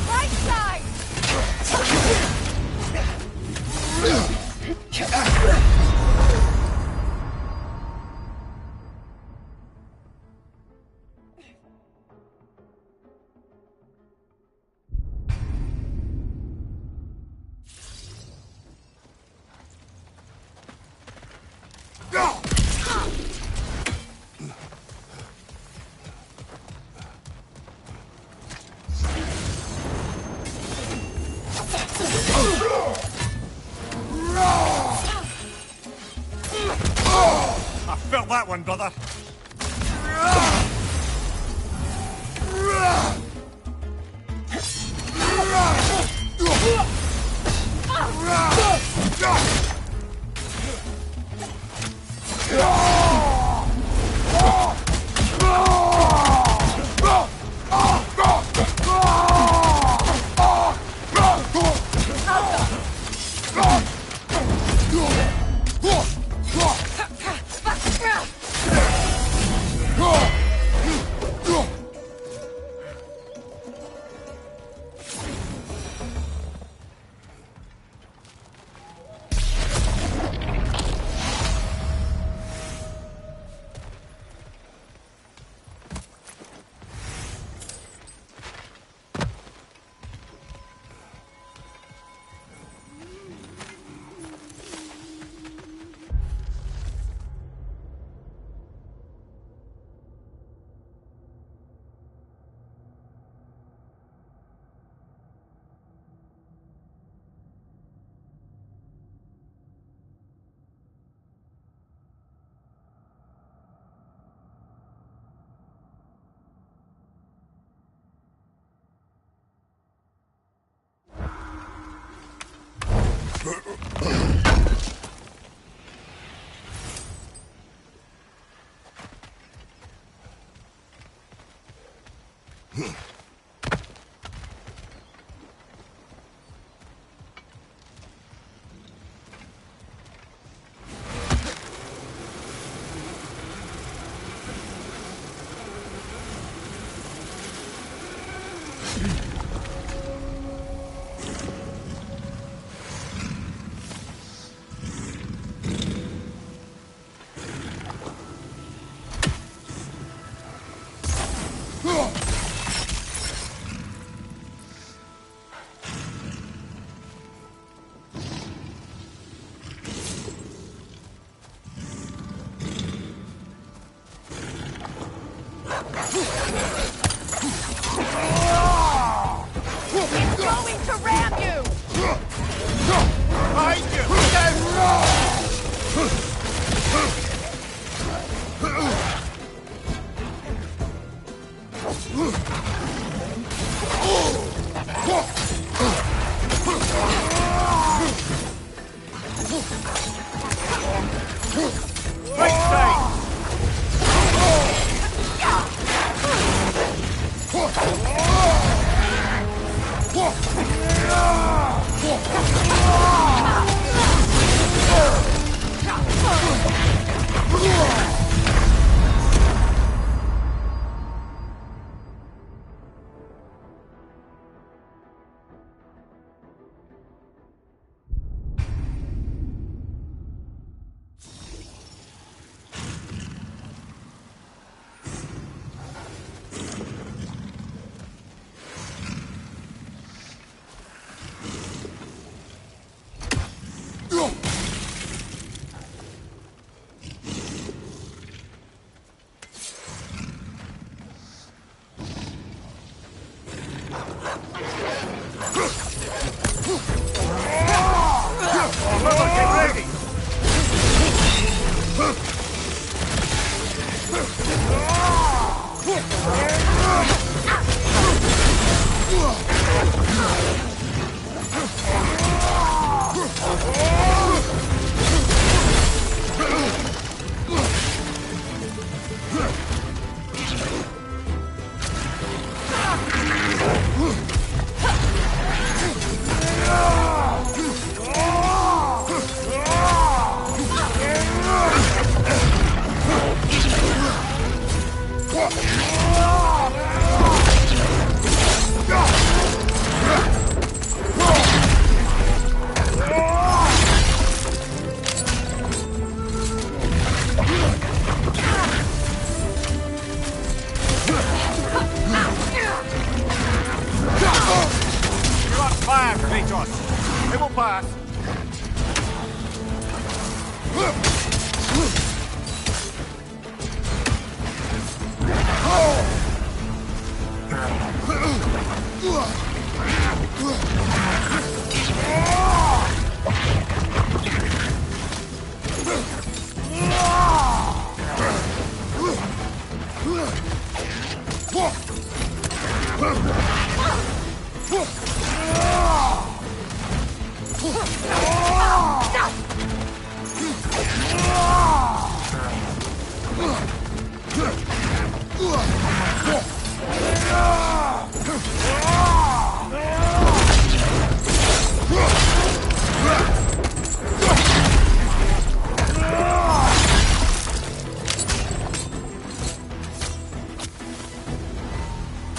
Right side!
I felt that one, brother.
Get ready! You're on fire, Kratos. It will pass.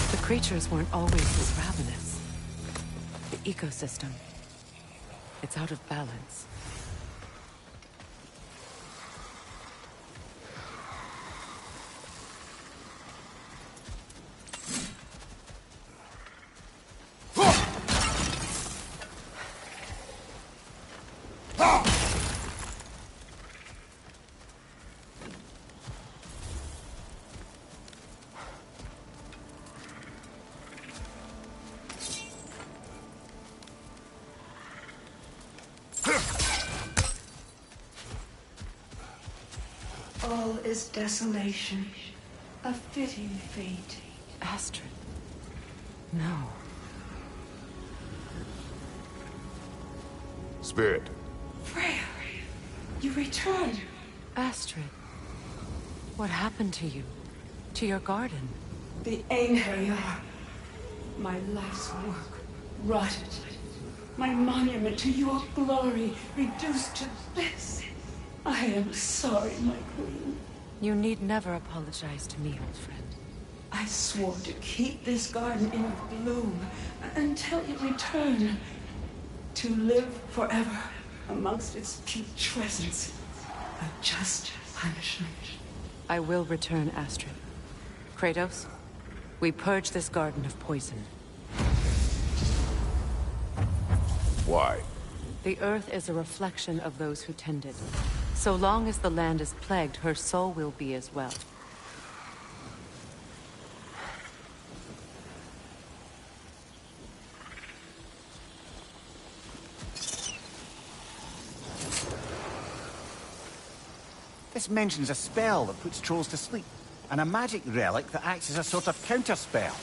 The creatures weren't always this ravenous. The ecosystem, it's out of balance.
All is desolation, a fitting fate.
Astrid. No.
Spirit.
Freya, you returned.
Astrid. What happened to you? To your garden?
The Einherjar. My life's work rotted. My monument to your glory reduced to this. I am sorry, my queen.
You need never apologize to me, old friend.
I swore to keep this garden in bloom until you return. To live forever amongst its putrescence. A just punishment.
I will return, Astrid. Kratos, we purge this garden of poison.
Why?
The earth is a reflection of those who tend it. So long as the land is plagued, her soul will be as well.
This mentions a spell that puts trolls to sleep, and a magic relic that acts as a sort of counterspell.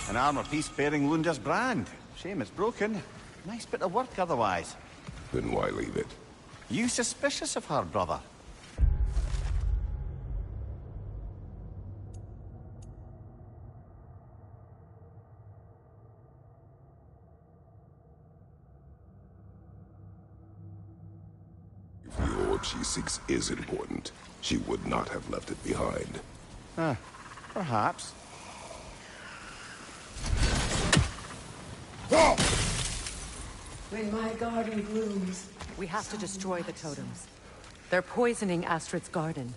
An armor piece bearing Lunda's brand. Shame it's broken. Nice bit of work otherwise.
Then why leave it?
You suspicious of her, brother?
If the orb she seeks is important, she would not have left it behind.
Perhaps.
When my garden blooms,
We have to destroy the totems. They're poisoning Astrid's garden.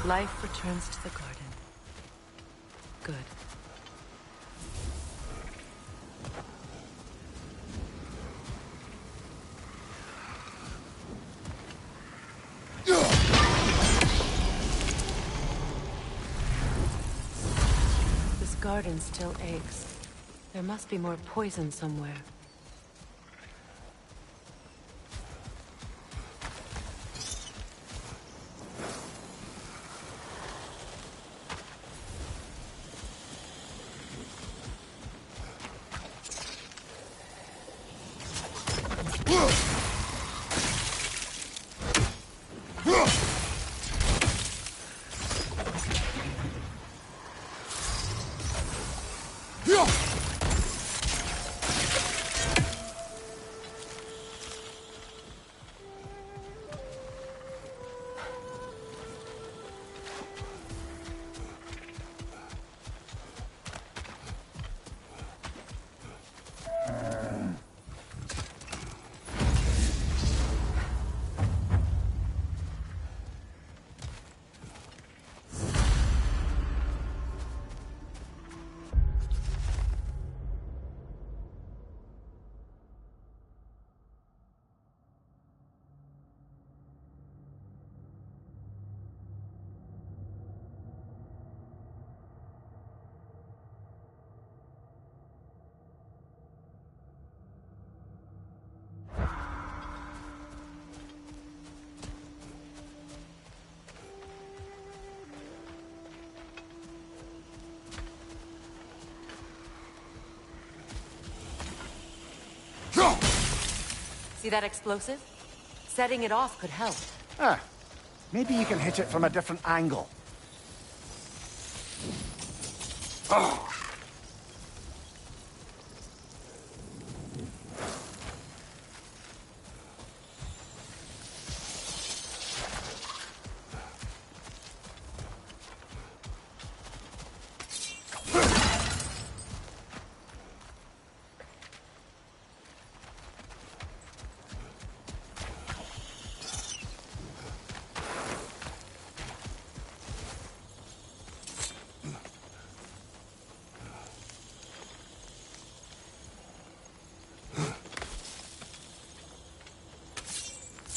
Life returns to the garden. Good. This garden still aches. There must be more poison somewhere. See that explosive? Setting it off could help.
Maybe you can hit it from a different angle.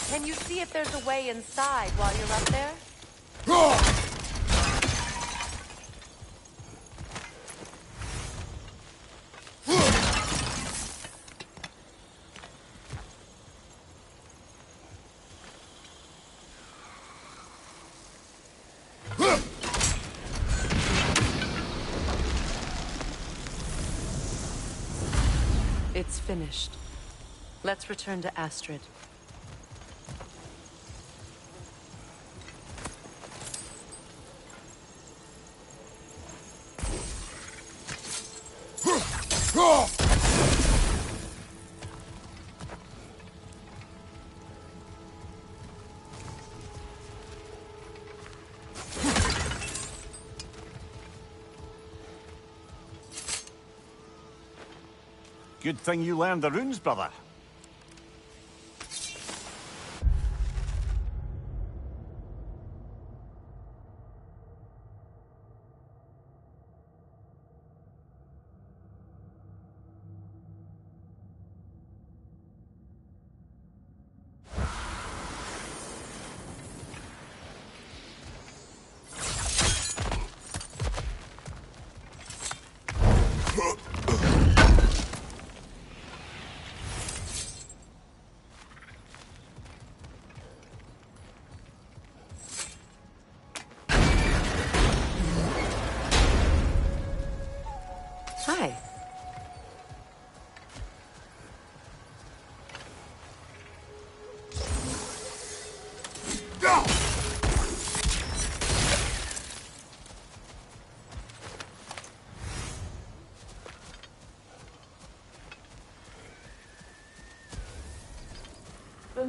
Can you see if there's a way inside while you're up there? It's finished. Let's return to Astrid.
Good thing you learned the runes, brother.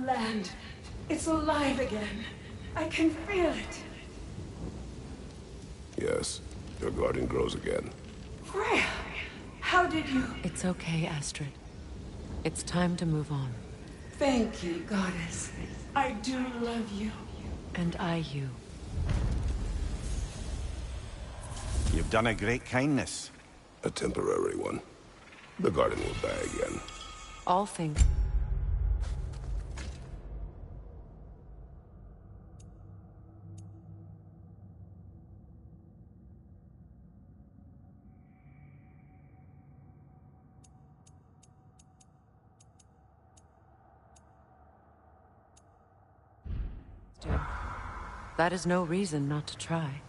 land. It's alive again. I can feel it.
Yes, your garden grows again.
Freya, how did you...
It's okay, Astrid. It's time to move on.
Thank you, Goddess. I do love you.
And I you.
You've done a great kindness.
A temporary one. The garden will die again.
All things. That is no reason not to try.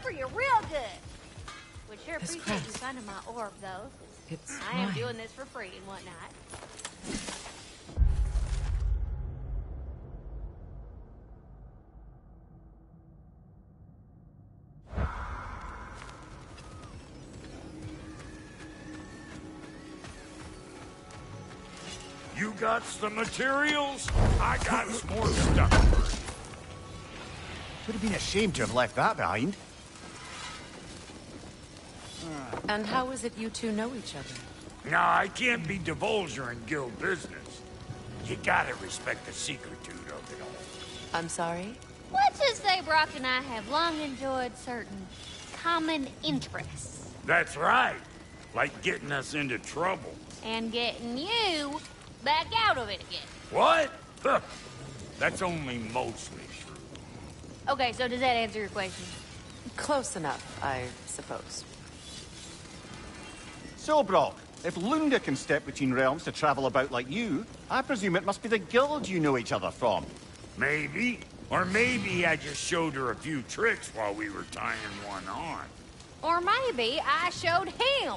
for you real good. Would sure
This
appreciate you
crest.
finding my orb, though. 'Cause
It's
I am
mine.
doing this for free and whatnot.
You got the materials? I got some more stuff.
Would have been a shame to have left that behind.
And how is it you two know each other?
No, I can't be divulger in guild business. You gotta respect the secretude of it all.
I'm sorry?
Let's just say Brock and I have long enjoyed certain common interests.
That's right. Like getting us into trouble.
And getting you back out of it again.
What? Huh. That's only mostly true.
Okay, so does that answer your question?
Close enough, I suppose.
So, Brock, if Lunda can step between realms to travel about like you, I presume it must be the guild you know each other from.
Maybe. Or maybe I just showed her a few tricks while we were tying one on.
Or maybe I showed him.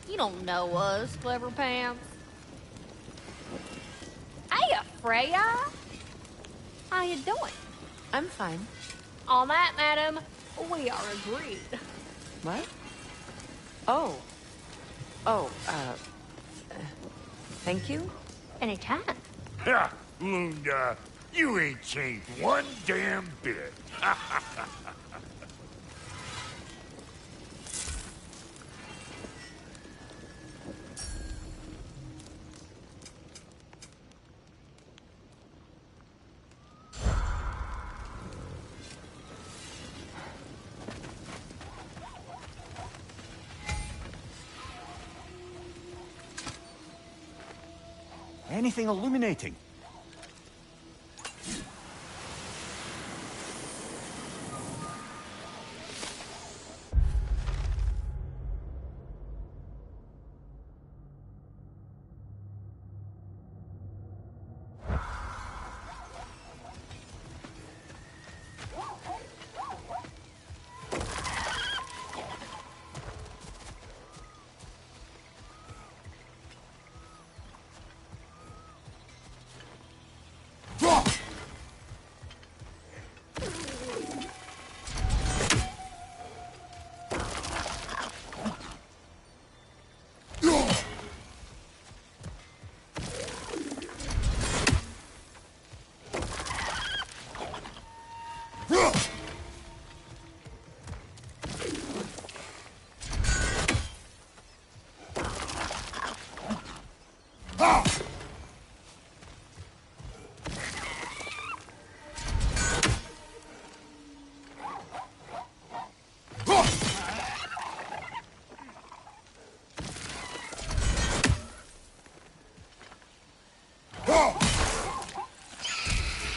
You don't know us, Clever Pants. Hey, Freya. How you doing?
I'm fine.
On that, madam, we are agreed.
What? Oh. Oh, thank you?
Anytime.
Ha! Lunda, you ain't changed one damn bit.
Anything illuminating?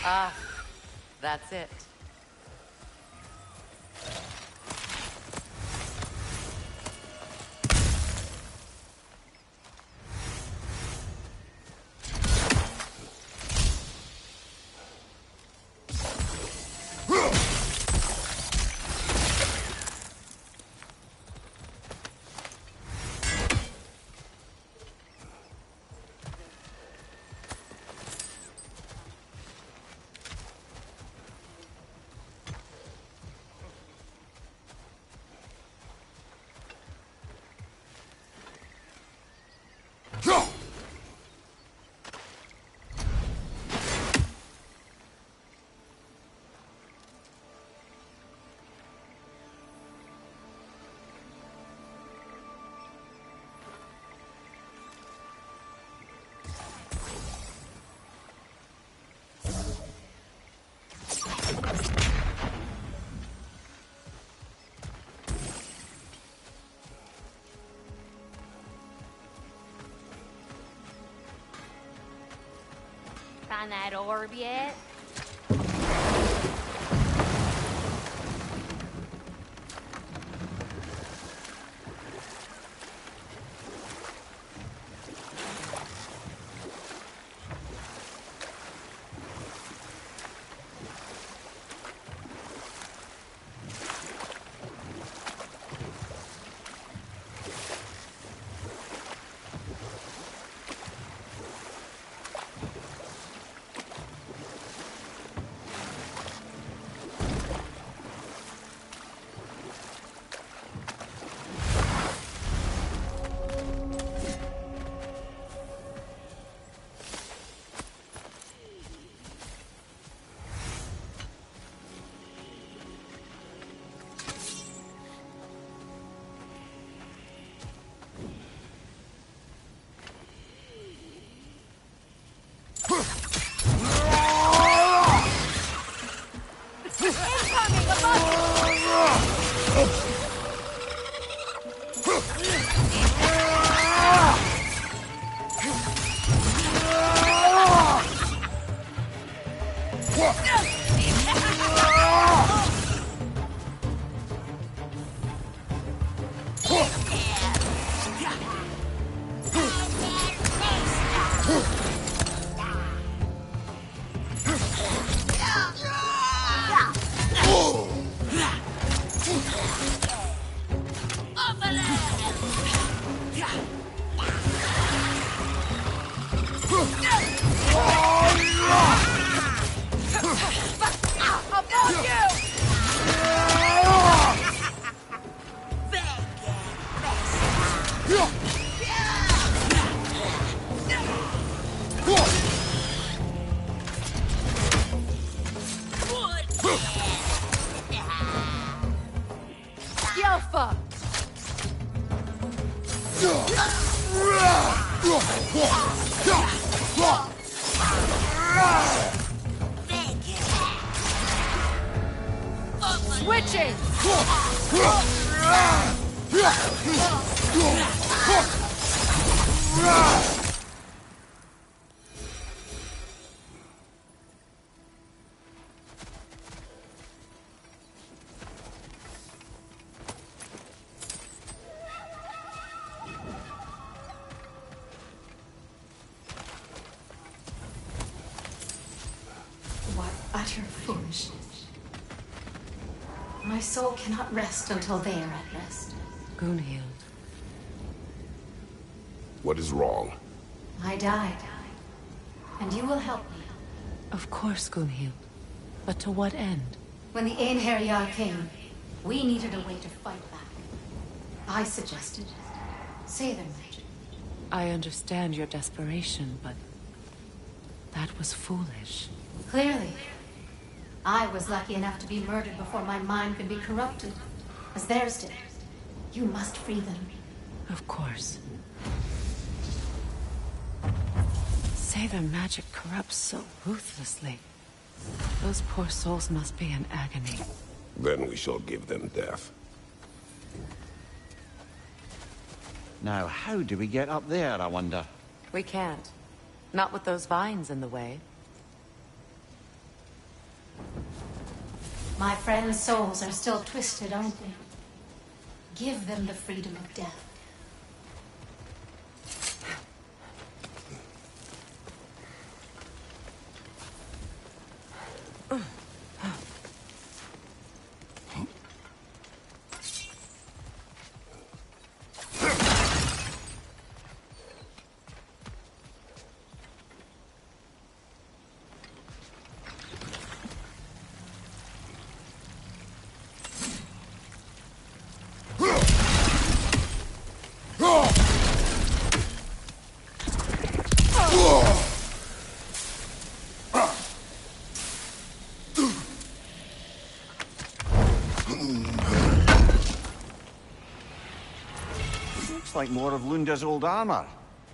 Ah, that's it.
Find that orb yet?
Yelfa! Switching!
What utter foolishness. My soul cannot rest until they are at rest.
Gunhild.
What is wrong?
I died. And you will help me.
Of course, Gunhild. But to what end?
When the Einherjar came, we needed a way to fight back. I suggested Seidr magic.
I understand your desperation, but that was foolish.
Clearly. I was lucky enough to be murdered before my mind could be corrupted, as theirs did. You must free them.
Of course. Seidr magic corrupts so ruthlessly. Those poor souls must be in agony.
Then we shall give them death.
Now, how do we get up there, I wonder?
We can't. Not with those vines in the way.
My friends' souls are still twisted, aren't they? Give them the freedom of death.
Looks like more of Lunda's old armor.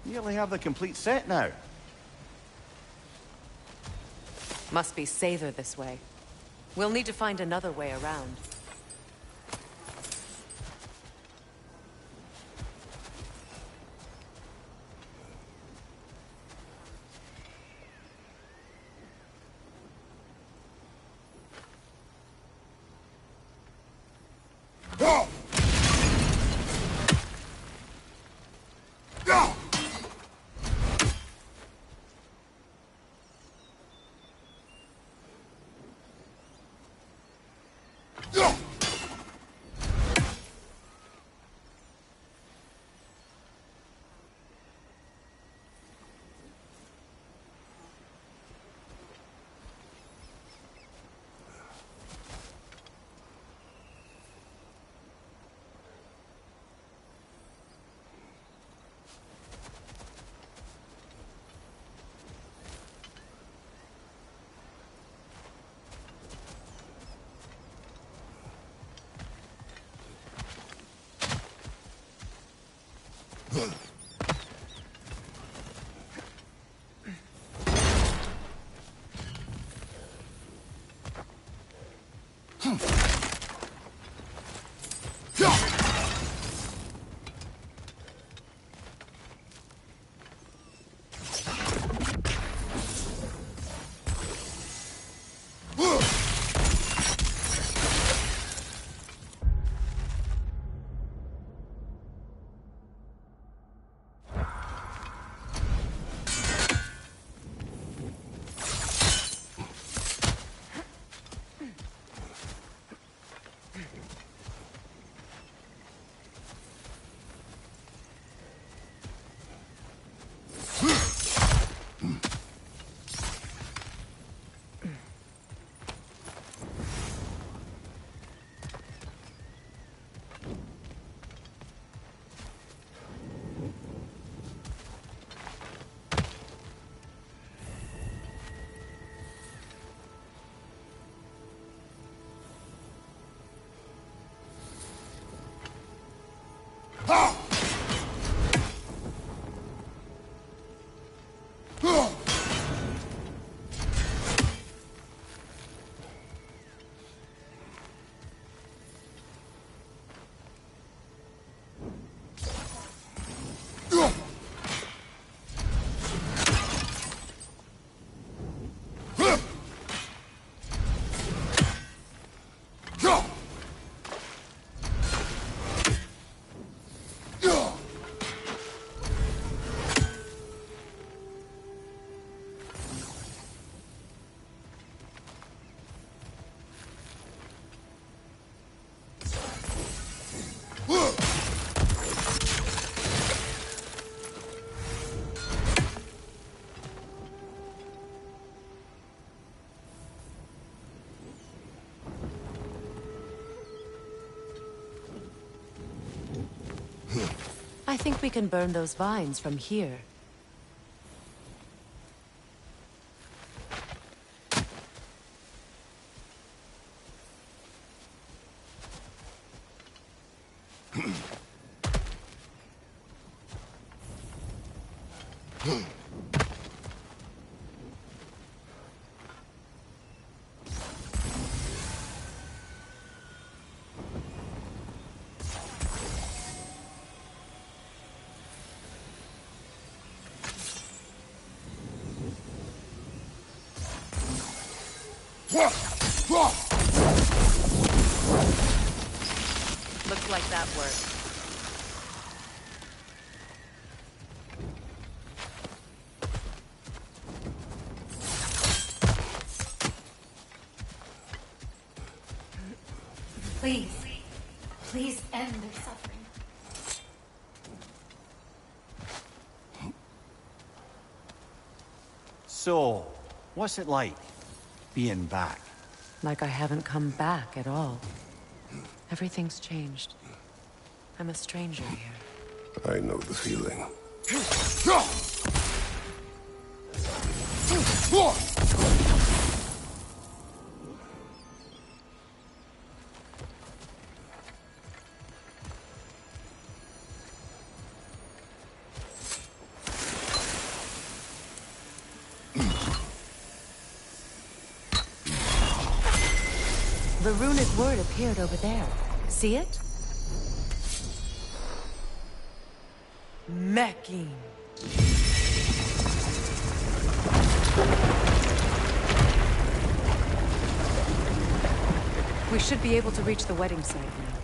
Nearly have the complete set now.
Must be Seidr this way. We'll need to find another way around. I think we can burn those vines from here. Looks like that worked.
Please. Please end their suffering.
So, what's it like, being back?
Like I haven't come back at all. Everything's changed. I'm a stranger here.
I know the feeling.
The runic word appeared over there. See it? Meching. We should be able to reach the wedding site now.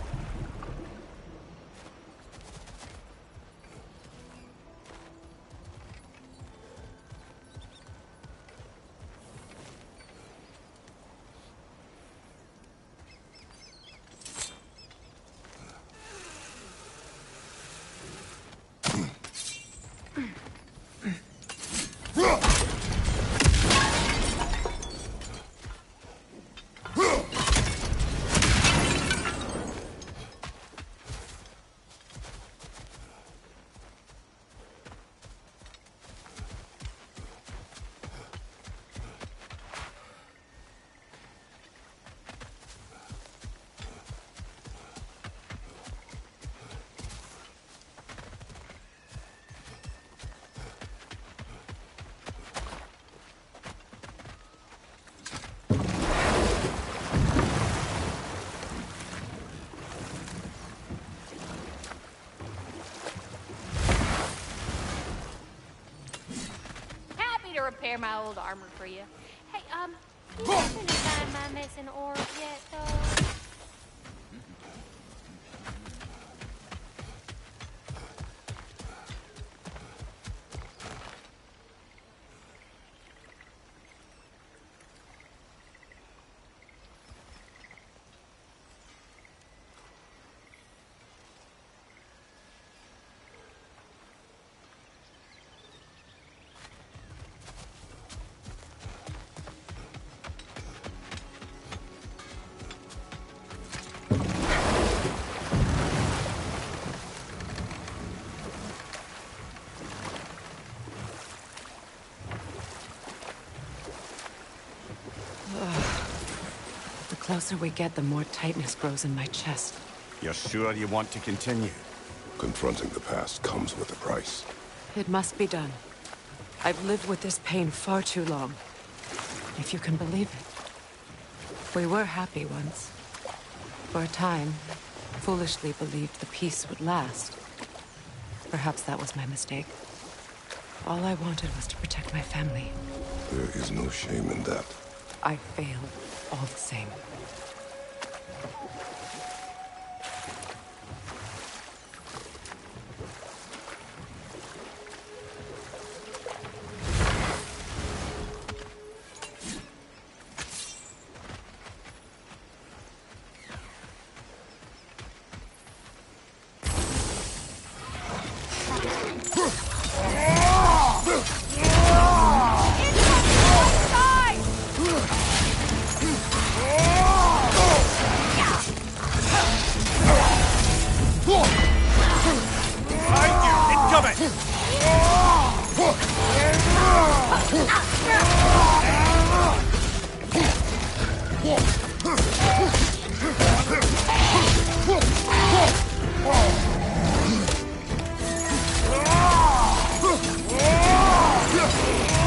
Repair my old armor for you. Hey, you happen to find my missing orb yet, though?
The closer we get, the more tightness grows in my chest.
You're sure you want to continue?
Confronting the past comes with a price.
It must be done. I've lived with this pain far too long. If you can believe it. We were happy once. For a time, foolishly believed the peace would last. Perhaps that was my mistake. All I wanted was to protect my family.
There is no shame in that.
I failed all the same.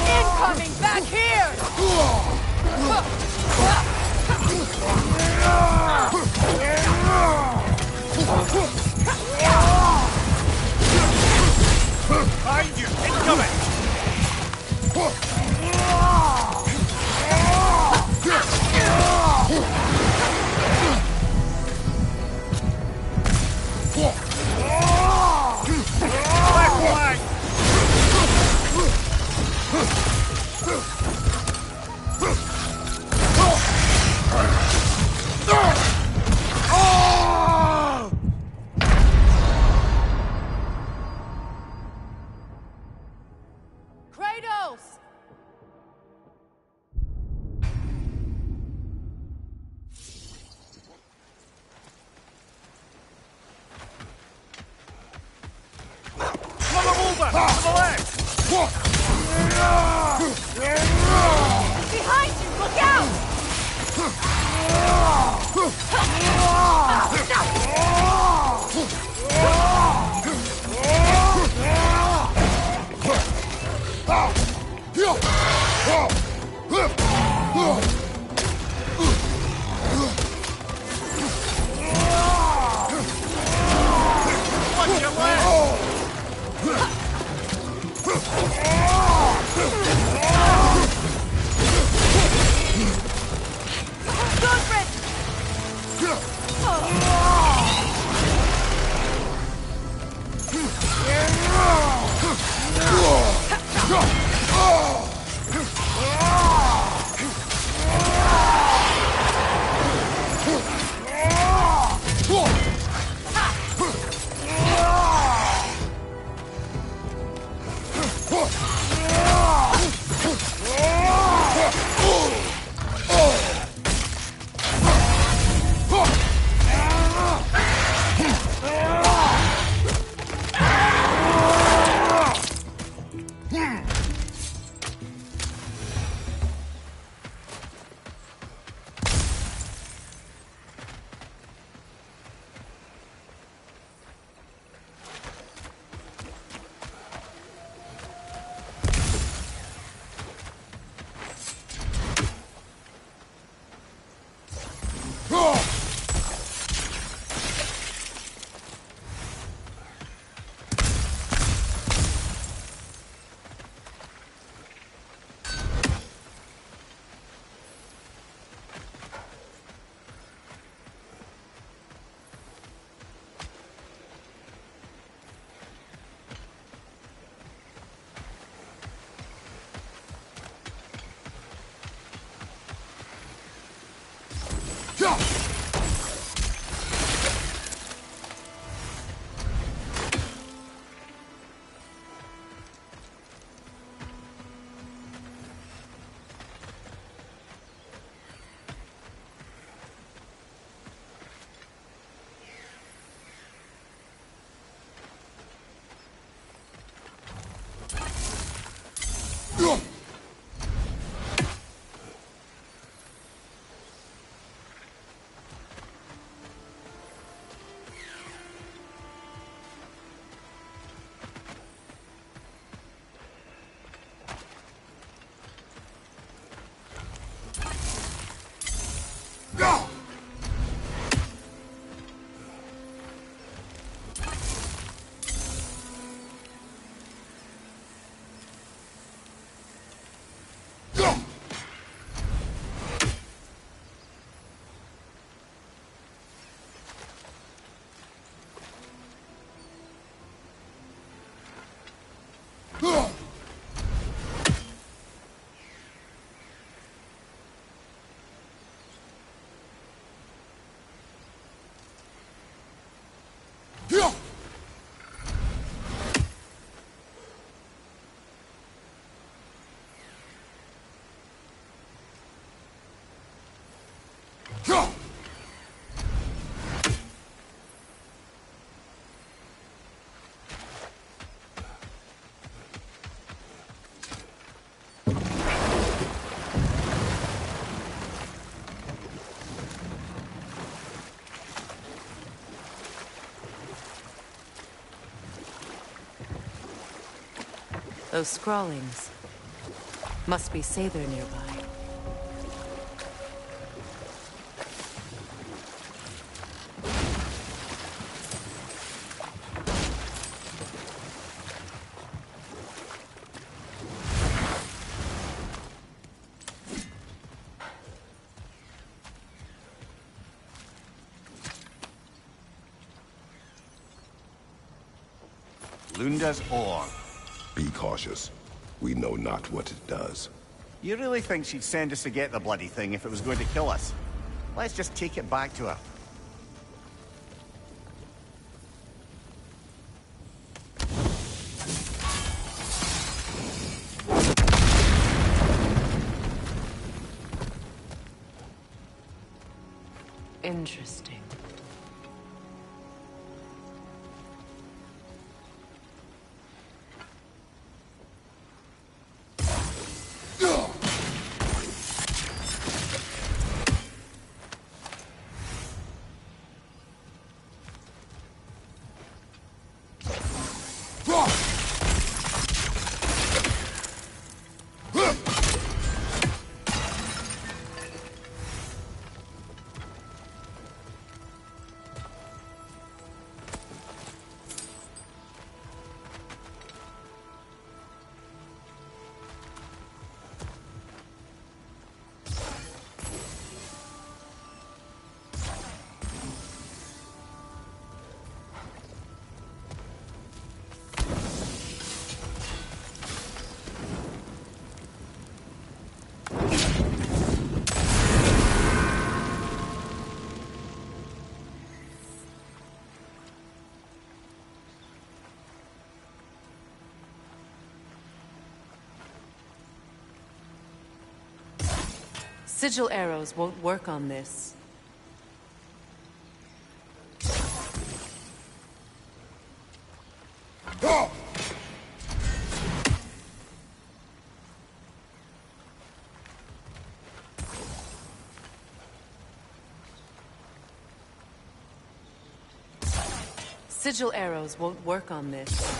Incoming back here!
Behind you! Incoming! Black flag!
Kratos!
Come over! To the left!
Behind you! Look out!
Watch your left!
Goodrich!
Those scrawlings. Must be Sather nearby.
Lunda's ore.
Be cautious. We know not what it does.
You really think she'd send us to get the bloody thing if it was going to kill us? Let's just take it back to her.
Interesting. Sigil arrows won't work on this. Sigil arrows won't work on this.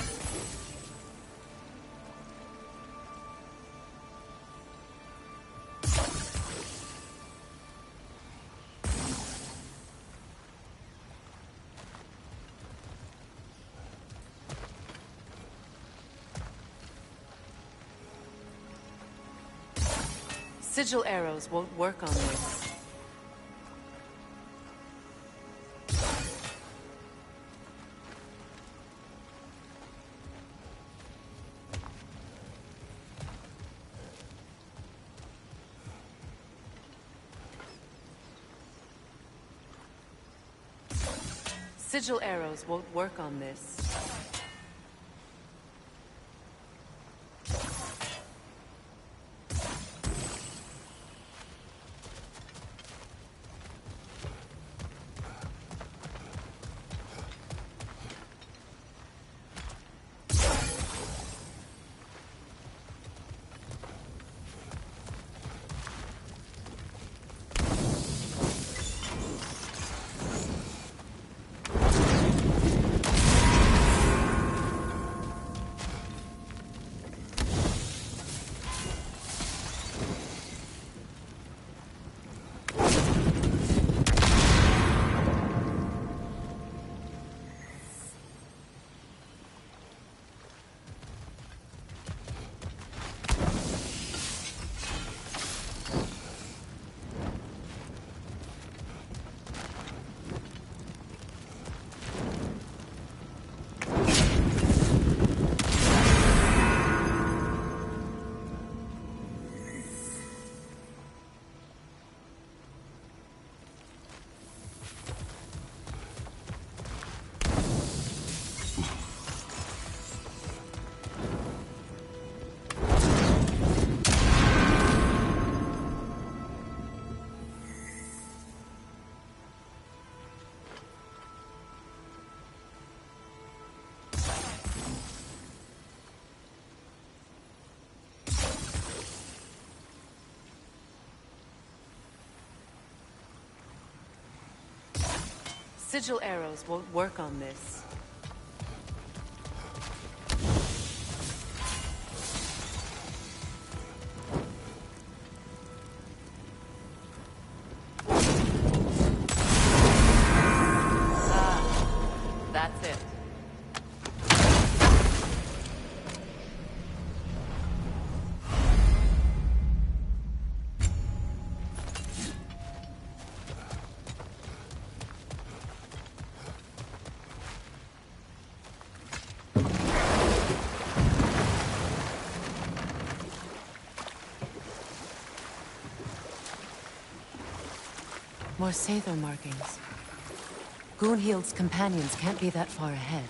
Sigil arrows won't work on this. Sigil arrows won't work on this. Sigil arrows won't work on this.
That's it.
More Sather markings. Gunhild's companions can't be that far ahead.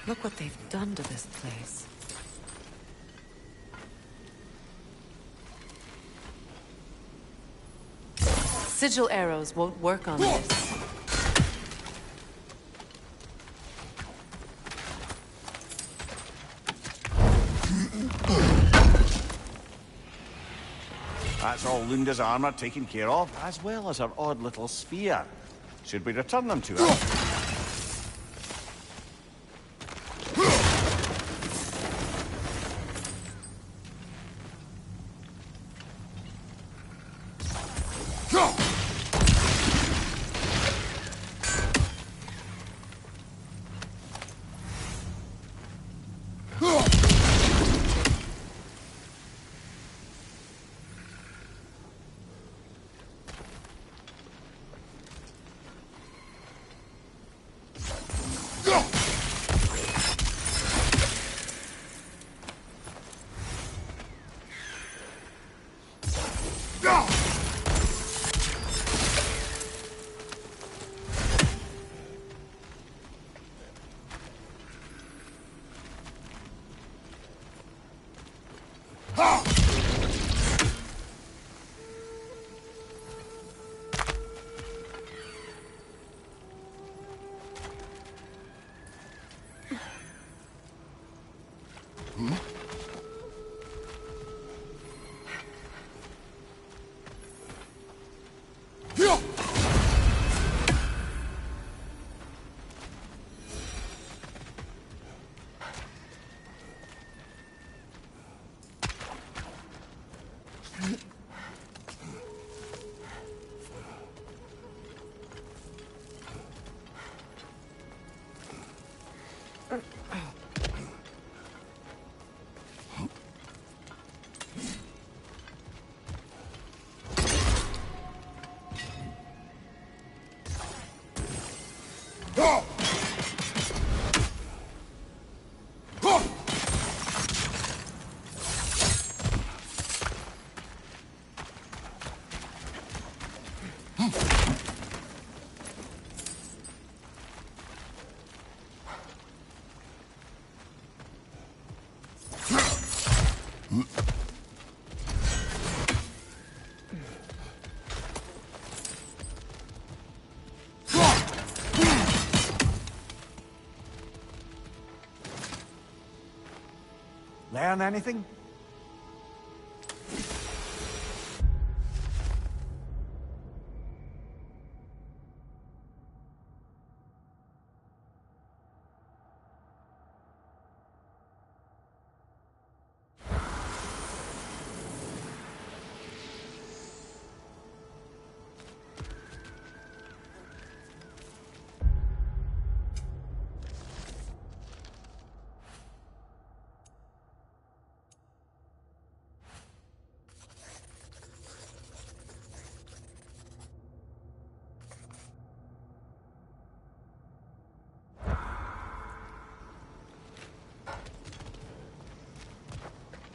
Look what they've done to this place. Sigil arrows won't work on this.
That's all Lunda's armor taken care of, as well as her odd little spear. Should we return them to her? Learn anything?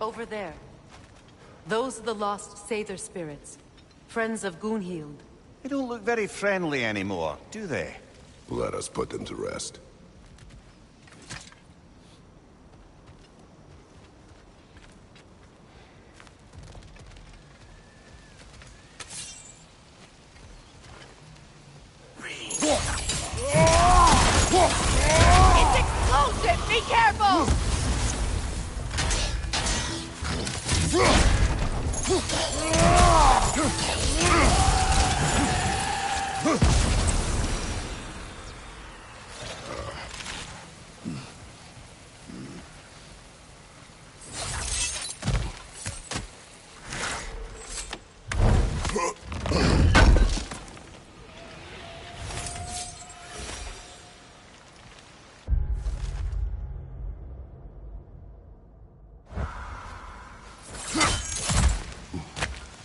Over there. Those are the lost Sather spirits. Friends of Gunhild.
They don't look very friendly anymore, do they?
Let us put them to rest.
It's explosive! Be careful!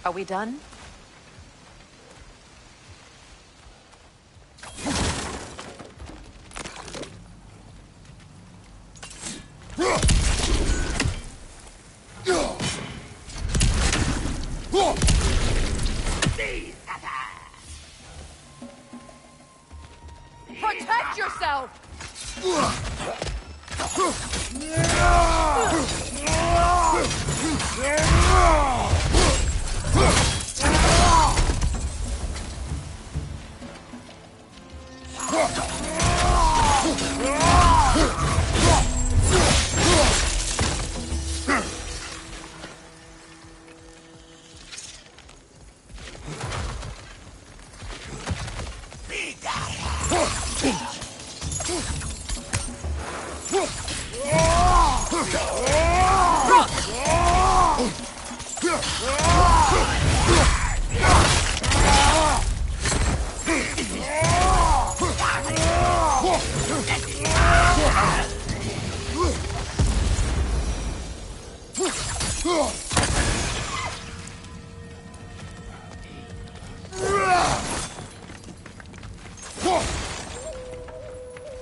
Are we done?
Protect yourself!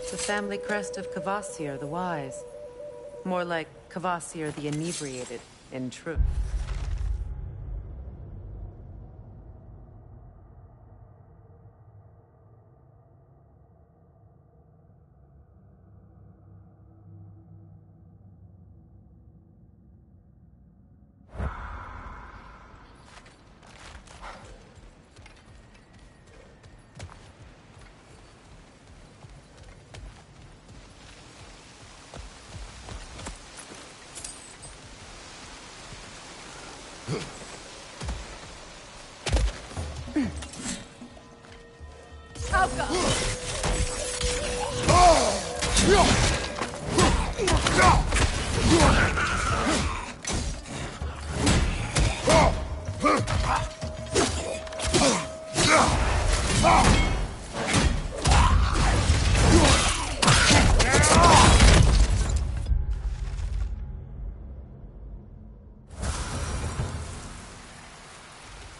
The family crest of Kvasir the Wise. More like Kvasir the Inebriated, in truth.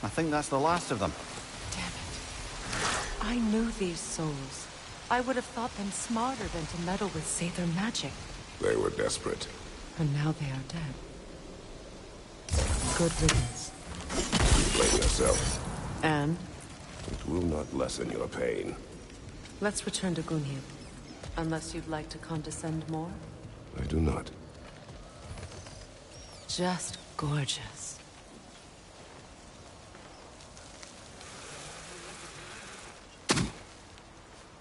I think that's the last of them.
I knew these souls. I would have thought them smarter than to meddle with Sather magic.
They were desperate.
And now they are dead. Good riddance.
You blame yourself.
And?
It will not lessen your pain.
Let's return to Gunhild. Unless you'd like to condescend more?
I do not.
Just gorgeous.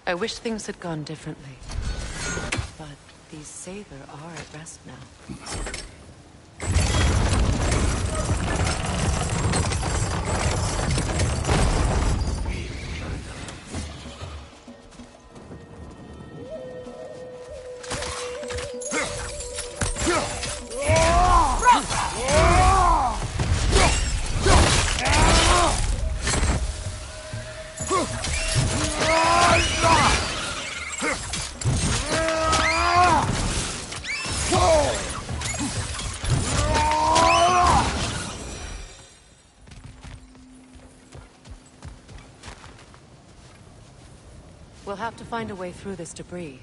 I wish things had gone differently. But these Sather are at rest now. We'll have to find a way through this debris.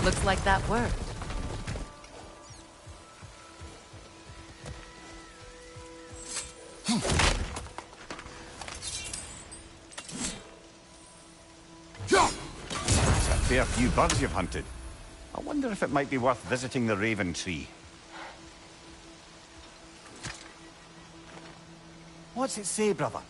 Looks like that worked.
That's a fair few birds you've hunted. I wonder if it might be worth visiting the Raven Tree.
What's it say, brother?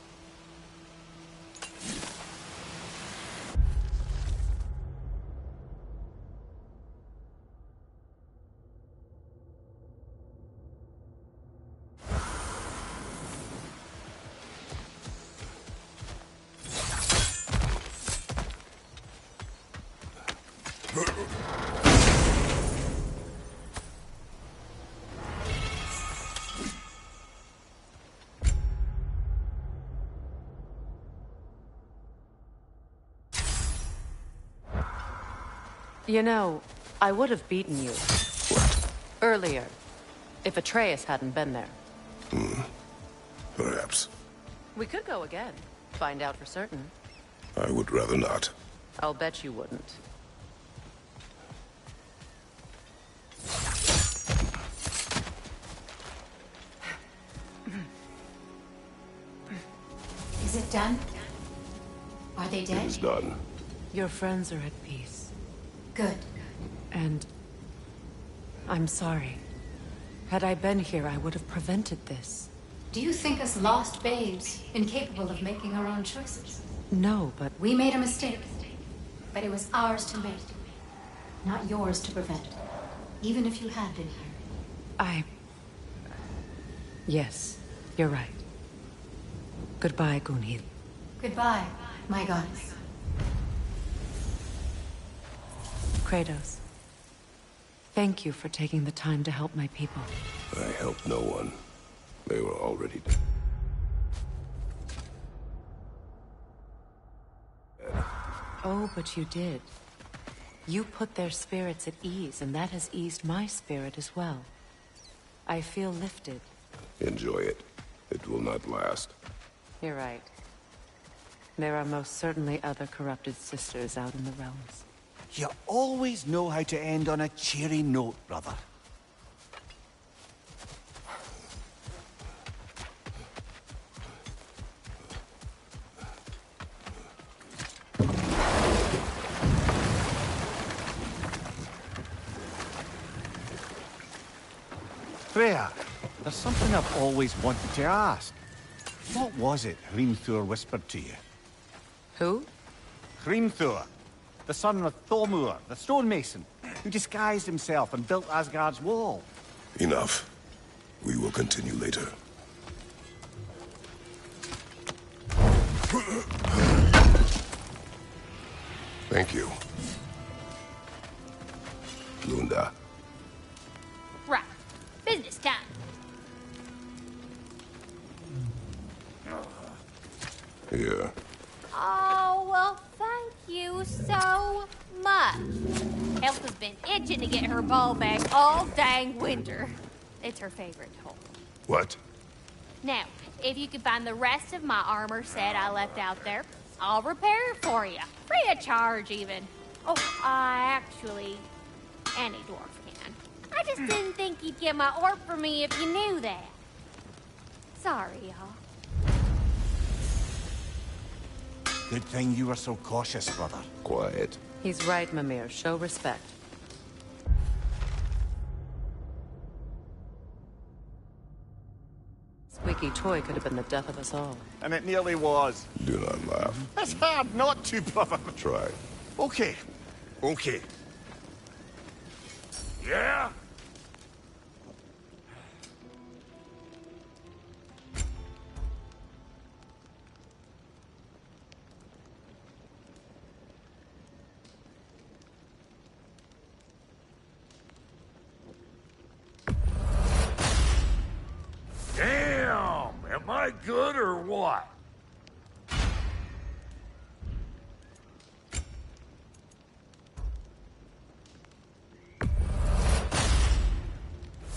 You know, I would have beaten you.
What?
Earlier, if Atreus hadn't been there.
Perhaps.
We could go again. Find out for certain.
I would rather not.
I'll bet you wouldn't.
Is it done? Are they dead?
It is done.
Your friends are at peace.
Good.
And I'm sorry. Had I been here, I would have prevented this.
Do you think us lost babes, incapable of making our own choices?
No, but
We made a mistake, but it was ours to make, not yours to prevent. Even if you had been here.
Yes, you're right. Goodbye, Gunhild.
Goodbye, my goddess.
Kratos. Thank you for taking the time to help my people.
I helped no one. They were already dead.
Oh, but you did. You put their spirits at ease, and that has eased my spirit as well. I feel lifted.
Enjoy it. It will not last.
You're right. There are most certainly other corrupted sisters out in the realms.
You always know how to end on a cheery note, brother. Freya, there's something I've always wanted to ask. What was it Hrimthur whispered to you?
Who?
Hrimthur, the son of Thormur, the stonemason, who disguised himself and built Asgard's wall.
Enough. We will continue later. Thank you. Lunda.
Right. Business time.
Here.
Oh, well, thank you so much. Elsa's been itching to get her bow back all dang winter. It's her favorite hole.
What?
Now, if you could find the rest of my armor set I left out there, I'll repair it for you. Free of charge, even. Oh, actually, any dwarf can. I just didn't think you'd get my orb for me if you knew that. Sorry, y'all.
Good thing you were so cautious, brother.
Quiet.
He's right, Mimir. Show respect. Squeaky toy could have been the death of us all.
And it nearly was.
Do not laugh.
It's hard not to, brother.
Try.
Okay. Okay.
Yeah? Damn! Am I good or what?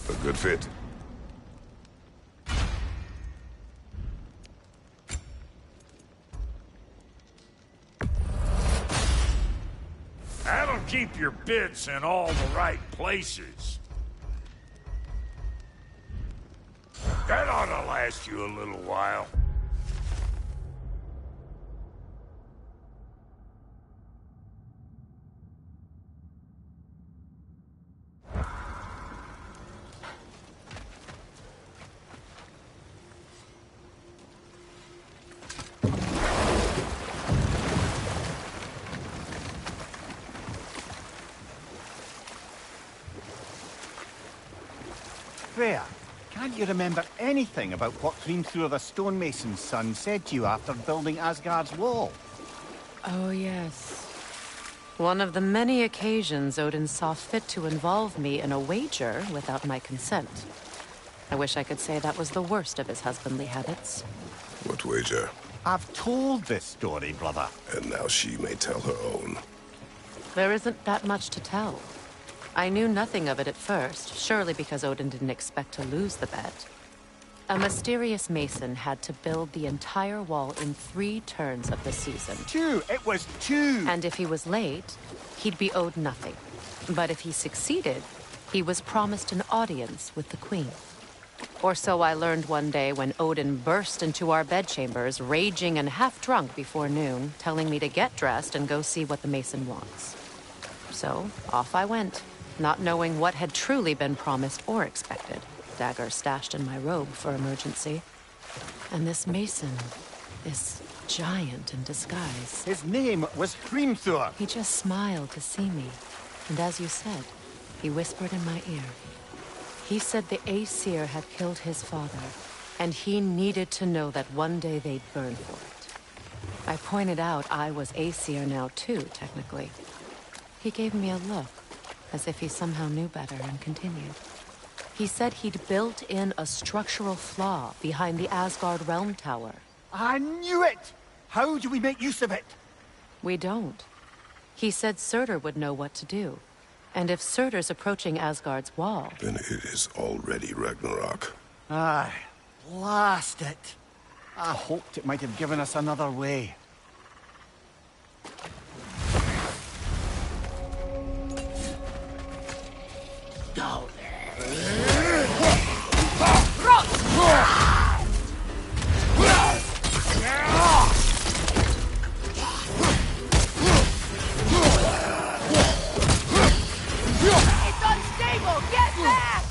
A good fit.
That'll keep your bits in all the right places. That ought to last you a little while.
Freya, can't you remember anything about what Hrimthur the stonemason's son said to you after building Asgard's wall?
Oh, yes. One of the many occasions Odin saw fit to involve me in a wager without my consent. I wish I could say that was the worst of his husbandly habits.
What wager?
I've told this story, brother.
And now she may tell her own.
There isn't that much to tell. I knew nothing of it at first, surely because Odin didn't expect to lose the bet. A mysterious mason had to build the entire wall in 3 turns of the season.
2! It was 2!
And if he was late, he'd be owed nothing. But if he succeeded, he was promised an audience with the queen. Or so I learned one day when Odin burst into our bedchambers, raging and half-drunk before noon, telling me to get dressed and go see what the mason wants. So, off I went, not knowing what had truly been promised or expected. Dagger stashed in my robe for emergency. And this mason, this giant in disguise.
His name was Hrimthur.
He just smiled to see me. And as you said, he whispered in my ear. He said the Aesir had killed his father, and he needed to know that one day they'd burn for it. I pointed out I was Aesir now too, technically. He gave me a look, as if he somehow knew better, and continued. He said he'd built in a structural flaw behind the Asgard Realm Tower.
I knew it! How do we make use of it?
We don't. He said Surtur would know what to do. And if Surtur's approaching Asgard's wall...
Then it is already Ragnarok.
Aye, blast it. I hoped it might have given us another way.
Go. It's unstable! Get back!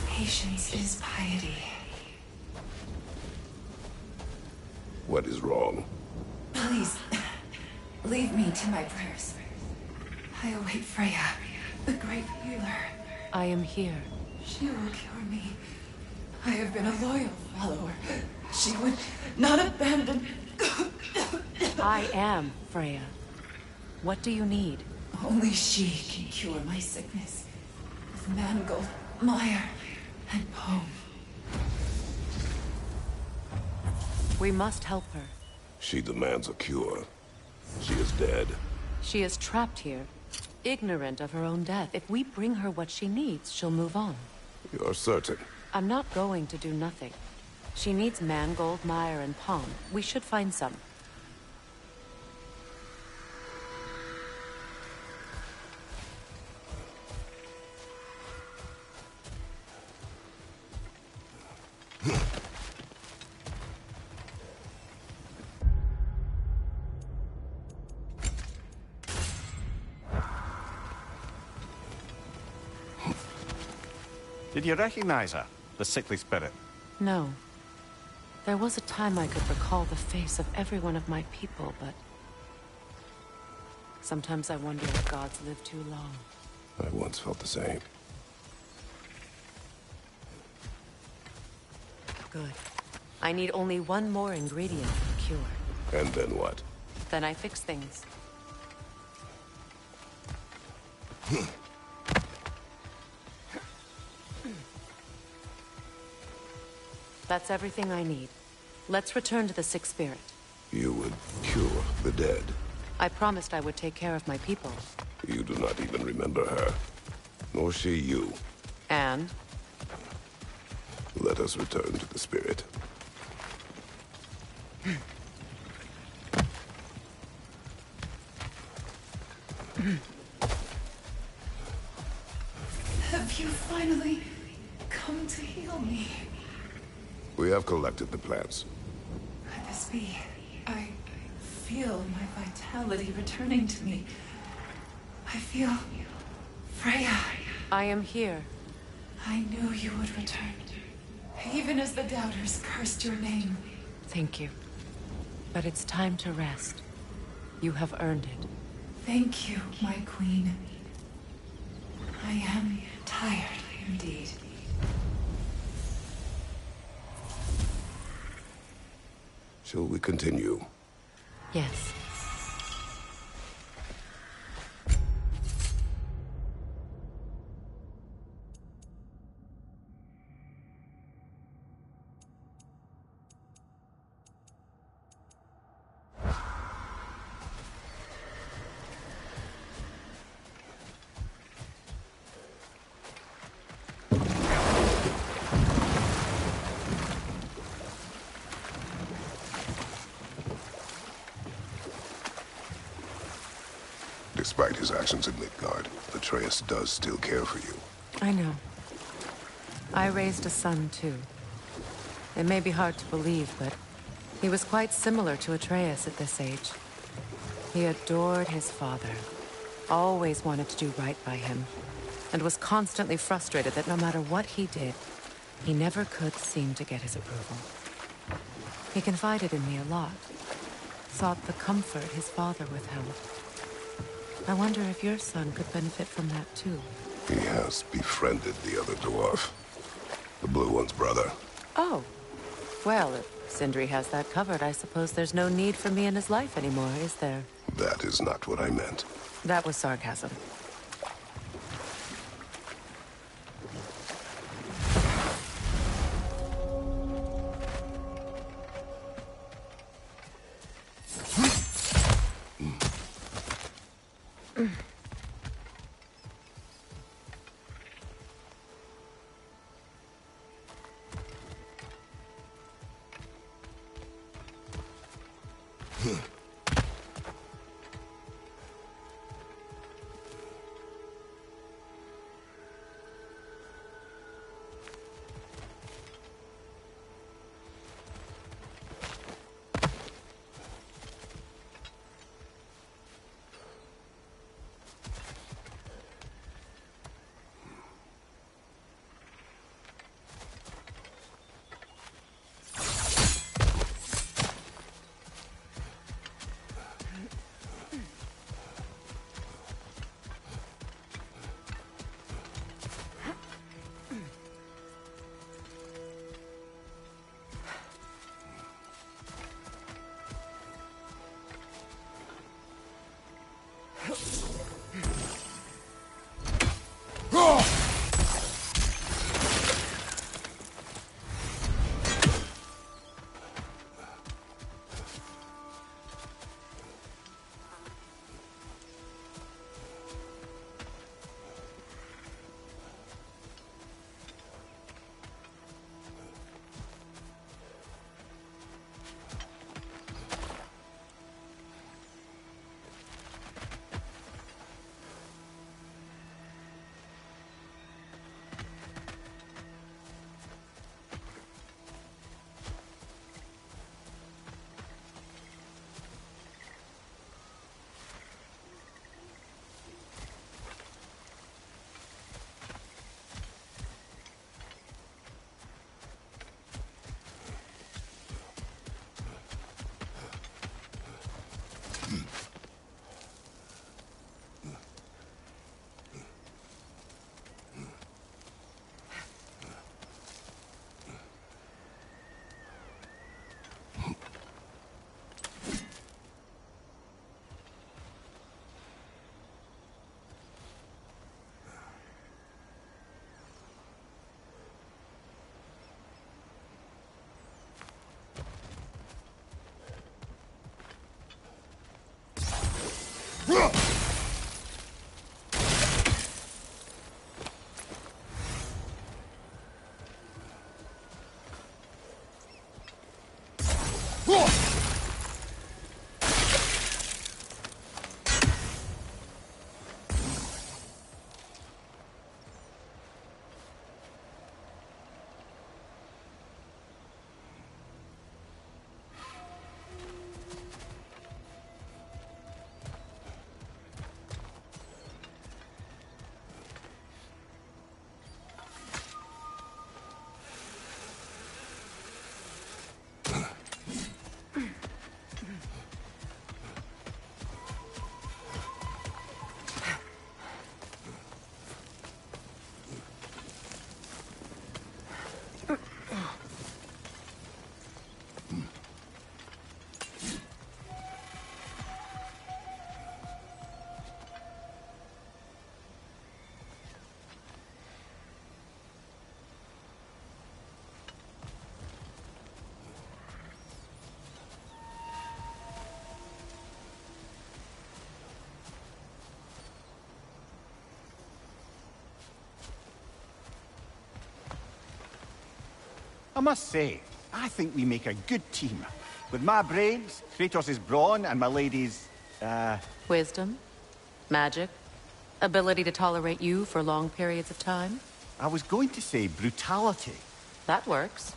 Patience is piety.
What is wrong?
Please, leave me to my prayers. I await Freya, the great healer.
I am here.
She will cure me. I have been a loyal follower. She would not abandon...
I am Freya. What do you need?
Only she can cure my sickness. With Mangold, Mire, and Poem.
We must help her.
She demands a cure. She is dead.
She is trapped here, ignorant of her own death. If we bring her what she needs, she'll move on.
You're certain?
I'm not going to do nothing. She needs Mangold, Mire, and Palm. We should find some.
Did you recognize her? The sickly spirit?
No. There was a time I could recall the face of every one of my people, but... sometimes I wonder if gods live too long.
I once felt the same.
Good. I need only one more ingredient for the cure.
And then what?
Then I fix things. That's everything I need. Let's return to the Sixth Spirit.
You would cure the dead.
I promised I would take care of my people.
You do not even remember her. Nor she you.
And?
Let us return to the spirit.
Have you finally come to heal me?
We have collected the plants.
Could this be? I feel my vitality returning to me. I feel... Freya.
I am here.
I knew you would return. Even as the doubters cursed your name.
Thank you. But it's time to rest. You have earned it.
Thank you, my queen. I am tired indeed.
Shall we continue?
Yes.
Despite his actions in Midgard, Atreus does still care for you.
I know. I raised a son, too. It may be hard to believe, but he was quite similar to Atreus at this age. He adored his father, always wanted to do right by him, and was constantly frustrated that no matter what he did, he never could seem to get his approval. He confided in me a lot, sought the comfort his father withheld. I wonder if your son could benefit from that too.
He has befriended the other dwarf. The Blue One's brother.
Oh. Well, if Sindri has that covered, I suppose there's no need for me in his life anymore, is there?
That is not what I meant.
That was sarcasm.
I must say, I think we make a good team. With my brains, Kratos' brawn, and my lady's,
wisdom? Magic? Ability to tolerate you for long periods of time?
I was going to say brutality.
That works.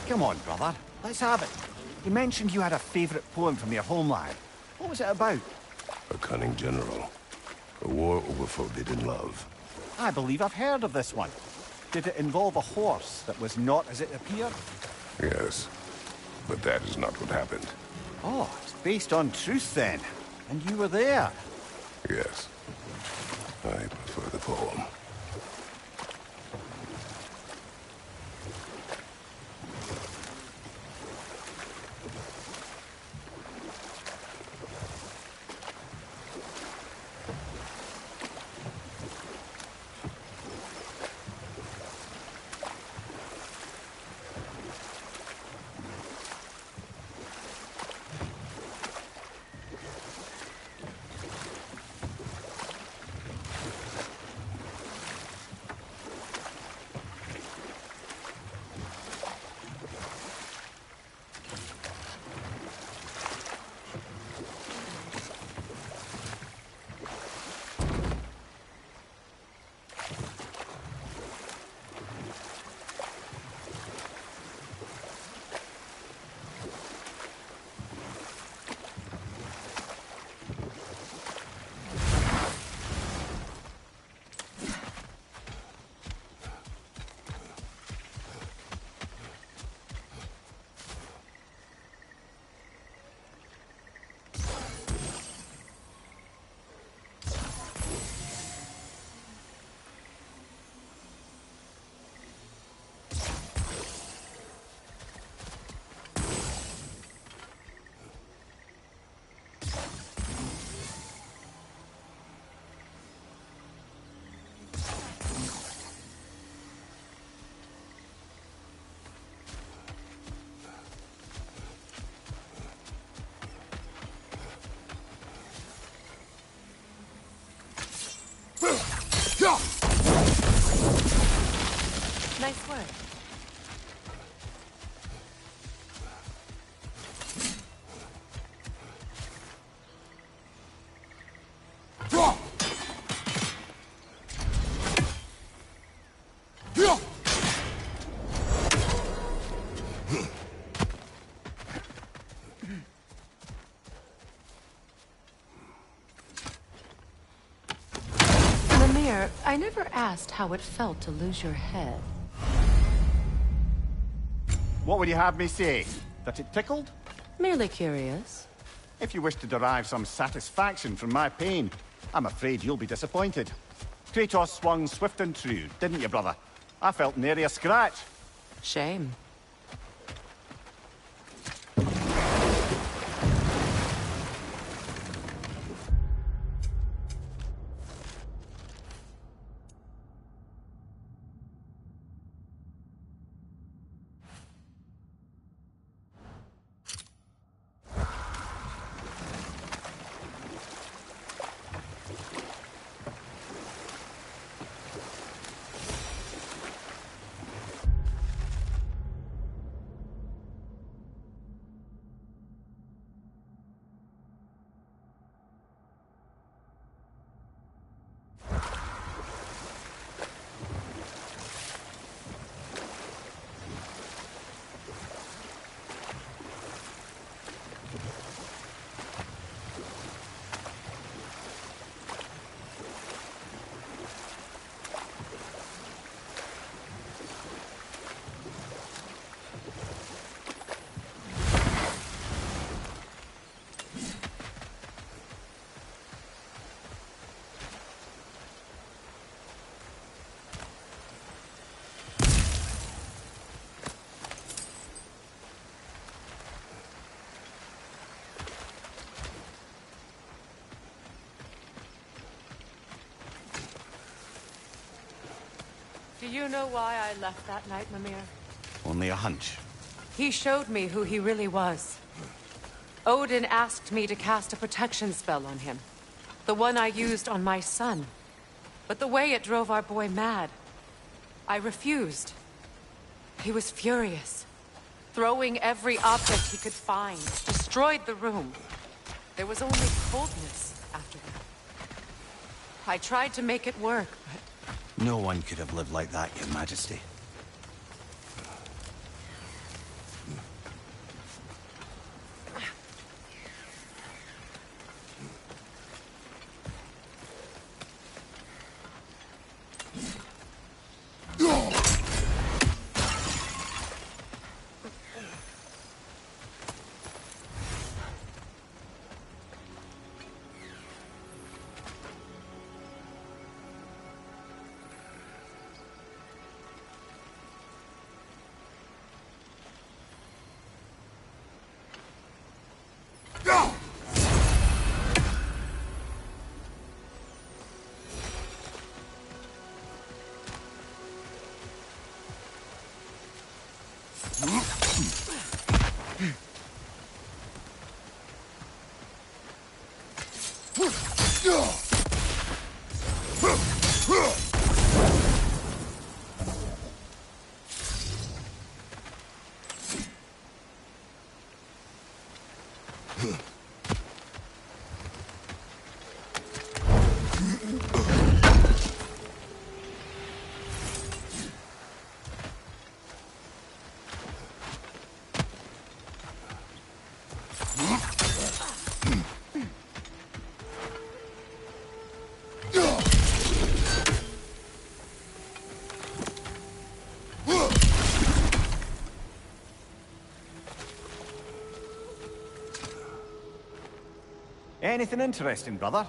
Come on, brother. Let's have it. You mentioned you had a favorite poem from your homeland. What was it about?
A cunning general. A war over forbidden love.
I believe I've heard of this one. Did it involve a horse that was not as it appeared?
Yes, but that is not what happened.
Oh, it's based on truth then. And you were there.
Yes. I prefer the poem.
Nice work. Mimir, I never asked how it felt to lose your head.
What would you have me say? That it tickled?
Merely curious.
If you wish to derive some satisfaction from my pain, I'm afraid you'll be disappointed. Kratos swung swift and true, didn't you, brother? I felt nary a scratch.
Shame.
Do you know why I left that night, Mimir?
Only a hunch.
He showed me who he really was. Odin asked me to cast a protection spell on him. The one I used on my son. But the way it drove our boy mad, I refused. He was furious, throwing every object he could find, destroyed the room. There was only coldness after that. I tried to make it work, but...
No one could have lived like that, Your Majesty. Anything interesting, brother?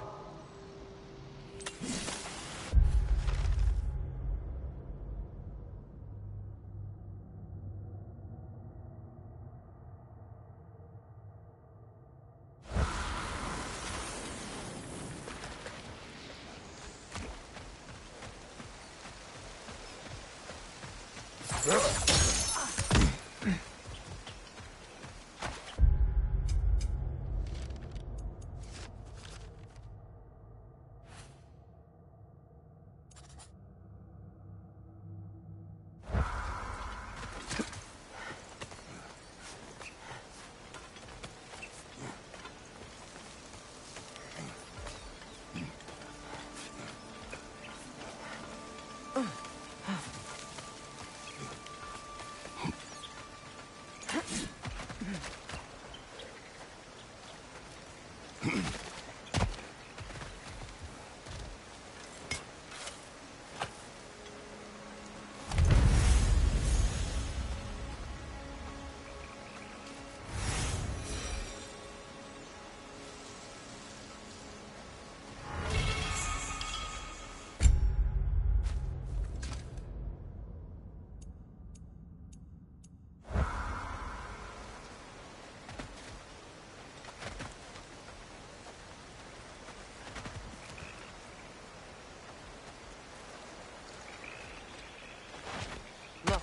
Look,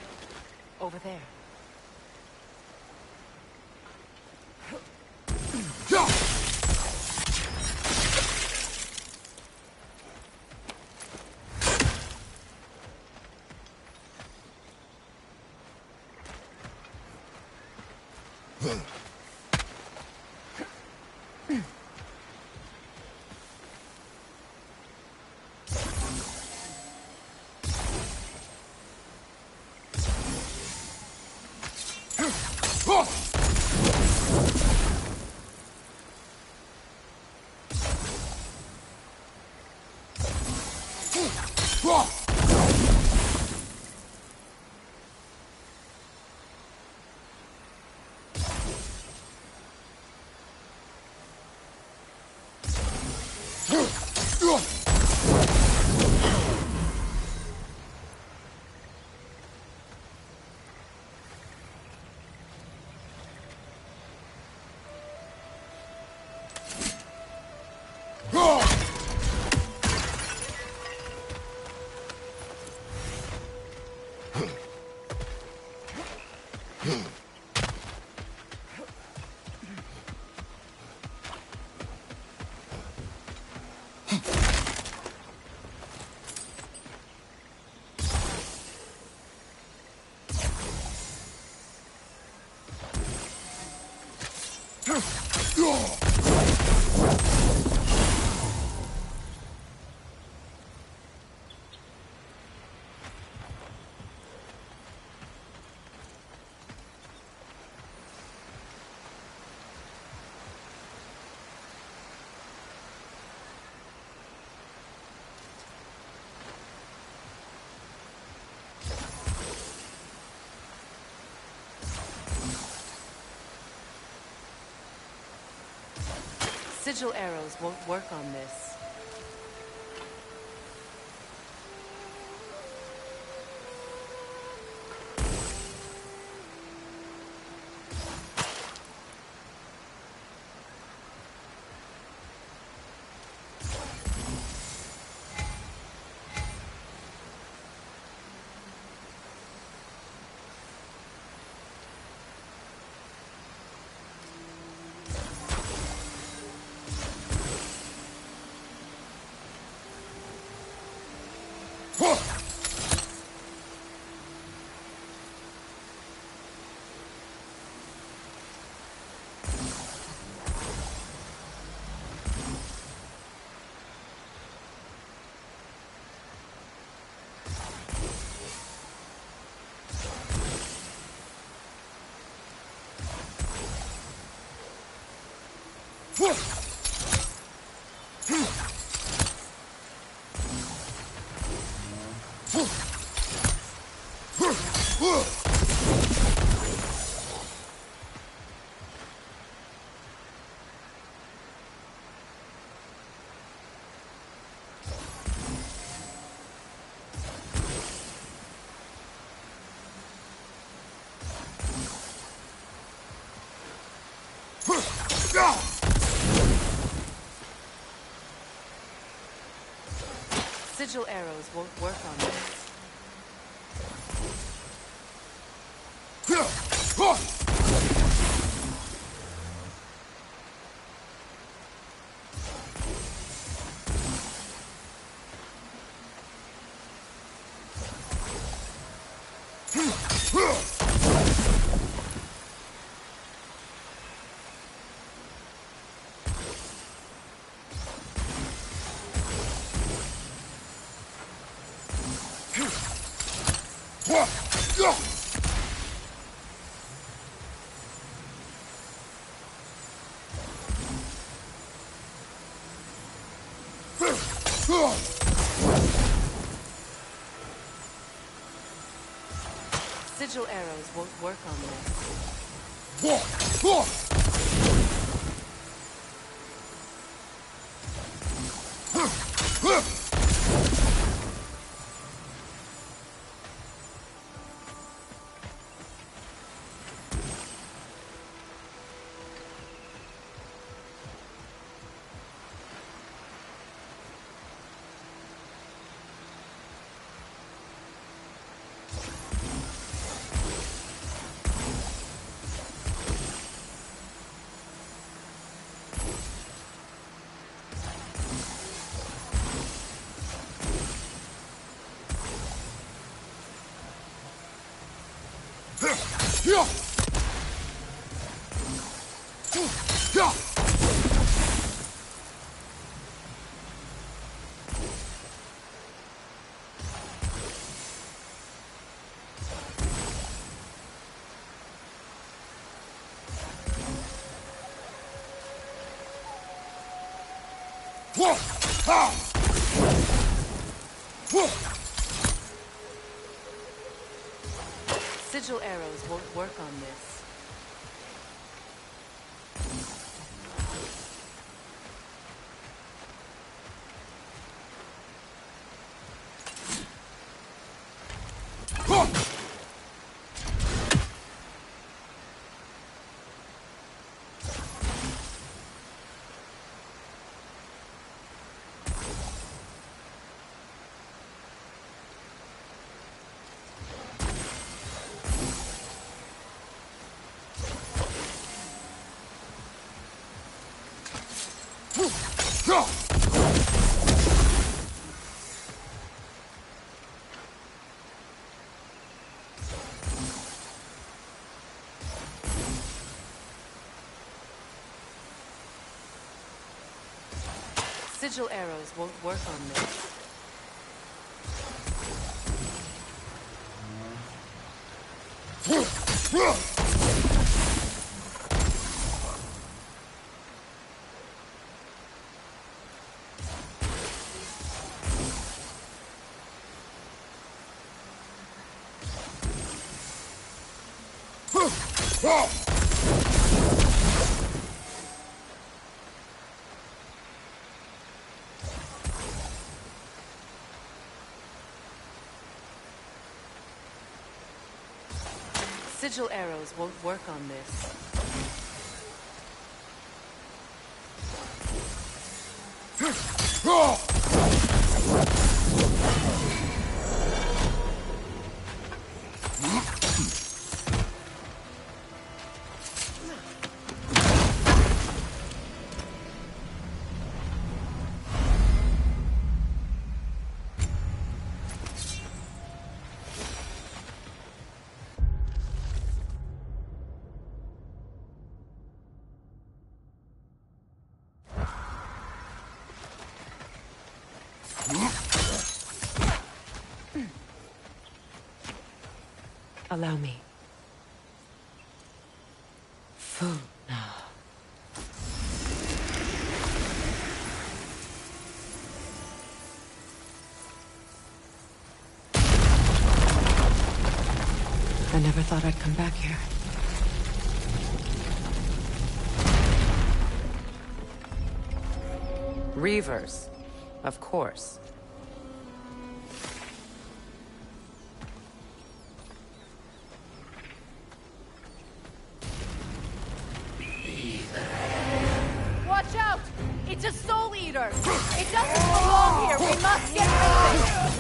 over there.
Sigil arrows won't work on this. Sigil arrows won't work on this. Sigil arrows won't work on this. Sigil arrows won't work on this. Sigil arrows won't work on this. sigil arrows won't work on this. Allow me. Food now. I never thought I'd come back here. Reavers, of course.
Watch out! It's a soul eater! It doesn't belong here! We must get rid of it!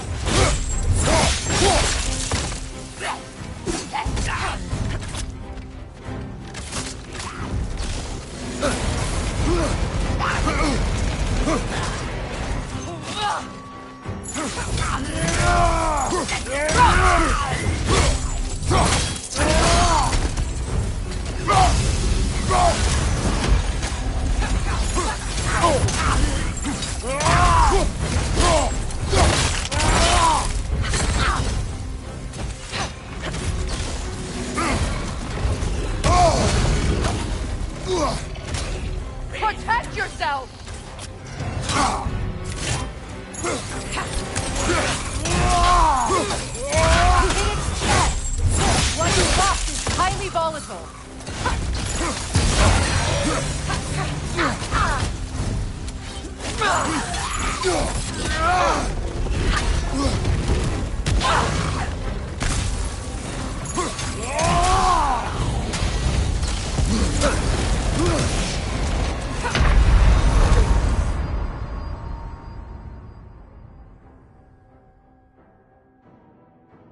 Protect yourself! What you lost is highly volatile.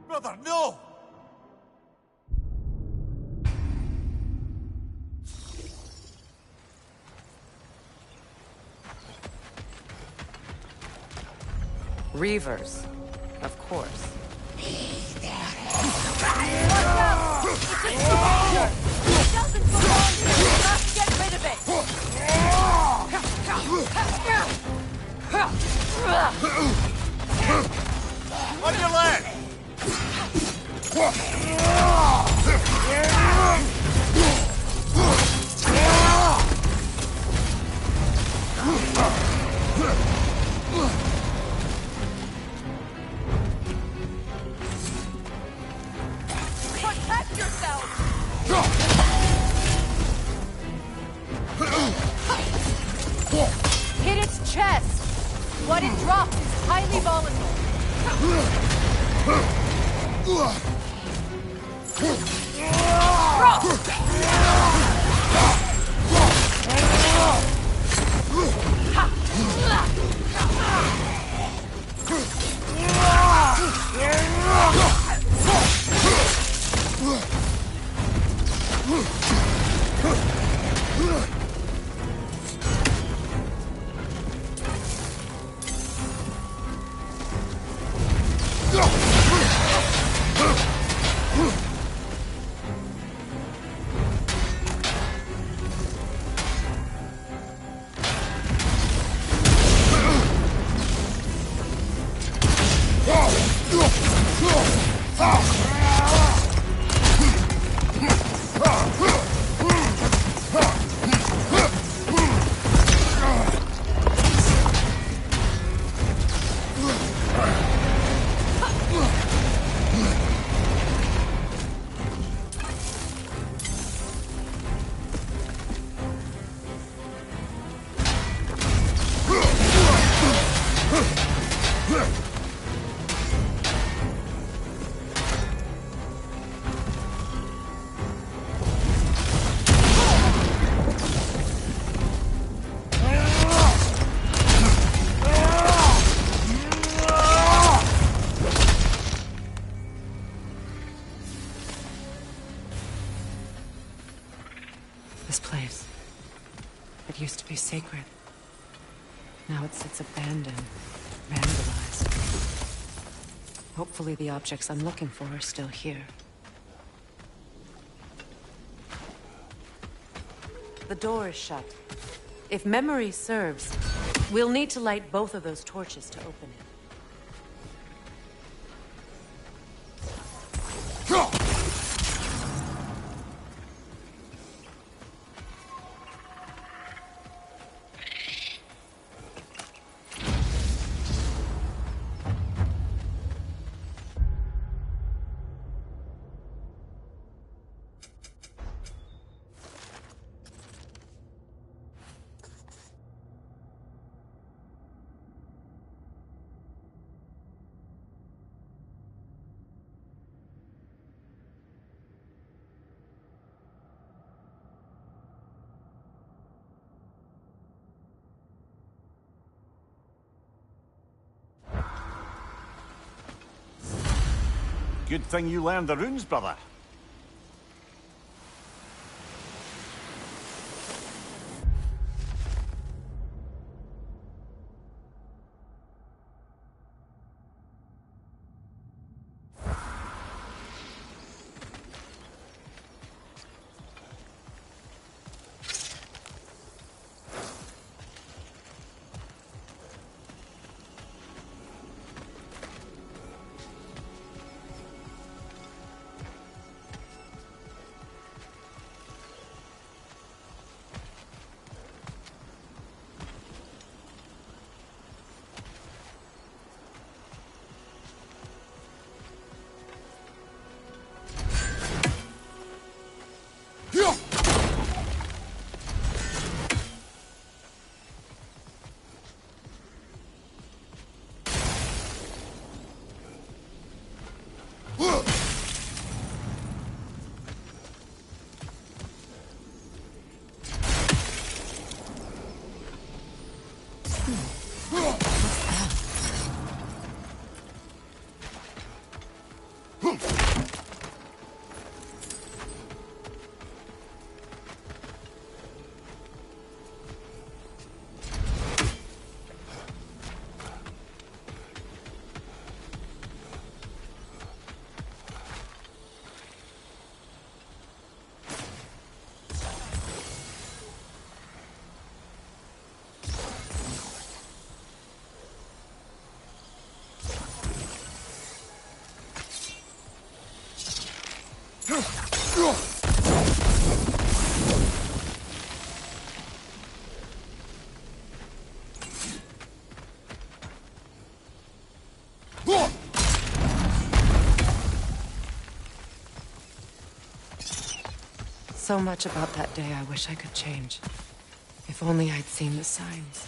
Brother, no!
Reavers, of course.
Watch out! It's a soldier! It doesn't belong here! We must get rid of it!
On your leg!
Protect yourself! Hit its chest! What it dropped is highly volatile.
sacred. Now it sits abandoned, vandalized. Hopefully the objects I'm looking for are still here. The door is shut. If memory serves, we'll need to light both of those torches to open it.
Good thing you learned the runes, brother.
So much about that day I wish I could change. If only I'd seen the signs.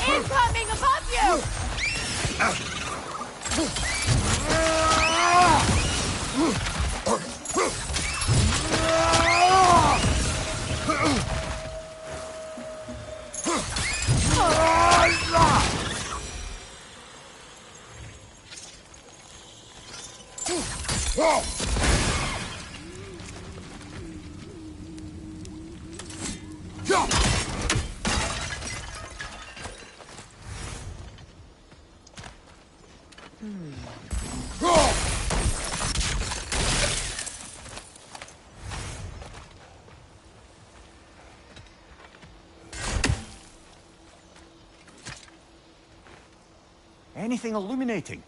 Incoming above you!
Anything illuminating?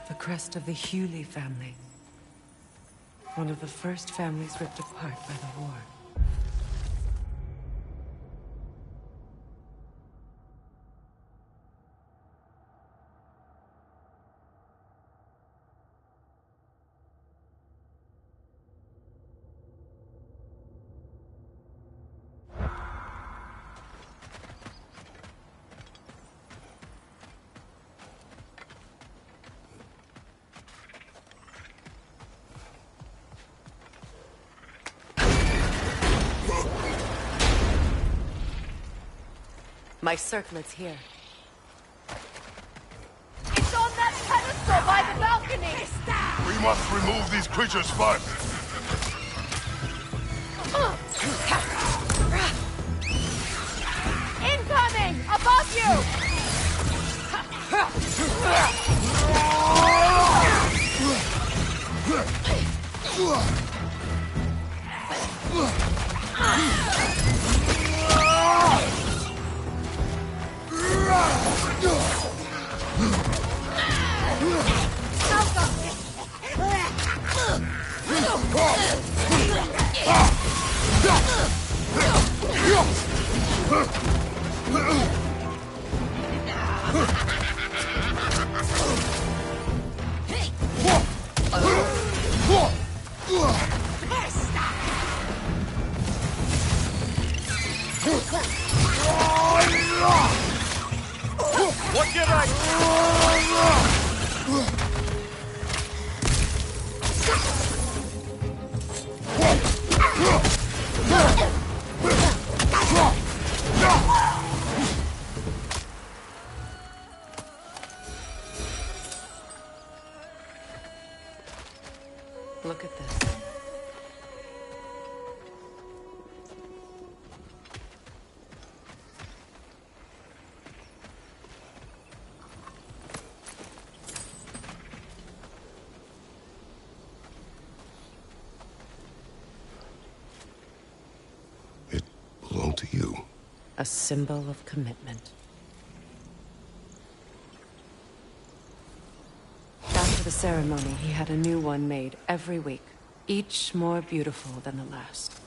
The crest of the Hewley family. One of the first families ripped apart by the war. My circlet's here.
It's on that pedestal by the balcony!
We must remove these creatures first.
Incoming! Above you!
What give I?
Look at this.
Belong to you.
A symbol of commitment. After the ceremony, he had a new one made every week, each more beautiful than the last.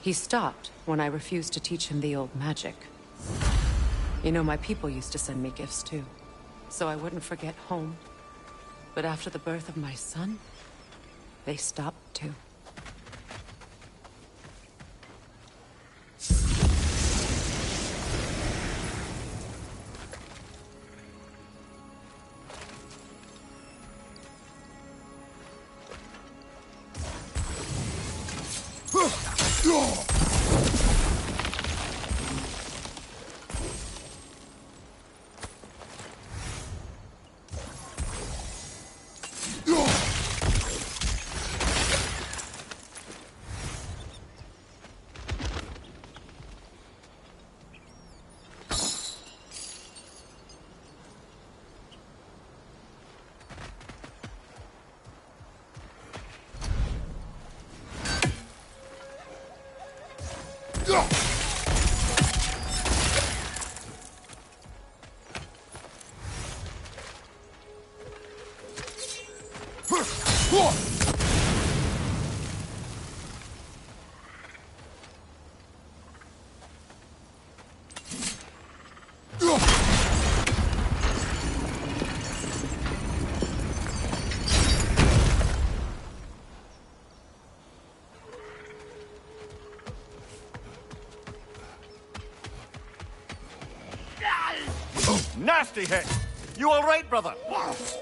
He stopped when I refused to teach him the old magic. You know, my people used to send me gifts too, so I wouldn't forget home. But after the birth of my son, they stopped too.
Nasty hit! You all right, brother?
It's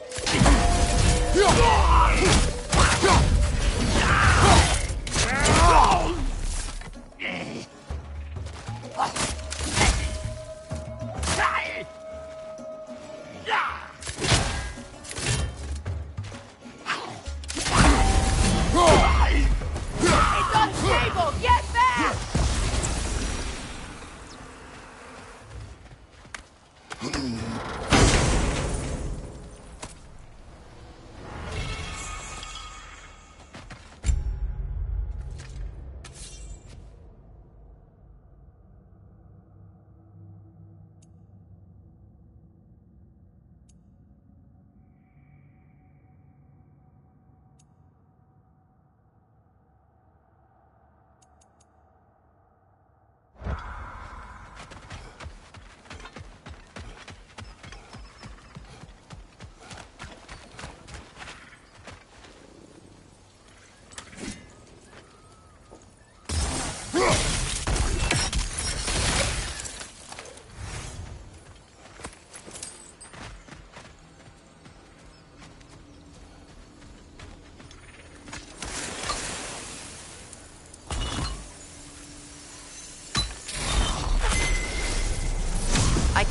unstable! Get back!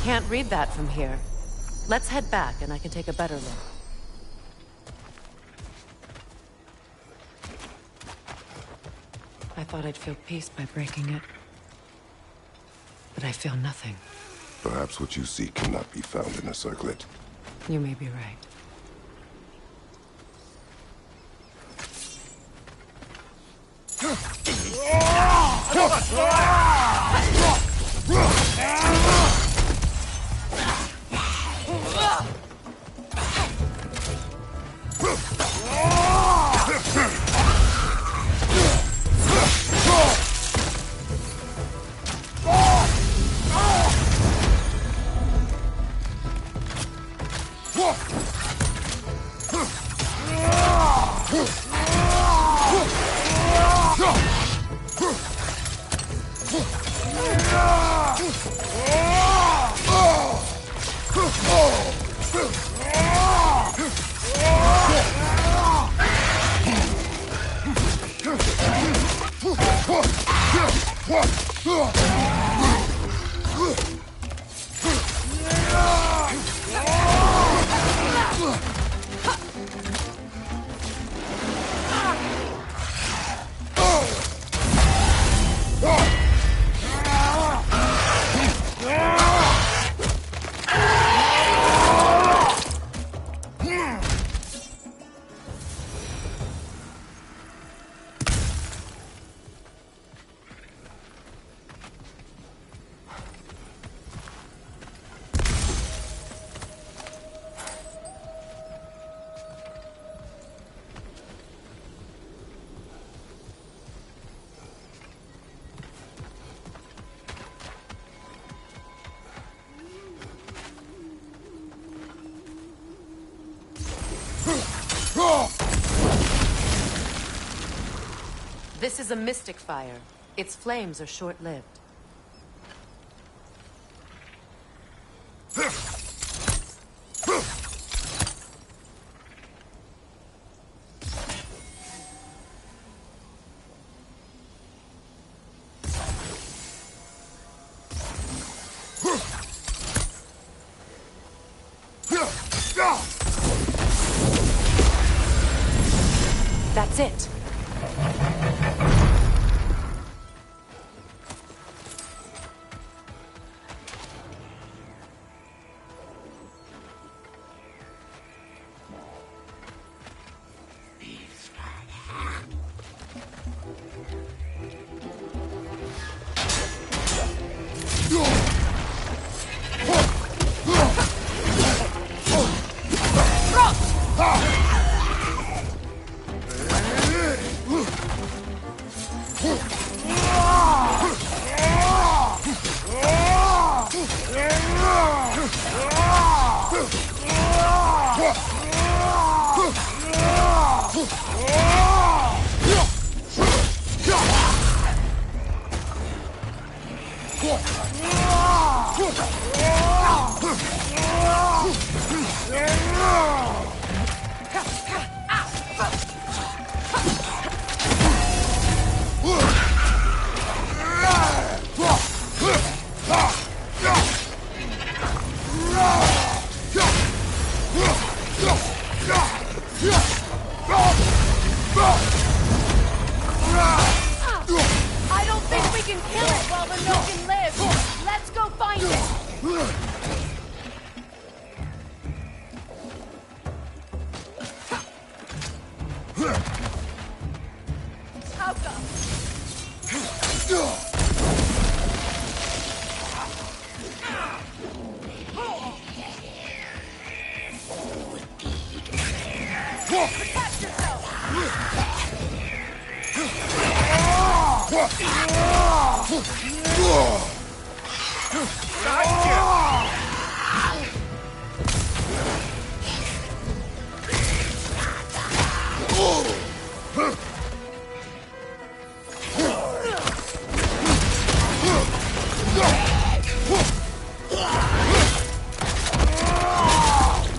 can't read that from here. Let's head back and I can take a better look. I thought I'd feel peace by breaking it. But I feel nothing.
Perhaps what you seek cannot be found in a circlet.
You may be right. This is a mystic fire. Its flames are short-lived. That's it.
I don't think we can kill it while the Noken lives. Let's go find it.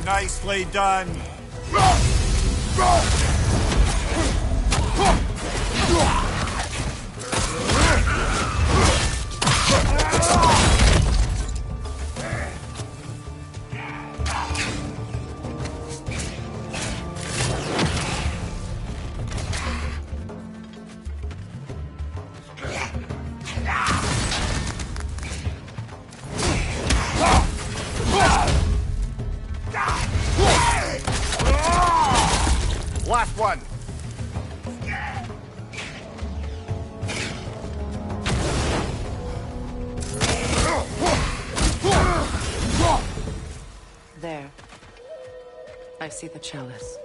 Nicely done. Last one.
There. I see the chalice.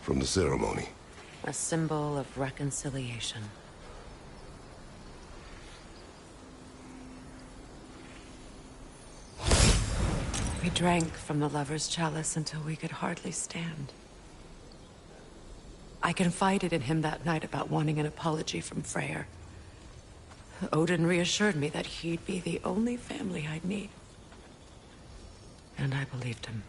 From the ceremony.
A symbol of reconciliation. We drank from the lover's chalice until we could hardly stand. I confided in him that night about wanting an apology from Freyr. Odin reassured me that he'd be the only family I'd need. And I believed him.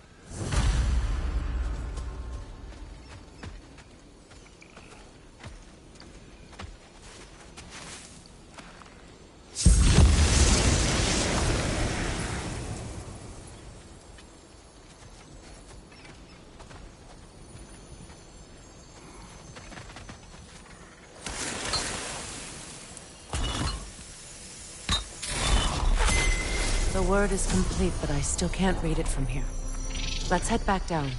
The word is complete, but I still can't read it from here. Let's head back down.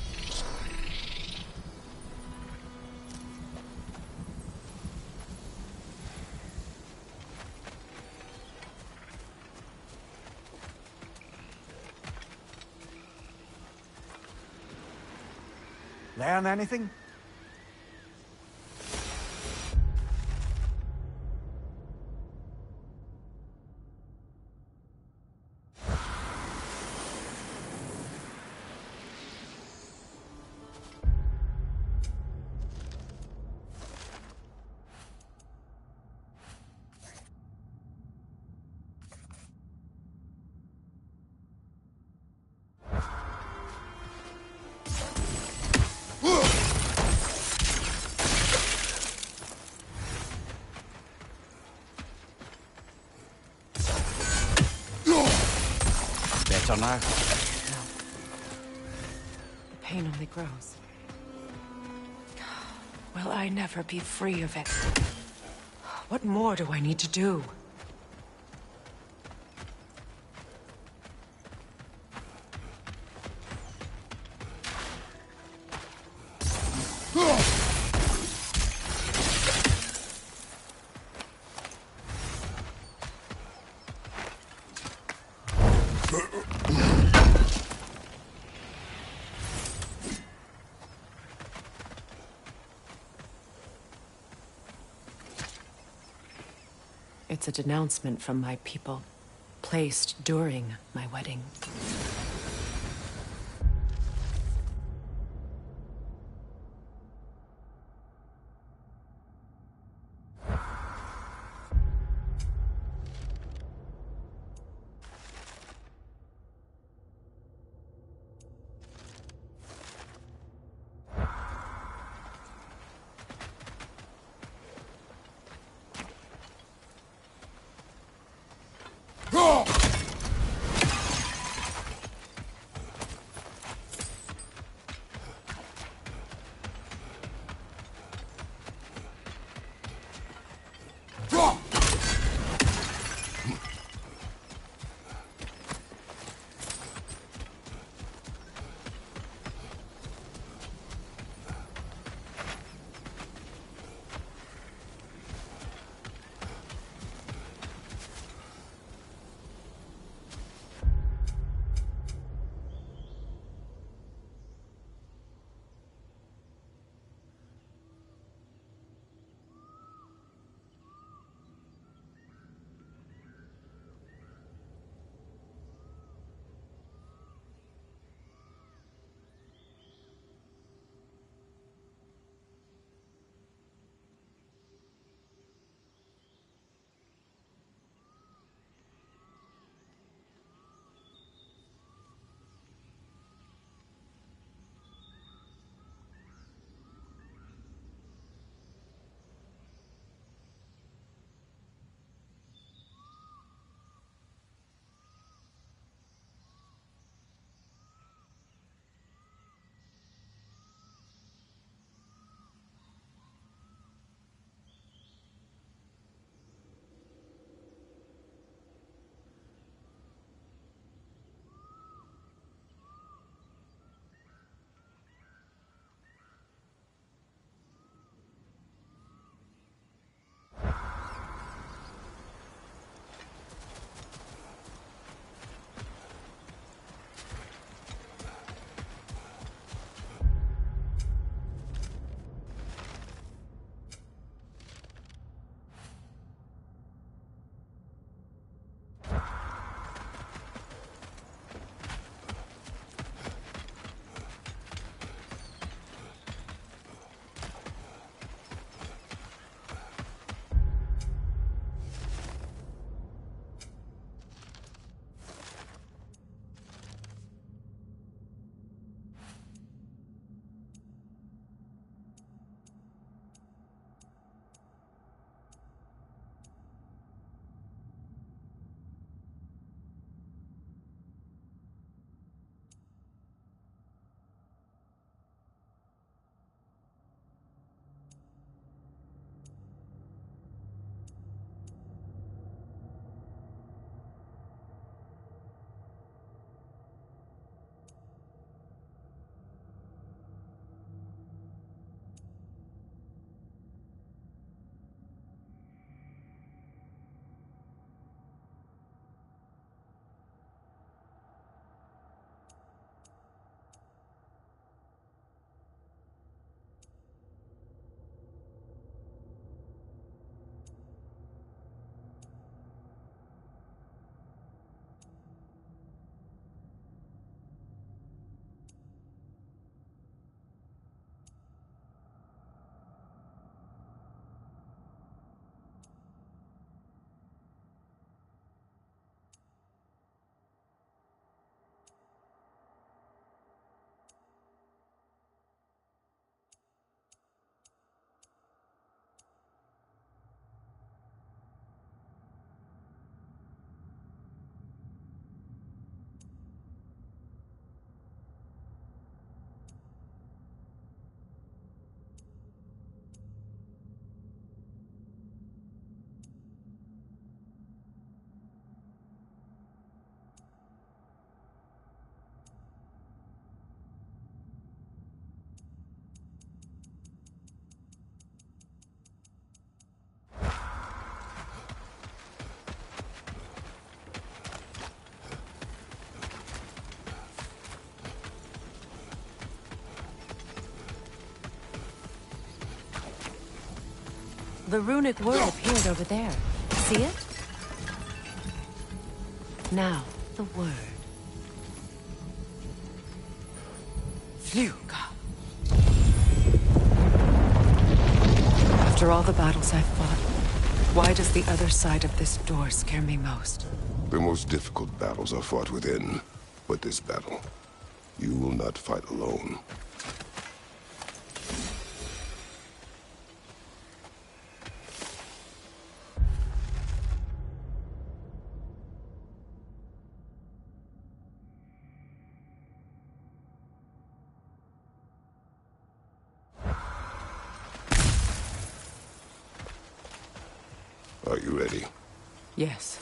Learn anything?
Better now?
The pain only grows. Will I never be free of it? What more do I need to do? It's a denouncement from my people, placed during my wedding. The runic word appeared over there. See it? Now, the word. Fluga. After all the battles I've fought, why does the other side of this door scare me most?
The most difficult battles are fought within, but this battle, you will not fight alone. Are you ready?
Yes.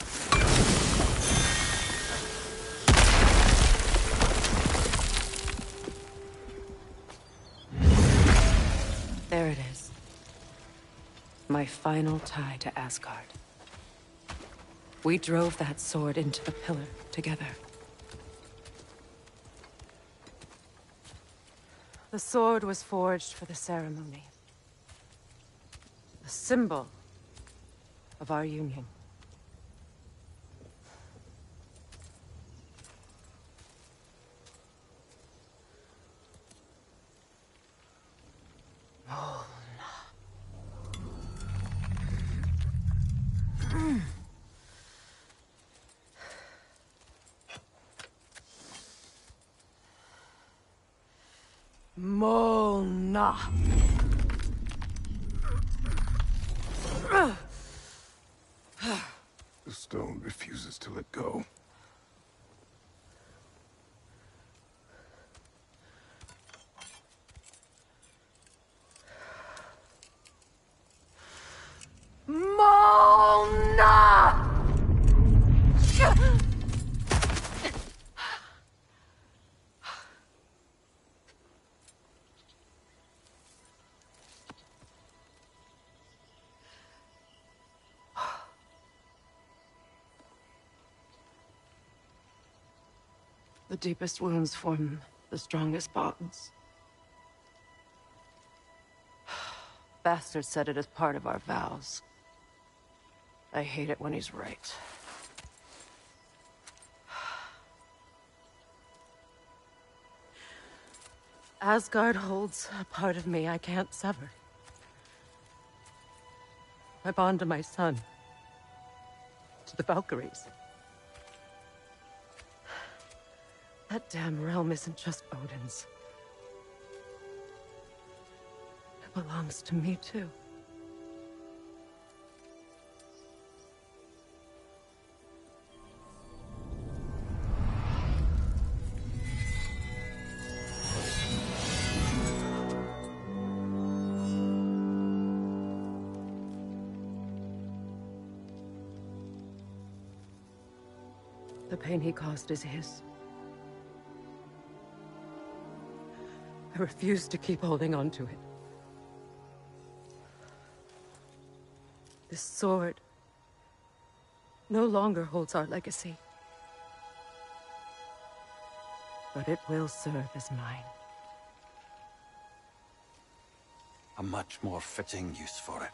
There it is. My final tie to Asgard. We drove that sword into the pillar together. The sword was forged for the ceremony. The symbol of our union. Mona.
The stone refuses to let go.
Mona! The deepest wounds form the strongest bonds. Bastard said it as part of our vows. I hate it when he's right. Asgard holds a part of me I can't sever. My bond to my son. To the Valkyries. That damn realm isn't just Odin's. It belongs to me, too. The pain he caused is his. I refuse to keep holding on to it. This sword no longer holds our legacy. But it will serve as mine.
A much more fitting use for it.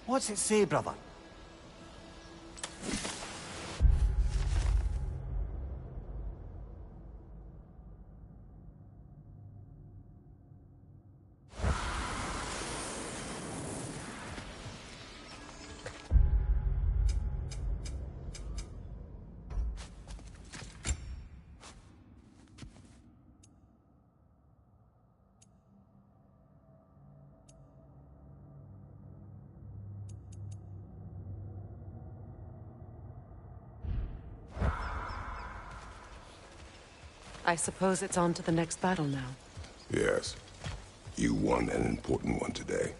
What's it say, brother?
I suppose it's on to the next battle now.
Yes. You won an important one today.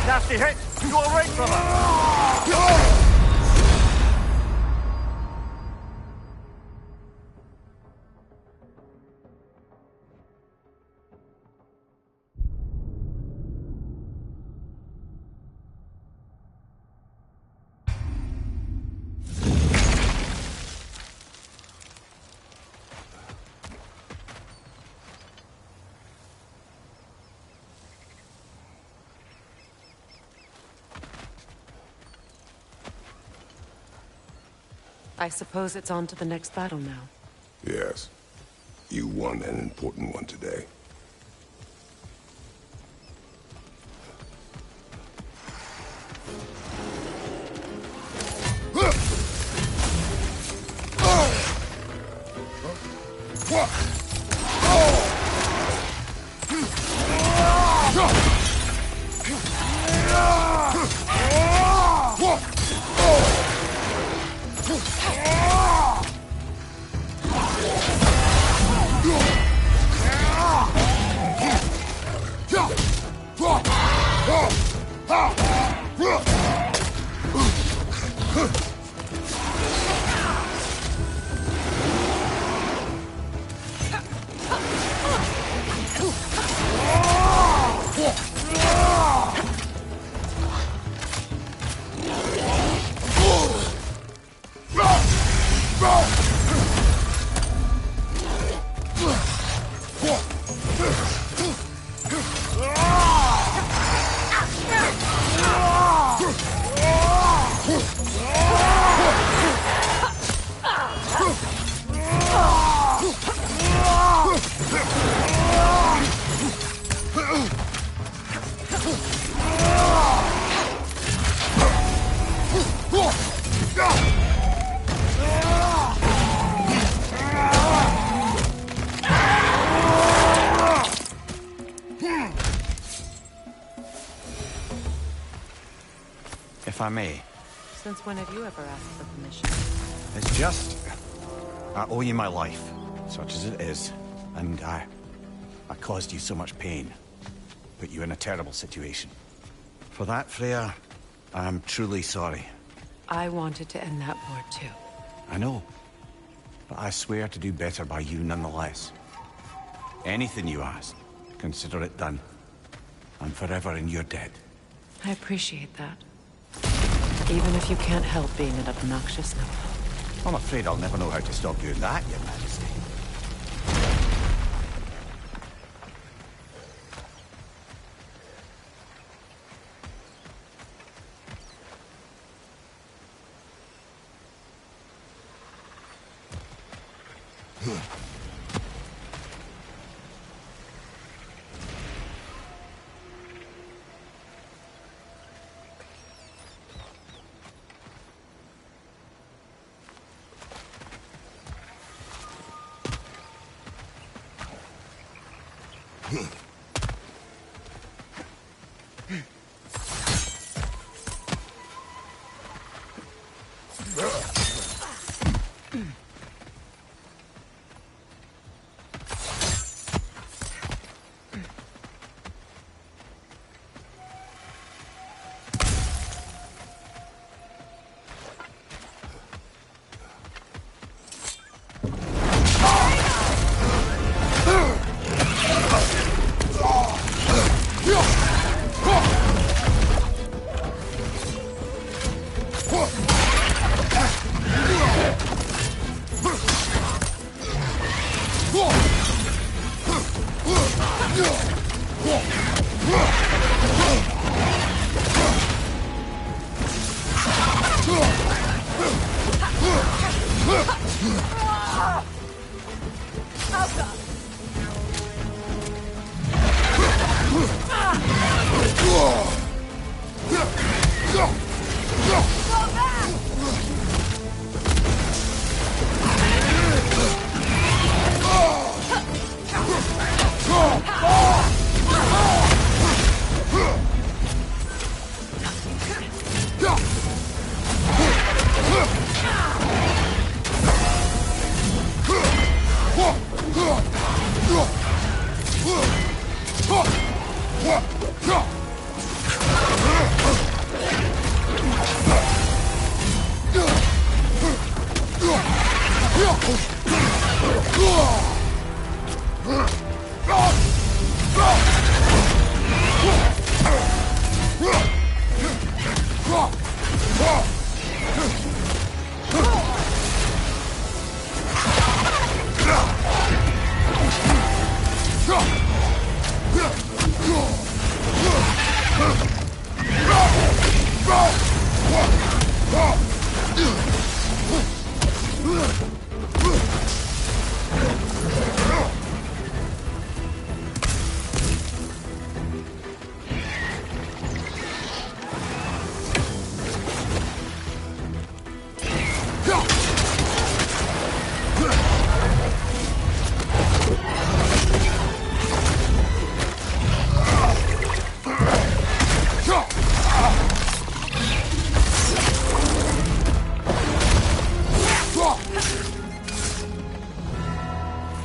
Nasty hit! You all right, brother?
I suppose it's on to the next battle now.
Yes. You won an important one today.
If I may.
Since when have you ever asked for permission?
It's just... I owe you my life, such as it is. And I caused you so much pain. Put you in a terrible situation. For that, Freya, I'm truly sorry.
I wanted to end that war too.
I know. But I swear to do better by you nonetheless. Anything you ask, consider it done. I'm forever in your debt.
I appreciate that. Even if you can't help being an obnoxious number.
I'm afraid I'll never know how to stop doing that, Your Majesty.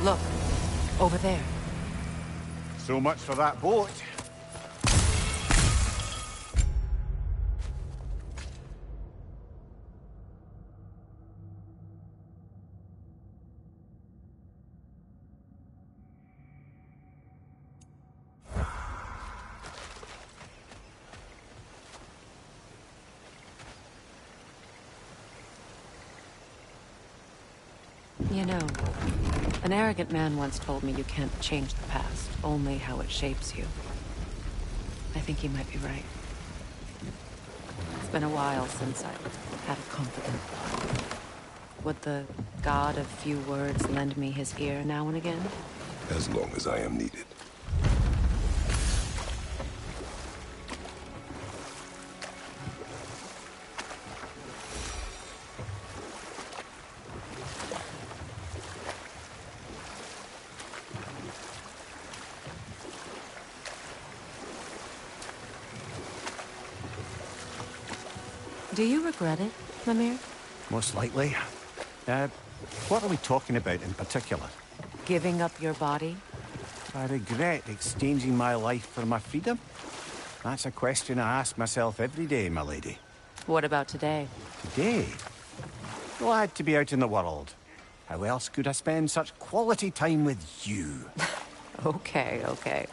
Look, over there.
So much for that boat.
You know, an arrogant man once told me you can't change the past, only how it shapes you. I think he might be right. It's been a while since I've had a confidant. Would the god of few words lend me his ear now and again?
As long as I am needed.
Do you regret it, Mimir?
Most likely. What are we talking about in particular?
Giving up your body?
I regret exchanging my life for my freedom? That's a question I ask myself every day, my lady.
What about today?
Today? Glad to be out in the world. How else could I spend such quality time with you?
Okay, okay.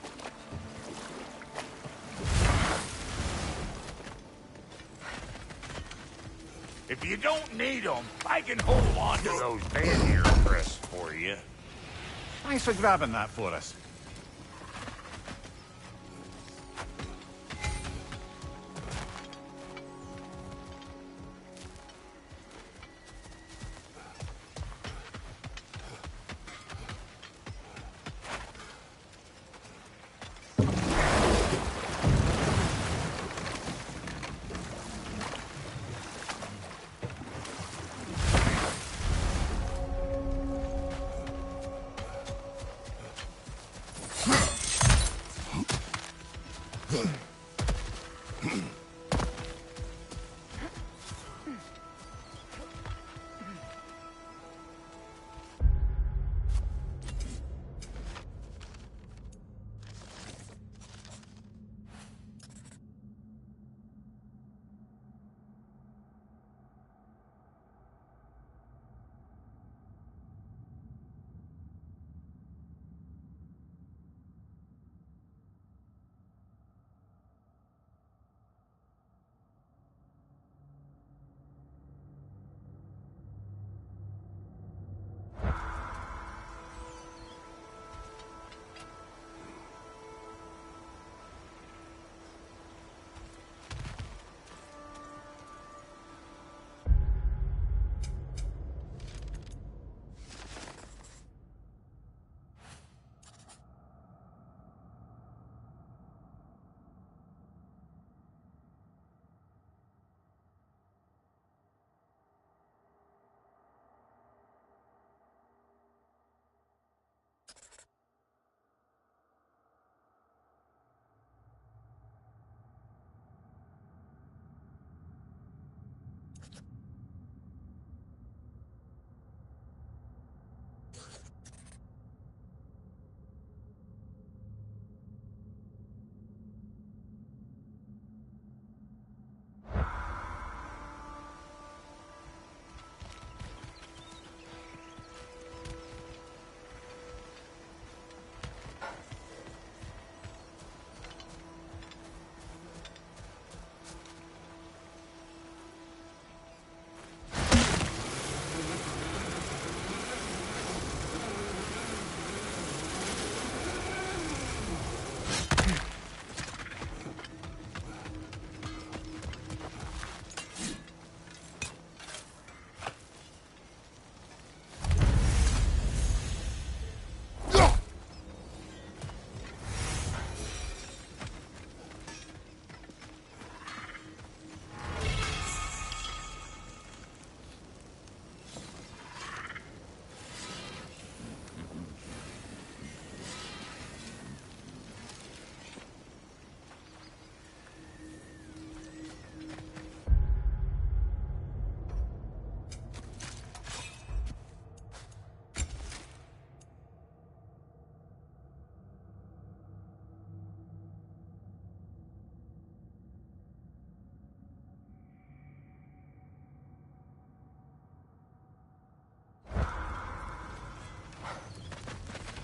If you don't need them, I can hold on to those Vanir crests for you.
Thanks for grabbing that for us.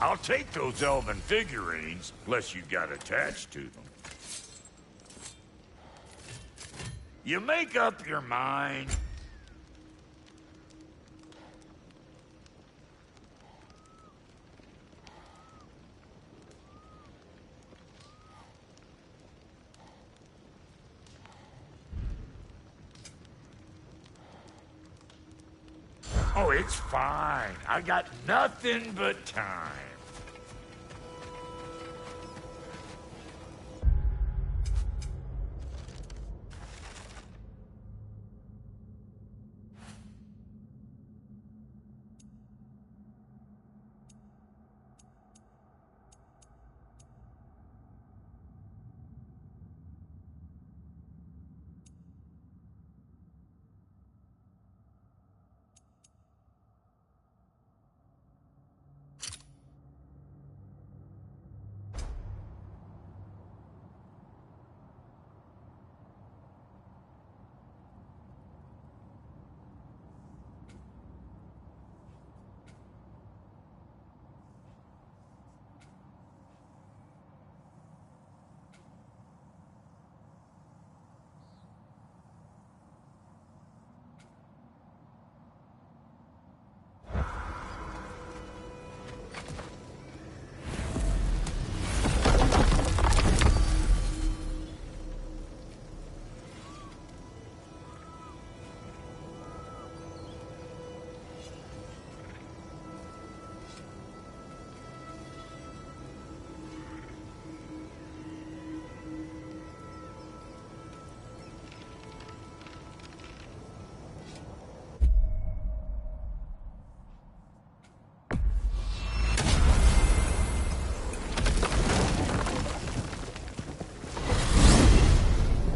I'll take those elven figurines, unless you got attached to them. You make up your mind. Oh, it's fine. I got nothing but time.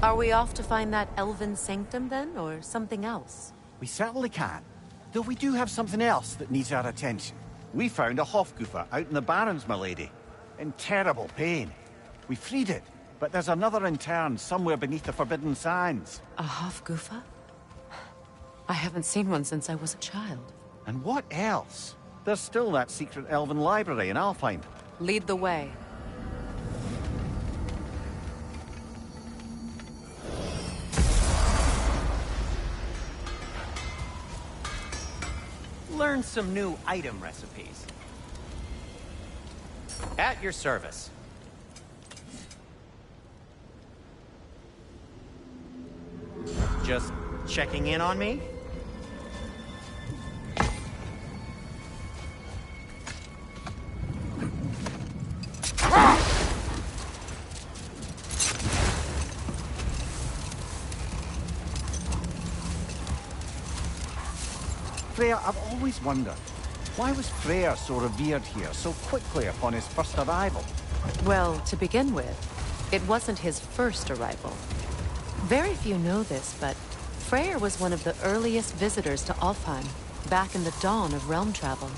Are we off to find that elven sanctum then, or something else?
We certainly can. Though we do have something else that needs our attention. We found a Hofgufa out in the Barrens, milady. In terrible pain. We freed it, but there's another interned somewhere beneath the Forbidden Sands.
A Hofgufa? I haven't seen one since I was a child.
And what else? There's still that secret elven library in Alfheim.
Lead the way.
Learn some new item recipes. At your service. Just checking in on me?
Freya, I've always wondered, why was Freyr so revered here so quickly upon his first arrival?
Well, to begin with, it wasn't his first arrival. Very few know this, but Freyr was one of the earliest visitors to Alfheim, back in the dawn of realm travel.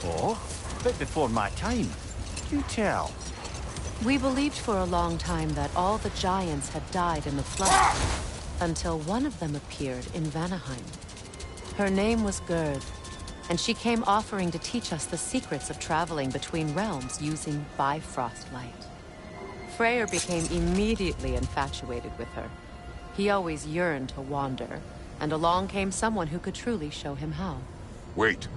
Oh? A bit before my time. Do tell.
We believed for a long time that all the giants had died in the flood, until one of them appeared in Vanaheim. Her name was Gerd, and she came offering to teach us the secrets of traveling between realms using Bifrost light. Freyr became immediately infatuated with her. He always yearned to wander, and along came someone who could truly show him how.
Wait.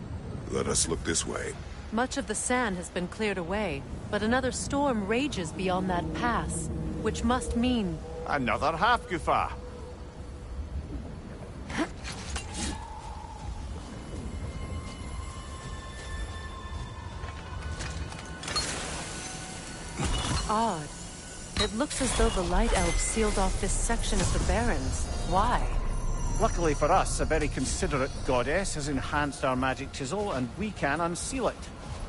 Let us look this way.
Much of the sand has been cleared away, but another storm rages beyond that pass, which must mean...
Another Hofgufa! Odd. It looks as though the Light Elves sealed off this section of the Barrens. Why? Luckily for us, a very considerate goddess has enhanced our magic chisel, and we can unseal it.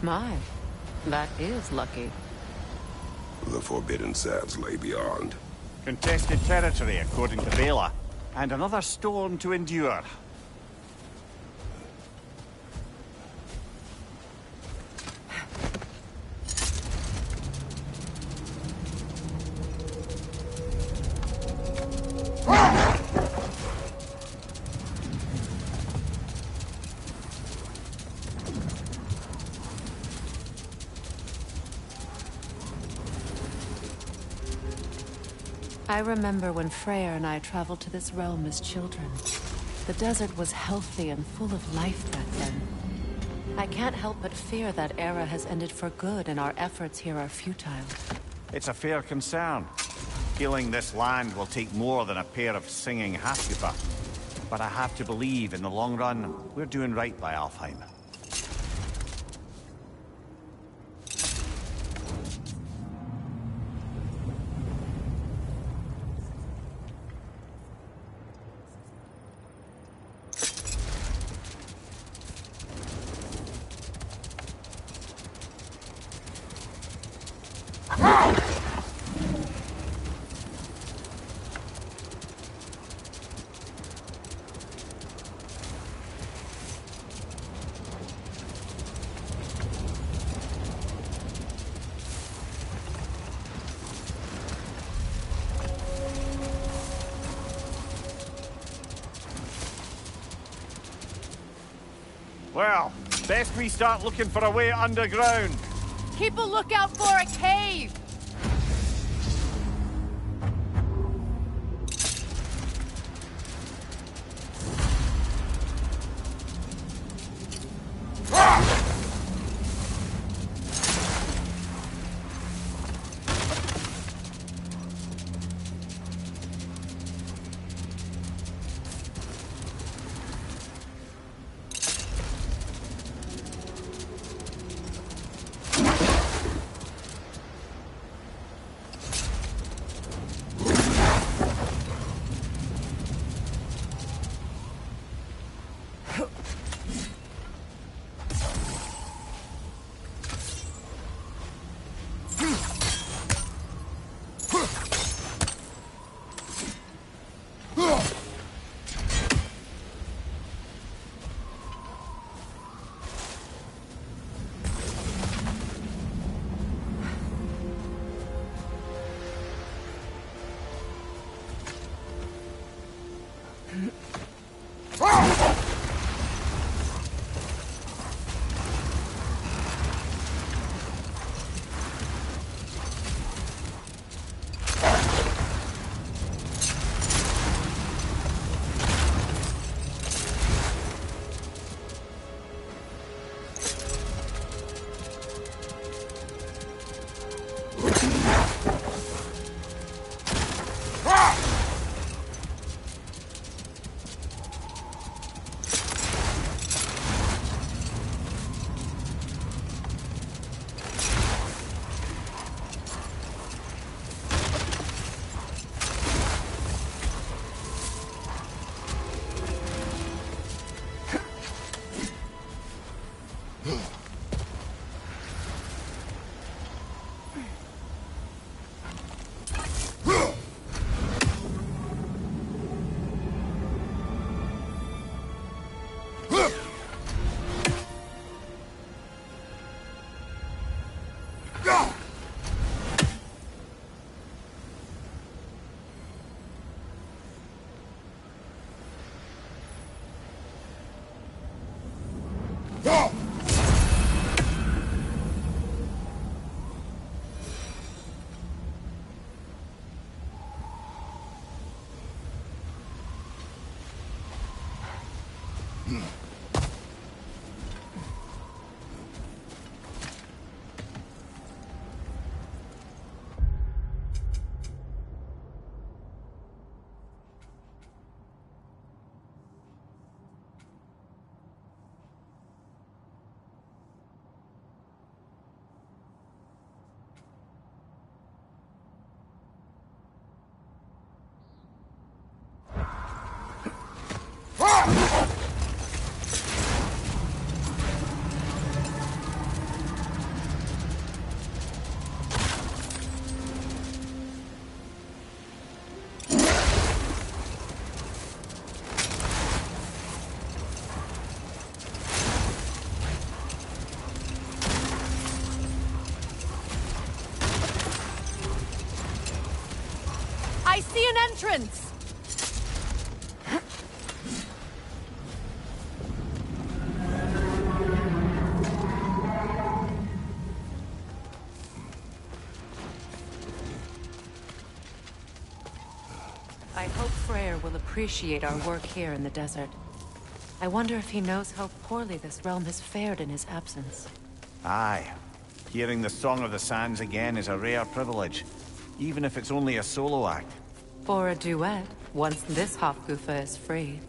My, that is lucky.
The Forbidden Sands lay beyond.
Contested territory, according to Bela. And another storm to endure.
I remember when Freyr and I traveled to this realm as children. The desert was healthy and full of life back then. I can't help but fear that era has ended for good and our efforts here are futile.
It's a fair concern. Healing this land will take more than a pair of singing Hofgufa. But I have to believe, in the long run, we're doing right by Alfheim. Well, best we start looking for a way underground.
Keep a lookout for a cave! I see an entrance!
I hope Freyr will appreciate our work here in the desert. I wonder if he knows how poorly this realm has fared in his absence.
Aye. Hearing the Song of the Sands again is a rare privilege, even if it's only a solo act.
For a duet, once this Hofgufa is free.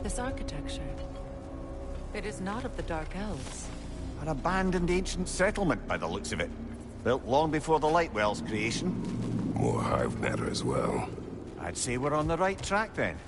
This architecture, it is not of the Dark Elves.
An abandoned ancient settlement by the looks of it. Built long before the Lightwell's creation.
More hive matter as well.
I'd say we're on the right track then.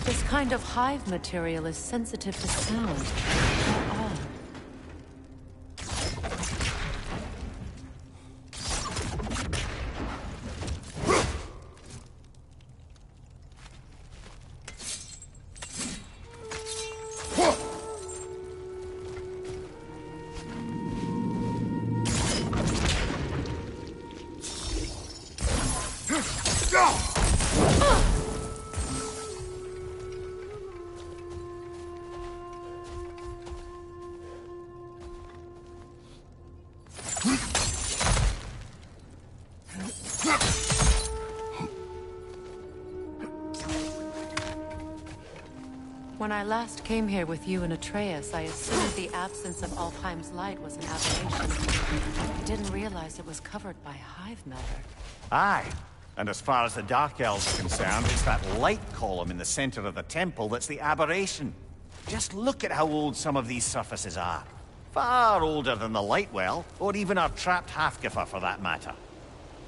This kind of hive material is sensitive to sound. How odd. When I last came here with you and Atreus, I assumed the absence of Alfheim's light was an aberration. I didn't realize it was covered by hive matter.
Aye. And as far as the Dark Elves are concerned, it's that light column in the center of the temple that's the aberration. Just look at how old some of these surfaces are. Far older than the light well, or even our trapped Hafgifer for that matter.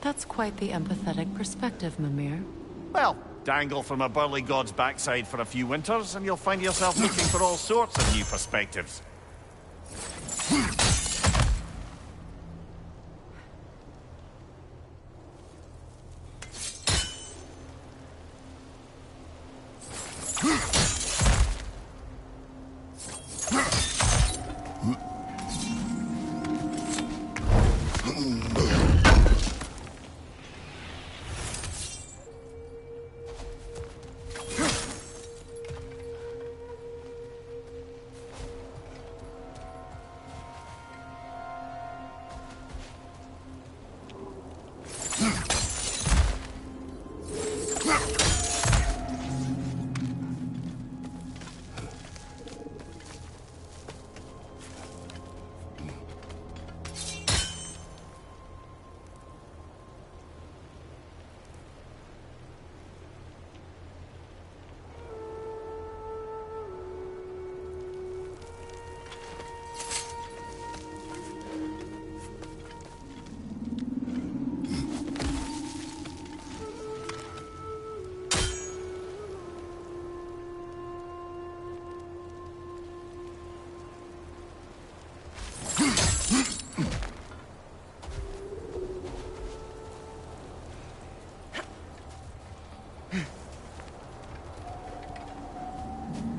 That's quite the empathetic perspective, Mimir.
Well, dangle from a burly god's backside for a few winters, and you'll find yourself looking for all sorts of new perspectives.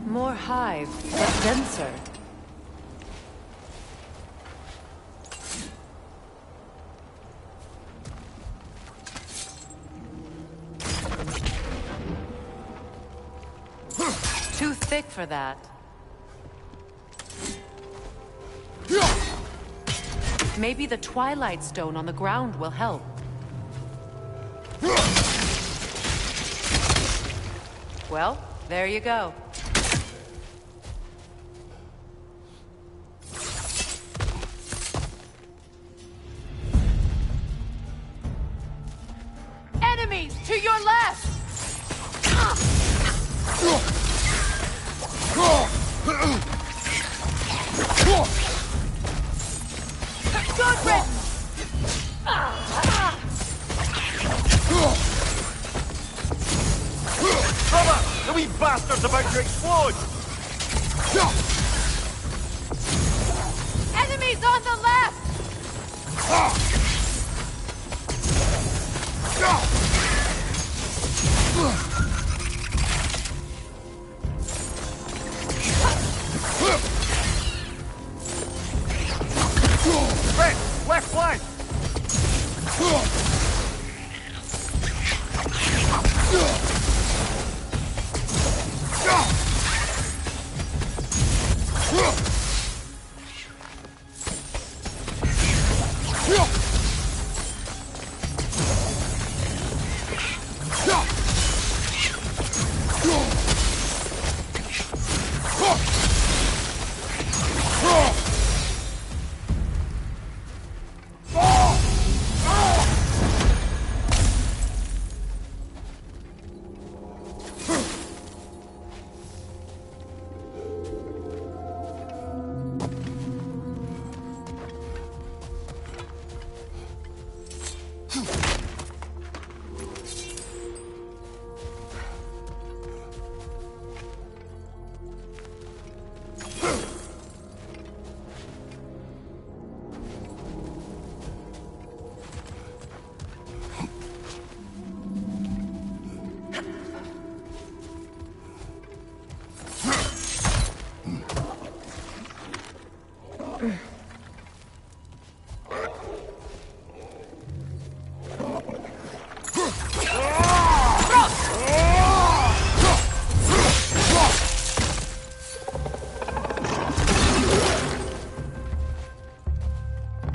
More hive, but denser. Too thick for that. Maybe the Twilight Stone on the ground will help. Well, there you go. Enemies to your left! Good riddance!
Brother! The wee bastard's about to explode!
Enemies on the left!
Red! Left flank!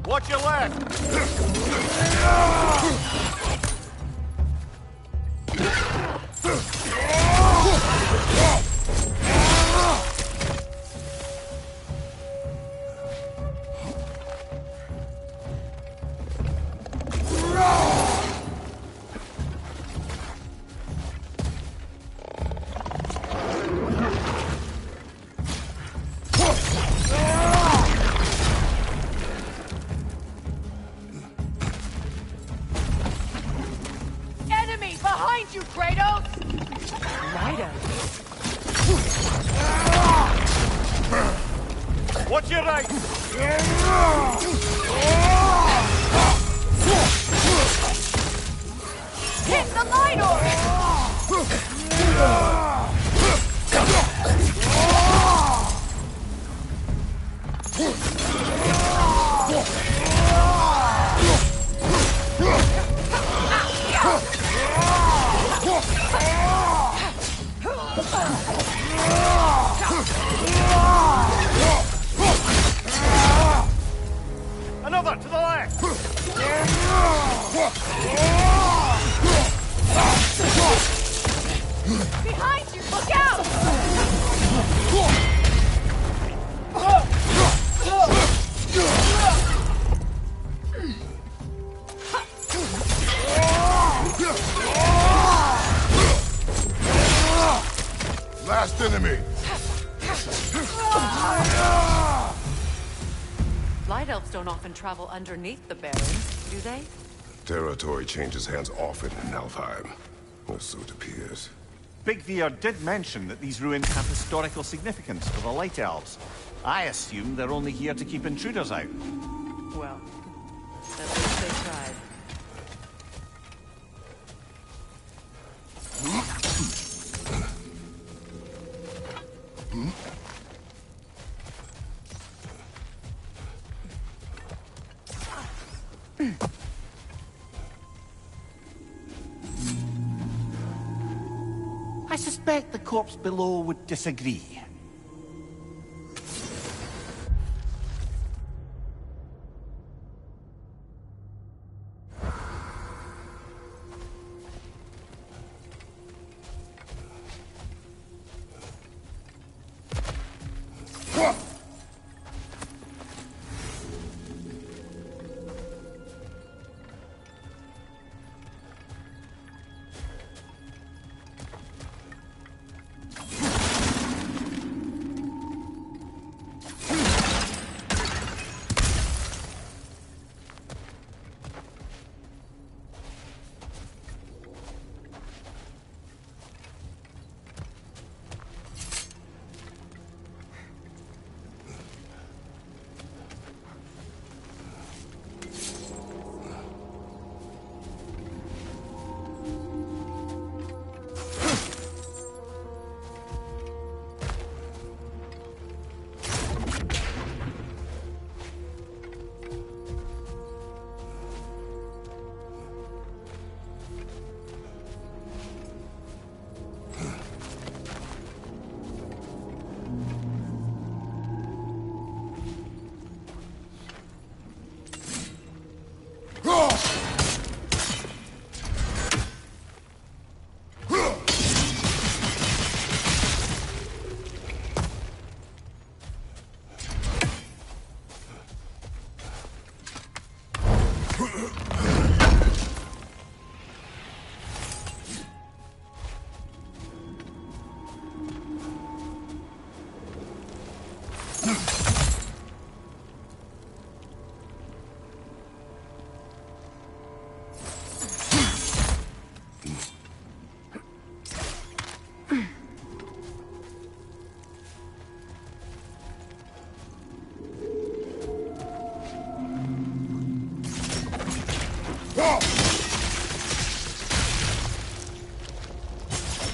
Watch your left!
you, Kratos!
Watch your right!
Hit the light
Another to the left!
Behind you! Look out!
Last enemy!
Light elves don't often travel underneath the Barrens, do they?
Territory changes hands often in Nalfheim. Or so it appears.
Big Veer did mention that these ruins have historical significance for the Light Elves. I assume they're only here to keep intruders out.
Well, at least they tried.
I suspect the corpse below would disagree.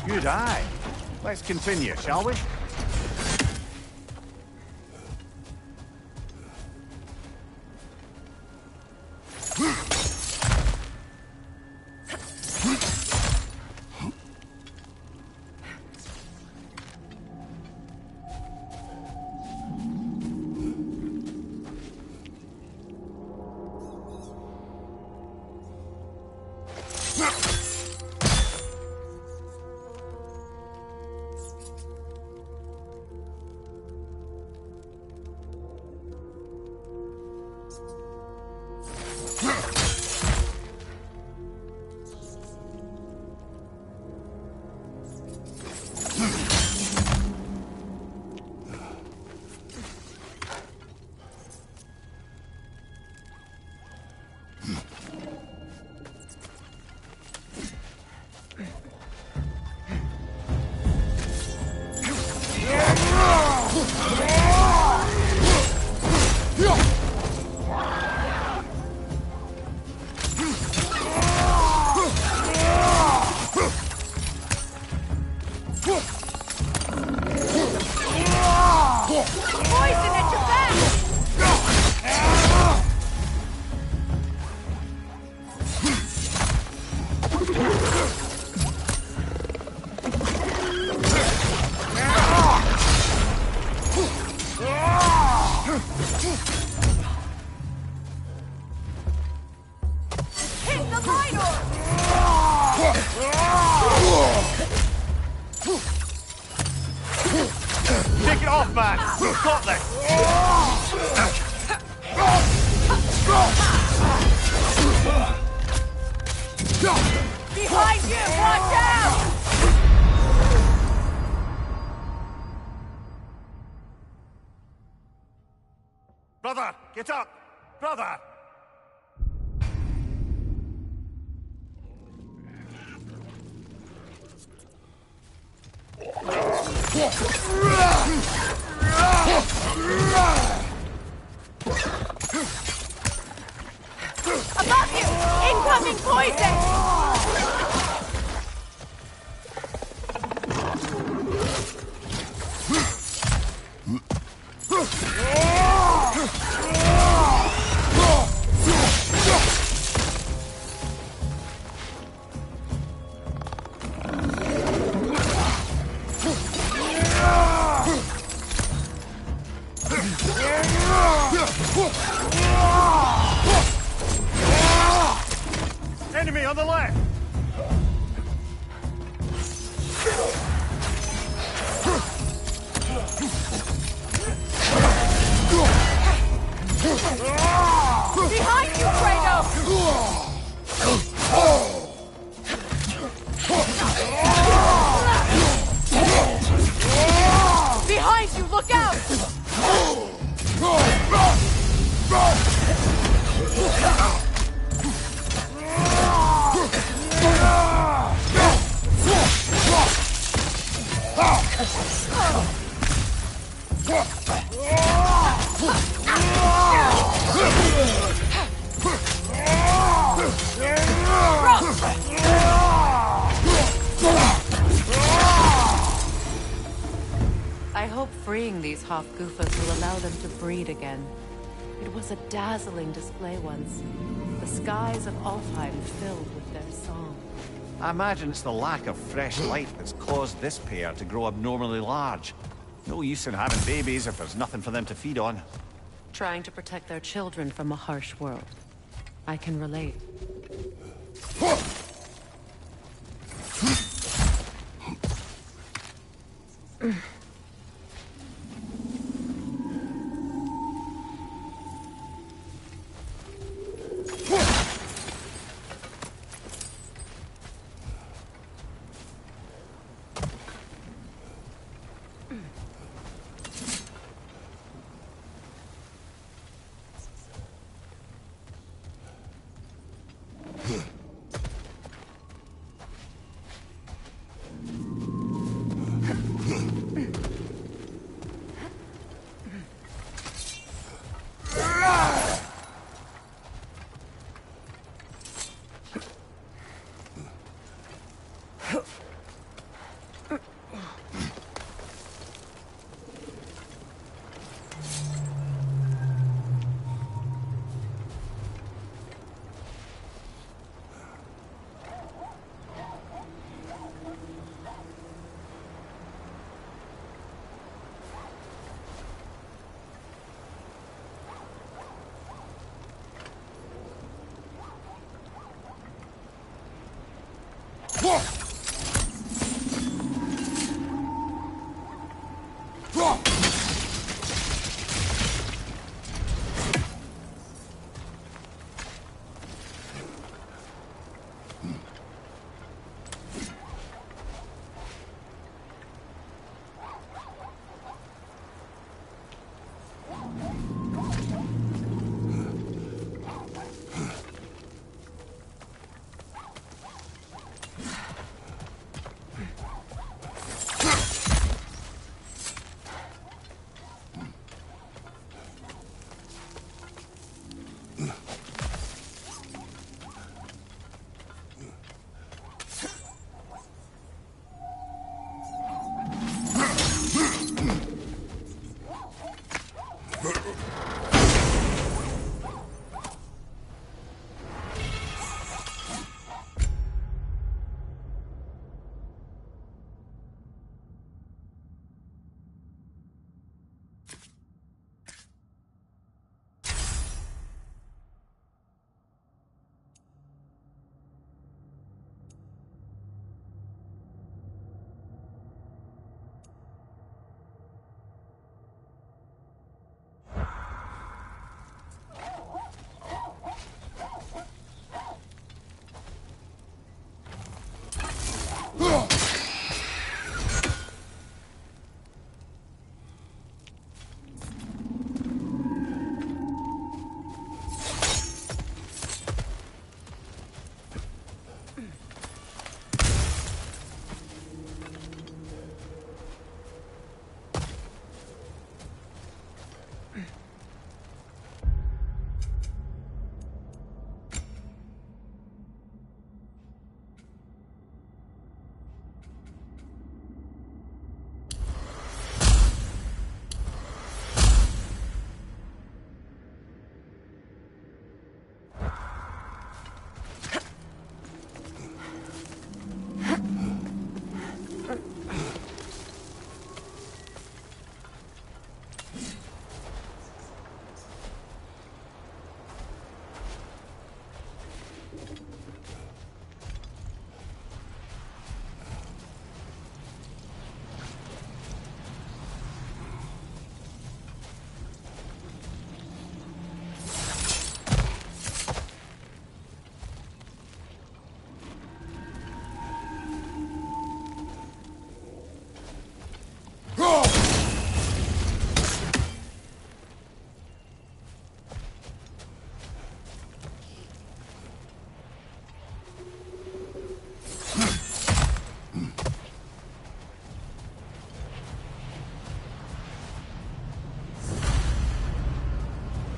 Good eye. Let's continue, shall we?
it off, man! We've got this!
Behind you! Watch out!
Brother, get up! Brother!
Above you! Incoming poison!
Enemy on the left!
Behind you, Kratos! Behind you, look out!
I hope freeing these Hofgufas will allow them to breed again. It was a dazzling display once. The skies of Alfheim filled with their song.
I imagine it's the lack of fresh light that's caused this pair to grow abnormally large. No use in having babies if there's nothing for them to feed on.
Trying to protect their children from a harsh world. I can relate.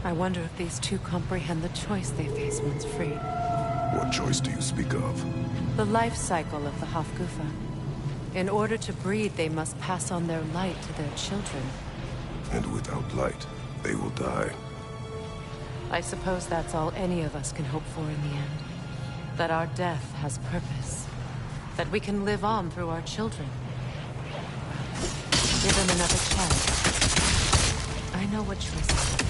I wonder if these two comprehend the choice they face once freed.
What choice do you speak of?
The life cycle of the Hafgufa. In order to breed, they must pass on their light to their children.
And without light, they will die.
I suppose that's all any of us can hope for in the end. That our death has purpose. That we can live on through our children. Give them another chance. I know what choices to make.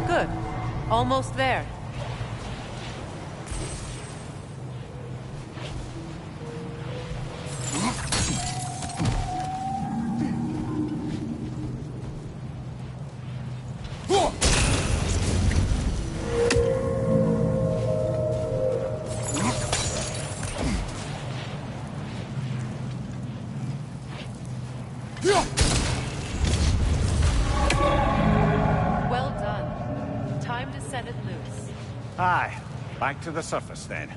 Good. Almost there. Well done. Time to set it loose.
Aye. Back to the surface, then.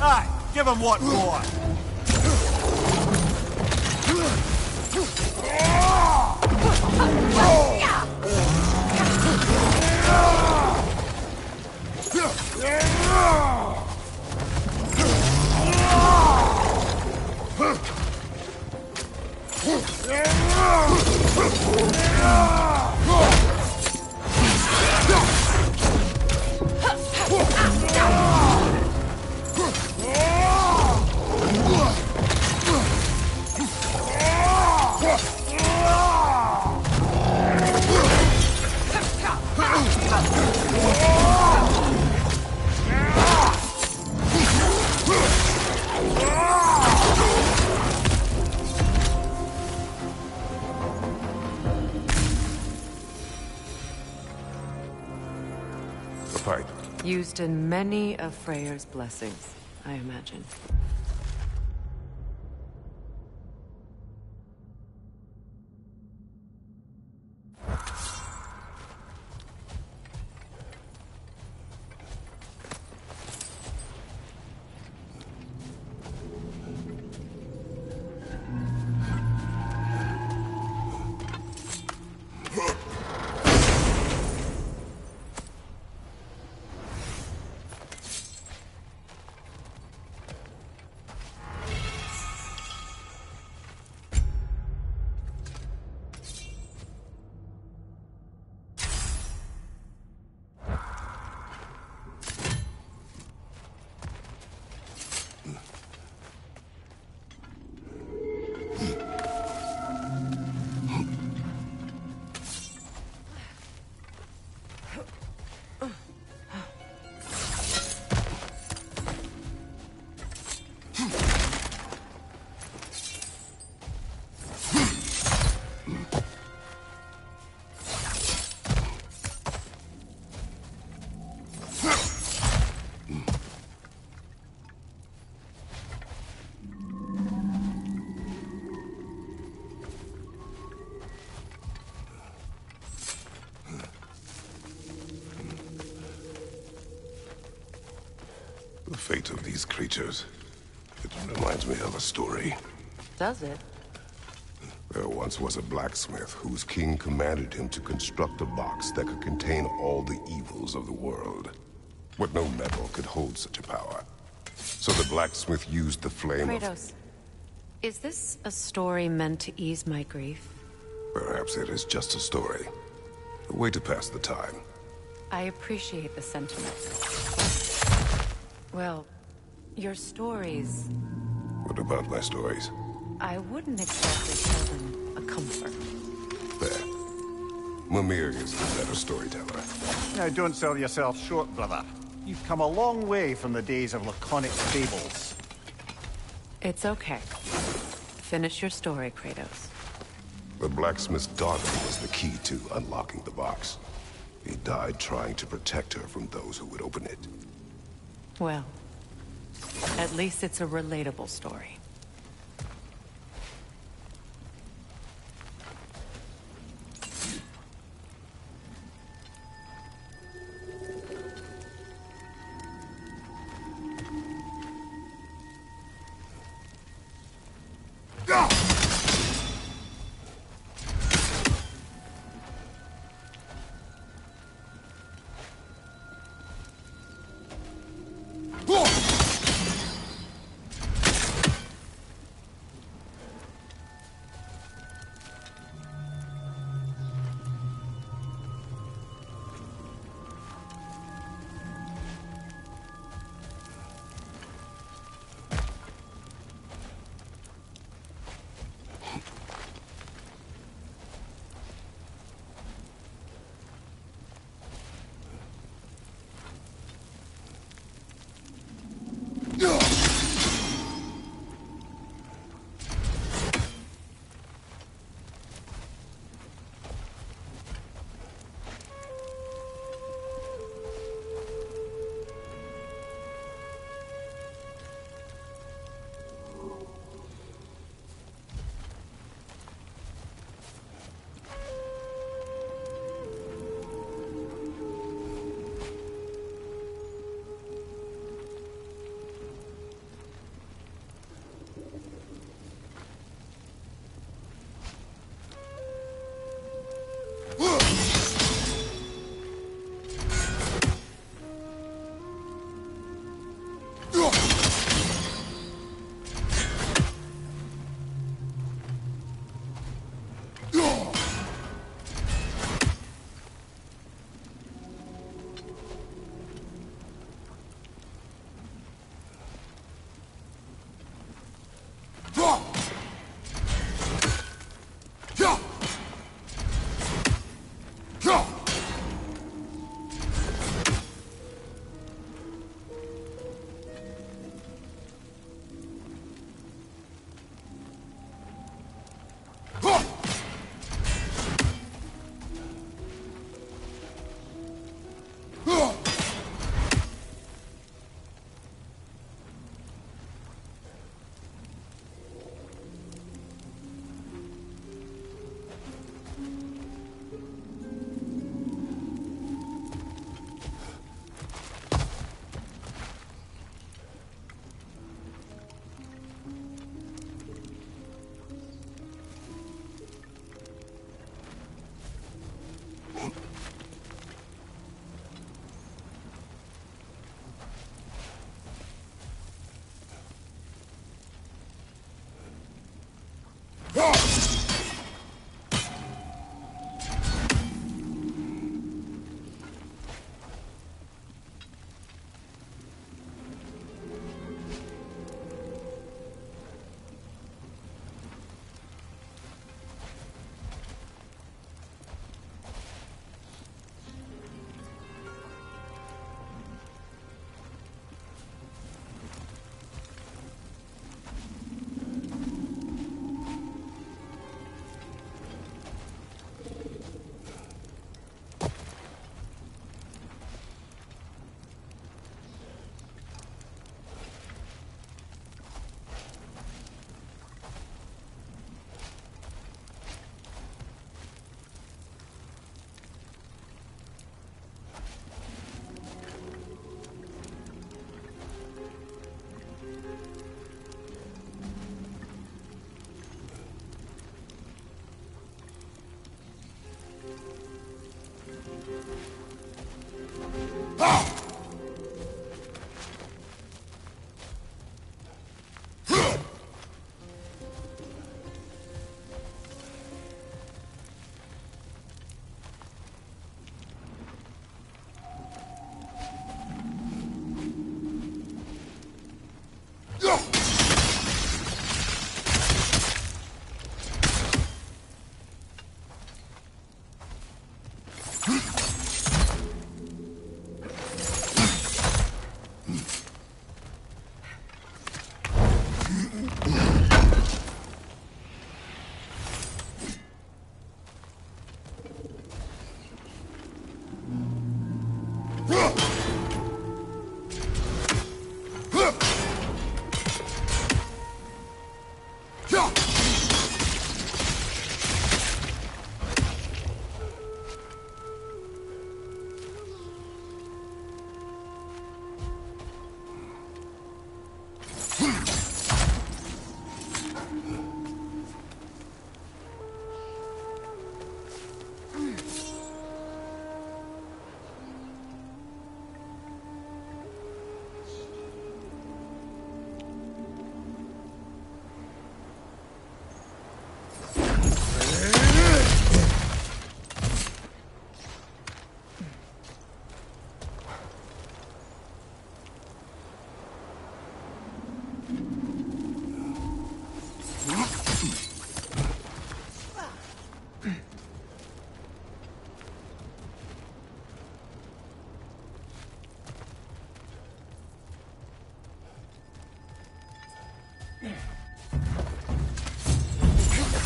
Aye, give him what for.
Used in many of Freyr's blessings, I imagine.
The fate of these creatures, it reminds me of a story.
Does it?
There once was a blacksmith whose king commanded him to construct a box that could contain all the evils of the world. But no metal could hold such a power. So the blacksmith used the flame of...
Kratos, is this a story meant to ease my grief?
Perhaps it is just a story. A way to pass the time.
I appreciate the sentiment. Well, your stories...
What about my stories?
I wouldn't exactly call them a comfort.
There. Mimir is the better storyteller.
Now, don't sell yourself short, brother. You've come a long way from the days of laconic fables.
It's okay. Finish your story, Kratos.
The blacksmith's daughter was the key to unlocking the box. He died trying to protect her from those who would open it.
Well, at least it's a relatable story.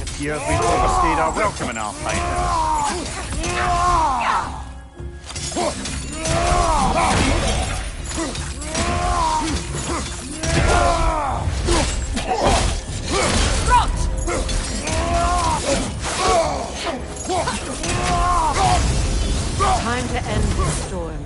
Appears we've overstayed our welcome in our fight.
Time to end the storm.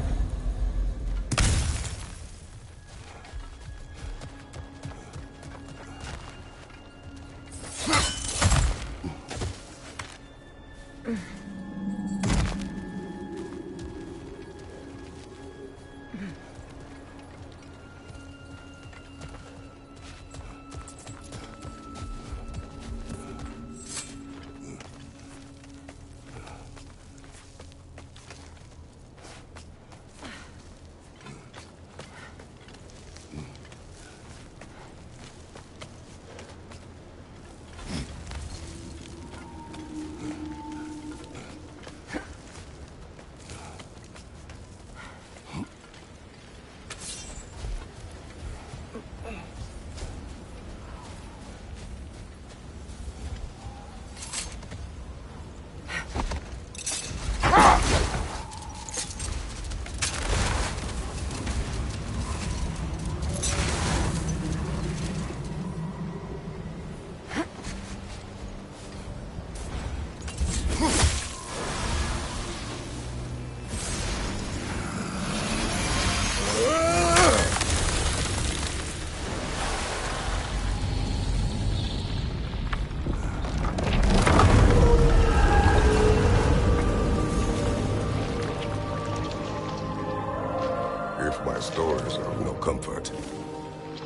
If my stories are of no comfort,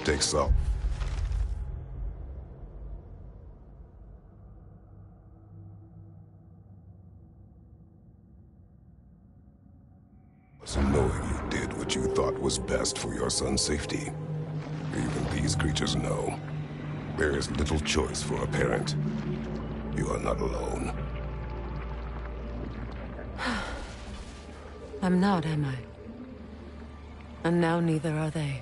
take some. So knowing you did what you thought was best for your son's safety. Even these creatures know. There is little choice for a parent. You are not alone.
I'm not, am I? And now neither are they.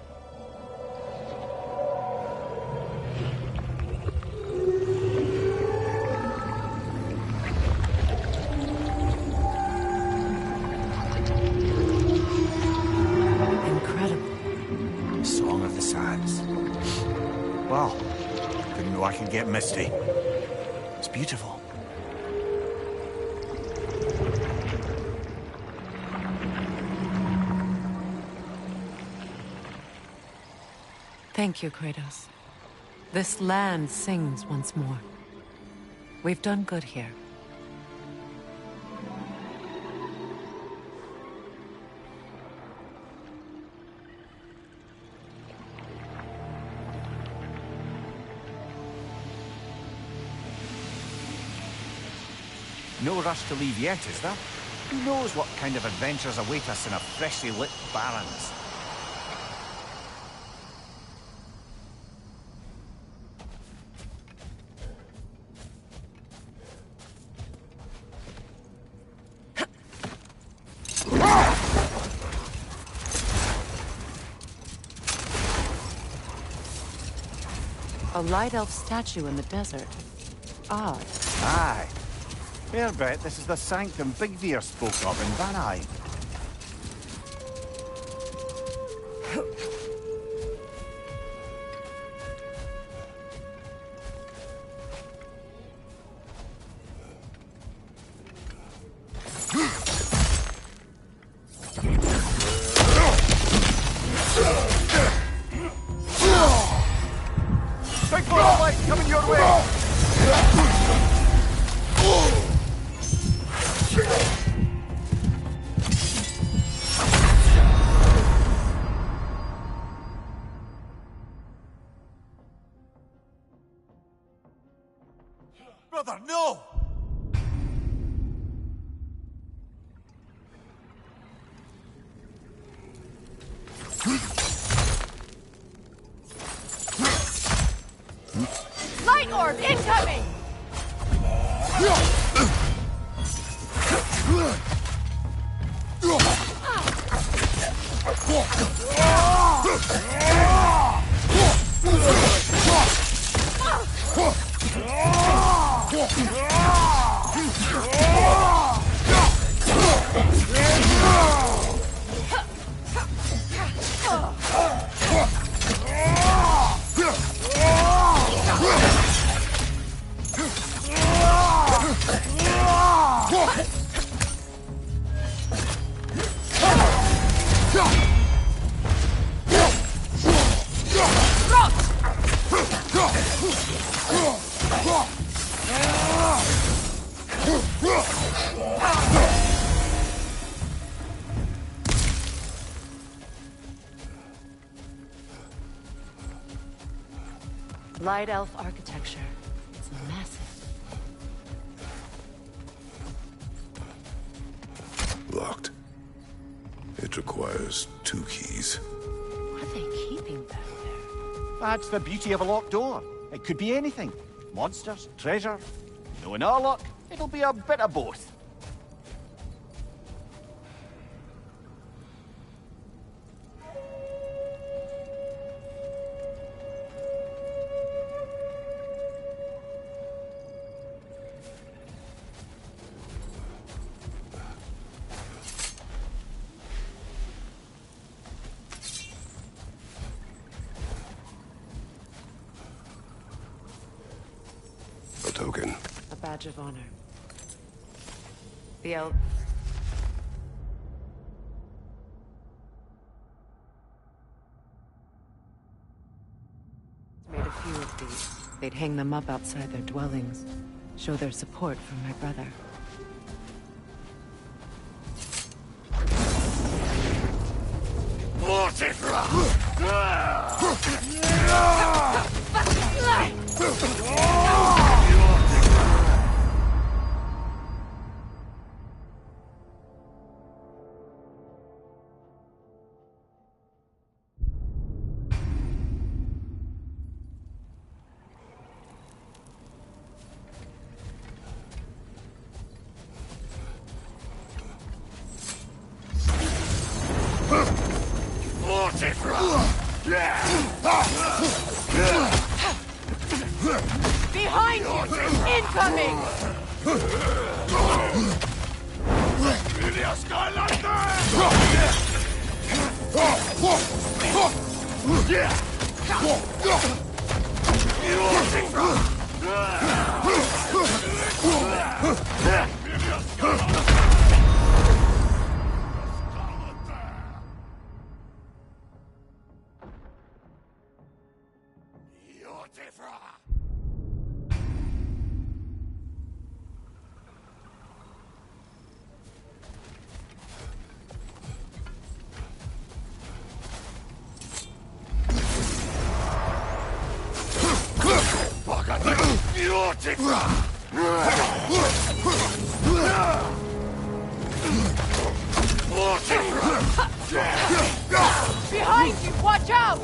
Incredible. Song of the Sands. Wow. Didn't know I could get misty. It's beautiful.
Thank you, Kratos. This land sings once more. We've done good here.
No rush to leave yet, is there? Who knows what kind of adventures await us in a freshly lit Barrens?
A light elf statue in the desert. Odd.
Aye. Fair bet this is the sanctum Bigvir spoke of in Van Eyck.
Big blow light coming your way! Brother, no!
Light orb incoming!
Light elf architecture. It's massive.
Locked. It requires 2 keys.
What are they keeping back there?
That's the beauty of a locked door. It could be anything. Monsters, treasure. Knowing our luck, it'll be a bit of both.
A token.
A badge of honor. The elf... made a few of these. They'd hang them up outside their dwellings. Show their support for my brother.
Behind you! Incoming! Behind you! Watch out!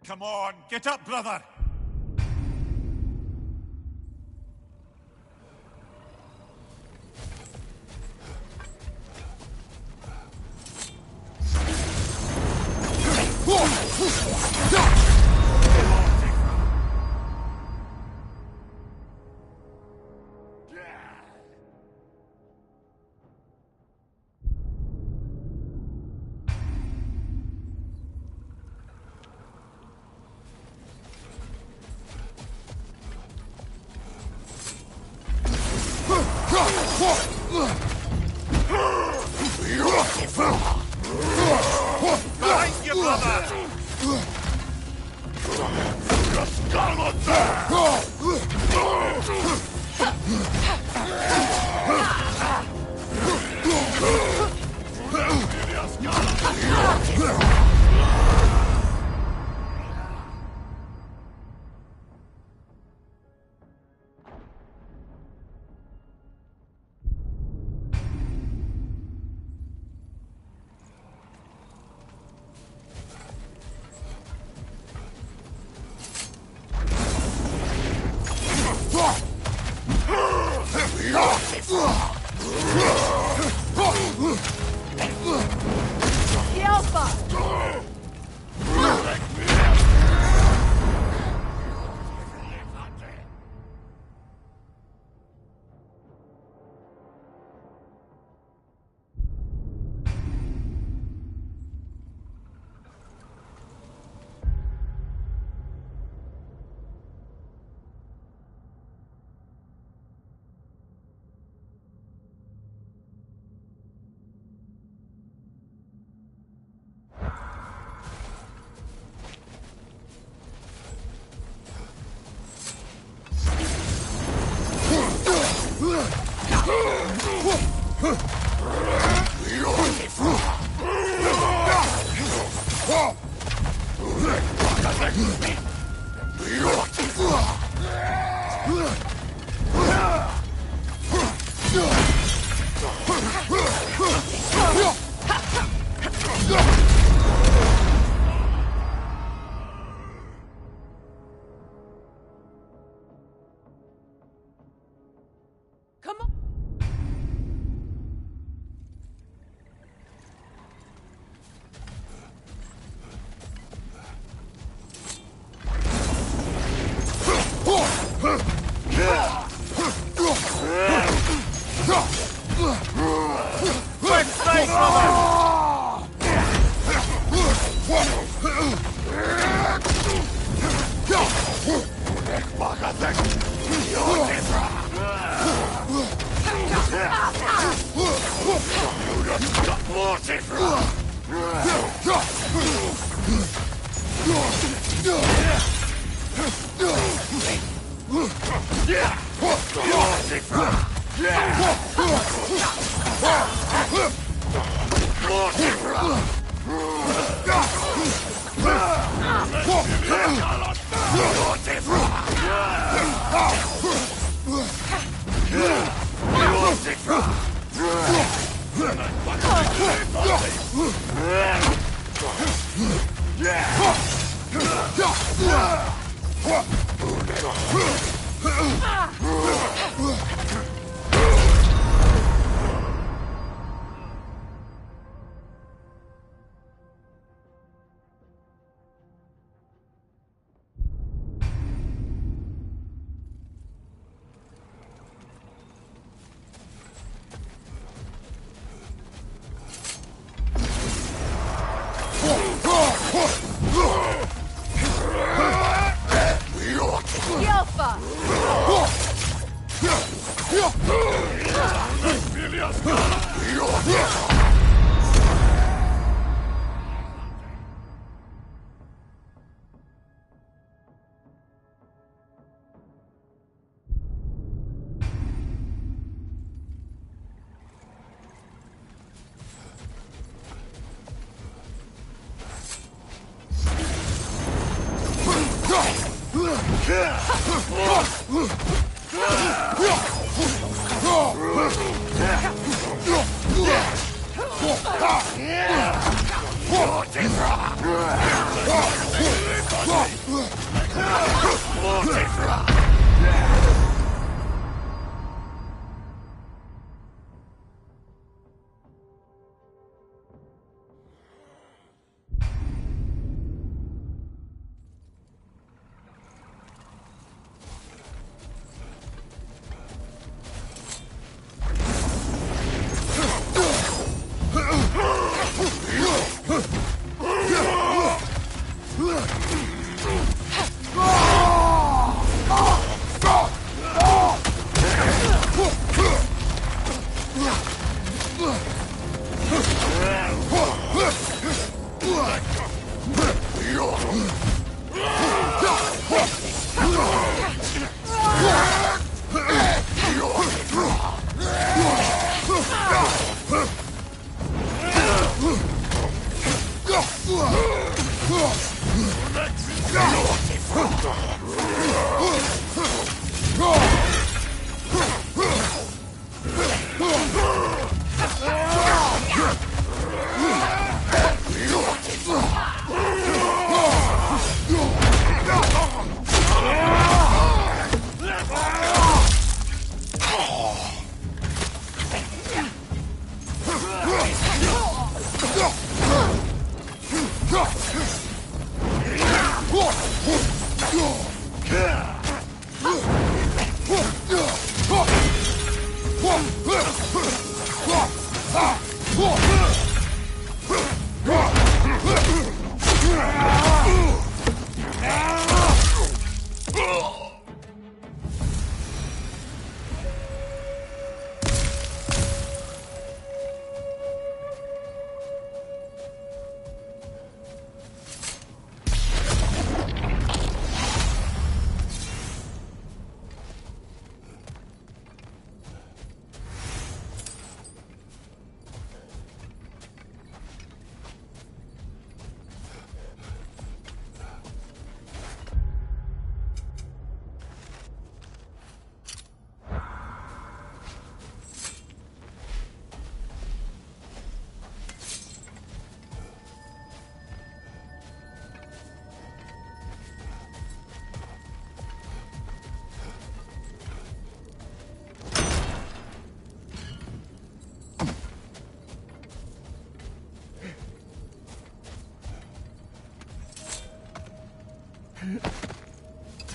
Come on, get up, brother! Behind you, brother!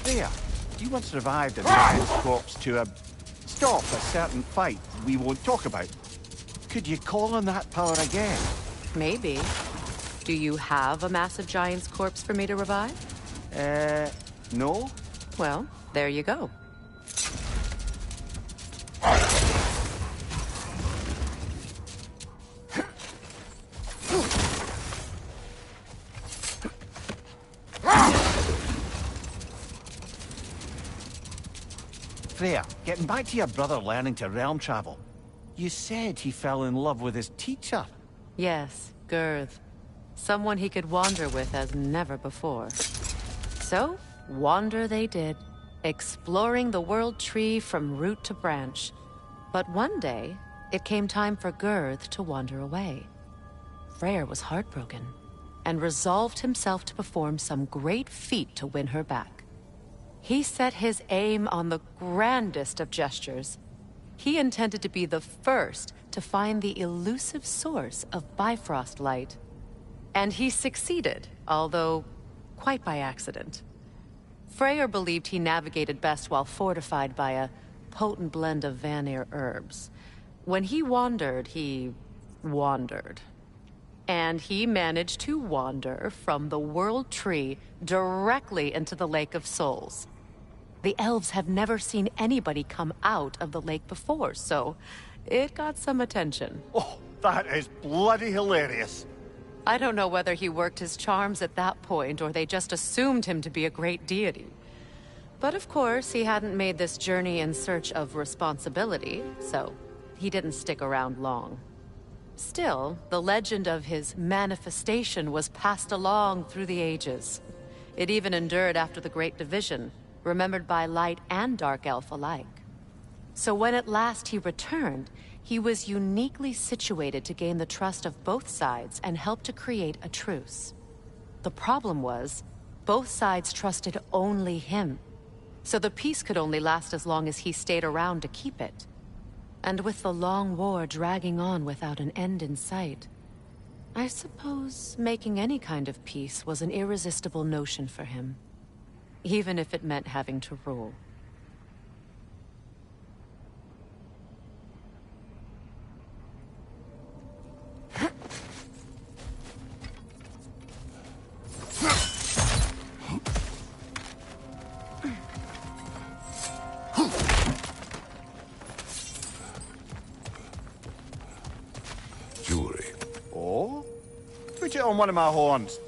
There. You once revived a giant's corpse to stop a certain fight we won't talk about. Could you call on that power again?
Maybe. Do you have a massive giant's corpse for me to revive?
No.
Well, there you go.
Freya, getting back to your brother learning to realm travel. You said he fell in love with his teacher.
Yes, Girth. Someone he could wander with as never before. So, wander they did, exploring the World Tree from root to branch. But one day, it came time for Girth to wander away. Freyr was heartbroken, and resolved himself to perform some great feat to win her back. He set his aim on the grandest of gestures. He intended to be the first to find the elusive source of Bifrost light. And he succeeded, although quite by accident. Freyr believed he navigated best while fortified by a potent blend of Vanir herbs. When he wandered, he wandered. And he managed to wander from the World Tree directly into the Lake of Souls. The elves have never seen anybody come out of the lake before, so it got some attention.
Oh, that is bloody hilarious.
I don't know whether he worked his charms at that point or they just assumed him to be a great deity. But of course, he hadn't made this journey in search of responsibility, so he didn't stick around long. Still, the legend of his manifestation was passed along through the ages. It even endured after the Great Division, remembered by Light and Dark Elf alike. So when at last he returned, he was uniquely situated to gain the trust of both sides and help to create a truce. The problem was, both sides trusted only him, so the peace could only last as long as he stayed around to keep it. And with the long war dragging on without an end in sight, I suppose making any kind of peace was an irresistible notion for him, even if it meant having to rule.
Jewelry.
Oh? Put it on one of my horns.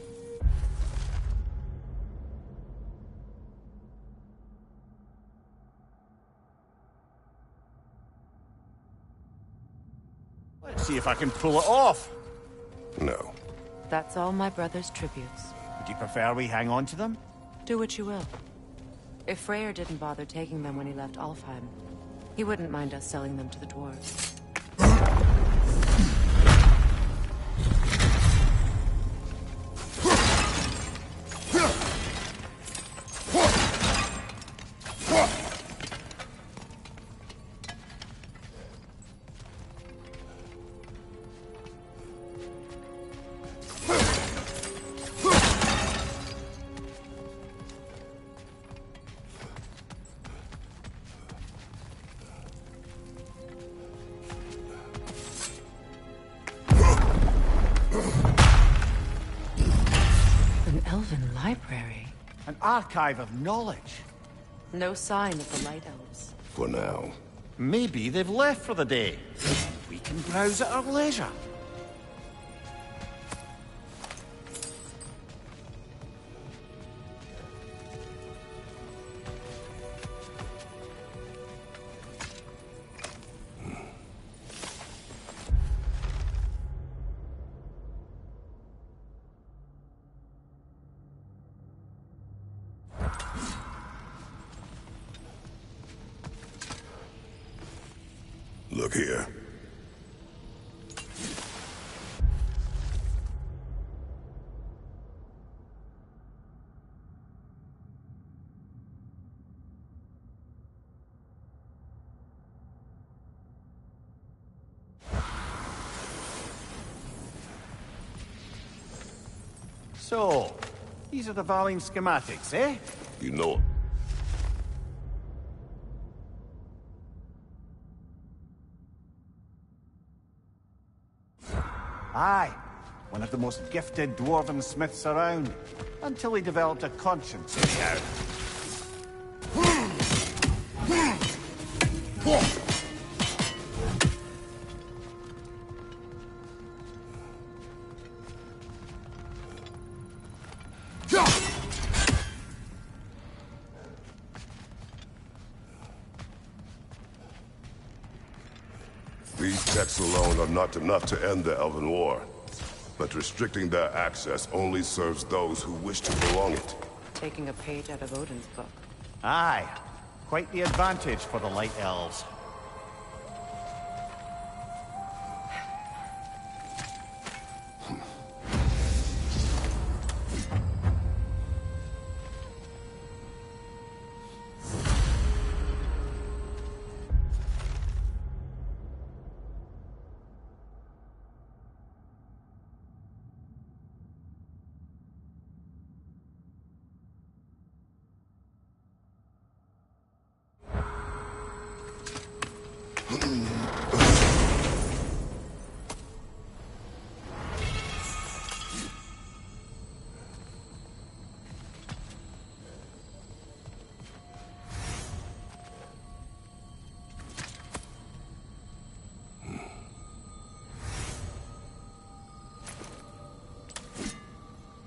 Let's see if I can pull it off.
No.
That's all my brother's tributes.
Would you prefer we hang on to them?
Do what you will. If Freyr didn't bother taking them when he left Alfheim, he wouldn't mind us selling them to the dwarves. Elven library.
An archive of knowledge.
No sign of the Light Elves.
For now.
Maybe they've left for the day. We can browse at our leisure.
Look here.
So, these are the Valine schematics, eh?
You know.
Aye, one of the most gifted dwarven smiths around. Until he developed a conscience, anyhow.
These texts alone are not enough to end the Elven War. but restricting their access only serves those who wish to prolong it.
Taking a page out of Odin's book.
Aye. Quite the advantage for the Light Elves.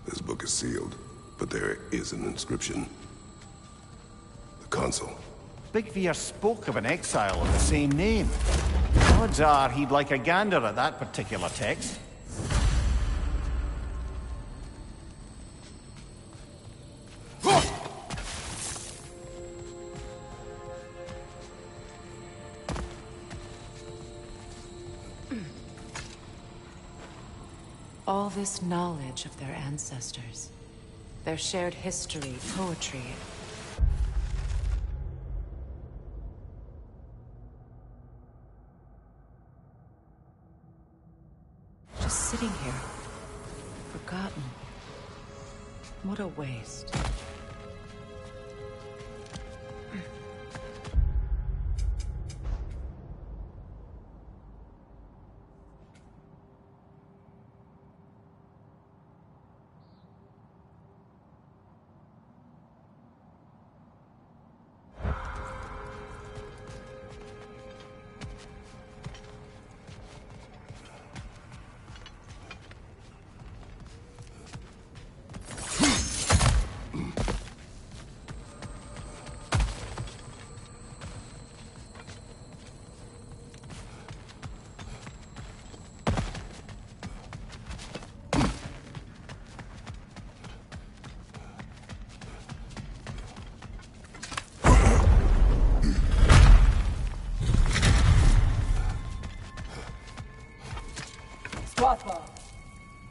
This book is sealed, but there is an inscription. The consul.
Bigvir spoke of an exile of the same name. Odds are he'd like a gander at that particular text.
All this knowledge of their ancestors, their shared history, poetry. Just sitting here, forgotten. What a waste.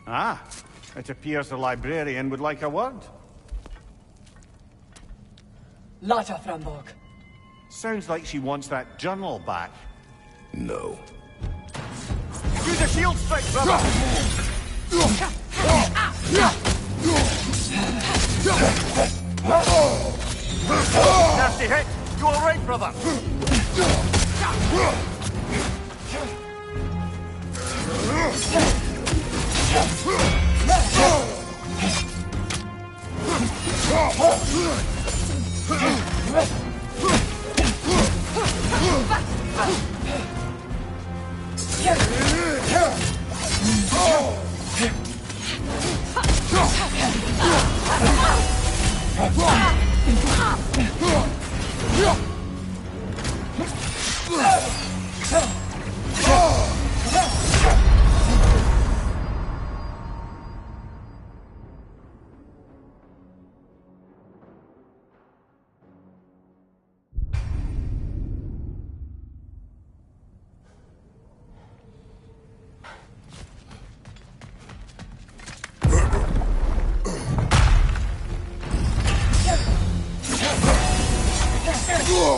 Ah, it appears the librarian would like a word.
Lata Framborg.
Sounds like she wants that journal back.
No.
Use a shield strike, brother! Nasty hit! You alright, brother?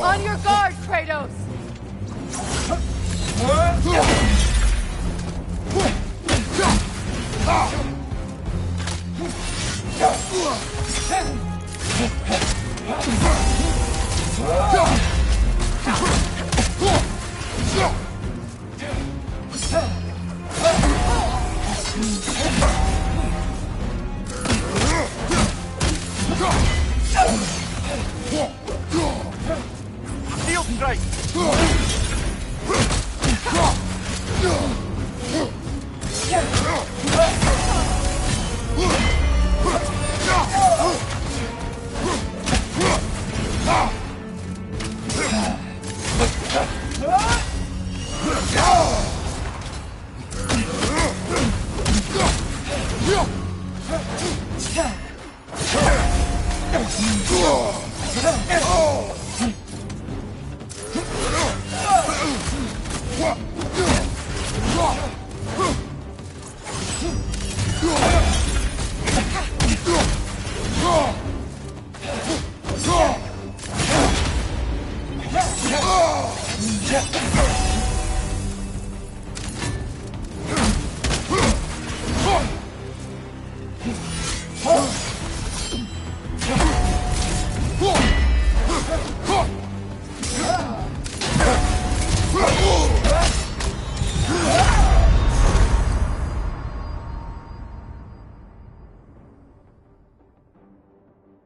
On your guard, Kratos!
Shield strike!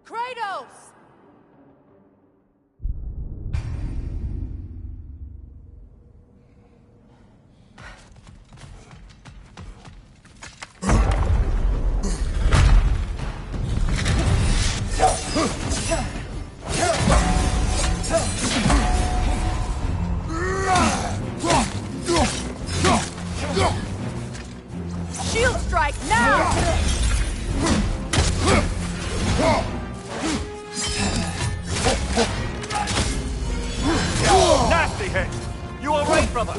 Kratos! Shield strike now!
Nasty hit! You all right, brother?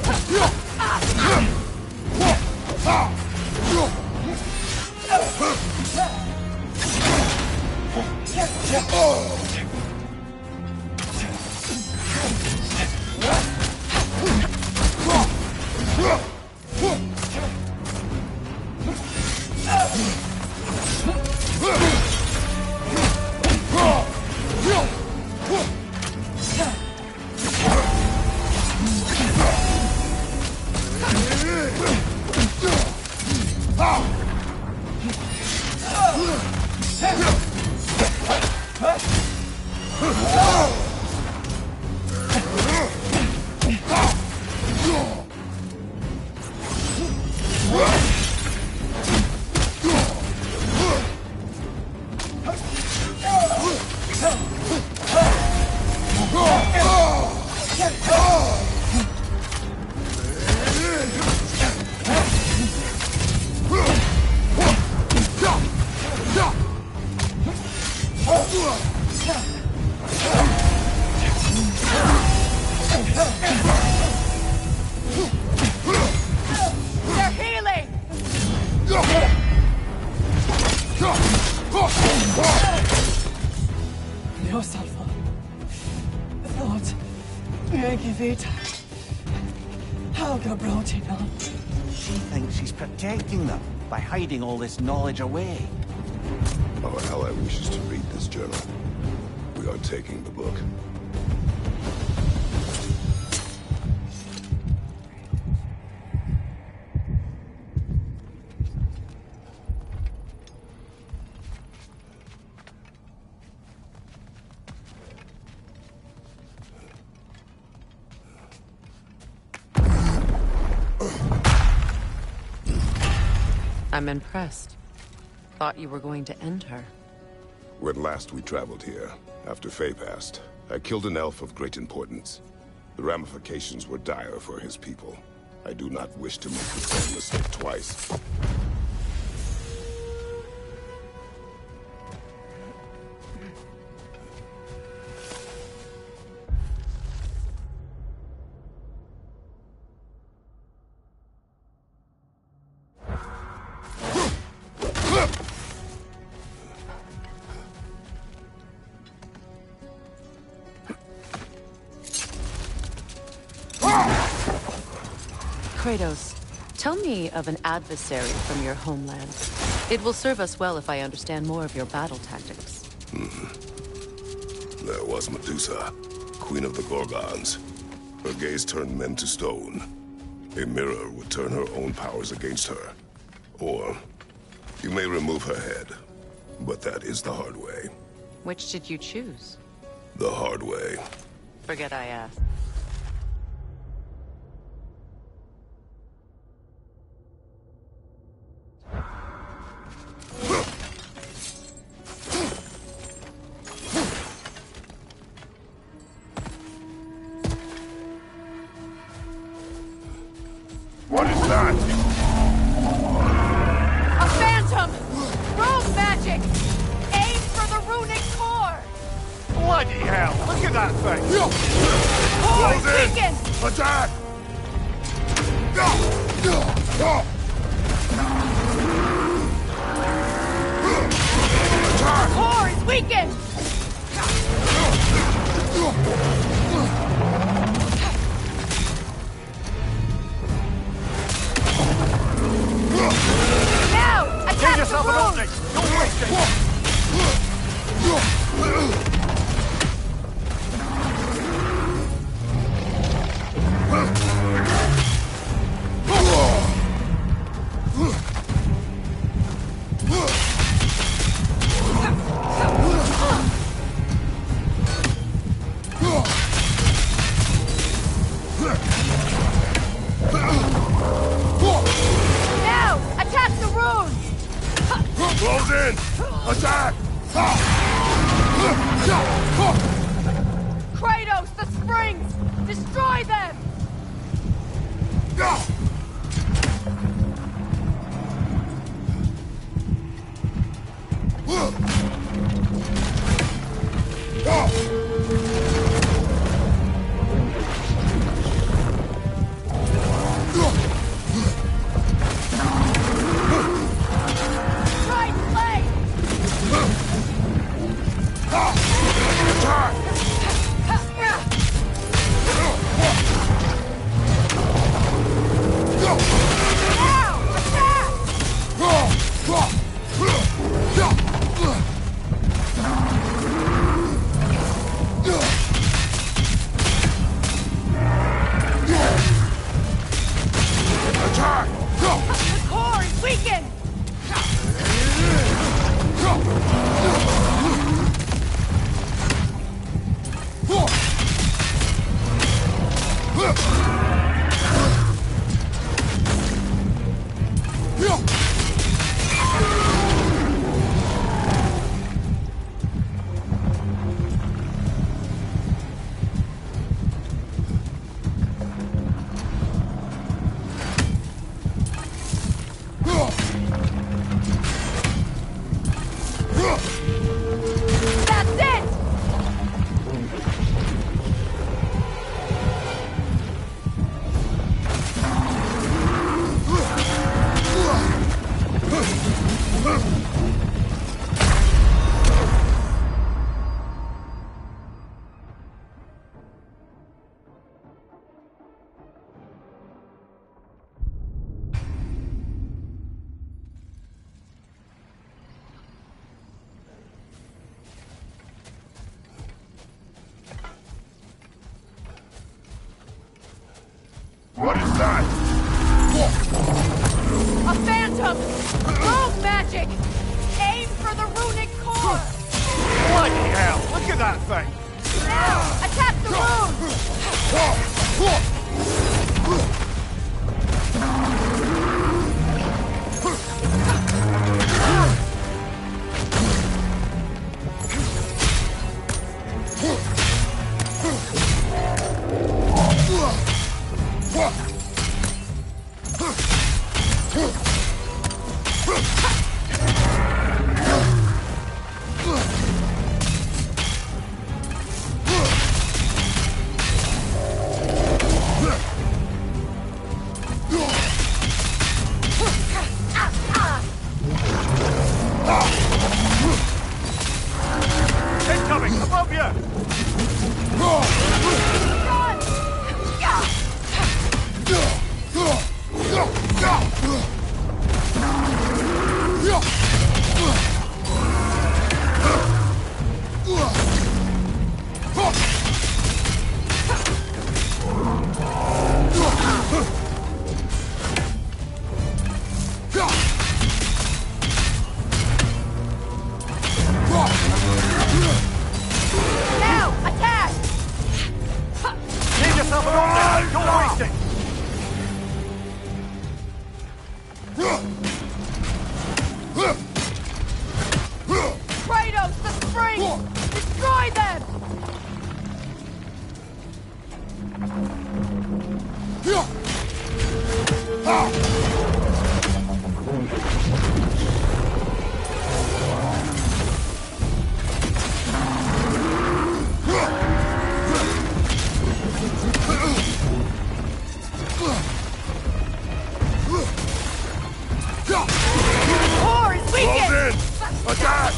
They're healing!
Dios salvo. Lord, Yankee Vita. How Gabrotino.
She thinks she's protecting them by hiding all this knowledge away.
Our ally wishes to read this journal. We are taking the book.
I'm impressed. Thought you were going to end her.
When last we traveled here, after Faye passed, I killed an elf of great importance. The ramifications were dire for his people. I do not wish to make the same mistake twice.
Kratos, tell me of an adversary from your homeland. It will serve us well if I understand more of your battle tactics.
There was Medusa, queen of the Gorgons. Her gaze turned men to stone. A mirror would turn her own powers against her. Or, you may remove her head, but that is the hard way.
Which did you choose?
The hard way.
Forget I asked.
What is that?
A phantom!
Bloody hell! Look at that thing!
Close in! Attack!
Core is weakened! Now! Attack
Give yourself
the
an
room!
opening! Don't waste it!
Now! Attack the rune!
Close in! Attack!
Kratos, the springs! Destroy them! Right leg! Now! Attack!
Attack!
The core is weakened! That's it!
What is that?
A phantom! Rogue magic! Aim for the runic core!
Bloody hell! Look at that thing!
Now! Attack the rune!
Attack!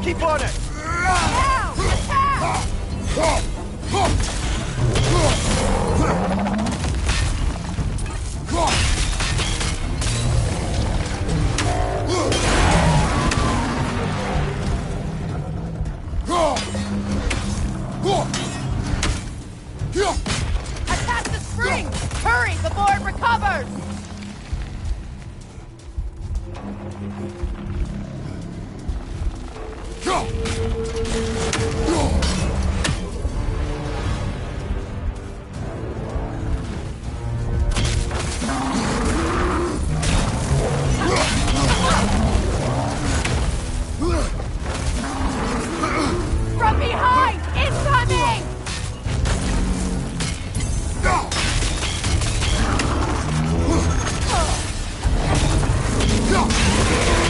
Keep on it!
Now! Attack!
Attack the spring! Hurry, the board recovers! From behind! Incoming!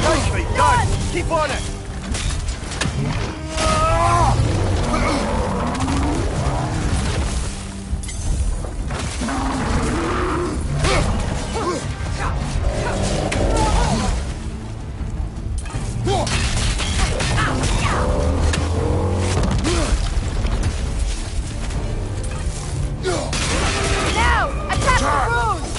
Nicely done! Keep on it!
Now! Attack the runes!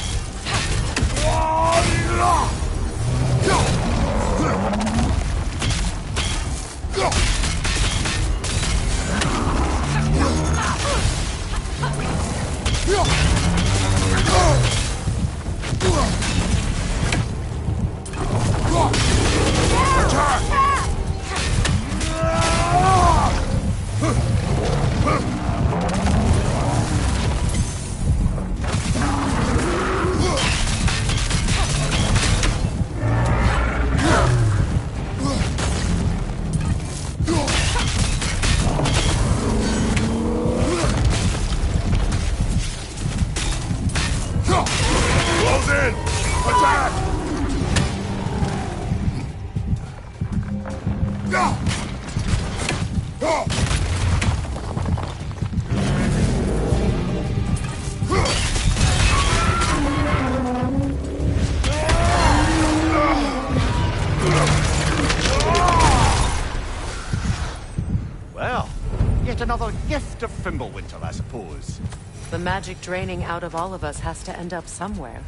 Close in! Attack!
Well, yet another gift of Fimbulwinter, I suppose.
The magic draining out of all of us has to end up somewhere.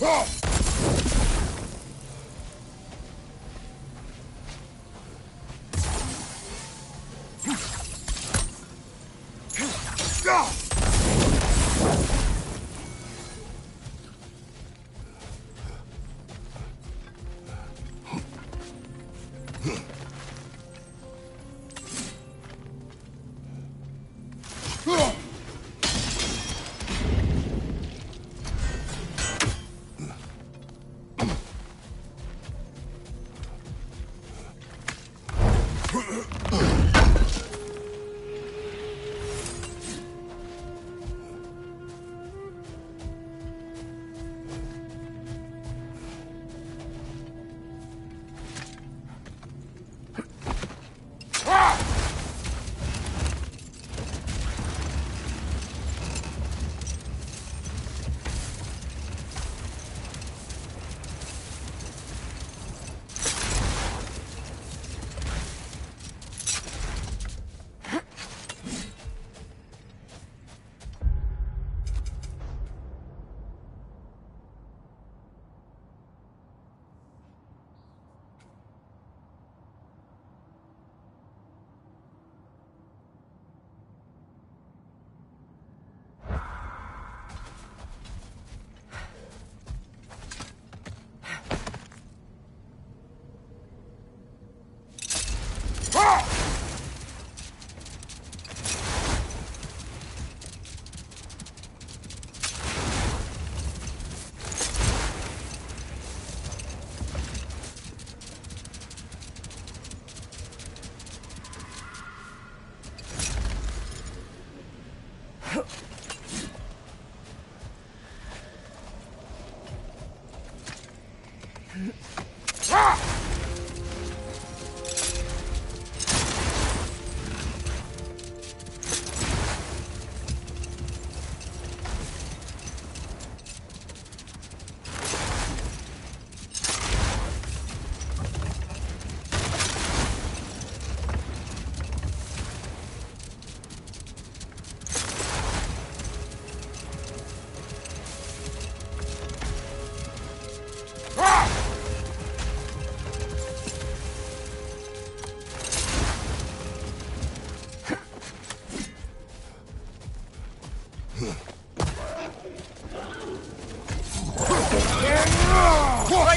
Right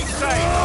side!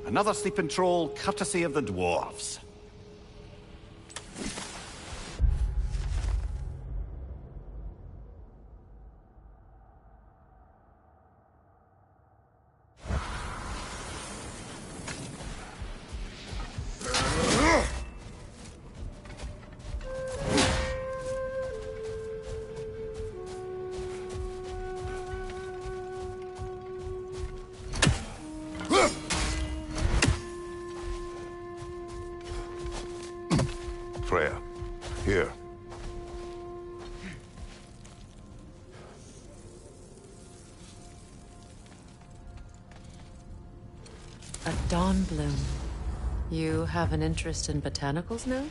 Another sleeping troll, courtesy of the dwarves.
Freya, here.
A dawn bloom. You have an interest in botanicals now?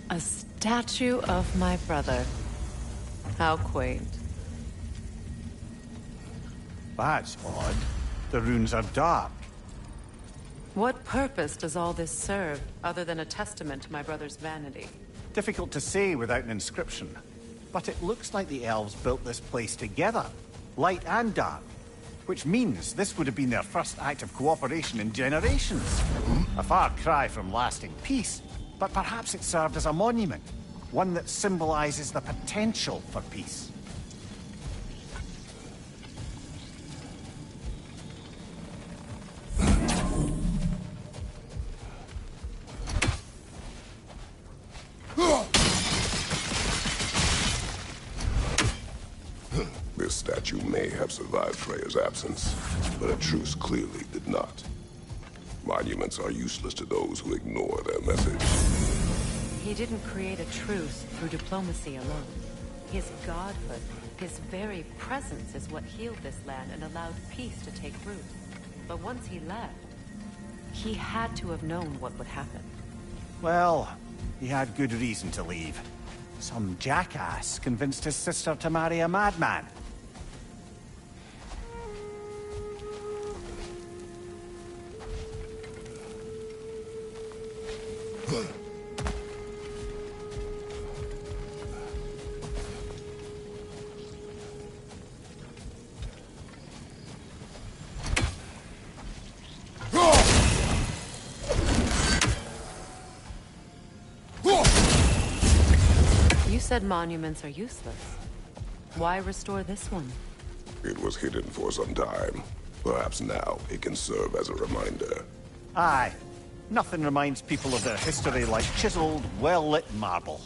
A statue of my brother. How quaint.
That's odd. The runes are dark.
What purpose does all this serve, other than a testament to my brother's vanity?
Difficult to say without an inscription. But it looks like the elves built this place together, light and dark. Which means this would have been their first act of cooperation in generations. A far cry from lasting peace, but perhaps it served as a monument, one that symbolizes the potential for peace.
This statue may have survived Freya's absence, but a truce clearly did not. Monuments are useless to those who ignore their message.
He didn't create a truce through diplomacy alone. His godhood, his very presence is what healed this land and allowed peace to take root. But once he left, he had to have known what would happen.
Well, he had good reason to leave. Some jackass convinced his sister to marry a madman.
You said monuments are useless. Why restore this one?
It was hidden for some time. Perhaps now it can serve as a reminder.
Aye. Nothing reminds people of their history like chiseled, well-lit marble.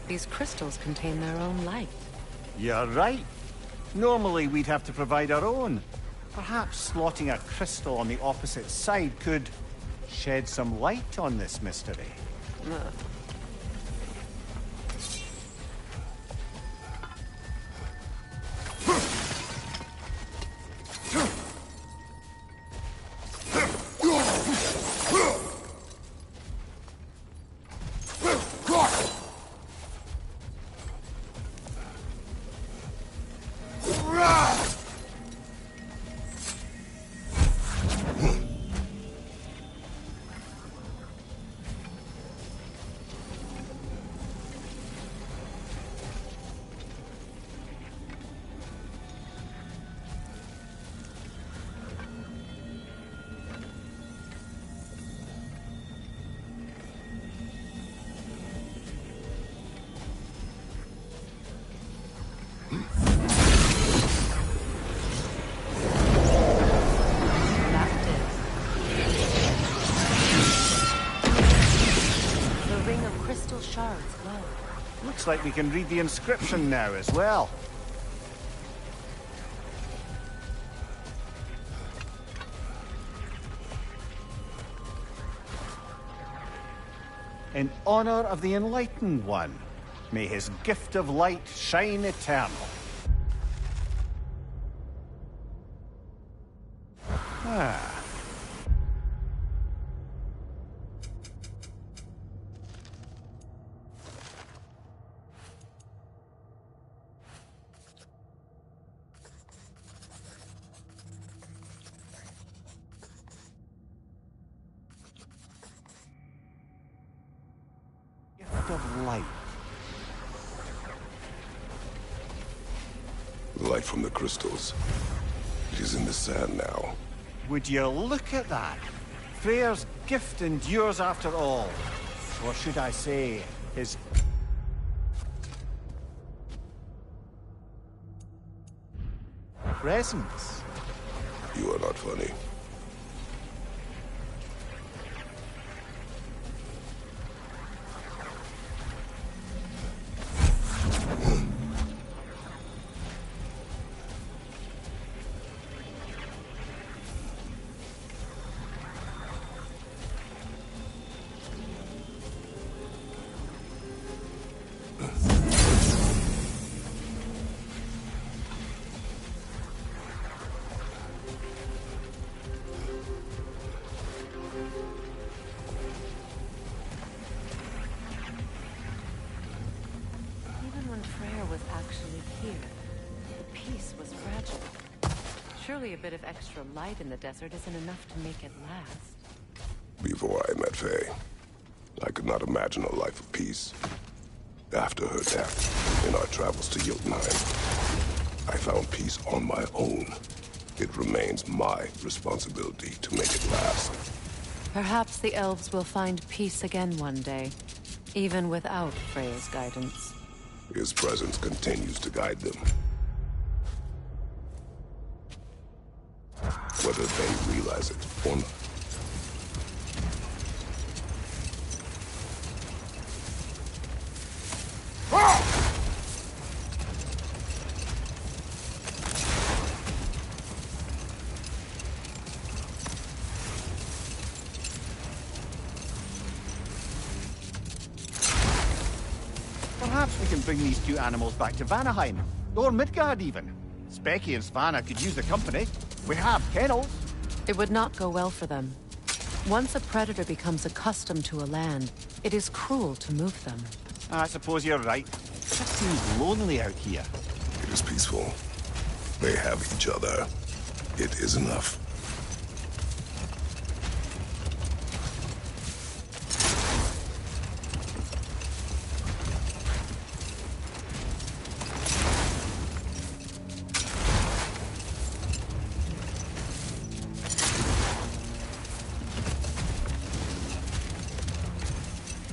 These crystals contain their own light.
You're right. Normally we'd have to provide our own. Perhaps slotting a crystal on the opposite side could shed some light on this mystery. Looks like we can read the inscription now as well. In honor of the Enlightened One, may his gift of light shine eternal. Ah. Of light.
Light from the crystals. It is in the sand now.
Would you look at that? Freyr's gift endures after all. Or should I say, his... presence.
You are not funny.
Surely a bit of extra light in the desert isn't enough to make it last.
Before I met Faye, I could not imagine a life of peace. After her death, in our travels to Jotunheim, I found peace on my own. It remains my responsibility to make it last.
Perhaps the elves will find peace again one day, even without Freya's guidance.
His presence continues to guide them. Whether they realize it or not.
Perhaps we can bring these two animals back to Vanaheim, or Midgard even. Specky and Svanna could use the company. We have kennels.
It would not go well for them. Once a predator becomes accustomed to a land, it is cruel to move them.
I suppose you're right. It just seems lonely out here.
It is peaceful. They have each other. It is enough.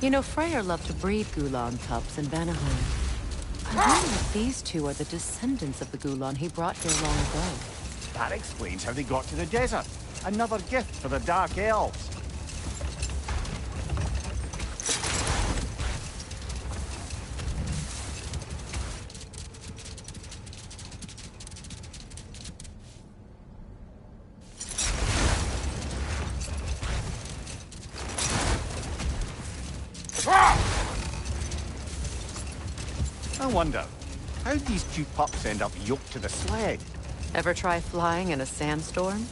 You know, Freyr loved to breed Gulan cubs in Vanaheim. I wonder if these two are the descendants of the Gulan he brought here long ago.
That explains how they got to the desert. Another gift for the Dark Elves. I wonder, how'd these two pups end up yoked to the sled?
Ever try flying in a sandstorm?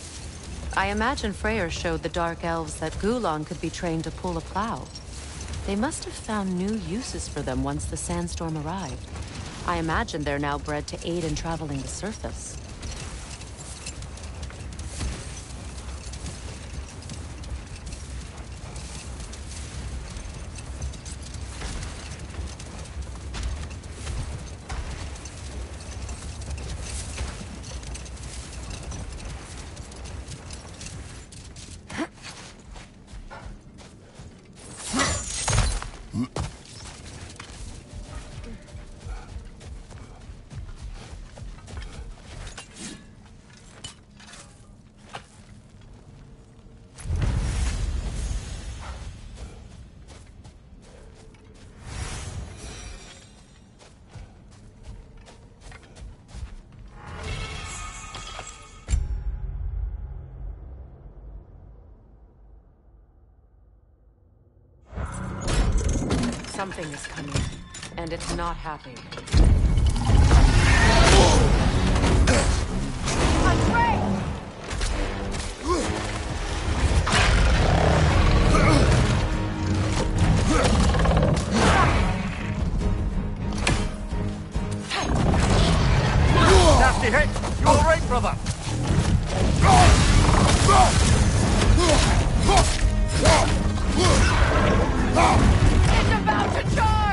I imagine Freyr showed the Dark Elves that Gulan could be trained to pull a plow. They must have found new uses for them once the sandstorm arrived. I imagine they're now bred to aid in traveling the surface. Something is coming, and it's not happy.
Nasty hit! You all right, brother?
It's about to charge!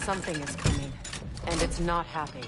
Something is coming, and it's not happy.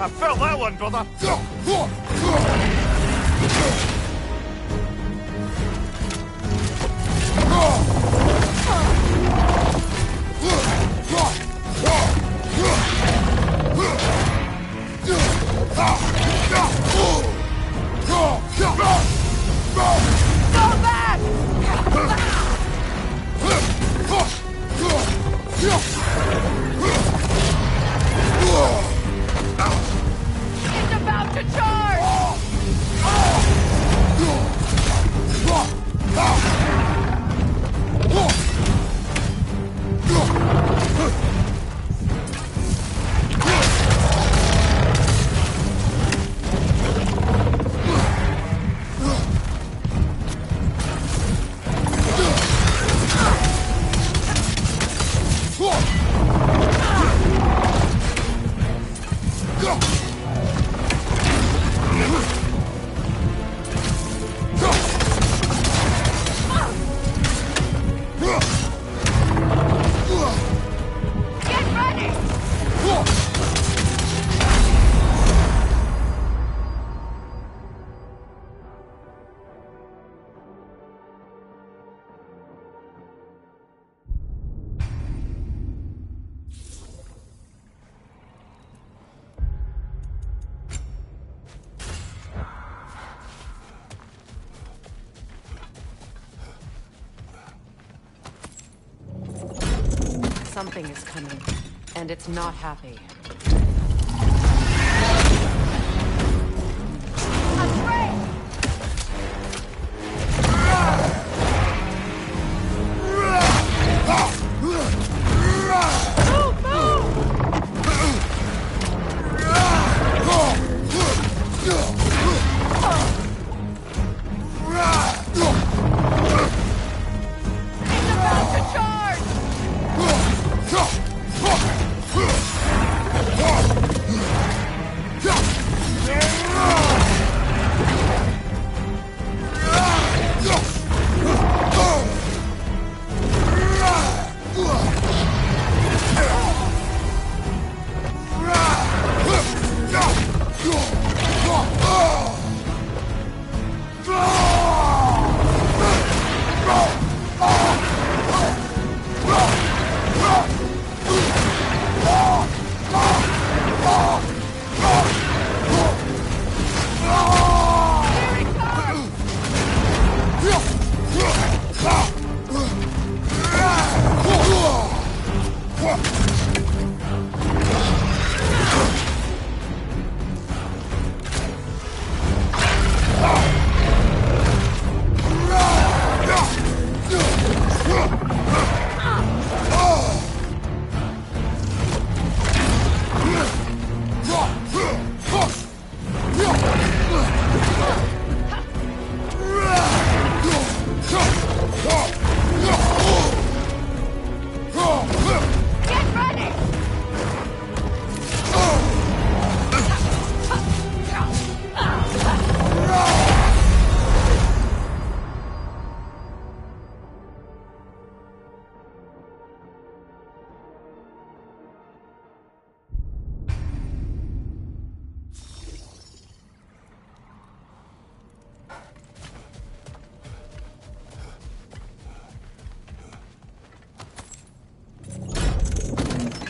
I felt that one, brother.
Go back! It's about to charge!
Something is coming, and it's not happy.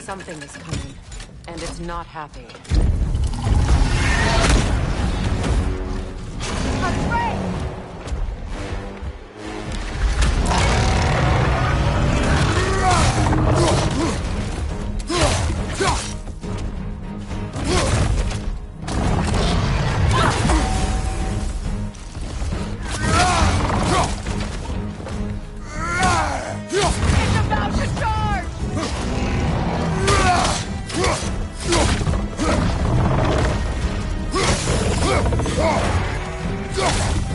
Something is coming, and it's not happy.
Go!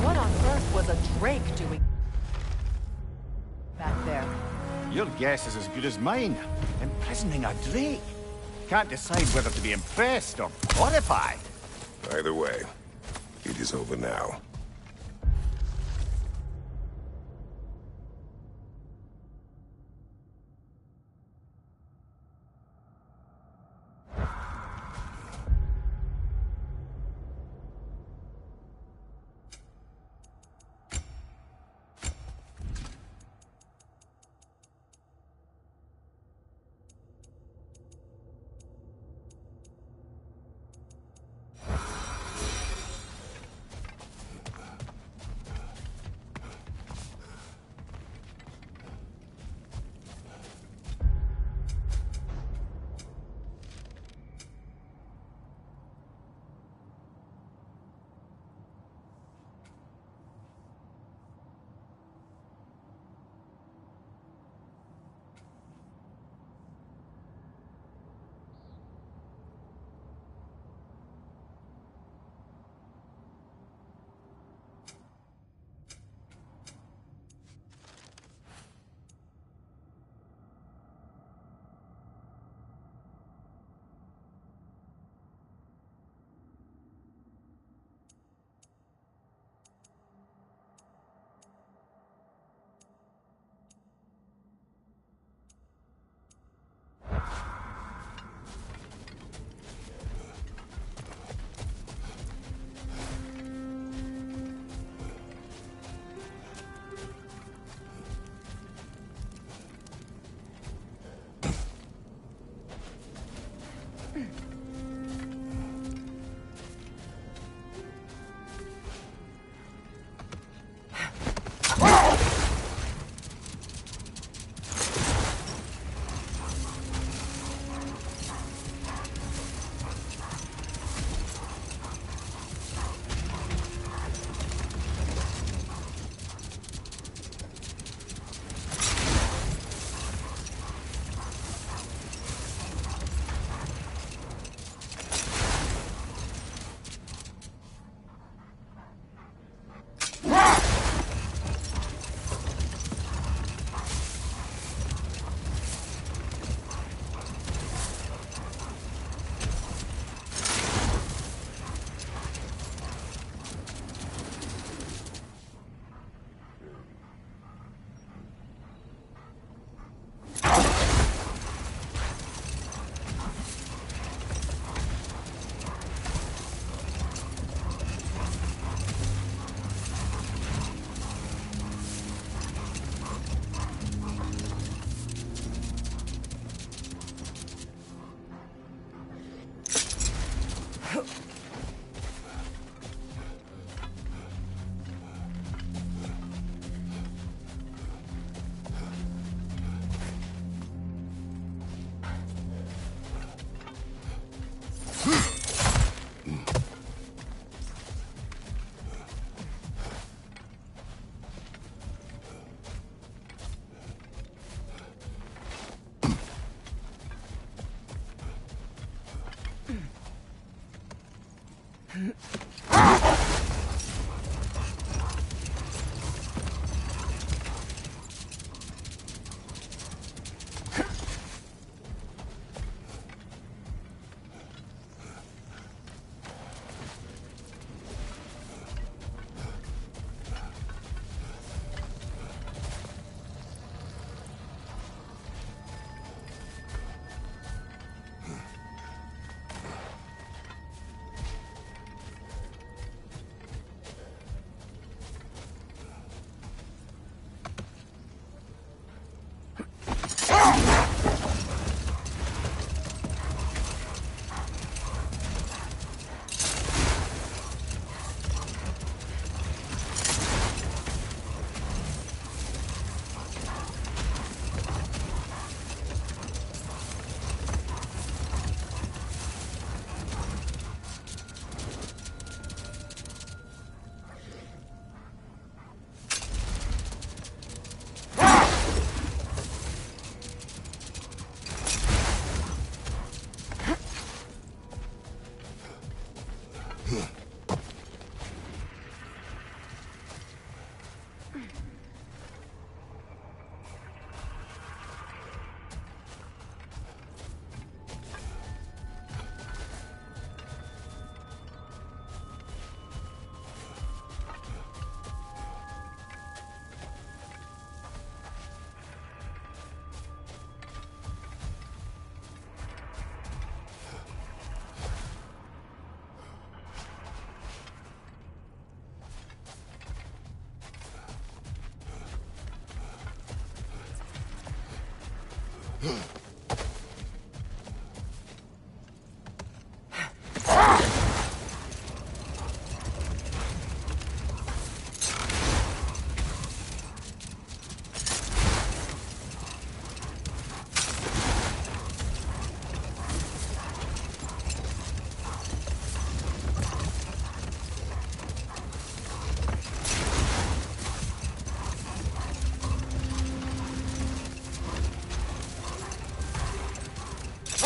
What on earth was a Drake doing back there?
Your guess is as good as mine. Imprisoning a Drake. Can't decide whether to be impressed or horrified.
Either way, it is over now.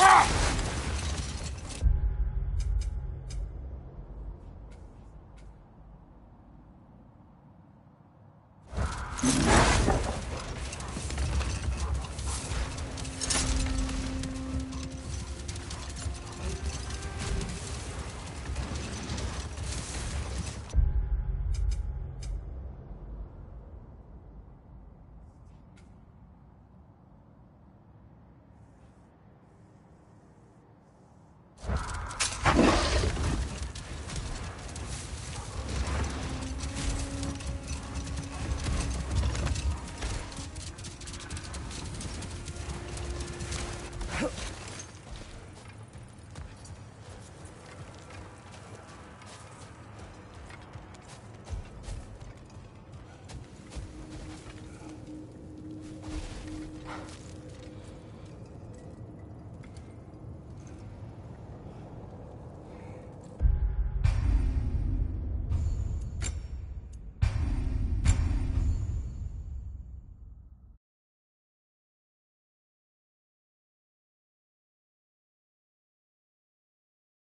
Ah!